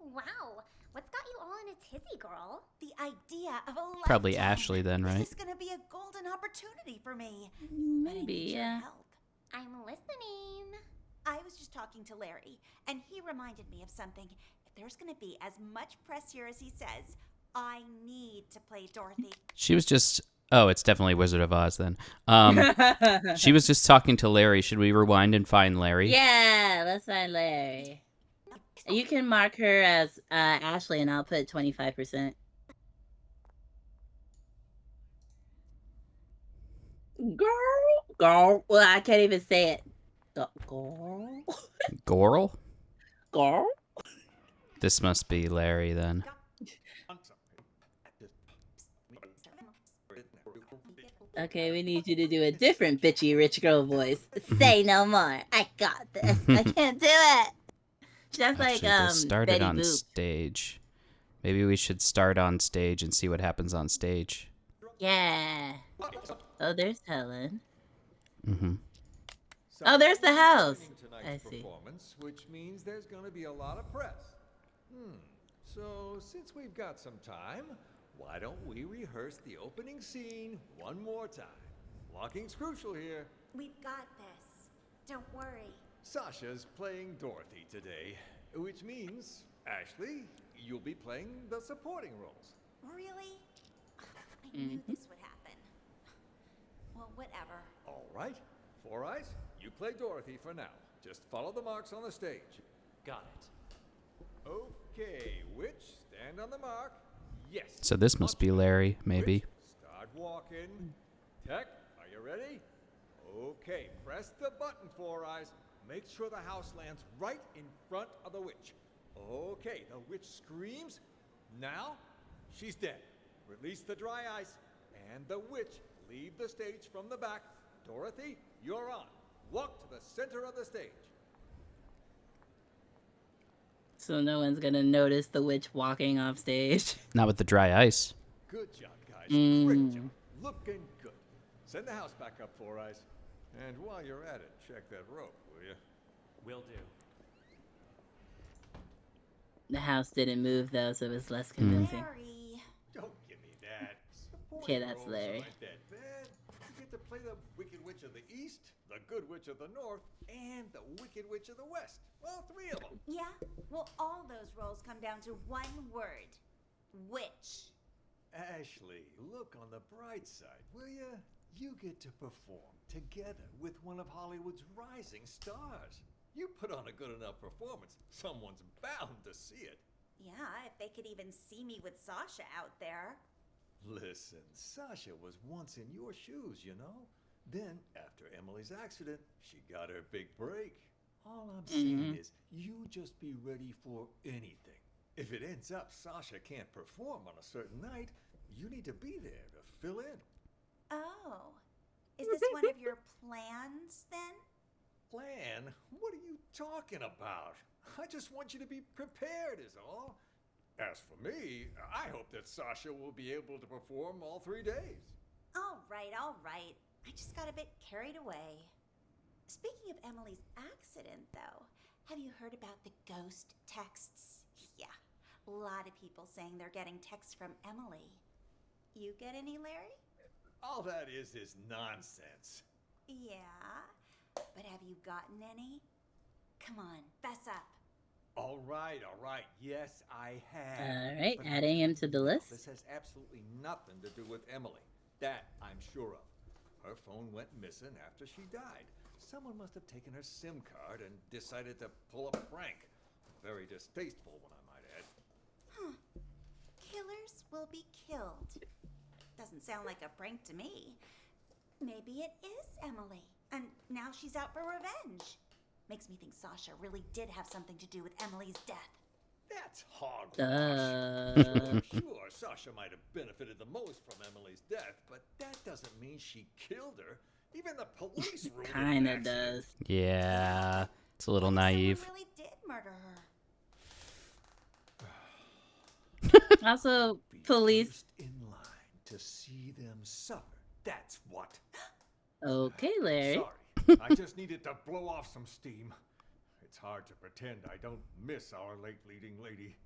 Wow, what's got you all in a tizzy, girl? The idea of a lifetime. Probably Ashley then, right? This is gonna be a golden opportunity for me. Maybe, yeah. Help. I'm listening. I was just talking to Larry, and he reminded me of something. If there's gonna be as much press here as he says, I need to play Dorothy. She was just... Oh, it's definitely Wizard of Oz then. She was just talking to Larry. Should we rewind and find Larry? Yeah, let's find Larry. You can mark her as Ashley, and I'll put 25%. Girl. Well, I can't even say it. Girl. Gorl? This must be Larry then. Okay, we need you to do a different bitchy rich girl voice. Say no more. I got this. I can't do it. Just like This started Betty on Boop. stage. Maybe we should start on stage and see what happens on stage. Yeah. Oh, there's Helen. Mm-hmm. Oh, there's the house. I see. Performance, which means there's going to be a lot of press. So since we've got some time, why don't we rehearse the opening scene one more time? Blocking's crucial here. We've got this. Don't worry. Sasha's playing Dorothy today, which means, Ashley, you'll be playing the supporting roles. Really? I knew this would happen. Well, whatever. All right. Four Eyes, you play Dorothy for now. Just follow the marks on the stage. Got it. Okay, Witch, stand on the mark. Yes. So this must be Larry, maybe. Witch, start walking. Tech, are you ready? Okay, press the button, Four Eyes. Make sure the house lands right in front of the witch. Okay, the witch screams. Now, she's dead. Release the dry ice, and the witch leave the stage from the back. Dorothy, you're on. Walk to the center of the stage. So no one's gonna notice the witch walking off stage. Not with the dry ice. Good job, guys. Great job. Looking good. Send the house back up, Four Eyes. And while you're at it, check that rope, will you? Will do. The house didn't move though, so it was less convincing. Larry. Don't give me that. Okay, that's Larry. Aren't that bad. You get to play the Wicked Witch of the East, the Good Witch of the North, and the Wicked Witch of the West. All three of them. Yeah? Well, all those roles come down to one word. Witch. Ashley, look on the bright side, will you? You get to perform together with one of Hollywood's rising stars. You put on a good enough performance, someone's bound to see it. Yeah, if they could even see me with Sasha out there. Listen, Sasha was once in your shoes, you know? Then, after Emily's accident, she got her big break. All I'm saying is, you just be ready for anything. If it ends up Sasha can't perform on a certain night, you need to be there to fill in. Oh. Is this one of your plans, then? Plan? What are you talking about? I just want you to be prepared is all. As for me, I hope that Sasha will be able to perform all 3 days. All right, all right. I just got a bit carried away. Speaking of Emily's accident, though, have you heard about the ghost texts? Yeah, a lot of people saying they're getting texts from Emily. You get any, Larry? All that is nonsense. Yeah, but have you gotten any? Come on, fess up. All right. Yes, I have. All right, But adding him to the list. this has absolutely nothing to do with Emily. That I'm sure of. Her phone went missing after she died. Someone must have taken her SIM card and decided to pull a prank. Very distasteful one, I might add. Huh. Killers will be killed. Doesn't sound like a prank to me. Maybe it is Emily, and now she's out for revenge. Makes me think Sasha really did have something to do with Emily's death. That's hogwash. Sure, Sasha might have benefited the most from Emily's death, but that doesn't mean she killed her. Even the police ruled it an Kinda accident. does. Yeah, it's a little naive. Someone really did murder her. Also, police. In line to see them suffer. That's what. Okay, Larry. Sorry, I just needed to blow off some steam. It's hard to pretend I don't miss our late leading lady.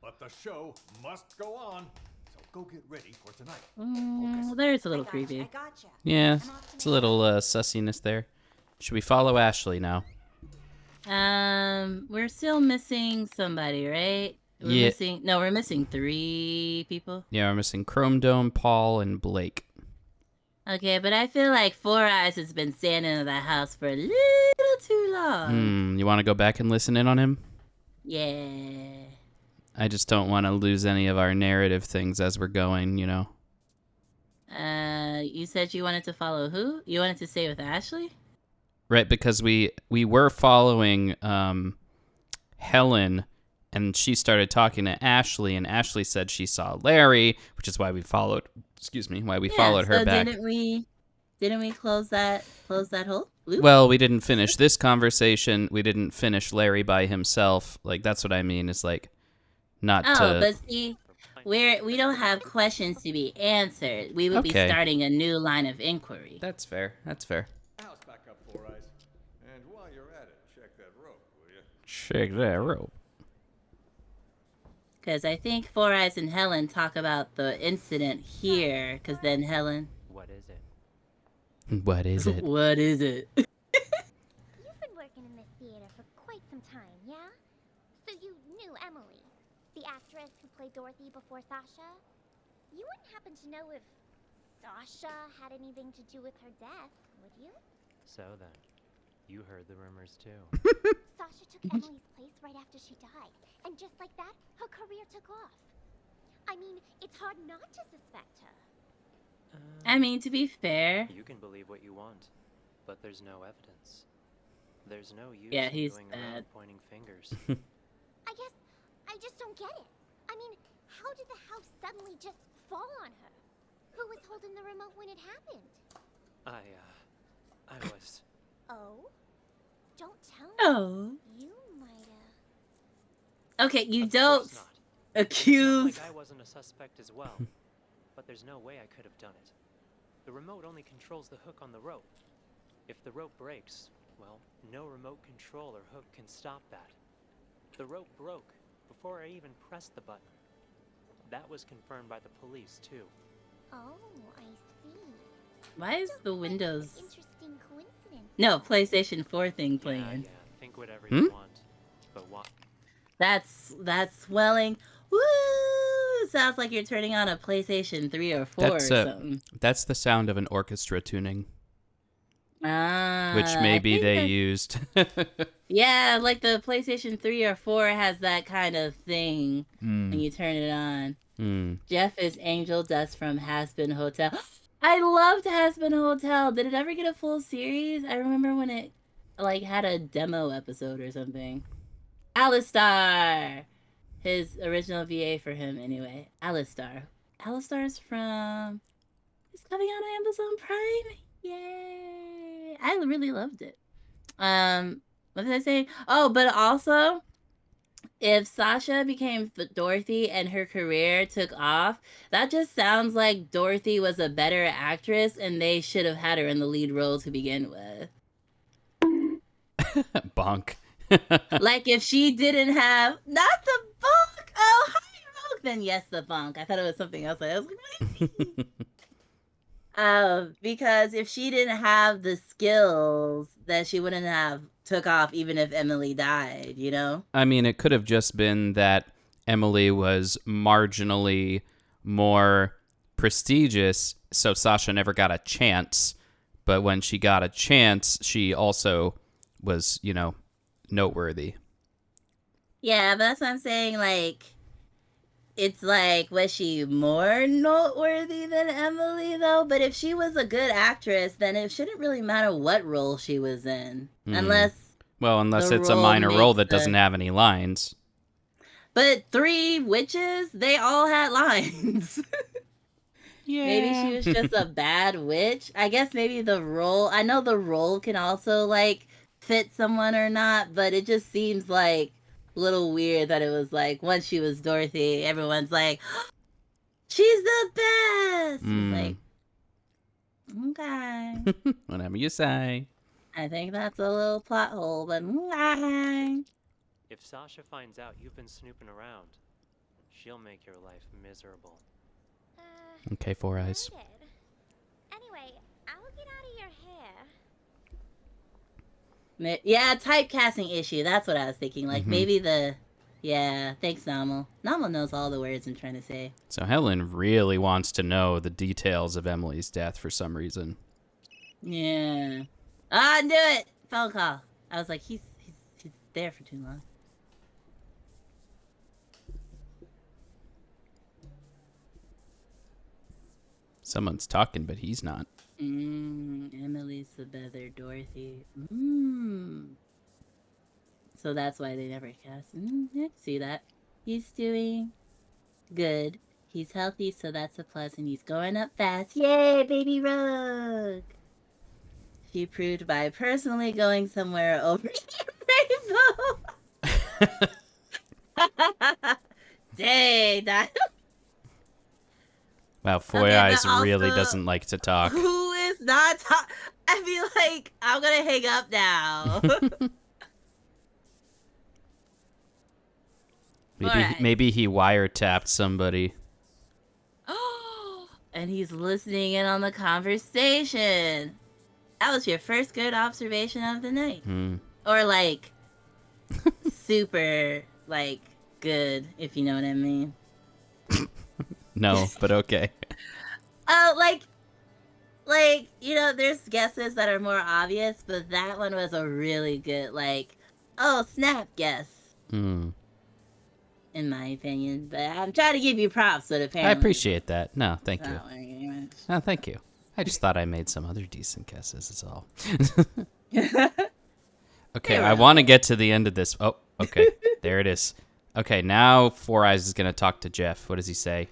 But the show must go on, so go get ready for tonight. There's a little creepy. Yeah, it's a little sussiness there. Should we follow Ashley now? We're still missing somebody, right? We're missing 3 people. Yeah, we're missing Chrome Dome, Paul, and Blake. Okay, but I feel like Four Eyes has been standing in the house for a little too long. You want to go back and listen in on him? Yeah. I just don't want to lose any of our narrative things as we're going, you know. You said you wanted to follow who? You wanted to stay with Ashley? Right, because we were following Helen, and she started talking to Ashley, and Ashley said she saw Larry, which is why we followed. Followed her back. Didn't we close that whole loop? Well, we didn't finish this conversation. We didn't finish Larry by himself. Like, that's what I mean. Is like not to. But see, we don't have questions to be answered. We would be starting a new line of inquiry. That's fair. House back up, Four Eyes. And while you're at it, check that rope, will you? Check that rope. Because I think Four Eyes and Helen talk about the incident here. Because then Helen. What is it? What is it? What is it? You've been working in this theater for quite some time, yeah? So you knew Emily, the actress who played Dorothy before Sasha? You wouldn't happen to know if Sasha had anything to do with her death, would you? So then, you heard the rumors too. Sasha took Emily's place right after she died, and just like that, her career took off. I mean, it's hard not to suspect her. I mean, to be fair. You can believe what you want, but there's no evidence. There's no use Yeah, in he's going bad. around pointing fingers. I guess I just don't get it. I mean, how did the house suddenly just fall on her? Who was holding the remote when it happened? I was... Oh? Don't tell me. Oh. You might have. Okay, you Of don't course not. accuse. It's not like I wasn't a suspect as well. But there's no way I could have done it. The remote only controls the hook on the rope. If the rope breaks, well, no remote control or hook can stop that. The rope broke before I even pressed the button. That was confirmed by the police, too. Oh, I see. Why is the Windows... Interesting coincidence. No, PlayStation 4 thing playing. Yeah, think whatever you want. But what? That's swelling. Woo! Sounds like you're turning on a PlayStation 3 or 4 or something. That's the sound of an orchestra tuning. Which I maybe think they used. Yeah, like the PlayStation 3 or 4 has that kind of thing when you turn it on. Jeff is Angel Dust from Has Been Hotel. I loved Has Been Hotel. Did it ever get a full series? I remember when it like had a demo episode or something. Alistar. his original VA for him anyway. Alistar. Alistar's from... It's coming out on Amazon Prime. Yay! I really loved it. What did I say? Oh, but also, if Sasha became Dorothy and her career took off, that just sounds like Dorothy was a better actress and they should have had her in the lead role to begin with. Bonk. Like if she didn't have not the bonk. Oh, hi, bonk. Then yes, the bonk. I thought it was something else. I was like, because if she didn't have the skills, then she wouldn't have took off even if Emily died, you know? I mean, it could have just been that Emily was marginally more prestigious, so Sasha never got a chance. But when she got a chance, she also was, you know, noteworthy. Yeah, but that's what I'm saying. Like, it's like, was she more noteworthy than Emily, though? But if she was a good actress, then it shouldn't really matter what role she was in. Unless it's a minor role that doesn't have any lines. But 3 witches, they all had lines. Yeah. Maybe she was just a bad witch. I guess maybe the role... I know the role can also, like, fit someone or not, but it just seems like a little weird that it was like, once she was Dorothy, everyone's like, oh, she's the best! It's like, okay. Whatever you say. I think that's a little plot hole, but okay. If Sasha finds out you've been snooping around, she'll make your life miserable. Okay, Four Eyes. Anyway, I'll get out of your hair. Yeah, typecasting issue. That's what I was thinking. Like, maybe the... Yeah, thanks, Namal. Namal knows all the words I'm trying to say. So Helen really wants to know the details of Emily's death for some reason. Yeah. I knew it! Phone call. I was like, he's there for too long. Someone's talking, but he's not. Emily's the better Dorothy. So that's why they never cast. I can see that. He's doing good. He's healthy, so that's a plus, and he's going up fast. Yay, baby Rogue! She proved by personally going somewhere over rainbow. Dang, that. Wow, Four Eyes really doesn't like to talk. Who is not talking? I feel like I'm gonna hang up now. Maybe he wiretapped somebody. And he's listening in on the conversation. That was your first good observation of the night. Or like super like good, if you know what I mean. No, but okay. Like, you know, there's guesses that are more obvious, but that one was a really good, like, oh, snap guess. In my opinion. But I'm trying to give you props, but apparently... I appreciate that. No, thank you. No, thank you. I just thought I made some other decent guesses, is all. Okay, I want to get to the end of this. Oh, okay. There it is. Okay, now Four Eyes is going to talk to Jeff. What does he say?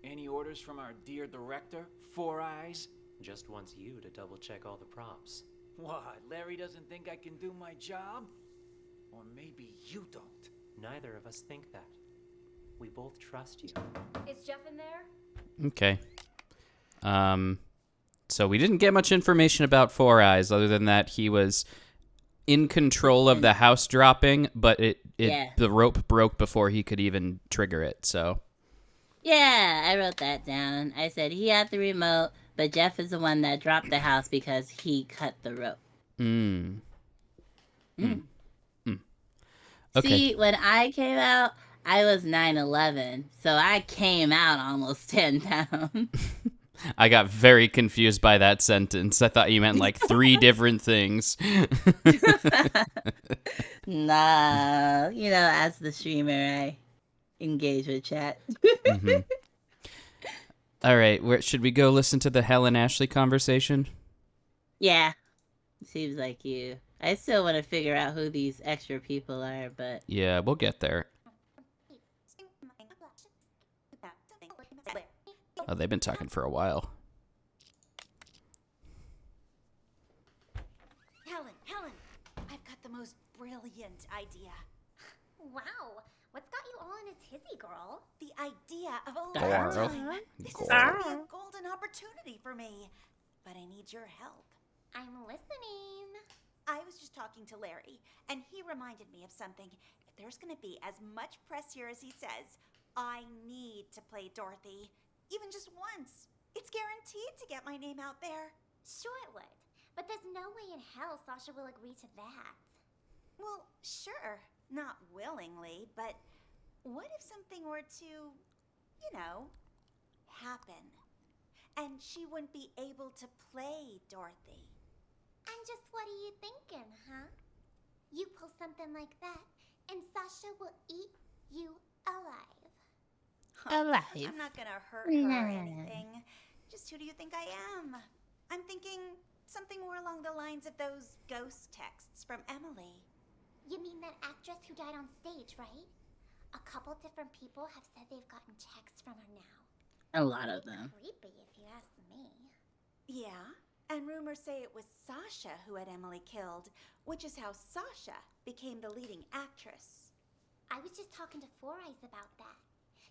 Any orders from our dear director, Four Eyes? Just wants you to double check all the props. What, Larry doesn't think I can do my job? Or maybe you don't. Neither of us think that. We both trust you. Is Jeff in there? Okay. So we didn't get much information about Four Eyes other than that he was in control of the house dropping, but the rope broke before he could even trigger it, so. Yeah, I wrote that down. I said he had the remote, but Jeff is the one that dropped the house because he cut the rope. Okay. See, when I came out, I was 9'11", so I came out almost 10 pounds. I got very confused by that sentence. I thought you meant like 3 different things. Nah, you know, as the streamer, I engage with chat. All right, should we go listen to the Helen Ashley conversation? Yeah, seems like you. I still want to figure out who these extra people are, but... Yeah, we'll get there. Oh, they've been talking for a while. Helen, I've got the most brilliant idea. Wow, what's got you all in a tizzy, girl? The idea of a Girl. lifetime. This is Girl. gonna be a golden opportunity for me. But I need your help. I'm listening. I was just talking to Larry, and he reminded me of something. If there's gonna be as much press here as he says, I need to play Dorothy. Even just once. It's guaranteed to get my name out there. Sure it would, but there's no way in hell Sasha will agree to that. Well, sure, not willingly, but what if something were to, happen? And she wouldn't be able to play Dorothy. And just what are you thinking, huh? You pull something like that, and Sasha will eat you alive. Alive. I'm not gonna hurt her or anything. Just who do you think I am? I'm thinking something more along the lines of those ghost texts from Emily. You mean that actress who died on stage, right? A couple different people have said they've gotten texts from her now. A lot of them. Creepy, if you ask me. Yeah, and rumors say it was Sasha who had Emily killed, which is how Sasha became the leading actress. I was just talking to Four Eyes about that.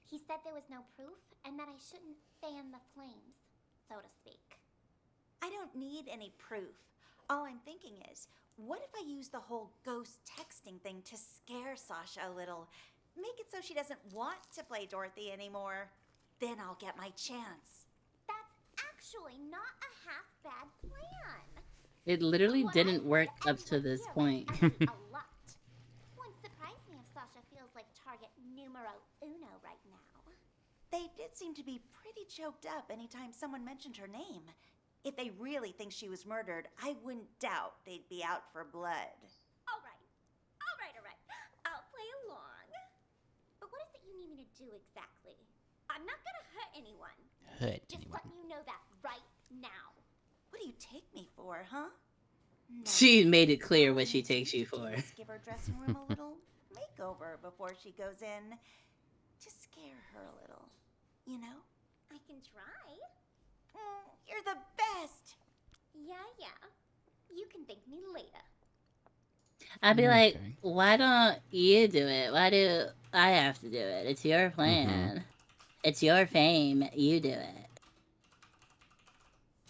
He said there was no proof and that I shouldn't fan the flames, so to speak. I don't need any proof. All I'm thinking is, what if I use the whole ghost texting thing to scare Sasha a little? Make it so she doesn't want to play Dorothy anymore. Then I'll get my chance. That's actually not a half-bad plan. It literally didn't work up to this point. A lot. Wouldn't surprise me if Sasha feels like target numero uno right now. They did seem to be pretty choked up anytime someone mentioned her name. If they really think she was murdered, I wouldn't doubt they'd be out for blood. All right. I'll play along. But what is it you need me to do exactly? I'm not gonna hurt anyone. Just letting you know that right now. What do you take me for, huh? No. She made it clear what she takes you for. Just give her dressing room a little makeover before she goes in. To scare her a little, you know? I can try. You're the best. Yeah. You can thank me later. I'd be like, why don't you do it? Why do I have to do it? It's your plan. It's your fame. You do it.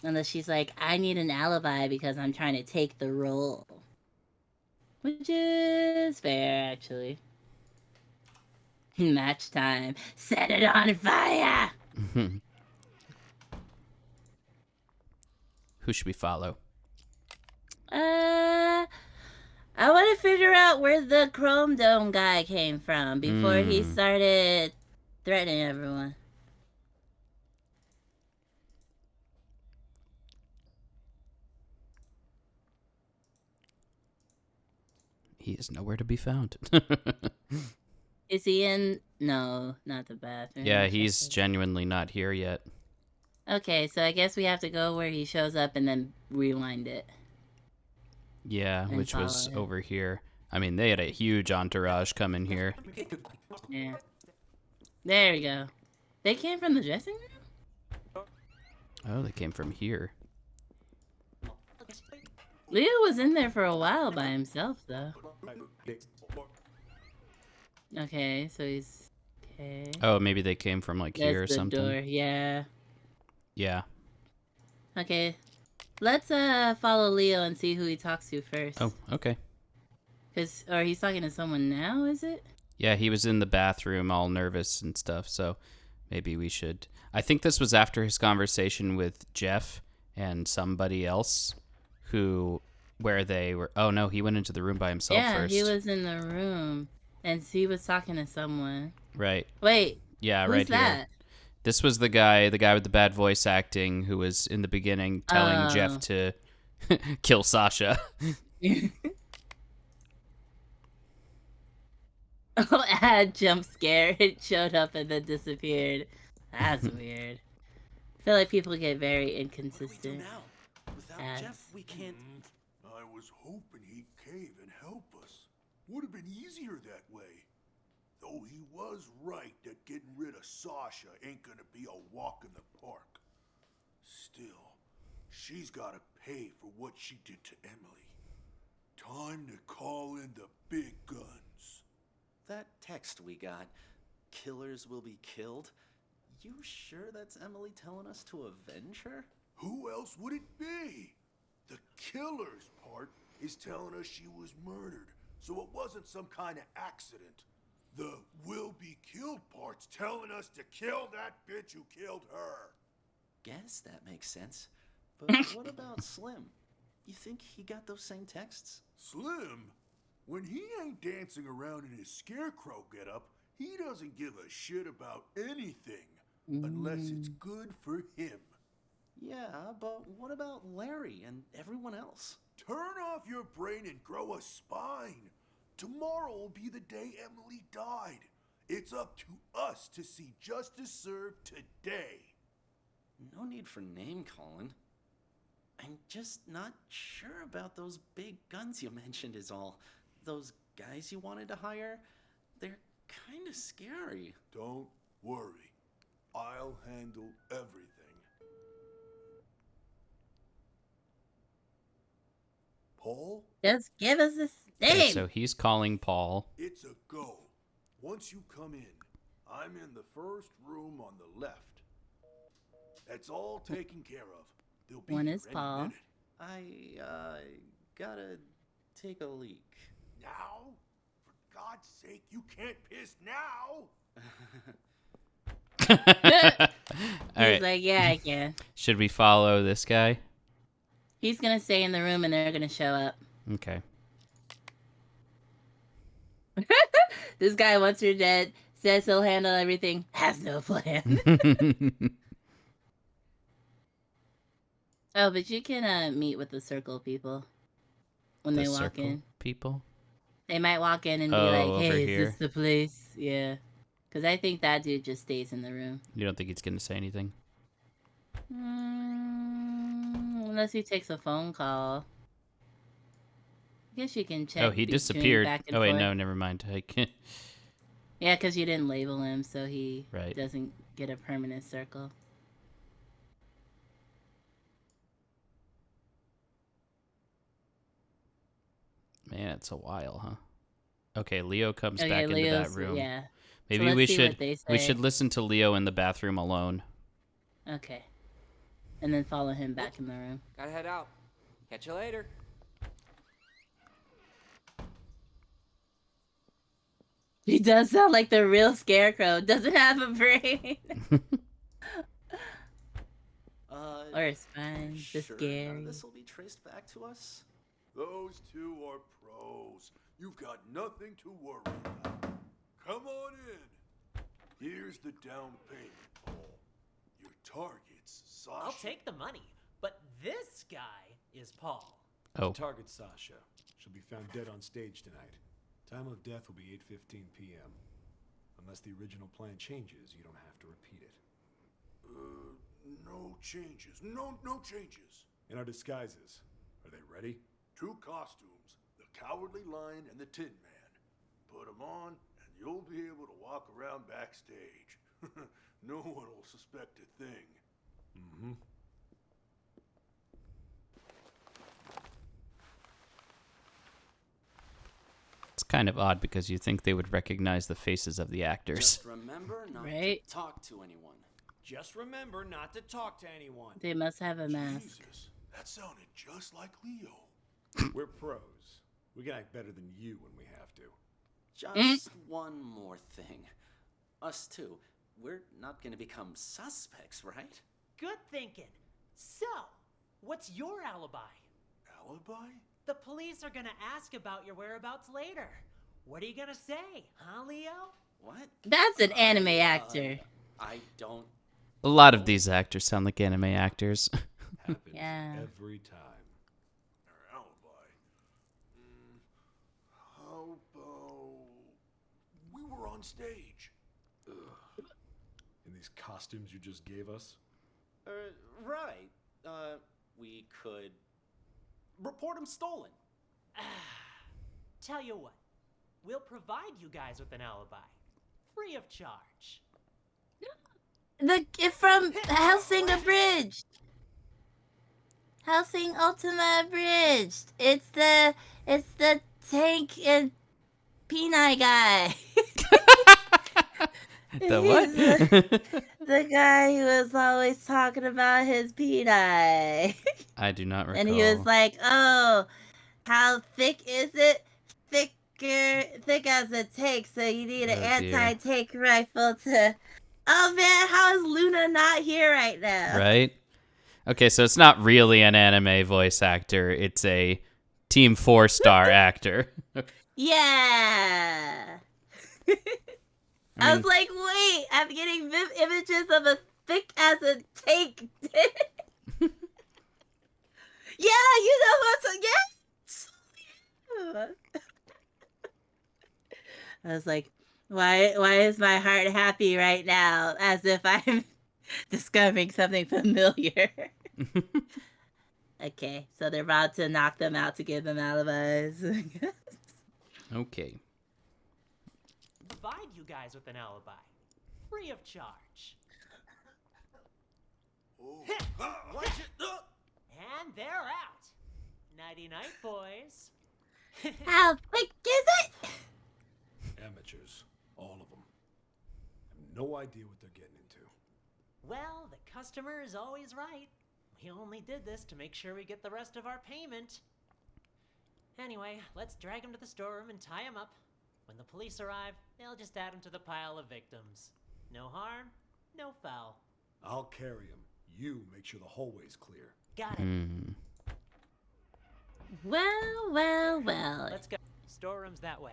Unless she's like, I need an alibi because I'm trying to take the role. Which is fair, actually. Match time. Set it on fire! Who should we follow? I want to figure out where the Chrome Dome guy came from before he started threatening everyone. He is nowhere to be found. Is he in? No, not the bathroom. Yeah, he's genuinely not here yet. Okay, so I guess we have to go where he shows up and then rewind it. Yeah, And which was follow it. over here. I mean, they had a huge entourage coming here. Yeah. There we go. They came from the dressing room? Oh, they came from here. Leo was in there for a while by himself, though. Okay, so he's... Okay. Oh, maybe they came from like here or That's the something. door, yeah. Yeah. Okay. Let's follow Leo and see who he talks to first. Oh, okay. Or he's talking to someone now, is it? Yeah, he was in the bathroom all nervous and stuff, so maybe we should... I think this was after his conversation with Jeff and somebody else where they were... Oh, no, he went into the room by himself first. Yeah, he was in the room, and he was talking to someone. Right. Wait. Yeah, who's right that? here. This was the guy with the bad voice acting who was in the beginning telling Jeff to kill Sasha. Oh, ad jump scare. It showed up and then disappeared. That's weird. I feel like people get very inconsistent. Without ads. Jeff, we can't. I was hoping he'd cave and help us. Would have been easier that way. Though he was right that getting rid of Sasha ain't gonna be a walk in the she's gotta pay for what she did to Emily. Time to call in the big guns. That text we got, killers will be killed. You sure that's Emily telling us to avenge her? Who else would it be? The killers part is telling us she was murdered, so it wasn't some kind of accident. The will be killed part's telling us to kill that bitch who killed her. Guess that makes sense. But what about Slim? You think he got those same texts? Slim? When he ain't dancing around in his scarecrow getup, he doesn't give a shit about anything. Unless it's good for him. Yeah, but what about Larry and everyone else? Turn off your brain and grow a spine. Tomorrow will be the day Emily died. It's up to us to see justice served today. No need for name calling. I'm just not sure about those big guns you mentioned is all. Those guys you wanted to hire, they're kind of scary. Don't worry. I'll handle everything. Paul? Just give us his name. Okay, so he's calling Paul. It's a go. Once you come in, I'm in the first room on the left. That's all taken care of. They'll be One here is any Paul. minute. I gotta take a leak. Now? For God's sake, you can't piss now! He's like, yeah, I can. Should we follow this guy? He's gonna stay in the room and they're gonna show up. Okay. This guy, once you're dead, says he'll handle everything, has no plan. Oh, but you can meet with the circle people when The they walk circle in. people? They might walk in and be Oh, like, over hey, here. is this the place? Yeah. Because I think that dude just stays in the room. You don't think he's going to say anything? Unless he takes a phone call. I guess you can check. Oh, he between disappeared. back and Oh, wait, forth. no, never mind. I can't. Yeah, because you didn't label him, so he Right. doesn't get a permanent circle. Man, it's a while, huh? Okay, Leo comes Okay, back into that Leo's- room. yeah. Maybe So we let's see what should they we say. should listen to Leo in the bathroom alone. Okay. And then follow him back in the room. Gotta head out. Catch you later. He does sound like the real scarecrow. Doesn't have a brain. Or a spine. Just scary. This will be traced back to us? Those two are pros. You've got nothing to worry about. Come on in. Here's the down payment, Paul. Your target's Sasha. I'll take the money, but this guy is Paul. Oh. Target Sasha. She'll be found dead on stage tonight. Time of death will be 8:15 p.m. Unless the original plan changes, you don't have to repeat it. No changes. No changes. In our disguises, are they ready? 2 costumes, the Cowardly Lion and the Tin Man. Put them on, and you'll be able to walk around backstage. No one will suspect a thing. Mm-hmm. It's kind of odd because you think they would recognize the faces of the actors. Just remember not to talk to anyone. Just remember not to talk to anyone. They must have a mask. Jesus, that sounded just like Leo. We're pros. We can act better than you when we have to. Just one more thing. Us two, we're not going to become suspects, right? Good thinking. So, what's your alibi? Alibi? The police are gonna ask about your whereabouts later. What are you gonna say, huh, Leo? What? That's an anime actor. I don't. A lot of these actors sound like anime actors. Happens Yeah. every time. Our alibi. How about we were on stage? In these costumes you just gave us? Right. We could report him stolen. Tell you what, we'll provide you guys with an alibi, free of charge. From Helsinger Bridge. Housing Ultima Abridged. It's the tank and Peni guy. The what? The guy who was always talking about his peni. I do not recall. And he was like, "Oh, how thick is it? Thick as a tank, so you need an anti-tank rifle to." Oh man, how is Luna not here right now? Right? Okay, so it's not really an anime voice actor. It's a Team 4-star actor. Yeah. I was like, wait, I'm getting images of a thick as a tank. Yeah, you know what's yes. I was like, why is my heart happy right now? As if I'm discovering something familiar. Okay, so they're about to knock them out to give them alibis. Okay. Provide you guys with an alibi, free of charge. And they're out. Nighty night, boys. How thick is it? Amateurs, all of them. Have no idea what they're getting into. Well, the customer is always right. We only did this to make sure we get the rest of our payment. Anyway, let's drag him to the storeroom and tie him up. When the police arrive, they'll just add him to the pile of victims. No harm, no foul. I'll carry him. You make sure the hallway's clear. Got it. Well. Let's go. Storeroom's that way.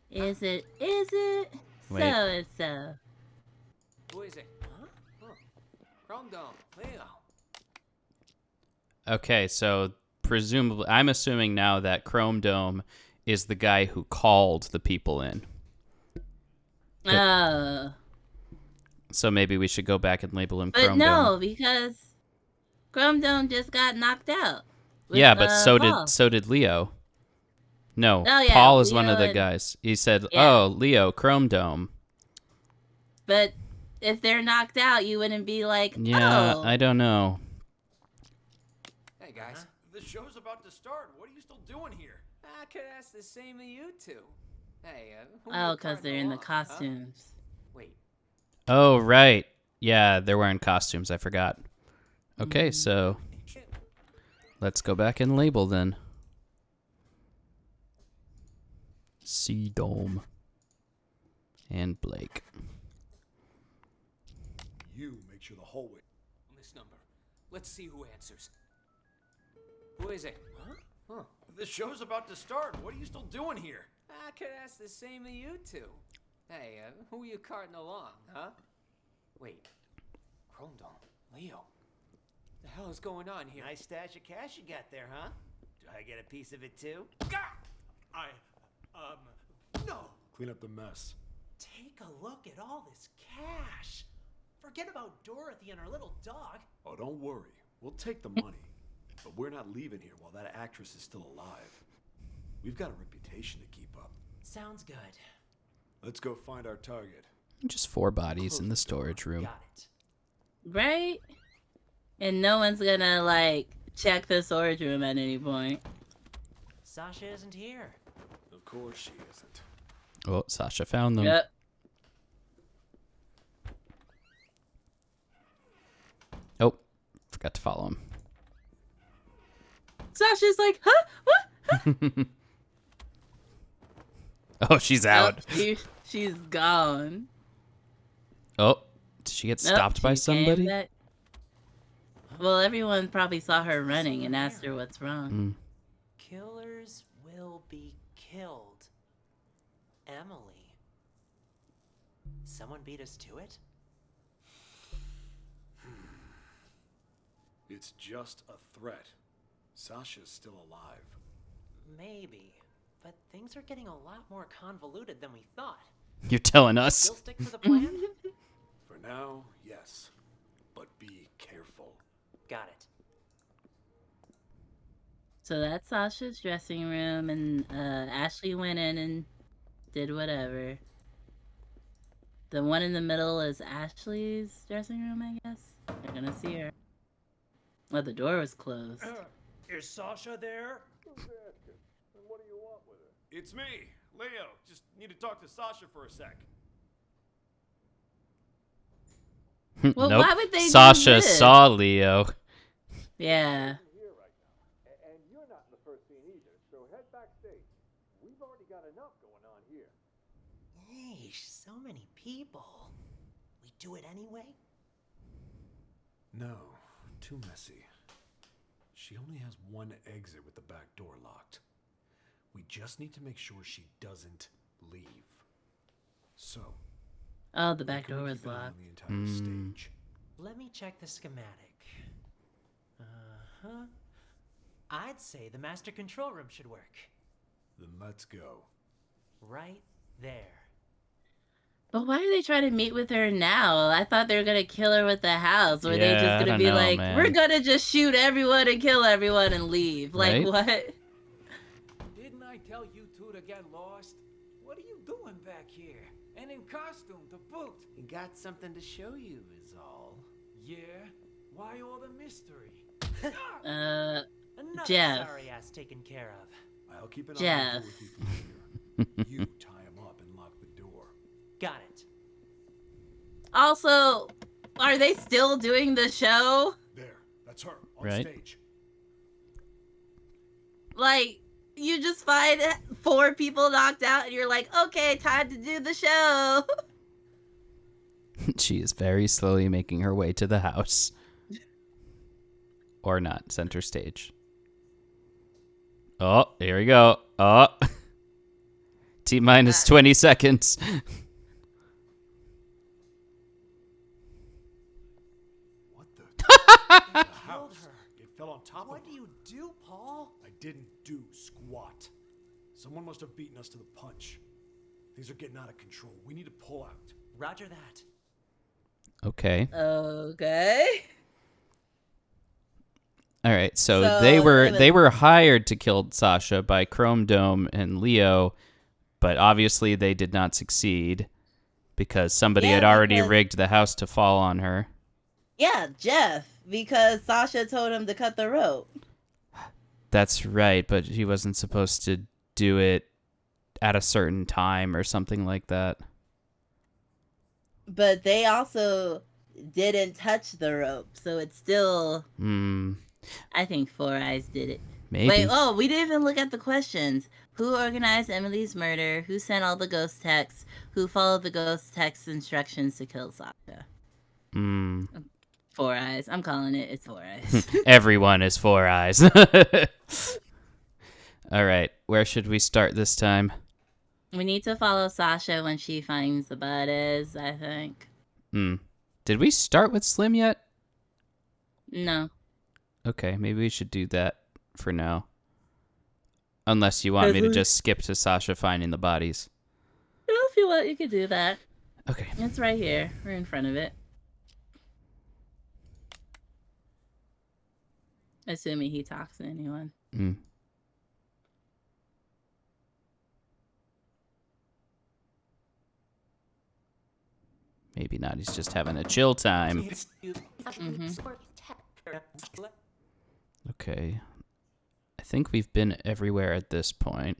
Is it? Wait. So and so. Who is it? Huh? Chrome Dome, Leo. Okay, so presumably, I'm assuming now that Chrome Dome is the guy who called the people in. Oh. So maybe we should go back and label him But Chrome no, Dome. because Chrome Dome just got knocked out. Yeah, but Paul. so did Leo. No, Oh, yeah, Paul is one Leo of the and- guys. He said, Yeah. "Oh, Leo, Chrome Dome." But if they're knocked out, you wouldn't be like, Yeah, oh. I don't know. Hey guys. The show's about to start. What are you still doing here? I could ask the same of you two. Hey, who Oh, you because carting they're in the along, huh? costumes. Wait. Oh, right. Yeah, they're wearing costumes. I forgot. Okay, so let's go back and label then. C Dome and Blake. You make sure the hallway. On this number. Let's see who answers. Who is it? Huh? The show's about to start. What are you still doing here? I could ask the same of you two. Hey, who you carting along, huh? Wait. Chrome Dome, Leo. The hell is going on here? Nice stash of cash you got there, huh? Do I get a piece of it too? No. Clean up the mess. Take a look at all this cash. Forget about Dorothy and her little dog. Oh, don't worry. We'll take the money. But we're not leaving here while that actress is still alive. We've got a reputation to keep up. Sounds good. Let's go find our target. Just 4 bodies in the storage room. Got it. Right? And no one's gonna, like, check the storage room at any point. Sasha isn't here. Of course she isn't. Oh, Sasha found them. Yep. Oh, forgot to follow him. Sasha's like, huh? What? Oh, she's out. Oh, she's gone. Oh, did she get stopped by she came somebody? back. Well, everyone probably saw her running and asked her what's wrong. Killers will be killed. Emily. Someone beat us to it? It's just a threat. Sasha's still alive. Maybe. But things are getting a lot more convoluted than we thought. You're telling us? Still stick to the plan? For now, yes. But be careful. Got it. So that's Sasha's dressing room, and Ashley went in and did whatever. The one in the middle is Ashley's dressing room, I guess. You're gonna see her. Well, the door was closed. Is Sasha there? What do you want with her? It's me, Leo. Just need to talk to Sasha for a sec. Well, nope. why would they do Sasha this? saw Leo. Yeah. And you're not in the first scene either, so head backstage. We've already got enough going on here. Yeesh, so many people. We do it anyway? No, too messy. She only has one exit with the back door locked. We just need to make sure she doesn't leave. So. Oh, the back door was locked. The entire stage. Let me check the schematic. Uh-huh. I'd say the master control room should work. Then let's go. Right there. But why are they trying to meet with her now? I thought they were gonna kill her with the house. Or they Yeah, just I gonna don't be know, like, man. we're gonna just shoot everyone and kill everyone and leave. Right? Like, what? Didn't I tell you two to get lost? What are you doing back here? And in costume to boot. He got something to show you, is all. Yeah? Why all the mystery? Another Jeff. sorry ass taken care of. I'll keep an eye Jeff. on Dorothy from here. You tie him up and lock the door. Got it. Also, are they still doing the show? There, that's her on Right. stage. Like, you just find 4 people knocked out and you're like, okay, time to do the show. She is very slowly making her way to the house. Or not, center stage. Oh, here we go. Oh. T-minus 20 seconds. What the? House. It fell on top What of do you do, Paul? I didn't do squat. Someone must have beaten us to the punch. Things are getting out of control. We need to pull out. Roger that. Okay. Okay. All right. So So they it was- were hired to kill Sasha by Chrome Dome and Leo, but obviously they did not succeed because somebody Yeah, had already because- rigged the house to fall on her. Yeah, Jeff, because Sasha told him to cut the rope. That's right, but he wasn't supposed to do it at a certain time or something like that. But they also didn't touch the rope, so it's still... I think Four Eyes did it. Maybe. Wait, oh, we didn't even look at the questions. Who organized Emily's murder? Who sent all the ghost texts? Who followed the ghost text instructions to kill Sasha? Four Eyes. I'm calling it. It's Four Eyes. Everyone is Four Eyes. All right, where should we start this time? We need to follow Sasha when she finds the bodies, I think. Did we start with Slim yet? No. Okay, maybe we should do that for now. Unless you want me to just skip to Sasha finding the bodies. If you want, you could do that. Okay. It's right here. We're in front of it. Assuming he talks to anyone. Maybe not. He's just having a chill time. Okay. I think we've been everywhere at this point.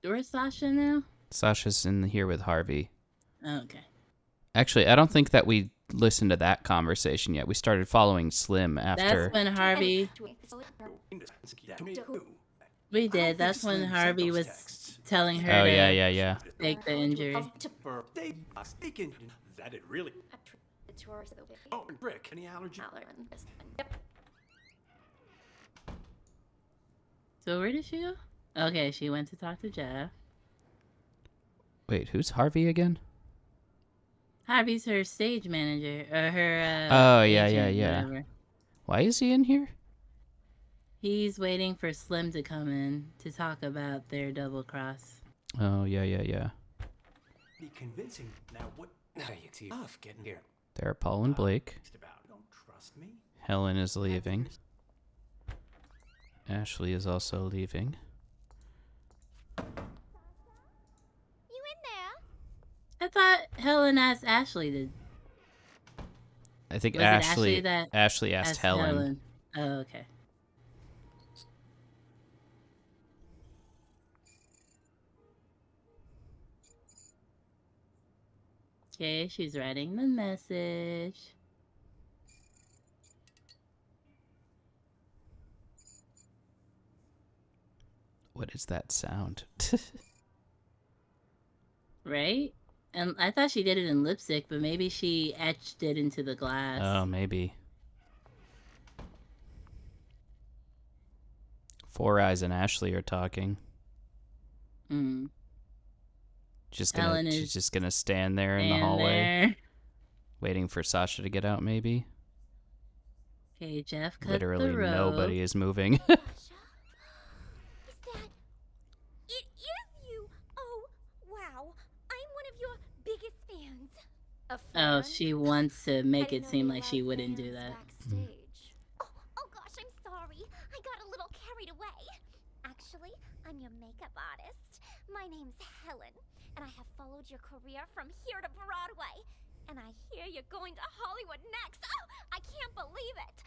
Where's Sasha now? Sasha's in here with Harvey. Okay. Actually, I don't think that we listened to that conversation yet. We started following Slim after. That's when Harvey... We did. That's when Harvey was telling her Oh, to yeah. take the injury. Is that it really? Oh, and Rick, any allergy? So where did she go? Okay, she went to talk to Jeff. Wait, who's Harvey again? Harvey's her stage manager, or her. Oh, agent, yeah. whatever. Why is he in here? He's waiting for Slim to come in to talk about their double cross. Oh, yeah. Be convincing. Now what? It's tough getting here. There are Paul and Blake. Don't trust me. Helen is leaving. Ashley is also leaving. You in there? I thought Helen asked Ashley to I think Was it Ashley Ashley that Ashley asked Helen. Oh, okay. Okay, she's writing the message. What is that sound? Right? And I thought she did it in lipstick, but maybe she etched it into the glass. Oh, maybe. Four Eyes and Ashley are talking. Mm. She's Helen just gonna stand there in the hallway, waiting for Sasha to get out. Maybe. Okay, Jeff cut Literally the rope. nobody is moving. Is that... It is you! Oh, wow. I'm one of your biggest fans. A Oh, fan? she wants to make didn't it know seem they like she allowed wouldn't do fans that. backstage. Oh gosh, I'm sorry. I got a little carried away. Actually, I'm your makeup artist. My name's Helen, and I have followed your career from here to Broadway. And I hear you're going to Hollywood next. Oh, I can't believe it.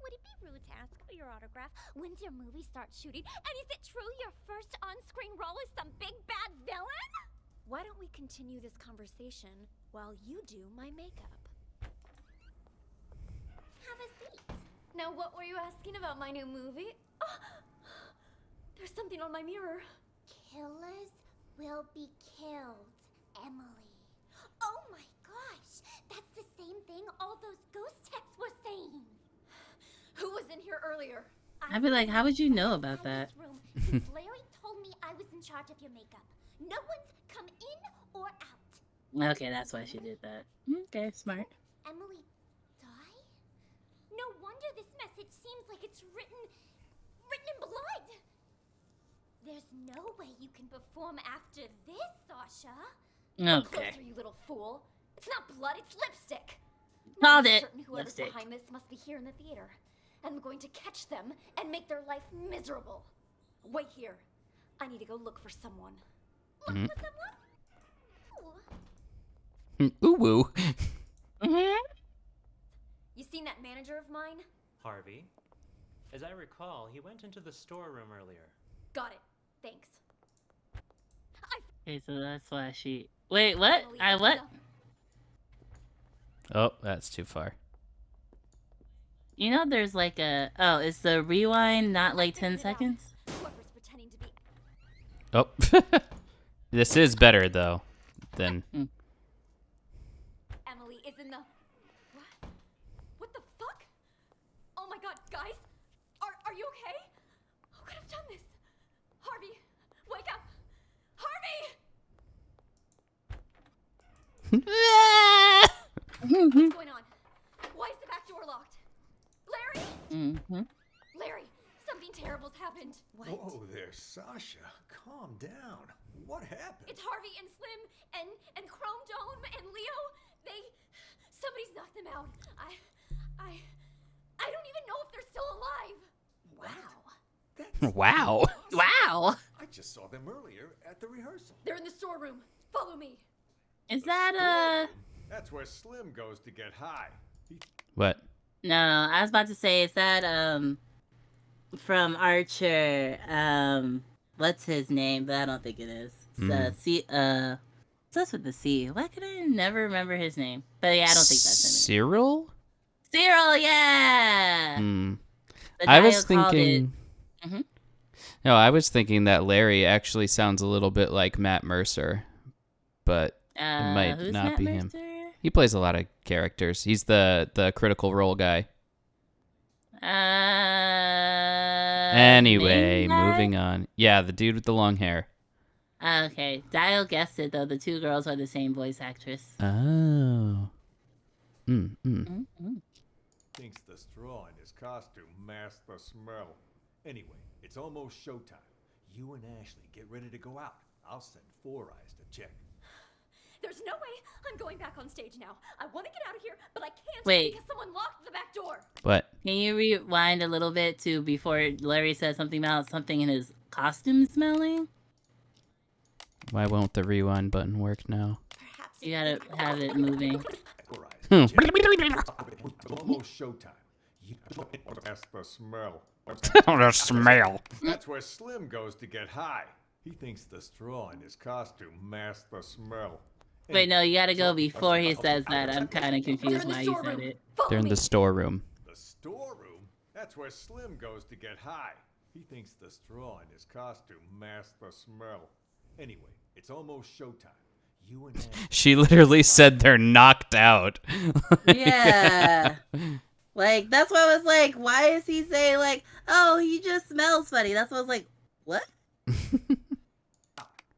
Would it be rude to ask for your autograph? When's your movie start shooting? And is it true your first on-screen role is some big bad villain? Why don't we continue this conversation while you do my makeup? Have a seat. Now, what were you asking about my new movie? Oh, there's something on my mirror. Killers will be killed, Emily. Oh my gosh, that's the same thing all those ghost texts were saying. Who was in here earlier? I'd be like, how would you know about that? Since Larry told me I was in charge of your makeup. No one's come in or out. Okay, that's why she did that. Okay, smart. Emily die? No wonder this message seems like it's written in blood. There's no way you can perform after this, Sasha. Come Okay. closer, you little fool. It's not blood, it's lipstick. Called I'm it. certain whoever's Lipstick. behind this must be here in the theater. And I'm going to catch them and make their life miserable. Wait here. I need to go look for someone. Look for someone? Ooh woo. You seen that manager of mine? Harvey? As I recall, he went into the storeroom earlier. Got it. Thanks. Okay, so that's why she... Wait, what? What? Oh, that's too far. You know there's like a... Oh, is the rewind not like 10 seconds? Whoever's pretending to be... Oh. This is better, though, than... Emily is in the... What? What the fuck? Oh my god, guys! Are you okay? Who could have done this? Harvey, wake up! Harvey! What's going on? Why is the back door locked? Larry? Larry, something terrible's happened. What? Whoa there, Sasha. Calm down. What happened? It's Harvey and Slim and Chrome Dome and Leo. Somebody's knocked them out. I don't even know if they're still alive. Wow. Wow. Wow. I just saw them earlier at the rehearsal. They're in the storeroom. Follow me. Is that That's where Slim goes to get high. What? No, I was about to say, is that from Archer? What's his name? But I don't think it is. Starts with the C. Why could I never remember his name? But yeah, I don't think that's him. Cyril? Cyril, yeah. But I was Dio called thinking. it- No, I was thinking that Larry actually sounds a little bit like Matt Mercer, but it might who's not Matt be him. Mercer? He plays a lot of characters. He's the Critical Role guy. Anyway, main guy? moving on. Yeah, the dude with the long hair. Okay, Dial guessed it though. The two girls are the same voice actress. Oh. Thinks the straw in his costume masks the smell. Anyway, it's almost showtime. You and Ashley get ready to go out. I'll send Four Eyes to check. There's no way I'm going back on stage now. I want to get out of here, but I can't Wait. because someone locked the back door. What? Can you rewind a little bit to before Larry said something about something in his costume smelling? Why won't the rewind button work now? You gotta have it moving. Four Eyes, almost showtime. That's the smell. The smell. That's where Slim goes to get high. He thinks the straw in his costume masks the smell. Wait, no, you gotta go before he says that. I'm kind of confused why you said it. They're in the storeroom. The storeroom? That's where Slim goes to get high. He thinks the straw in his costume masks the smell. Anyway, it's almost showtime. You and She literally said they're knocked out. Yeah. Like, that's why I was like, why is he saying, like, oh, he just smells funny? That's why I was like, what?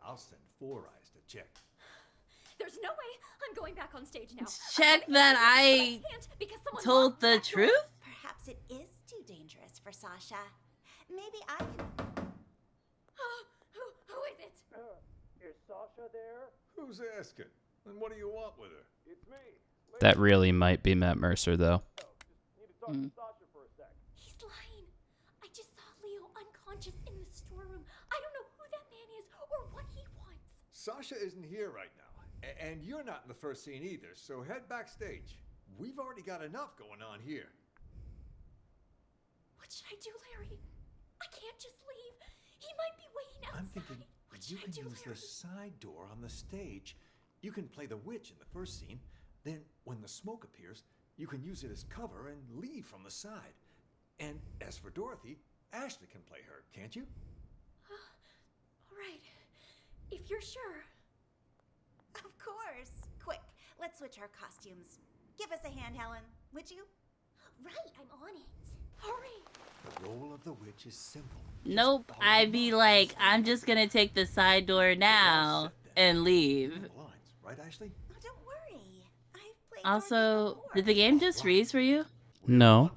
I'll send Four Eyes to check. There's no way I'm going back on stage now. Check that I told the truth? Perhaps it is too dangerous for Sasha. Maybe I can... Who is it? Is Sasha there? Who's asking? And what do you want with her? It's me. That really might be Matt Mercer, though. He's lying. I just saw Leo unconscious in the storeroom. I don't know who that man is or what he wants. Sasha isn't here right now. And you're not in the first scene either, so head backstage. We've already got enough going on here. What should I do, Larry? I can't just leave. He might be waiting outside. I'm thinking you can use the side door on the stage. You can play the witch in the first scene. Then, when the smoke appears, you can use it as cover and leave from the side. And as for Dorothy, Ashley can play her, can't you? All right. If you're sure. Of course. Quick, let's switch our costumes. Give us a hand, Helen, would you? Right, I'm on it. Hurry. The role of the witch is simple. Nope, I'd be like, I'm just gonna take the side door now and leave. Right, Ashley? Oh, don't worry. Also, did the game just freeze for you? No.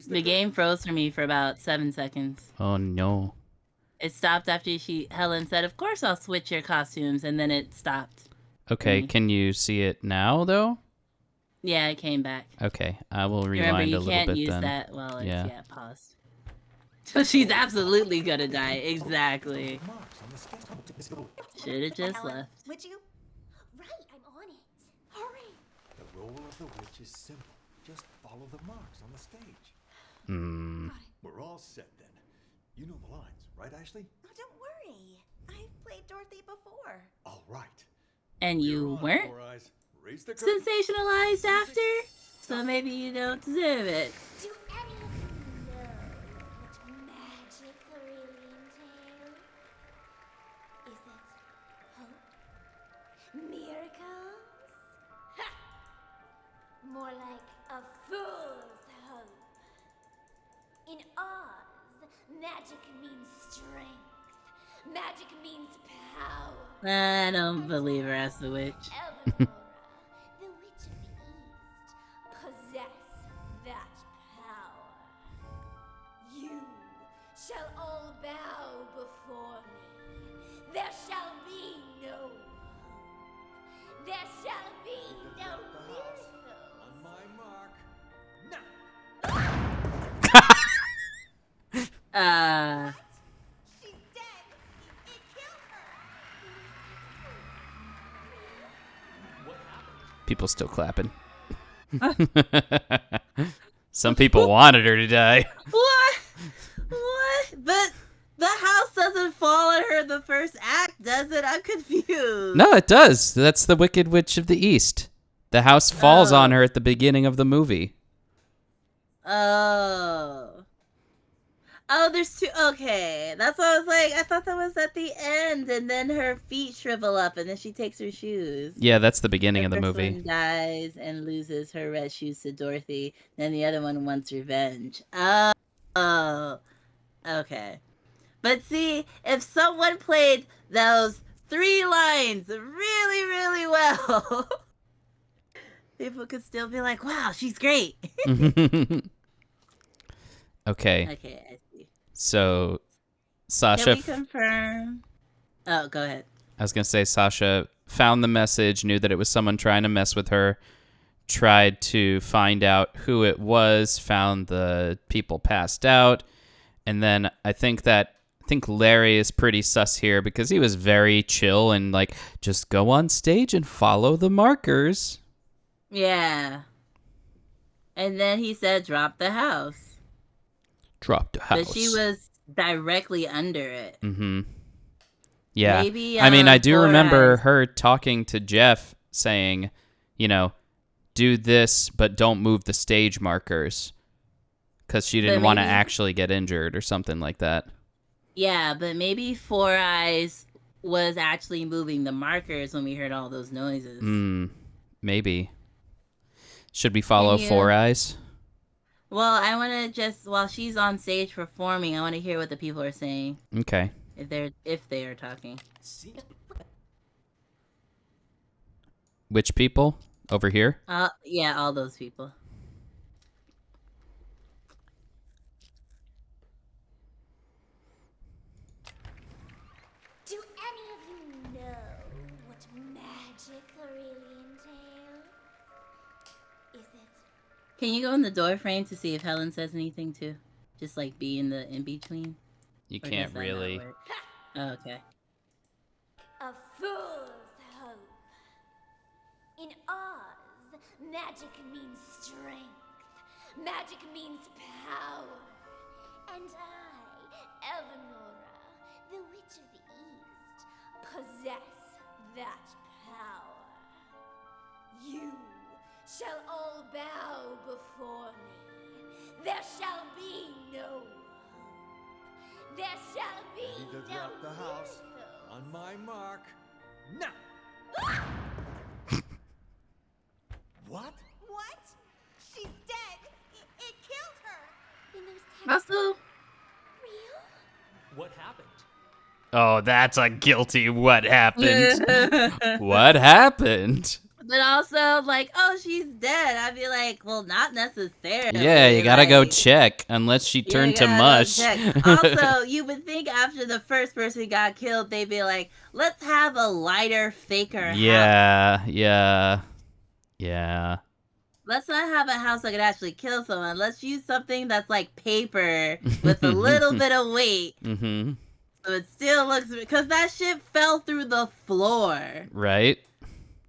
The game froze for me for about 7 seconds. Oh, no. It stopped after Helen said, of course I'll switch your costumes, and then it stopped. Okay, can you see it now, though? Yeah, it came back. Okay, I will rewind Remember, you a little can't bit use then. that while it's paused. So she's absolutely gonna die. Exactly. Should have just Helen, left. would you? Right, I'm on it. Hurry. The role of the witch is simple. Just follow the marks on the stage. We're all set then. You know the lines, right, Ashley? Oh, don't worry. I've played Dorothy before. All right. And you weren't Raise the sensationalized after? So maybe you don't deserve it. Do any of you know what magic really entails? Is it hope? Miracles? Ha! More like a fool's hope. In Oz, magic means strength. Magic means power. I don't believe her as the witch. Eleanor, the Witch of the East, possess that power. You shall all bow before me. There shall be no hope. There shall be no miracles. On my mark. She's dead. It killed her. People still clapping. Some people wanted her to die. What? What? But the house doesn't fall on her in the first act, does it? I'm confused. No, it does. That's the Wicked Witch of the East. The house falls on her at the beginning of the movie. Oh. Oh, there's two. Okay. That's what I was like. I thought that was at the end, and then her feet shrivel up, and then she takes her shoes. Yeah, that's the beginning of the First movie. one dies and loses her red shoes to Dorothy. Then the other one wants revenge. Oh. Okay. But see, if someone played those 3 lines really, really well, people could still be like, wow, she's great. Okay. Okay, I see. So, Sasha. Can we confirm? Oh, go ahead. I was going to say Sasha found the message, knew that it was someone trying to mess with her, tried to find out who it was, found the people passed out, and then I think Larry is pretty sus here because he was very chill and like, just go on stage and follow the markers. Yeah. And then he said, drop the house. Drop the house. But she was directly under it. Mm-hmm. Yeah. Maybe, I mean, I do Four remember Eyes. her talking to Jeff saying, you know, do this, but don't move the stage markers. Because she didn't want to actually get injured or something like that. Yeah, but maybe Four Eyes was actually moving the markers when we heard all those noises. Maybe. Should we follow Four Eyes? Well, I want to just, while she's on stage performing, I want to hear what the people are saying. Okay. If they are talking. Which people? Over here? Yeah, all those people. Do any of you know what magic really entails? Is it? Can you go in the door frame to see if Helen says anything too? Just like be in the in-between? You Or can't does that not really. work? Oh, okay. A fool's hope. In Oz, magic means strength. Magic means power. And I, Eleonora, the Witch of the East, possess that power. You shall all bow before me. There shall be no hope. There shall be Ready to no drop the house. On my mark. Now! What? What? She's dead. It killed her. Then those texts Also, real? What happened? Oh, that's a guilty what happened. What happened? but also, like, oh, she's dead. I'd be like, well, not necessarily. Yeah, you gotta go like, check unless she you turned to gotta go mush. check. Also, you would think after the first person got killed, they'd be like, let's have a lighter, faker house. Yeah. Let's not have a house that could actually kill someone. Let's use something that's like paper with a little bit of weight. Mm-hmm. So it still looks, because that shit fell through the floor. Right?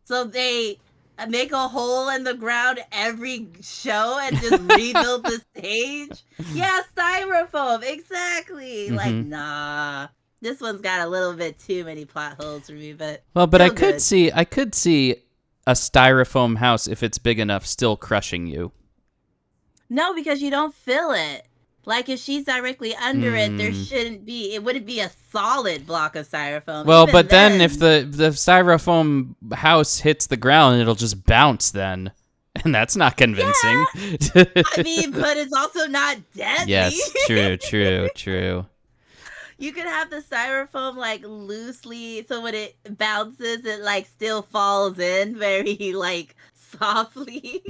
So they make a hole in the ground every show and just rebuild the stage. Yeah, styrofoam, exactly. Like, nah. This one's got a little bit too many plot holes for me, but Well, but I still could see a styrofoam house, if it's big enough, still crushing you. No, because you don't feel it. Like, if she's directly under it, there shouldn't be, it wouldn't be a solid block of styrofoam. Well, Even but then if the styrofoam house hits the ground, it'll just bounce then. And that's not convincing. Yeah. I mean, but it's also not deadly. Yes, true. You could have the styrofoam like loosely, so when it bounces, it like still falls in very like softly.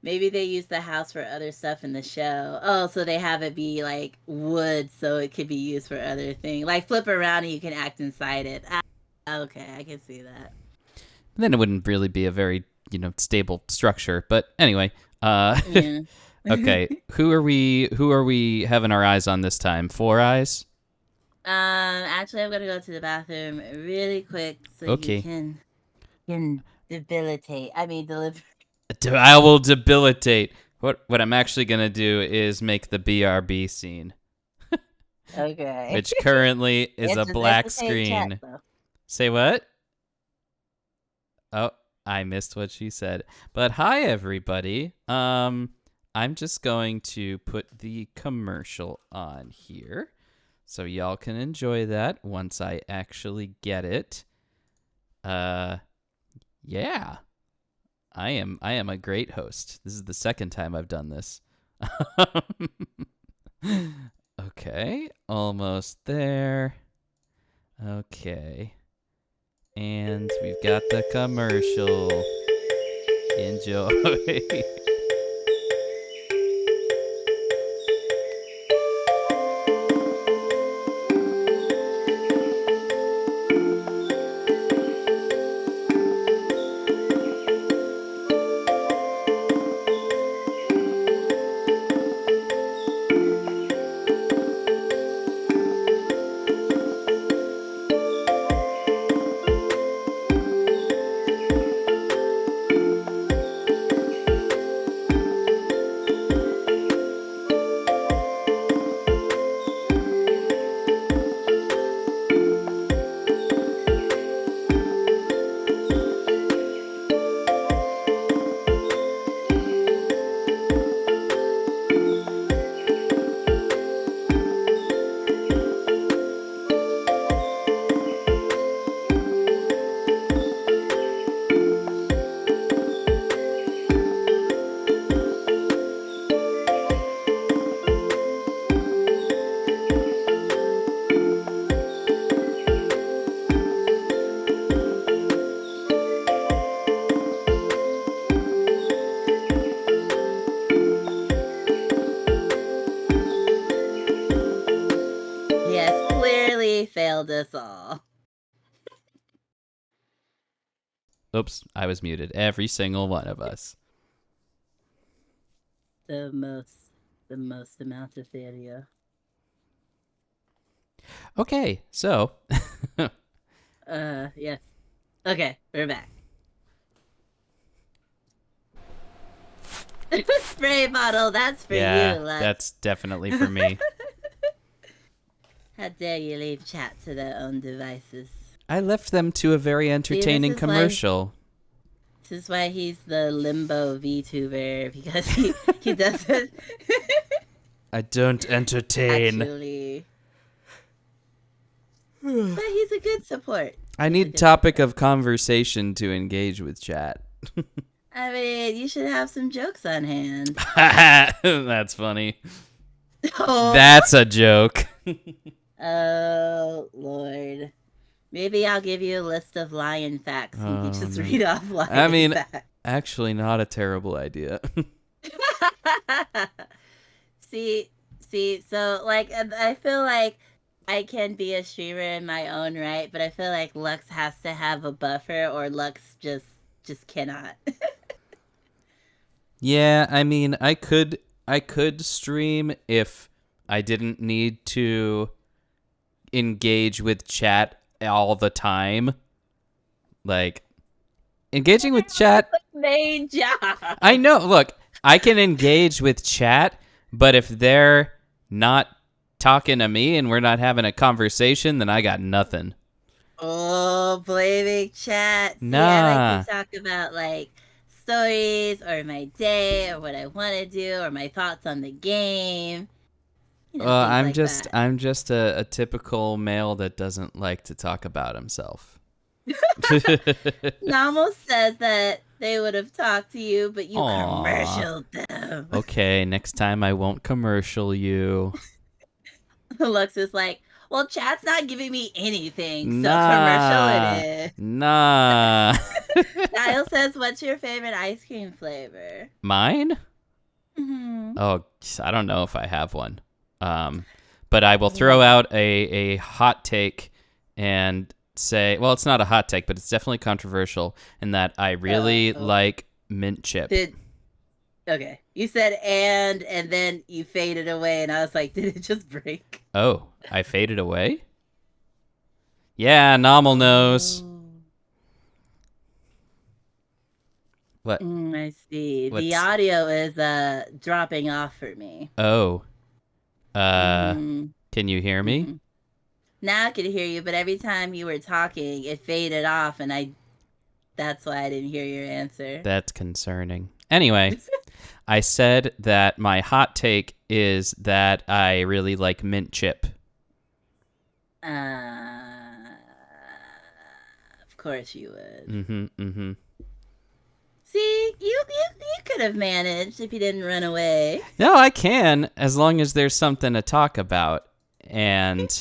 Maybe they use the house for other stuff in the show. Oh, so they have it be like wood, so it could be used for other things. Like flip around and you can act inside it. Okay, I can see that. Then it wouldn't really be a very stable structure. But anyway, Yeah. Okay, who are we having our eyes on this time? Four Eyes? Actually, I'm gonna go to the bathroom really quick so you can debilitate. I mean, deliver. I will debilitate. What I'm actually gonna do is make the BRB scene. Okay. Which currently is It's a the black same screen. chat, though. Say what? Oh, I missed what she said. But hi everybody. I'm just going to put the commercial on here so y'all can enjoy that once I actually get it. Yeah. I am a great host. This is the second time I've done this. Okay, almost there. Okay. And we've got the commercial. Enjoy. failed us all. Oops, I was muted. Every single one of us. The most amount of failure. Okay, so. Yes. Okay, we're back. Spray bottle, that's for you, Lux. That's definitely for me. How dare you leave chat to their own devices? I left them to a very entertaining commercial. This is why he's the limbo VTuber, because he doesn't. I don't entertain. Actually. But he's a good support. I need topic of conversation to engage with chat. I mean, you should have some jokes on hand. That's funny. Oh. That's a joke. Oh, Lord. Maybe I'll give you a list of lion facts. You can just read off lion facts. Actually not a terrible idea. See, so, like, I feel like I can be a streamer in my own right, but I feel like Lux has to have a buffer, or Lux just cannot. Yeah, I mean, I could stream if I didn't need to engage with chat all the time. Like, engaging with chat. Main job. I know. Look, I can engage with chat, but if they're not talking to me and we're not having a conversation, then I got nothing. Oh, blaming chat. See, Nah. I like to talk about, like, stories or my day or what I want to do or my thoughts on the game. You know, I'm like just that. I'm just a typical male that doesn't like to talk about himself. Namo says that they would have talked to you, but you Aw. commercialed them. Okay, next time I won't commercial you. Lux is like, well, chat's not giving me anything, so Nah. commercial it is. Nah. Niall says, what's your favorite ice cream flavor? Mine? Mm-hmm. Oh, I don't know if I have one. But I will throw out a hot take and say, well, it's not a hot take, but it's definitely controversial in that I really like mint chip. Okay. You said and then you faded away, and I was like, did it just break? Oh, I faded away? Yeah, Nomal knows. What? I see. What's... The audio is dropping off for me. Oh. Can you hear me? Mm-hmm. Now I can hear you, but every time you were talking, it faded off, and that's why I didn't hear your answer. That's concerning. Anyway, I said that my hot take is that I really like mint chip. Of course you would. Mm-hmm. See, you could have managed if you didn't run away. No, I can, as long as there's something to talk about. And,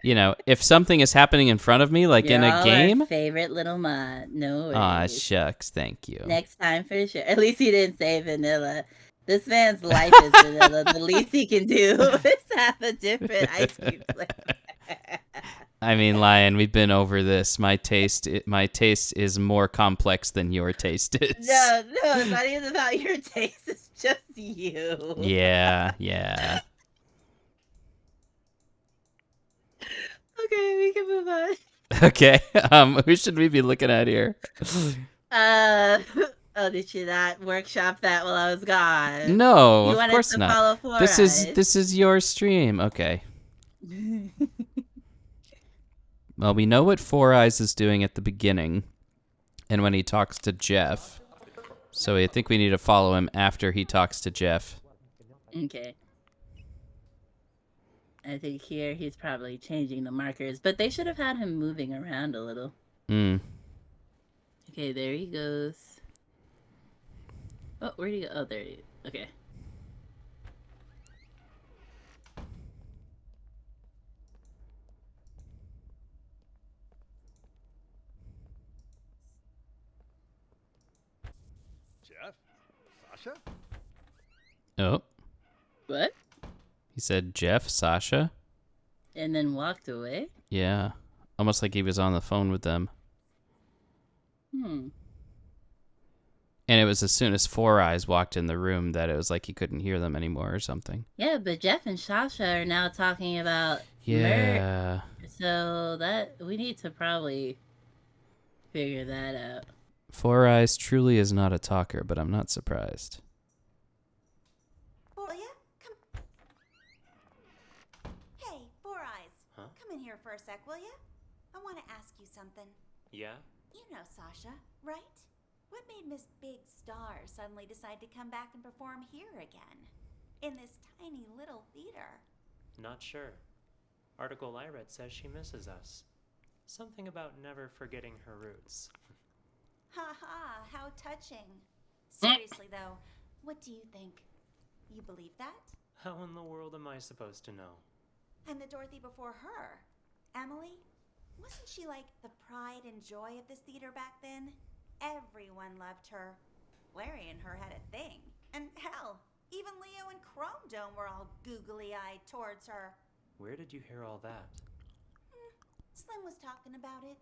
you know, if something is happening in front of me, like You're in a all game. Our favorite little mod. No worries. Aw, shucks. Thank you. Next time for sure. At least he didn't say vanilla. This man's life is vanilla. The least he can do is have a different ice cream flavor. I mean, Lion, we've been over this. My taste is more complex than your taste is. No, it's not even about your taste. It's just you. Yeah. Okay, we can move on. Okay. Who should we be looking at here? Oh, did you not workshop that while I was gone? No, you of course not. This is your stream. Okay. Well, we know what Four Eyes is doing at the beginning and when he talks to Jeff. So I think we need to follow him after he talks to Jeff. Okay. I think here he's probably changing the markers, but they should have had him moving around a little. Okay, there he goes. Oh, where'd he go? Oh, there he is. Okay. Jeff? Sasha? Oh. What? He said Jeff, Sasha. And then walked away? Yeah. Almost like he was on the phone with them. Hmm. And it was as soon as Four Eyes walked in the room that it was like he couldn't hear them anymore or something. Yeah, but Jeff and Sasha are now talking about Yeah. so that we need to probably figure that out. Four Eyes truly is not a talker, but I'm not surprised. Four, yeah? Come. Hey, Four Eyes. Huh? Come in here for a sec, will ya? I want to ask you something. Yeah? You know Sasha, right? What made Miss Big Star suddenly decide to come back and perform here again? In this tiny little theater? Not sure. Article I read says she misses us. Something about never forgetting her roots. Ha ha, how touching. Seriously though, what do you think? You believe that? How in the world am I supposed to know? And the Dorothy before her, Emily? Wasn't she like the pride and joy of this theater back then? Everyone loved her. Larry and her had a thing. And hell, even Leo and Chrome Dome were all googly-eyed towards her. Where did you hear all that? Slim was talking about it.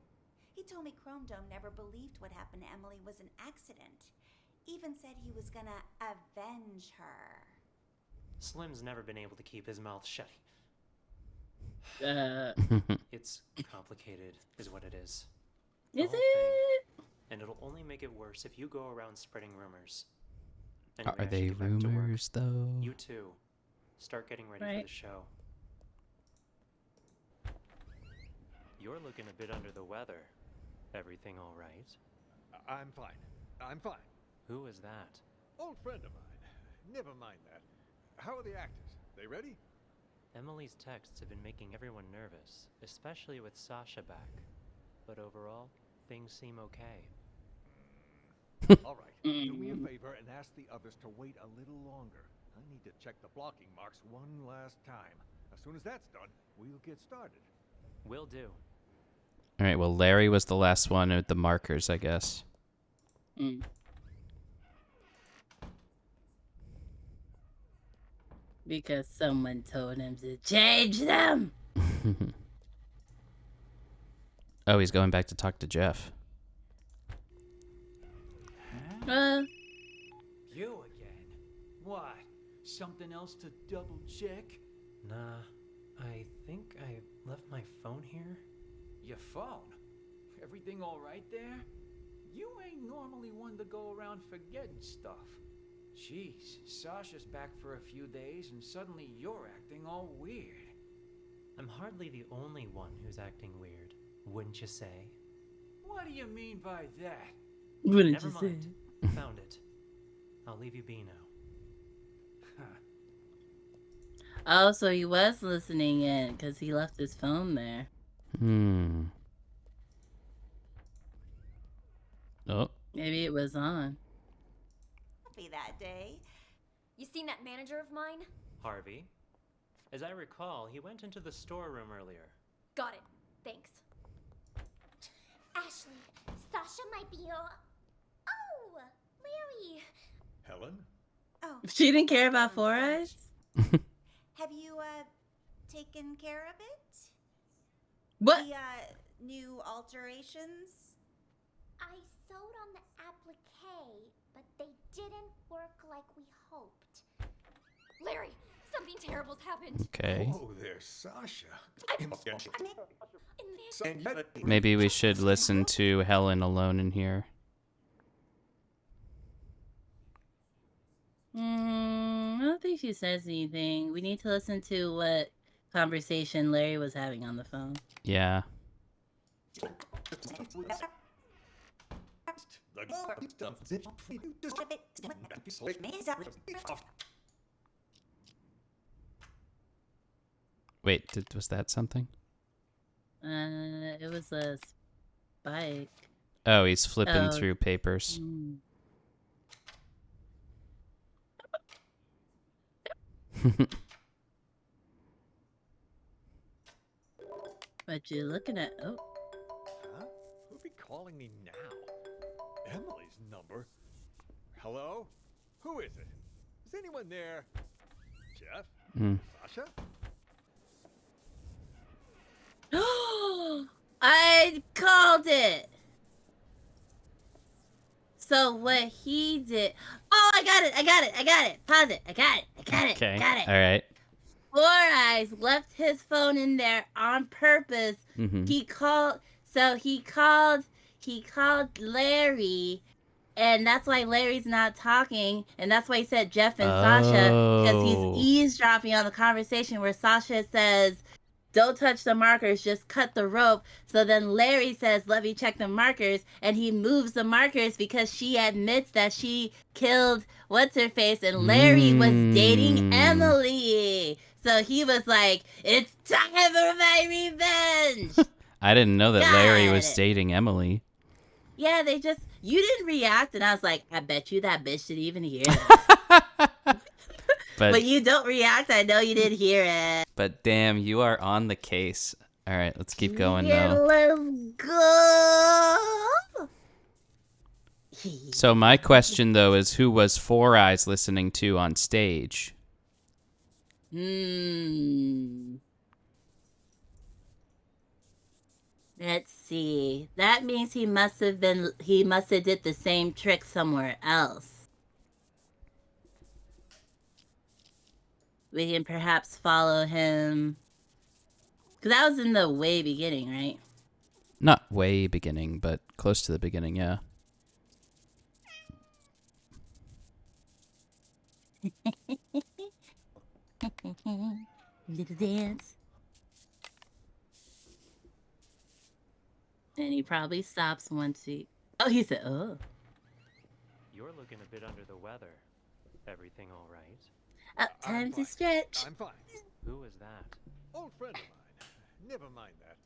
He told me Chrome Dome never believed what happened to Emily was an accident. Even said he was gonna avenge her. Slim's never been able to keep his mouth shut. It's complicated, is what it is. Is it? And it'll only make it worse if you go around spreading rumors. Are they rumors, though? You too. Start getting ready for the show. You're looking a bit under the weather. Everything all right? I'm fine. I'm fine. Who is that? Old friend of mine. Never mind that. How are the actors? They ready? Emily's texts have been making everyone nervous, especially with Sasha back. But overall, things seem okay. All right. Do me a favor and ask the others to wait a little longer. I need to check the blocking marks one last time. As soon as that's done, we'll get started. Will do. All right, well, Larry was the last one with the markers, I guess. Because someone told him to change them. Oh, he's going back to talk to Jeff. You again? What? Something else to double check? Nah, I think I left my phone here. Your phone? Everything all right there? You ain't normally one to go around forgetting stuff. Jeez, Sasha's back for a few days and suddenly you're acting all weird. I'm hardly the only one who's acting weird, wouldn't you say? What do you mean by that? Wouldn't Never you mind. say? Found it. I'll leave you be now. Oh, so he was listening in because he left his phone there. Oh. Maybe it was on. Happy that day. You seen that manager of mine? Harvey? As I recall, he went into the storeroom earlier. Got it. Thanks. Ashley, Sasha might be your... Oh, Larry. Helen? Oh. She didn't care about Four Eyes? Have you, taken care of it? What? The, new alterations? I sewed on the applique, but they didn't work like we hoped. Larry, something terrible's happened. Okay. Oh, there's Sasha. Maybe we should listen to Helen alone in here. I don't think she says anything. We need to listen to what conversation Larry was having on the phone. Yeah. Wait, was that something? It was a spike. Oh, he's flipping through papers. What you looking at? Oh. Huh? Who'd be calling me now? Emily's number? Hello? Who is it? Is anyone there? Jeff? Sasha? I called it. So what he did... Oh, I got it. Pause it. I got it. Okay. Got it. All right. Four Eyes left his phone in there on purpose. Mm-hmm. He called Larry, and that's why Larry's not talking, and that's why he said Jeff and Sasha, because he's eavesdropping on the conversation where Sasha says, don't touch the markers, just cut the rope. So then Larry says, let me check the markers, and he moves the markers because she admits that she killed what's-her-face, and Larry was dating Emily. So he was like, it's time for my revenge. I didn't know that Larry was it. dating Emily. Yeah, you didn't react, and I was like, I bet you that bitch didn't even hear that. But you don't react, I know you didn't hear it. But damn, you are on the case. All right, let's keep going Yeah, though. let's go. So my question though is, who was Four Eyes listening to on stage? Let's see. That means he must have did the same trick somewhere else. We can perhaps follow him. Because that was in the way beginning, right? Not way beginning, but close to the beginning, yeah. Little dance. And he probably stops once he... Oh, he said, oh. You're looking a bit under the weather. Everything all right? Time to stretch. I'm fine. Who is that? Old friend of mine. Never mind that.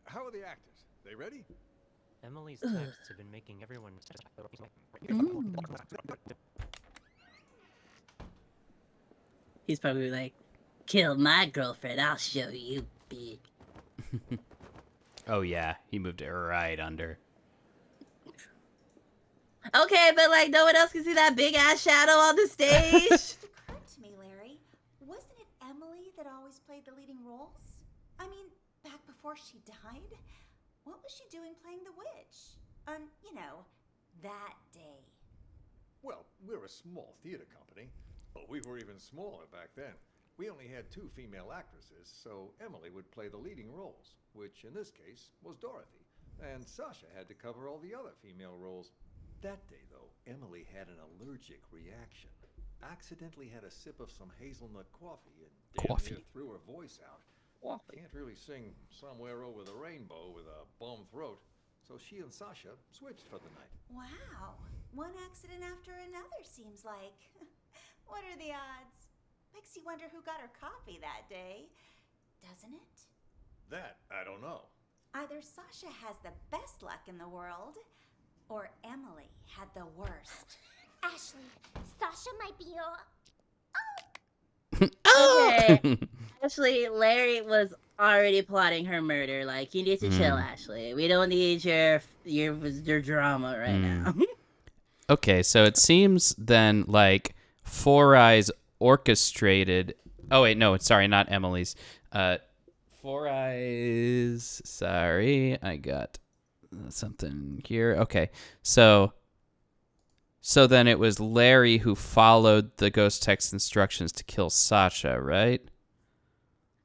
How are the actors? They ready? Emily's texts have been making everyone... He's probably like, kill my girlfriend, I'll show you, bitch. Oh yeah, he moved it right under. Okay, but like no one else can see that big ass shadow on the stage. It occurred to me, Larry, wasn't it Emily that always played the leading roles? I mean, back before she died? What was she doing playing the witch? You know, that day. Well, we're a small theater company, but we were even smaller back then. We only had 2 female actresses, so Emily would play the leading roles, which in this case was Dorothy, and Sasha had to cover all the other female roles. That day, though, Emily had an allergic reaction. Accidentally had a sip of some hazelnut coffee and damn near threw her voice out. Can't really sing Somewhere Over the Rainbow with a bum throat, so she and Sasha switched for the night. Wow. One accident after another, seems like. What are the odds? Makes you wonder who got her coffee that day, doesn't it? That, I don't know. Either Sasha has the best luck in the world, or Emily had the worst. Ashley, Sasha might be your... Okay. Actually, Larry was already plotting her murder. Like, you need to chill, Ashley. We don't need your drama right now. Okay, so it seems then like Four Eyes orchestrated... Oh, wait, no, sorry, not Emily's. Four Eyes... Sorry, I got something here. Okay, so then it was Larry who followed the ghost text instructions to kill Sasha, right?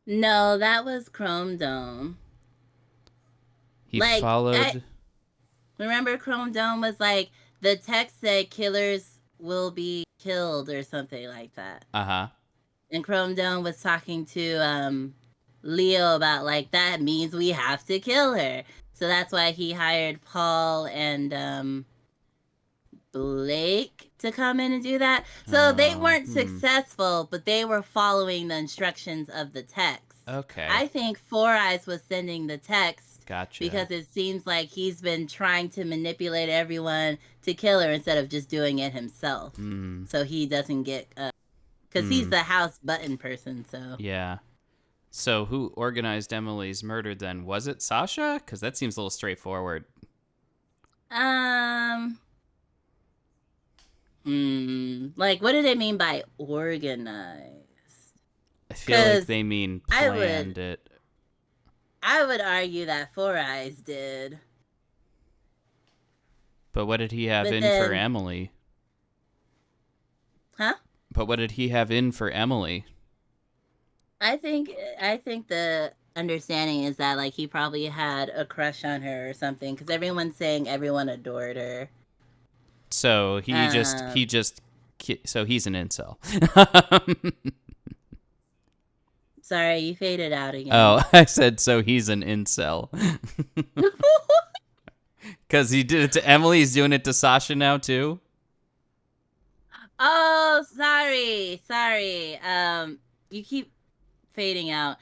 No, that was Chrome Dome. He followed... Remember Chrome Dome was like, the text said killers will be killed or something like that. Uh-huh. And Chrome Dome was talking to Leo about like, that means we have to kill her. So that's why he hired Paul and Blake to come in and do that. So they weren't successful, but they were following the instructions of the text. Okay. I think Four Eyes was sending the text. Gotcha. Because it seems like he's been trying to manipulate everyone to kill her instead of just doing it himself. So he doesn't get... Because he's the house button person, so... Yeah. So who organized Emily's murder then? Was it Sasha? Because that seems a little straightforward. Like, what do they mean by organized? I feel like they mean planned it. I would argue that Four Eyes did. But what did he have But in then, for Emily? huh? But what did he have in for Emily? I think the understanding is that like he probably had a crush on her or something because everyone's saying everyone adored her. So so he's an incel. Sorry, you faded out again. Oh, I said so he's an incel. Because he did it to Emily, he's doing it to Sasha now too? Oh, sorry. You keep fading out.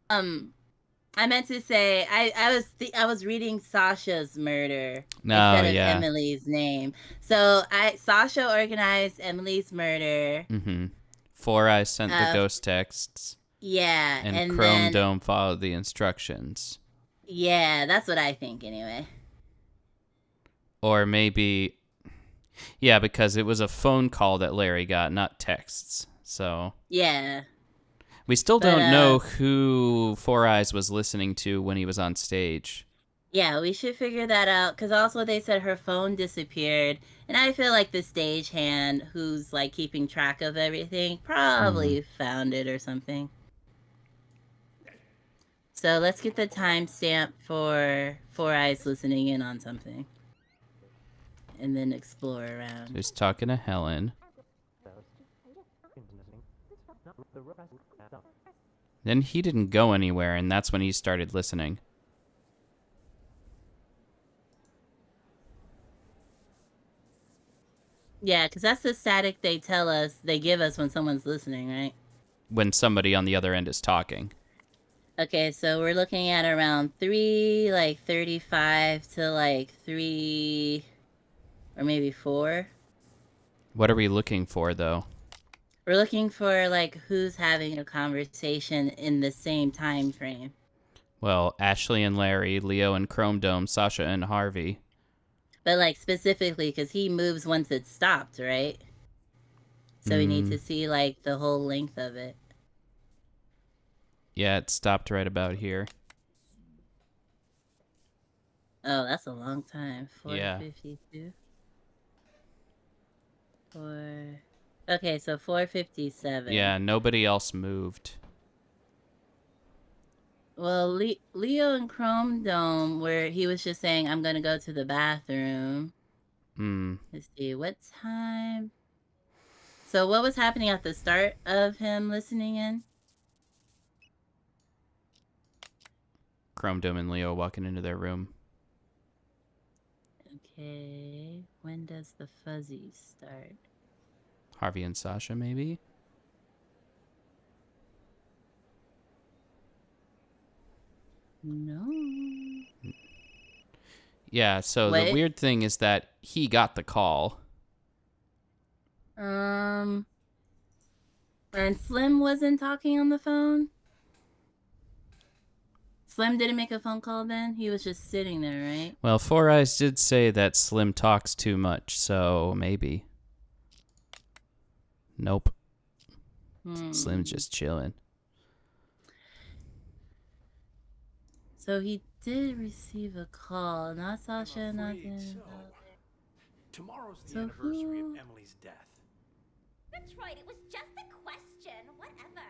I meant to say I was reading Sasha's murder instead of Emily's name. So Sasha organized Emily's murder. Mm-hmm. Four Eyes sent the ghost texts. Yeah, and Chrome Dome followed the instructions. Yeah, that's what I think anyway. Or maybe, yeah, because it was a phone call that Larry got, not texts. So yeah, we still don't know who Four Eyes was listening to when he was on stage. Yeah, we should figure that out because also they said her phone disappeared, and I feel like the stagehand who's like keeping track of everything probably found it or something. So let's get the timestamp for Four Eyes listening in on something. And then explore around. He's talking to Helen. Then he didn't go anywhere, and that's when he started listening. Yeah, because that's the static they give us when someone's listening, right? When somebody on the other end is talking. Okay, so we're looking at around 3:35 to 3 or maybe 4. What are we looking for, though? We're looking for who's having a conversation in the same time frame. Well, Ashley and Larry, Leo and Chrome Dome, Sasha and Harvey. But specifically because he moves once it's stopped, right? So we need to see the whole length of it. Yeah, it stopped right about here. Oh, that's a long time. 4:52. Yeah. 4. Okay, so 4:57. Yeah, nobody else moved. Well, Leo and Chrome Dome, where he was just saying, "I'm gonna go to the bathroom." Let's see, what time? So what was happening at the start of him listening in? Chrome Dome and Leo walking into their room. Okay, when does the fuzzy start? Harvey and Sasha, maybe? No. Yeah, so the weird thing is that he got the call. And Slim wasn't talking on the phone? Slim didn't make a phone call then? He was just sitting there, right? Well, Four Eyes did say that Slim talks too much, so maybe. Nope. Slim's just chilling. So he did receive a call. Not Sasha, not him. Tomorrow's the anniversary of Emily's death. Detroit, it was just a question. Whatever.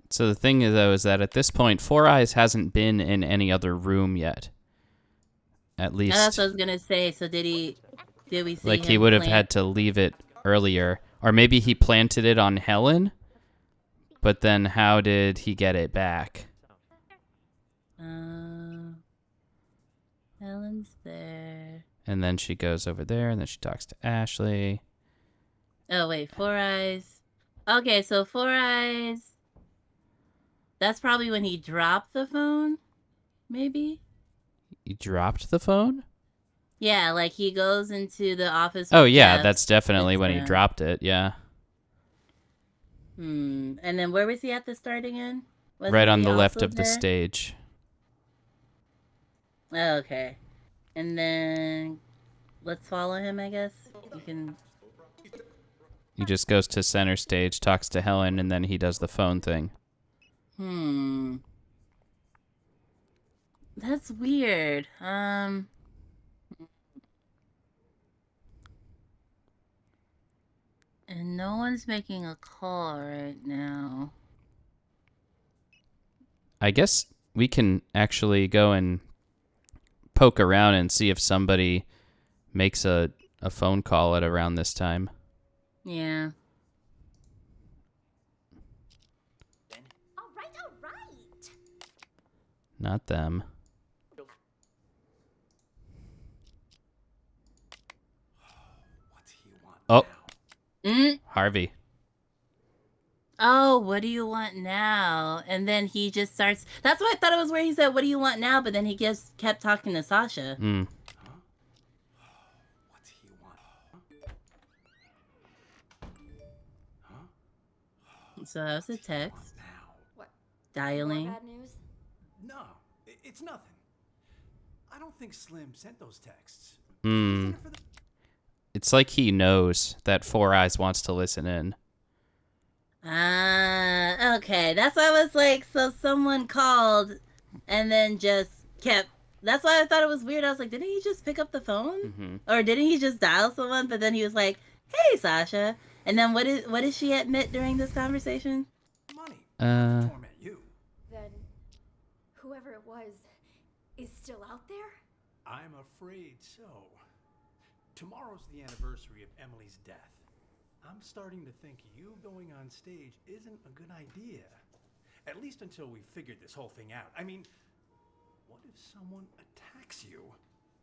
So the thing is, though, is that at this point, Four Eyes hasn't been in any other room yet. At least. That's what I was gonna say. So did we see him he would have had to leave it earlier. Or maybe he planted it on Helen, but then how did he get it back? Helen's there. And then she goes over there, and then she talks to Ashley. Oh, wait, Four Eyes. Okay, so Four Eyes. That's probably when he dropped the phone, maybe? He dropped the phone? Yeah, he goes into the office. Oh, yeah, Jeff, that's definitely when he dropped it, yeah. And then where was he at the start again? Right on the left of the stage. Oh, okay. And then let's follow him, I guess. He just goes to center stage, talks to Helen, and then he does the phone thing. That's weird. And no one's making a call right now. I guess we can actually go and poke around and see if somebody makes a phone call at around this time. Yeah. All right. Not them. Oh, Harvey. Oh, what do you want now? And then he just starts. That's why I thought it was where he said, "What do you want now?" But then he just kept talking to Sasha. So that was a text. What? Dialing. More bad news? No, it's nothing. I don't think Slim sent those texts. It's like he knows that Four Eyes wants to listen in. Okay. That's why I was like, so someone called and then just kept. That's why I thought it was weird. I was like, didn't he just pick up the phone? Or didn't he just dial someone? But then he was like, hey, Sasha. And then what did she admit during this conversation? Torment you. Then, whoever it was is still out there? I'm afraid so. Tomorrow's the anniversary of Emily's death. I'm starting to think you going on stage isn't a good idea. At least until we've figured this whole thing out. I mean, what if someone attacks you?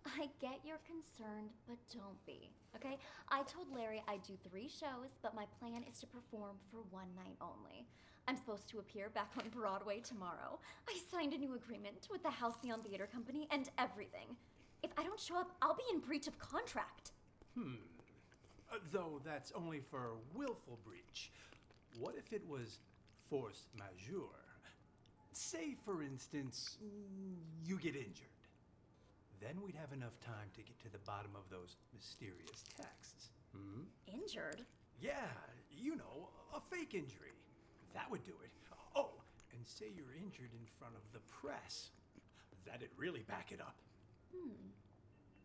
I get you're concerned, but don't be, okay? I told Larry I'd do 3 shows, but my plan is to perform for 1 night only. I'm supposed to appear back on Broadway tomorrow. I signed a new agreement with the Halcyon Theater Company and everything. If I don't show up, I'll be in breach of contract. Though that's only for willful breach. What if it was force majeure? Say, for instance, you get injured. Then we'd have enough time to get to the bottom of those mysterious texts. Injured? Yeah, you know, a fake injury. That would do it. Oh, and say you're injured in front of the press. That'd really back it up.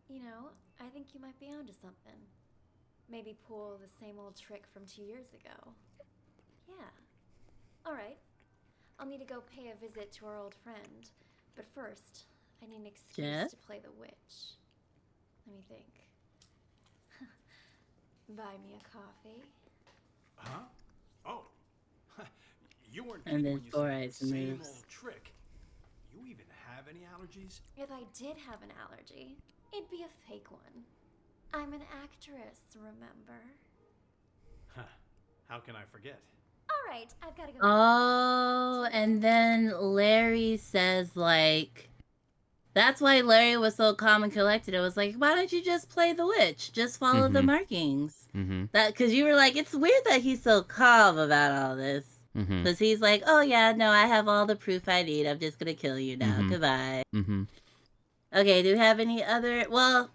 You know, I think you might be onto something. Maybe pull the same old trick from 2 years ago. Yeah. All right. I'll need to go pay a visit to our old friend. But first, I need an excuse to play the witch. Let me think. Buy me a coffee. Huh? Oh. You weren't And kidding then when you Four said Eyes the same moves. old trick. You even have any allergies? If I did have an allergy, it'd be a fake one. I'm an actress, remember? Huh. How can I forget? All right, I've got to go. Oh, and then Larry says, like, that's why Larry was so calm and collected. It was like, why don't you just play the witch? Just follow the markings. That, because you were like, it's weird that he's so calm about all this. Because he's like, oh, yeah, no, I have all the proof I need. I'm just going to kill you now. Goodbye. Okay, do you have any other? Well,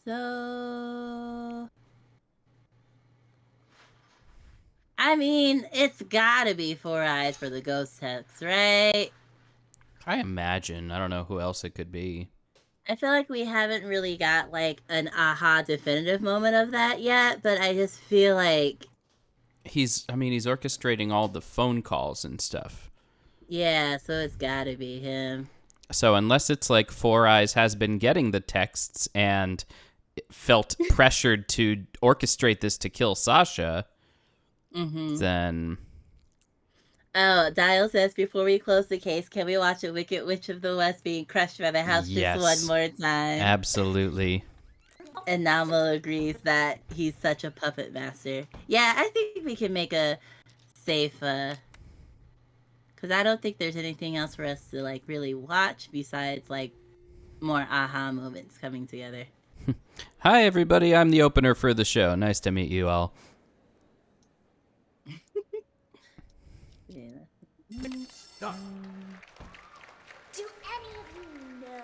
so, I mean, it's gotta be Four Eyes for the ghost text, right? I imagine. I don't know who else it could be. I feel like we haven't really got like an aha definitive moment of that yet, but I just feel like He's orchestrating all the phone calls and stuff. yeah, so it's gotta be him. So unless it's like Four Eyes has been getting the texts and felt pressured to orchestrate this to kill Sasha, then... Oh, Dial says, before we close the case, can we watch a Wicked Witch of the West being crushed by the house just one more time? Absolutely. And Namo agrees that he's such a puppet master. Yeah, I think we can make a safe, because I don't think there's anything else for us to, like, really watch besides, like, more aha moments coming together. Hi, everybody. I'm the opener for the show. Nice to meet you all. Do any of you know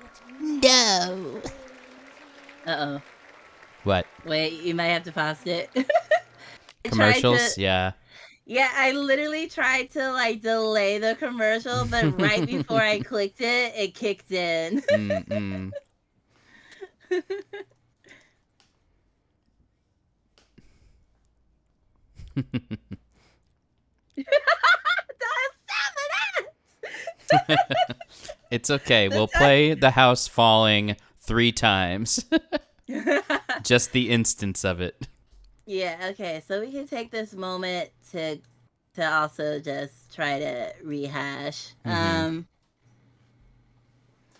what No. Uh-oh. What? Wait, you might have to pause it. Commercials? Yeah. Yeah, I literally tried to like delay the commercial, but right before I clicked it, it kicked in. Mm-mm. It's okay. We'll play the house falling 3 times. Just the instance of it. Yeah, okay. So we can take this moment to also just try to rehash.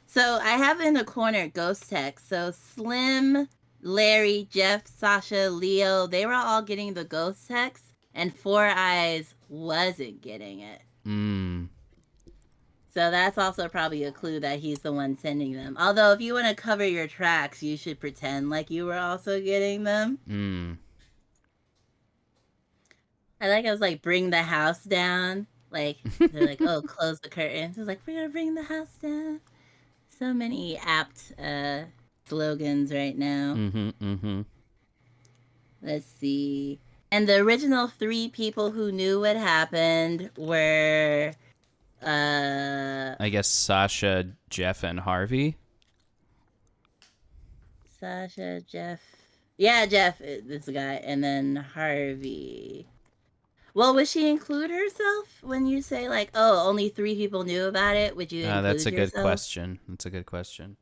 So I have in the corner ghost text. So Slim, Larry, Jeff, Sasha, Leo, they were all getting the ghost text, and Four Eyes wasn't getting it. So that's also probably a clue that he's the one sending them. Although if you want to cover your tracks, you should pretend like you were also getting them. I was like, bring the house down. Like, they're like, oh, close the curtains. It's like, we're going to bring the house down. So many apt slogans right now. Let's see. And the original 3 people who knew what happened were... I guess Sasha, Jeff, and Harvey. Sasha, Jeff. Yeah, Jeff, this guy. And then Harvey. Well, would she include herself when you say, like, oh, only 3 people knew about it? Would you include That's a yourself? good question. That's a good question.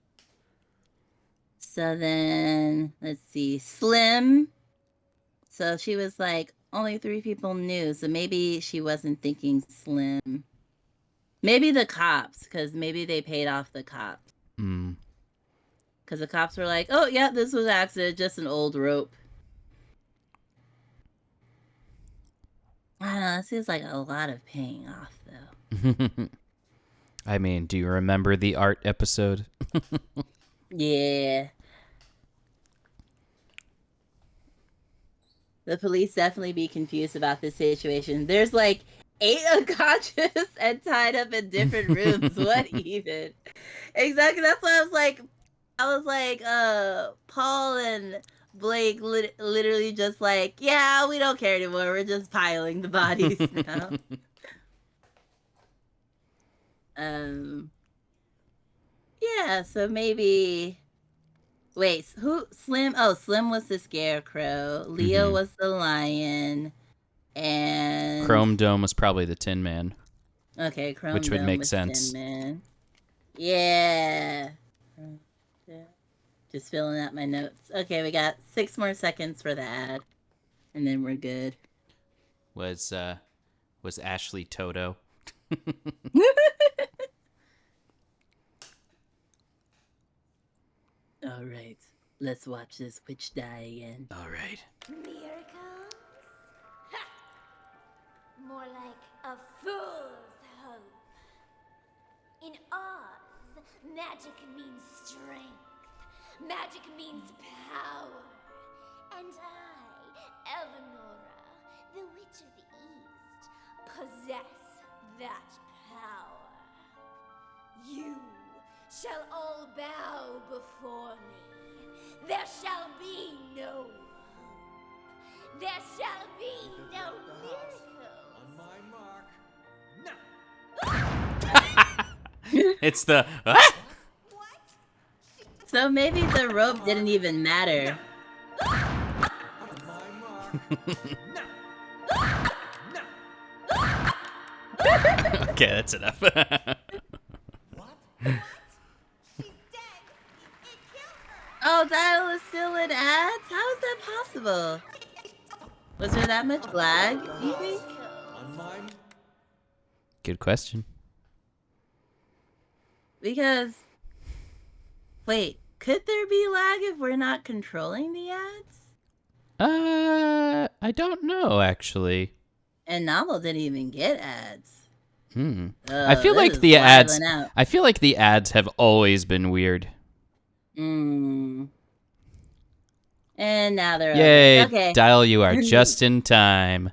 So then, let's see. Slim. So she was like, only 3 people knew. So maybe she wasn't thinking Slim. Maybe the cops, because maybe they paid off the cops. Because the cops were like, oh, yeah, this was an accident, just an old rope. I don't know, it seems like a lot of paying off, though. I mean, do you remember the art episode? Yeah. The police definitely be confused about this situation. There's like 8 unconscious and tied up in different rooms. What even? Exactly. That's why I was like, Paul and Blake literally just like, yeah, we don't care anymore. We're just piling the bodies now. Yeah, so maybe... Wait, who? Slim? Oh, Slim was the scarecrow. Leo was the lion. And... Chrome Dome was probably the Tin Man. Okay, Chrome Which would Dome make was sense. Tin Man. Yeah. Just filling out my notes. Okay, we got 6 more seconds for the ad. And then we're good. Was Ashley Toto? All right, let's watch this witch die again. All right. Miracles? Ha! More like a fool's hope. In Oz, magic means strength. Magic means power. And I, Eleonora, the Witch of the East, possess that power. You shall all bow before me. There shall be no hope. There shall be no miracles. On my mark. Now. It's the... So maybe the rope didn't even matter. Okay, that's enough. Oh, that was still in ads? How is that possible? Was there that much lag, do you think? Good question. Because... Wait, could there be lag if we're not controlling the ads? I don't know, actually. And Novel didn't even get ads. I feel like the ads... I feel like the ads have always been weird. And now they're Yay, over. Okay. Dial, you are just in time.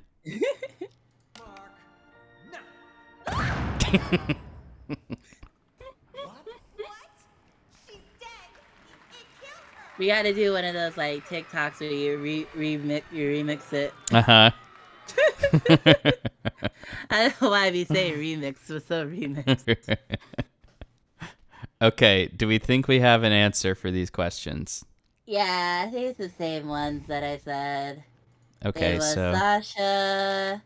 We gotta do one of those like TikToks where you remix it. Uh-huh. I don't know why we say remix was so remixed. Okay, do we think we have an answer for these questions? Yeah, I think it's the same ones that I said. Okay, It was so Sasha.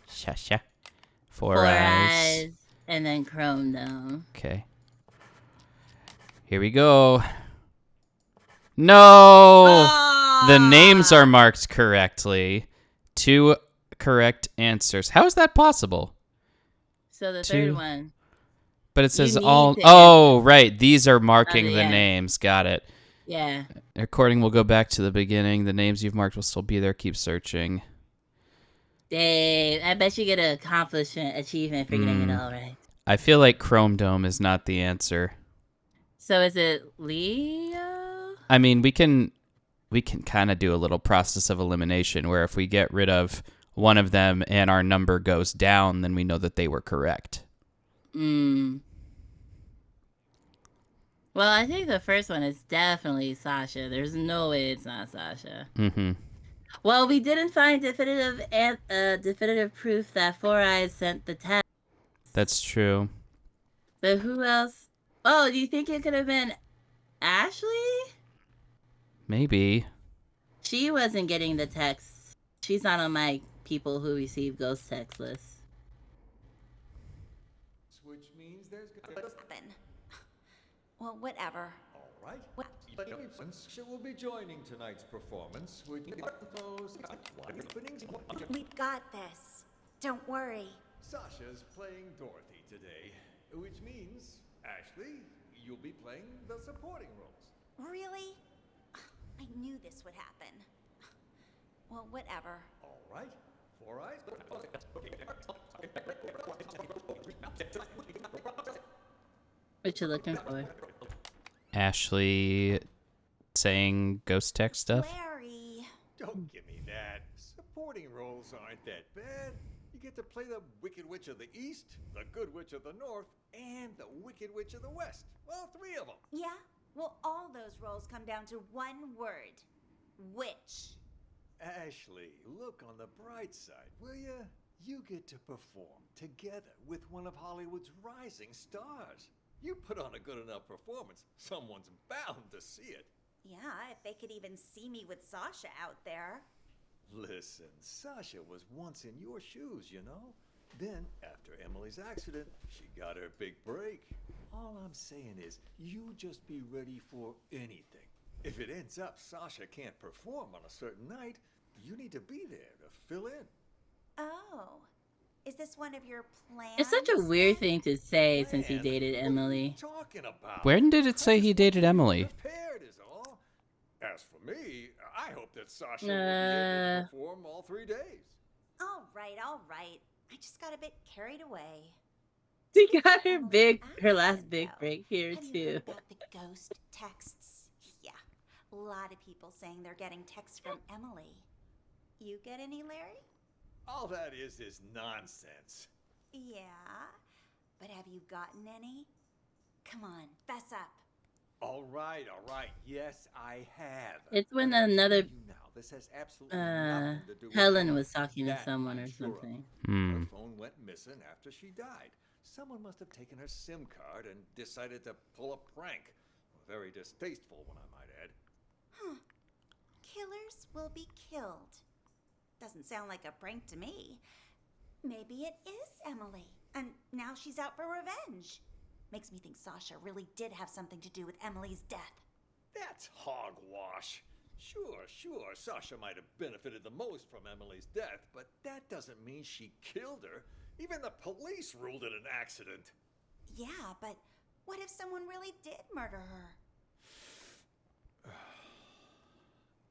Sasha. Four Eyes. And then Chrome Dome. Okay. Here we go. No! The names are marked correctly. 2 correct answers. How is that possible? So the 2. third one. But it says need all. to Oh, right. These are marking the yeah. names. Got it. Yeah. Recording will go back to the beginning. The names you've marked will still be there. Keep searching. Dang, I bet you get an achievement for getting it all right. I feel like Chrome Dome is not the answer. So is it Leo? I mean, we can kind of do a little process of elimination where if we get rid of one of them and our number goes down, then we know that they were correct. Well, I think the first one is definitely Sasha. There's no way it's not Sasha. Mm-hmm. Well, we didn't find definitive proof that Four Eyes sent the text. That's true. But who else? Oh, do you think it could have been Ashley? Maybe. She wasn't getting the text. She's not on my people who receive ghost text list. Which means there's gonna happen. Well, whatever. All right. She will be joining tonight's performance with We've got this. Don't worry. Sasha's playing Dorothy today, which means, Ashley, you'll be playing the supporting roles. Really? I knew this would happen. Well, whatever. All right. Four Eyes. What you looking for? Ashley saying ghost text stuff. Larry. Don't give me that. Supporting roles aren't that bad. You get to play the Wicked Witch of the East, the Good Witch of the North, and the Wicked Witch of the West. Well, 3 of them. Yeah? Well, all those roles come down to one word. Witch. Ashley, look on the bright side, will ya? You get to perform together with one of Hollywood's rising stars. You put on a good enough performance, someone's bound to see it. Yeah, if they could even see me with Sasha out there. Listen, Sasha was once in your shoes, you know? Then, after Emily's accident, she got her big break. All I'm saying is, you just be ready for anything. If it ends up Sasha can't perform on a certain night, you need to be there to fill in. Oh. Is this one of your plans? It's such a weird thing to say since he dated Emily. Talking about? When did it say he dated Emily? Prepared is all. As for me, I hope that Sasha will be able to perform all 3 days. All right. I just got a bit carried away. She got her last big break here Have you too. heard about the ghost texts? Yeah, a lot of people saying they're getting texts from Emily. You get any, Larry? All that is nonsense. Yeah, but have you gotten any? Come on, fess up. All right. Yes, I have. It's when another This has absolutely nothing to do with Helen was talking to that someone I'm or sure of. something. Her phone went missing after she died. Someone must have taken her SIM card and decided to pull a prank. Very distasteful, one, I might add. Huh. Killers will be killed. Doesn't sound like a prank to me. Maybe it is Emily, and now she's out for revenge. Makes me think Sasha really did have something to do with Emily's death. That's hogwash. Sure, Sasha might have benefited the most from Emily's death, but that doesn't mean she killed her. Even the police ruled it an accident. Yeah, but what if someone really did murder her?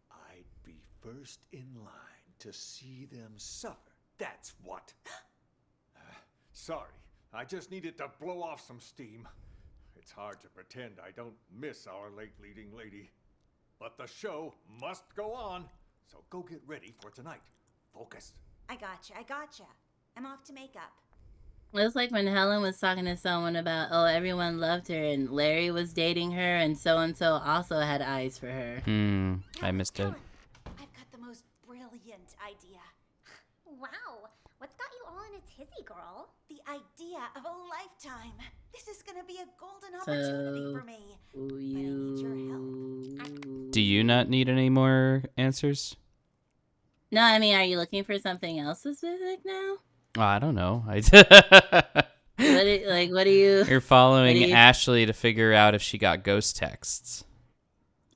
I'd be first in line to see them suffer. That's what. Sorry, I just needed to blow off some steam. It's hard to pretend I don't miss our late leading lady. But the show must go on, so go get ready for tonight. Focus. I gotcha. I'm off to makeup. It was like when Helen was talking to someone about, oh, everyone loved her, and Larry was dating her, and so also had eyes for her. I missed it. I've got the most idea. Wow, what's got you all in a tizzy, girl? The idea of a lifetime. This is gonna be a golden opportunity for me. But I need your help. Do you not need any more answers? No, I mean, are you looking for something else specific now? Oh, I don't know. What do you? You're following Ashley to figure out if she got ghost texts.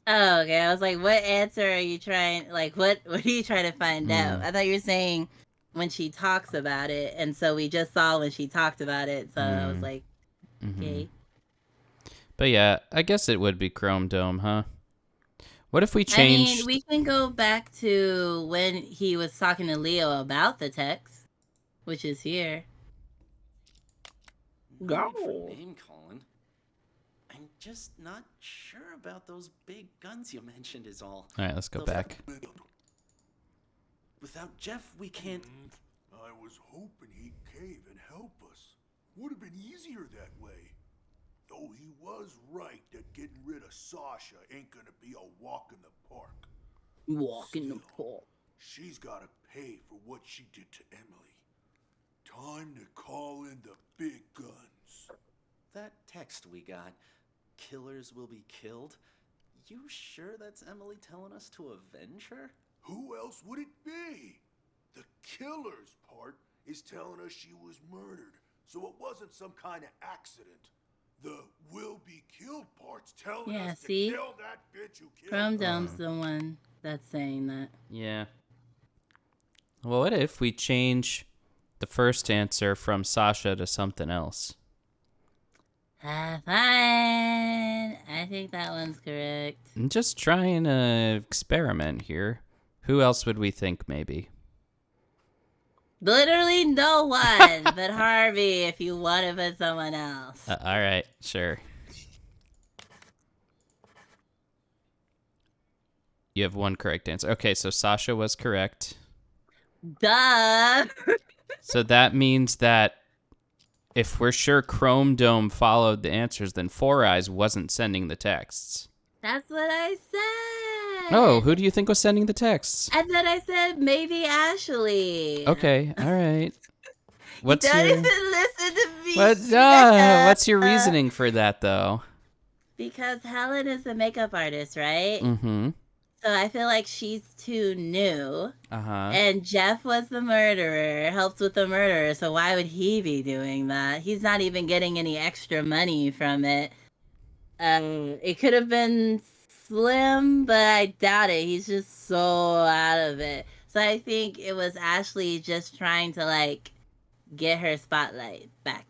Oh, okay. I was like, what answer are you trying? Like, what are you trying to find out? I thought you were saying when she talks about it, and so we just saw when she talked about it. So I was like, okay. But yeah, I guess it would be Chrome Dome, huh? What if we changed? I mean, we can go back to when he was talking to Leo about the text, which is here. No need for name calling. I'm just not sure about those big guns you mentioned is all. All right, let's go back. Without Jeff, we can't... I was hoping he'd cave and help us. Would have been easier that way. Though he was right that getting rid of Sasha ain't gonna be a walk in the park. Walk in the park. She's gotta pay for what she did to Emily. Time to call in the big guns. That text we got, killers will be killed. You sure that's Emily telling us to avenge her? Who else would it be? The killers part is telling us she was murdered, so it wasn't some kind of accident. The will be killed part's telling us to kill that bitch who killed Chrome her. Dome's the one that's saying that. Yeah. Well, what if we change the first answer from Sasha to something else? Fine. I think that one's correct. I'm just trying to experiment here. Who else would we think maybe? Literally no one but Harvey if you want to put someone else. All right, sure. You have one correct answer. Okay, so Sasha was correct. Duh. So that means that if we're sure Chrome Dome followed the answers, then Four Eyes wasn't sending the texts. That's what I said. Oh, who do you think was sending the texts? And then I said maybe Ashley. Okay, all right. What's Don't your even listen to me. what's your reasoning for that though? Because Helen is the makeup artist, right? Mm-hmm. So I feel like she's too new. Uh-huh. And Jeff was the murderer, helped with the murder. So why would he be doing that? He's not even getting any extra money from it. It could have been Slim, but I doubt it. He's just so out of it. So I think it was Ashley just trying to like get her spotlight back.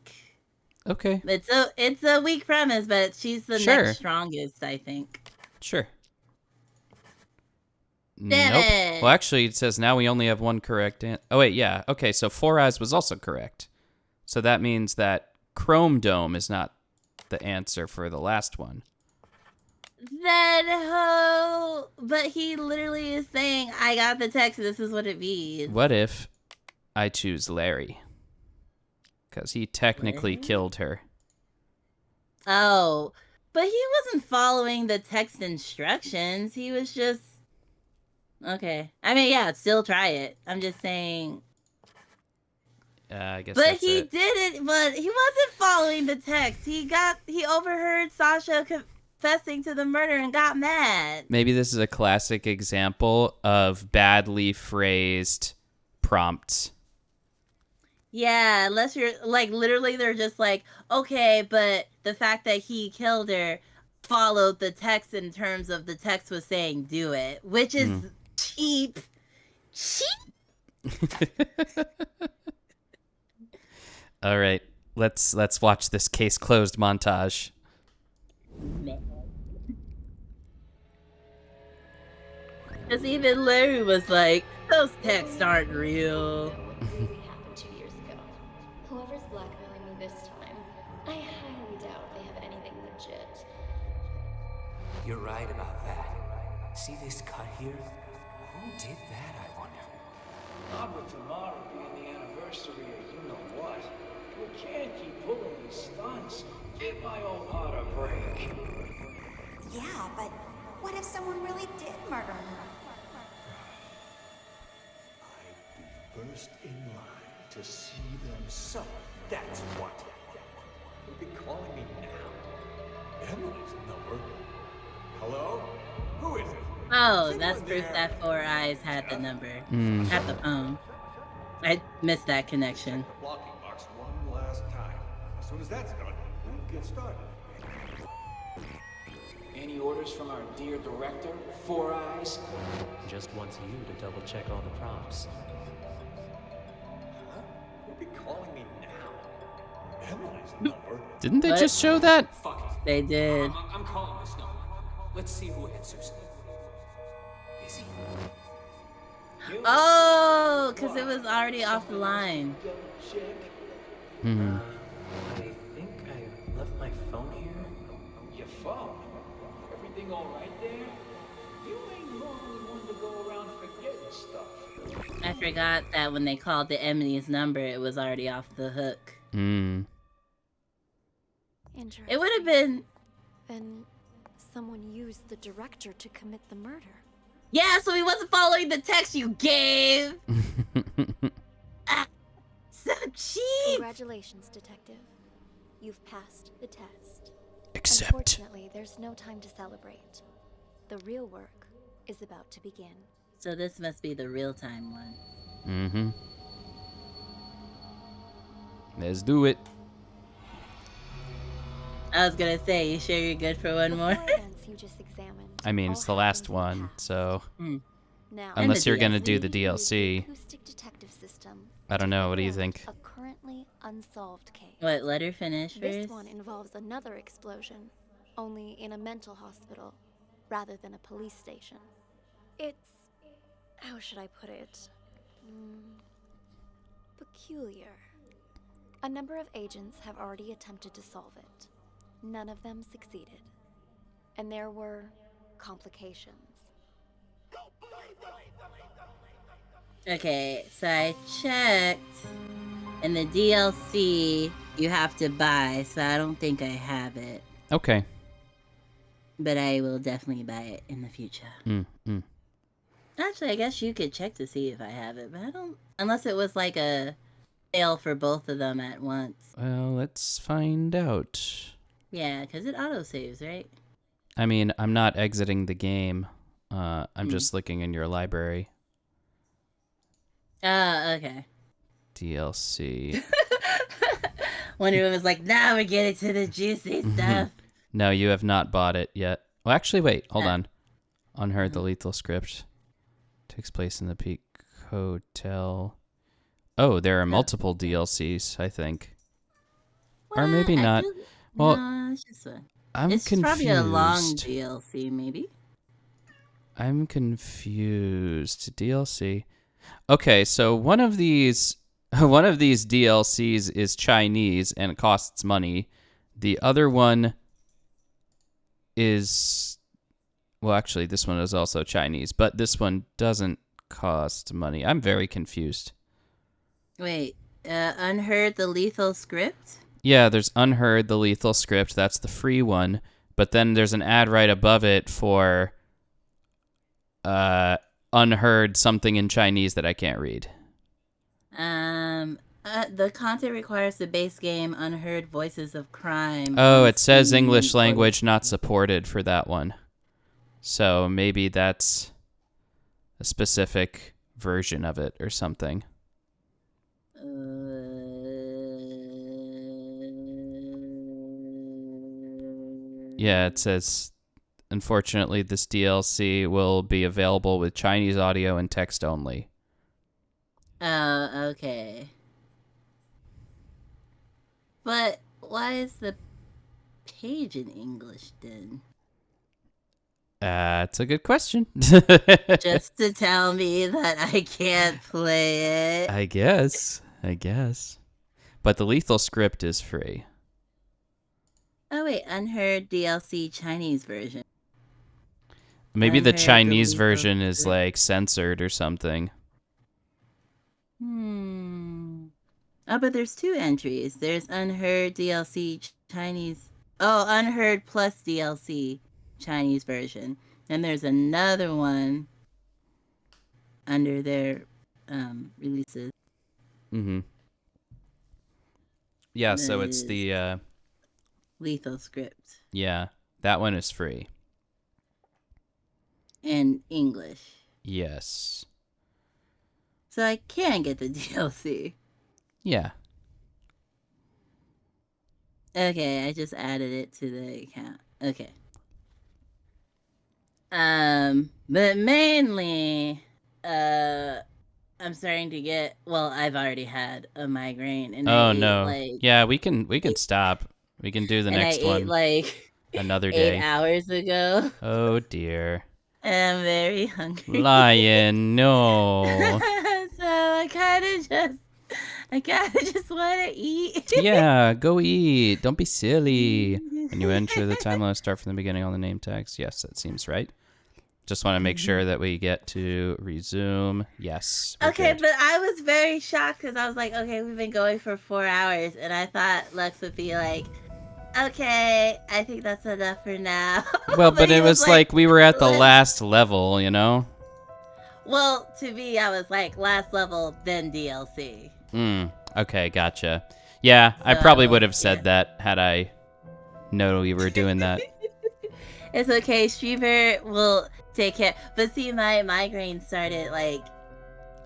Okay. It's a weak premise, but she's the next strongest, I think. Sure. Damn Nope. it. Well, actually, it says now we only have one correct answer. Oh, wait, yeah. Okay, so Four Eyes was also correct. So that means that Chrome Dome is not the answer for the last one. Then ho, but he literally is saying, I got the text, this is what it means. What if I choose Larry? Because he technically killed her. Oh, but he wasn't following the text instructions. He was just... Okay. I mean, yeah, still try it. I'm just saying... I guess but that's he it. did it, but he wasn't following the text. He overheard Sasha confessing to the murder and got mad. Maybe this is a classic example of badly phrased prompts. Yeah, unless you're, like, literally they're just like, okay, but the fact that he killed her followed the text in terms of the text was saying do it, which is cheap. All right, let's watch this case closed montage. Because even Larry was like, those texts aren't real. happened 2 years ago. Whoever's blackmailing me this time, I highly doubt they have anything legit. You're right about that. See this cut here? Who did that, I wonder? Not with tomorrow being the anniversary of you know what. We can't keep pulling these stunts. Give my old heart a break. Yeah, but what if someone really did murder her? first in line to see them suffer. That's what. You'll be calling me now. Emily's number. Hello? Who is it? Oh, Is that's anyone proof there? that Four Eyes had the number. Mm. Had the phone. I missed that connection. The blocking box one last time. As soon as that's done, we'll get started. Any orders from our dear director, Four Eyes? Just wants you to double check all the props. Huh? You'll be calling me now. Emily's number. Didn't they What? just show that? Fuck it. They did. I'm calling this number. Let's see who answers. Busy? Oh, because it was already off the line. Hmm. I think I left my phone here. Your phone? Everything all right there? You ain't normally one to go around forgetting stuff. I forgot that when they called the Emily's number, it was already off the hook. Mm. Interesting. It would have been... Then someone used the director to commit the murder. Yeah, so he wasn't following the text you gave. So cheap. Congratulations, detective. You've passed the test. Except. Unfortunately, there's no time to celebrate. The real work is about to begin. So this must be the real-time one. Mm-hmm. Let's do it. I was gonna say, you sure you're good for one more? Events you just examined I mean, all it's the last happened in the one, past. so Now, unless you're gonna DLC. do the we use the DLC, Acoustic Detective system I don't to know. What do you figure out think? A currently unsolved case. What, let her finish This first? one involves another explosion, only in a mental hospital rather than a police station. It's, how should I put it? Peculiar. A number of agents have already attempted to solve it. None of them succeeded. And there were complications. Okay, so I checked, and the DLC you have to buy, so I don't think I have it. Okay. But I will definitely buy it in the future. Mm. Actually, I guess you could check to see if I have it, but I don't... Unless it was like a sale for both of them at once. Well, let's find out. Yeah, because it auto-saves, right? I mean, I'm not exiting the game. I'm just looking in your library. Okay. DLC. Wonder if it was like, now we're getting to the juicy stuff. No, you have not bought it yet. Well, actually, wait. Hold on. Unheard, the lethal script. Takes place in the Peak Hotel. Oh, there are multiple DLCs, I think. Or maybe not. Well, no, it's just I'm it's confused. probably a long DLC, maybe. I'm confused. DLC. Okay, so one of these DLCs is Chinese and it costs money. The other one is, well, actually, this one is also Chinese, but this one doesn't cost money. I'm very confused. Wait, Unheard the lethal script? Yeah, there's Unheard the lethal script. That's the free one. But then there's an ad right above it for Unheard something in Chinese that I can't read. The content requires the base game Unheard Voices of Crime. Oh, it says English language not supported for that one. So maybe that's a specific version of it or something. Yeah, it says, unfortunately, this DLC will be available with Chinese audio and text only. Oh, okay. But why is the page in English then? It's a good question. Just to tell me that I can't play it. I guess. But the lethal script is free. Oh wait, Unheard DLC Chinese version. Maybe the Unheard Chinese lethal version is script. like censored or something. Oh, but there's two entries. There's Unheard DLC Chinese. Oh, Unheard plus DLC Chinese version. And there's another one under their releases. Mm-hmm. Yeah, so it's the Lethal Script. Yeah, that one is free. In English. Yes. So I can get the DLC. Yeah. Okay, I just added it to the account. Okay. But mainly, I'm starting to get, well, I've already had a migraine and I Oh ate no. like, Yeah, we can stop. We can do the and I next ate one like another 8 day. hours ago. Oh dear. And I'm very hungry. Lion, no. So I kind of just want to eat. Yeah, go eat. Don't be silly. When you enter the time limit, start from the beginning on the name tags. Yes, that seems right. Just want to make sure that we get to resume. Yes. Okay, Good. but I was very shocked because I was like, okay, we've been going for 4 hours, and I thought Lux would be like, okay, I think that's enough for now. Well, but he it was like we were at the let's- last level, you know? Well, to me, I was like, last level, then DLC. Okay, gotcha. Yeah, I So probably would have said that had I known we were doing that. It's okay, Streamer will take care. But see, my migraine started like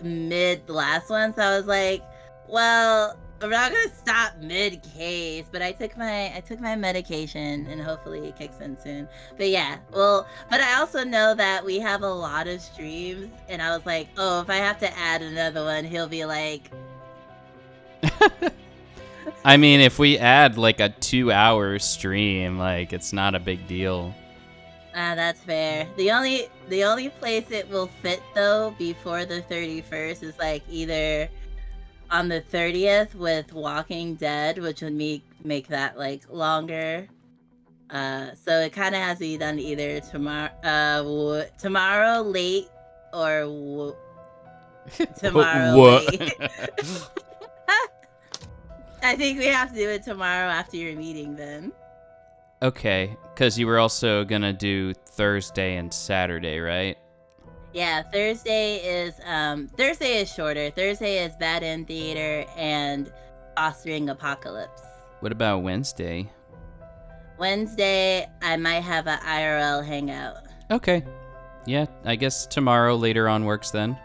mid last one, so I was like, well, I'm not gonna stop mid case. But I took my medication, and hopefully it kicks in soon. But yeah, well, but I also know that we have a lot of streams, and I was like, oh, if I have to add another one, he'll be like. I mean, if we add like a 2-hour stream, like it's not a big deal. That's fair. The only place it will fit though before the 31st is like either on the 30th with Walking Dead, which would make that like longer. So it kind of has to be done either tomorrow late or tomorrow late. I think we have to do it tomorrow after your meeting then. Okay, because you were also gonna do Thursday and Saturday, right? Yeah, Thursday is shorter. Thursday is Bad End Theater and Fostering Apocalypse. What about Wednesday? Wednesday, I might have an IRL hangout. Okay. Yeah, I guess tomorrow later on works then.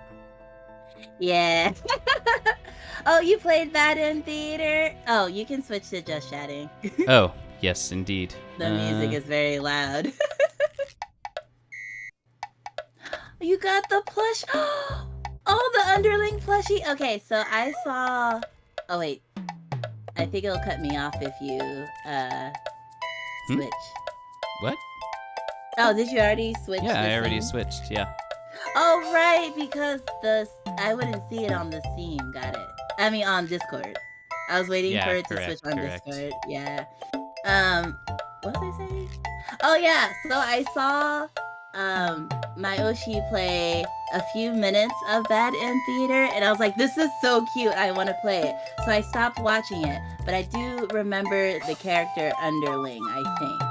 Yeah. Oh, you played Bad End Theater? Oh, you can switch to just chatting. Oh, yes, indeed. The music is very loud. You got the plush. Oh, the underling plushie. Okay, so I saw. Oh wait, I think it'll cut me off if you switch. What? Oh, did you already switch? Yeah, I already thing? switched. Yeah. Oh right, because I wouldn't see it on the Steam. Got it. I mean on Discord. I was waiting for it to switch on Discord. Yeah. What was I saying? Oh yeah, so I saw Myoshi play a few minutes of Bad End Theater, and I was like, this is so cute, I want to play it. So I stopped watching it, but I do remember the character Underling, I think.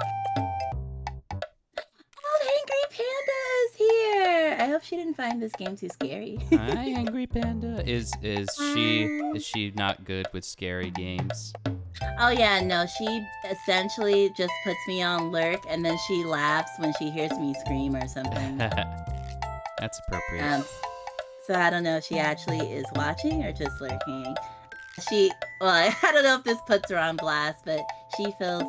Oh, Angry Panda is here! I hope she didn't find this game too scary. Hi, Angry Panda. Is she not good with scary games? Oh yeah, no, she essentially just puts me on lurk, and then she laughs when she hears me scream or something. That's appropriate. So I don't know if she actually is watching or just lurking. I don't know if this puts her on blast, but she feels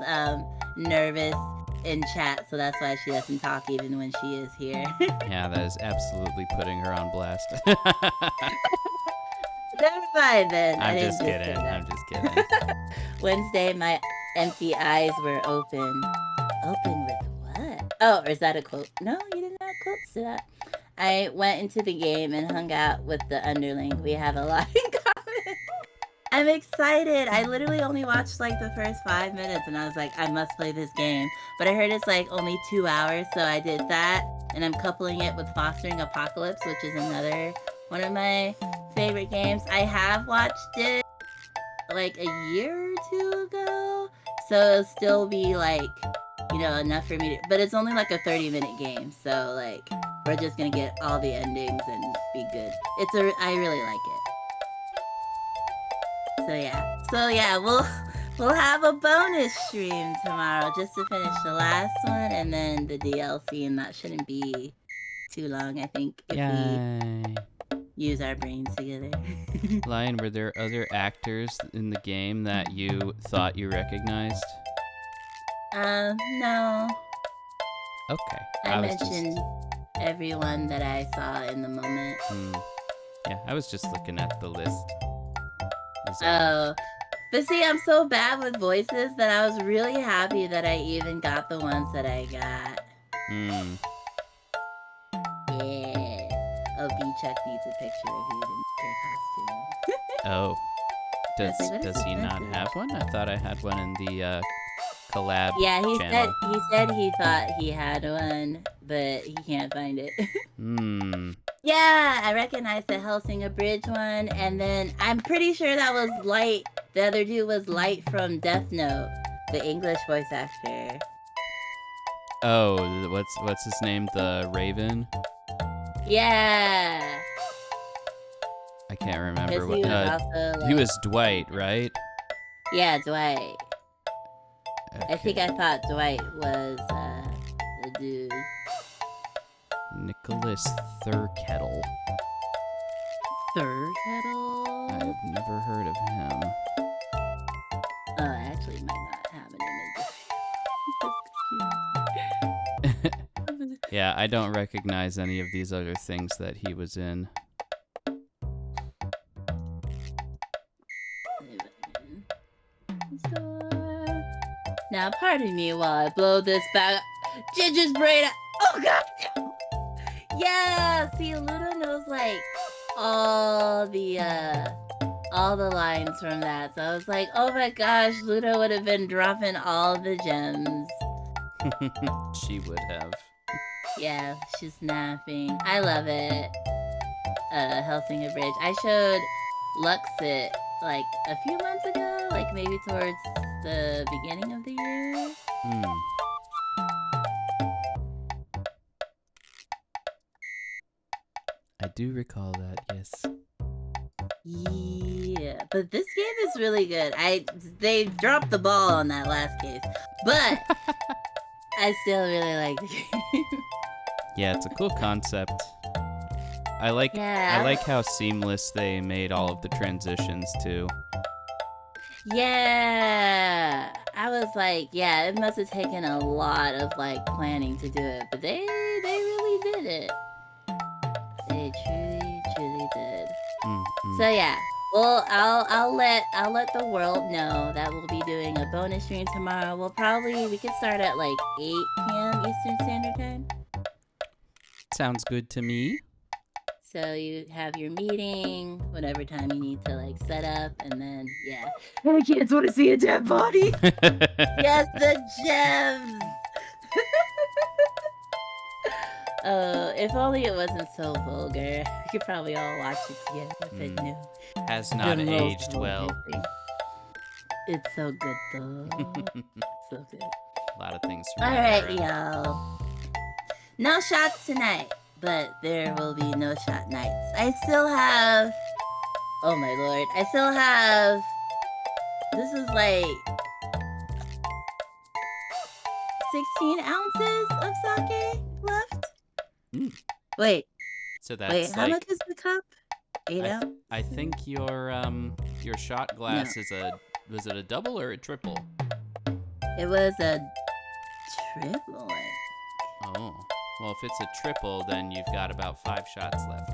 nervous in chat, so that's why she doesn't talk even when she is here. Yeah, that is absolutely putting her on blast. Never mind then. I'm just kidding. Wednesday, my empty eyes were open. Open with what? Oh, or is that a quote? No, you didn't have quotes to that. I went into the game and hung out with the underling. We have a lot in common. I'm excited. I literally only watched like the first 5 minutes and I was like, I must play this game. But I heard it's like only 2 hours, so I did that. And I'm coupling it with Fostering Apocalypse, which is another one of my favorite games. I have watched it like a year or 2 ago, so it'll still be like, you know, enough for me to, but it's only like a 30-minute game, so like we're just gonna get all the endings and be good. I really like it. So yeah, we'll have a bonus stream tomorrow just to finish the last one and then the DLC, and that shouldn't be too long, I think, if we use our brains together. Lion, were there other actors in the game that you thought you recognized? No. Okay. I mentioned everyone that I saw in the moment. Yeah, I was just looking at the list. But see, I'm so bad with voices that I was really happy that I even got the ones that I got. Yeah. Oh, B-Chuck needs a picture of you in your costume. Oh. What Does is he this not message? have one? I thought I had one in the collab Yeah, channel. he said he thought he had one, but he can't find it. Yeah, I recognized the Helsinger Bridge one, and then I'm pretty sure that was Light. The other dude was Light from Death Note, the English voice actor. Oh, what's his name? The Raven? Yeah. I can't remember He was also, he was Dwight, right? Yeah, Dwight. Okay. I think I thought Dwight was the dude. Nicholas Thurkettle. Thurkettle? I've never heard of him. Oh, I actually might not have an image. Yeah, I don't recognize any of these other things that he was in. Now, pardon me while I blow this back. Ginger's brain. Oh god! Yeah. See, Ludo knows like all the lines from that. So I was like, oh my gosh, Ludo would have been dropping all the gems. She would have. Yeah, she's snapping. I love it. Helsinger Bridge. I showed Lux it like a few months ago, like maybe towards the beginning of the year. I do recall that, yes. Yeah, but this game is really good. They dropped the ball on that last case, but I still really like the game. Yeah, it's a cool concept. I like how seamless they made all of the transitions too. Yeah, I was like, yeah, it must have taken a lot of like planning to do it, but they really did it. They truly did. So yeah, well, I'll let the world know that we'll be doing a bonus stream tomorrow. We could start at like 8 p.m. Eastern Standard Time. Sounds good to me. So you have your meeting, whatever time you need to like set up, and then yeah. My kids want to see a dead body. Yes, the gems. Oh, if only it wasn't so vulgar. We could probably all watch it together if it knew. Has not aged well. It's so good though. So good. A lot of things. Alright, y'all. No shots tonight, but there will be no shot nights. I still have... Oh my lord. I still have... This is like... 16 ounces of sake left? Wait. So that's Wait, how like, much is the cup? 8 ounces? I think your shot glass is was it a double or a triple? It was a triple. Oh. Well, if it's a triple, then you've got about 5 shots left.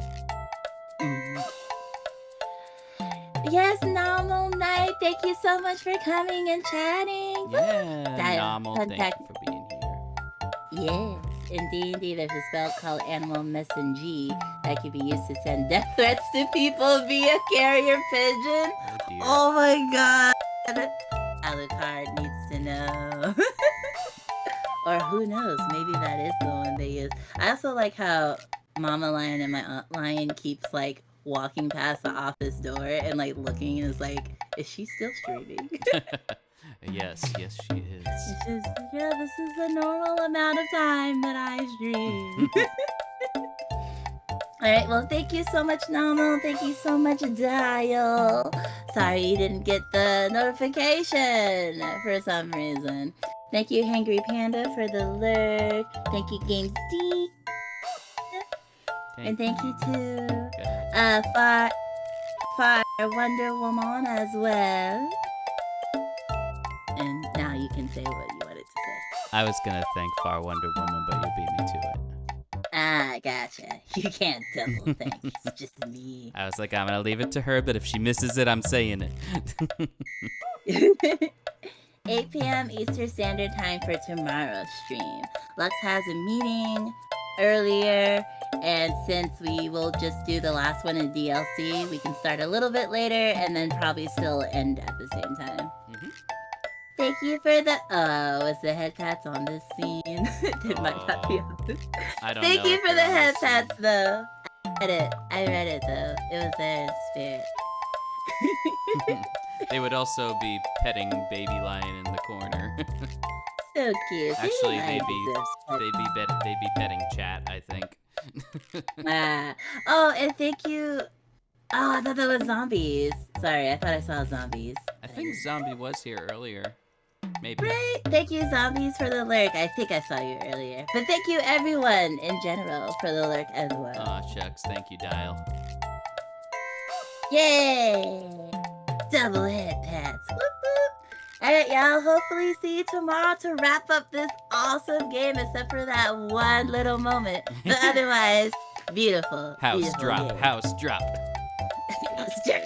Yes, Normal Night. Thank you so much for coming and chatting. Yeah, Normal, thank you for being here. Yes. In D&D, there's a spell called Animal Messenger that can be used to send death threats to people via carrier pigeon. Oh my god. Alucard needs to know. Or who knows, maybe that is the one they use. I also like how Mama Lion and my Aunt Lion keeps like walking past the office door and like looking and is like, is she still streaming? Yes, she is. It's just, yeah, this is the normal amount of time that I stream. Alright, well, thank you so much, Nominal. Thank you so much, Dial. Sorry you didn't get the notification for some reason. Thank you, Hangry Panda, for the lurk. Thank you, Game Steve. And thank you to Fire Wonder Woman as well. And now you can say what you wanted to say. I was gonna thank Far Wonder Woman, but you beat me to it. Ah, gotcha. You can't double thank. It's just me. I was like, I'm gonna leave it to her, but if she misses it, I'm saying it. 8 p.m. Eastern Standard Time for tomorrow's stream. Lux has a meeting earlier, and since we will just do the last one in DLC, we can start a little bit later and then probably still end at the same time. Thank you for the... Oh, is the head pats on this scene? It might not be on this. I don't Thank know you if for the they're on head this pats, though. I read it, though. It was there in spirit. They would also be petting Baby Lion in the corner. So cute. Actually, Baby they'd be petting Chat, I think. Oh, and thank you. Oh, I thought that was zombies. Sorry, I thought I saw zombies. I think Zombie was here earlier. Maybe. Right. Thank you, zombies, for the lurk. I think I saw you earlier. But thank you, everyone, in general, for the lurk as well. Aw, shucks. Thank you, Dial. Yay! Double head pats. Whoop, whoop. Alright, y'all. Hopefully see you tomorrow to wrap up this awesome game, except for that one little moment. But otherwise, beautiful. House beautiful drop. game. House drop. House drop.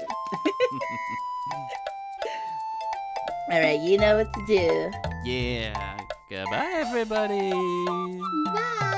Alright, you know what to do. Yeah. Goodbye, everybody. Bye.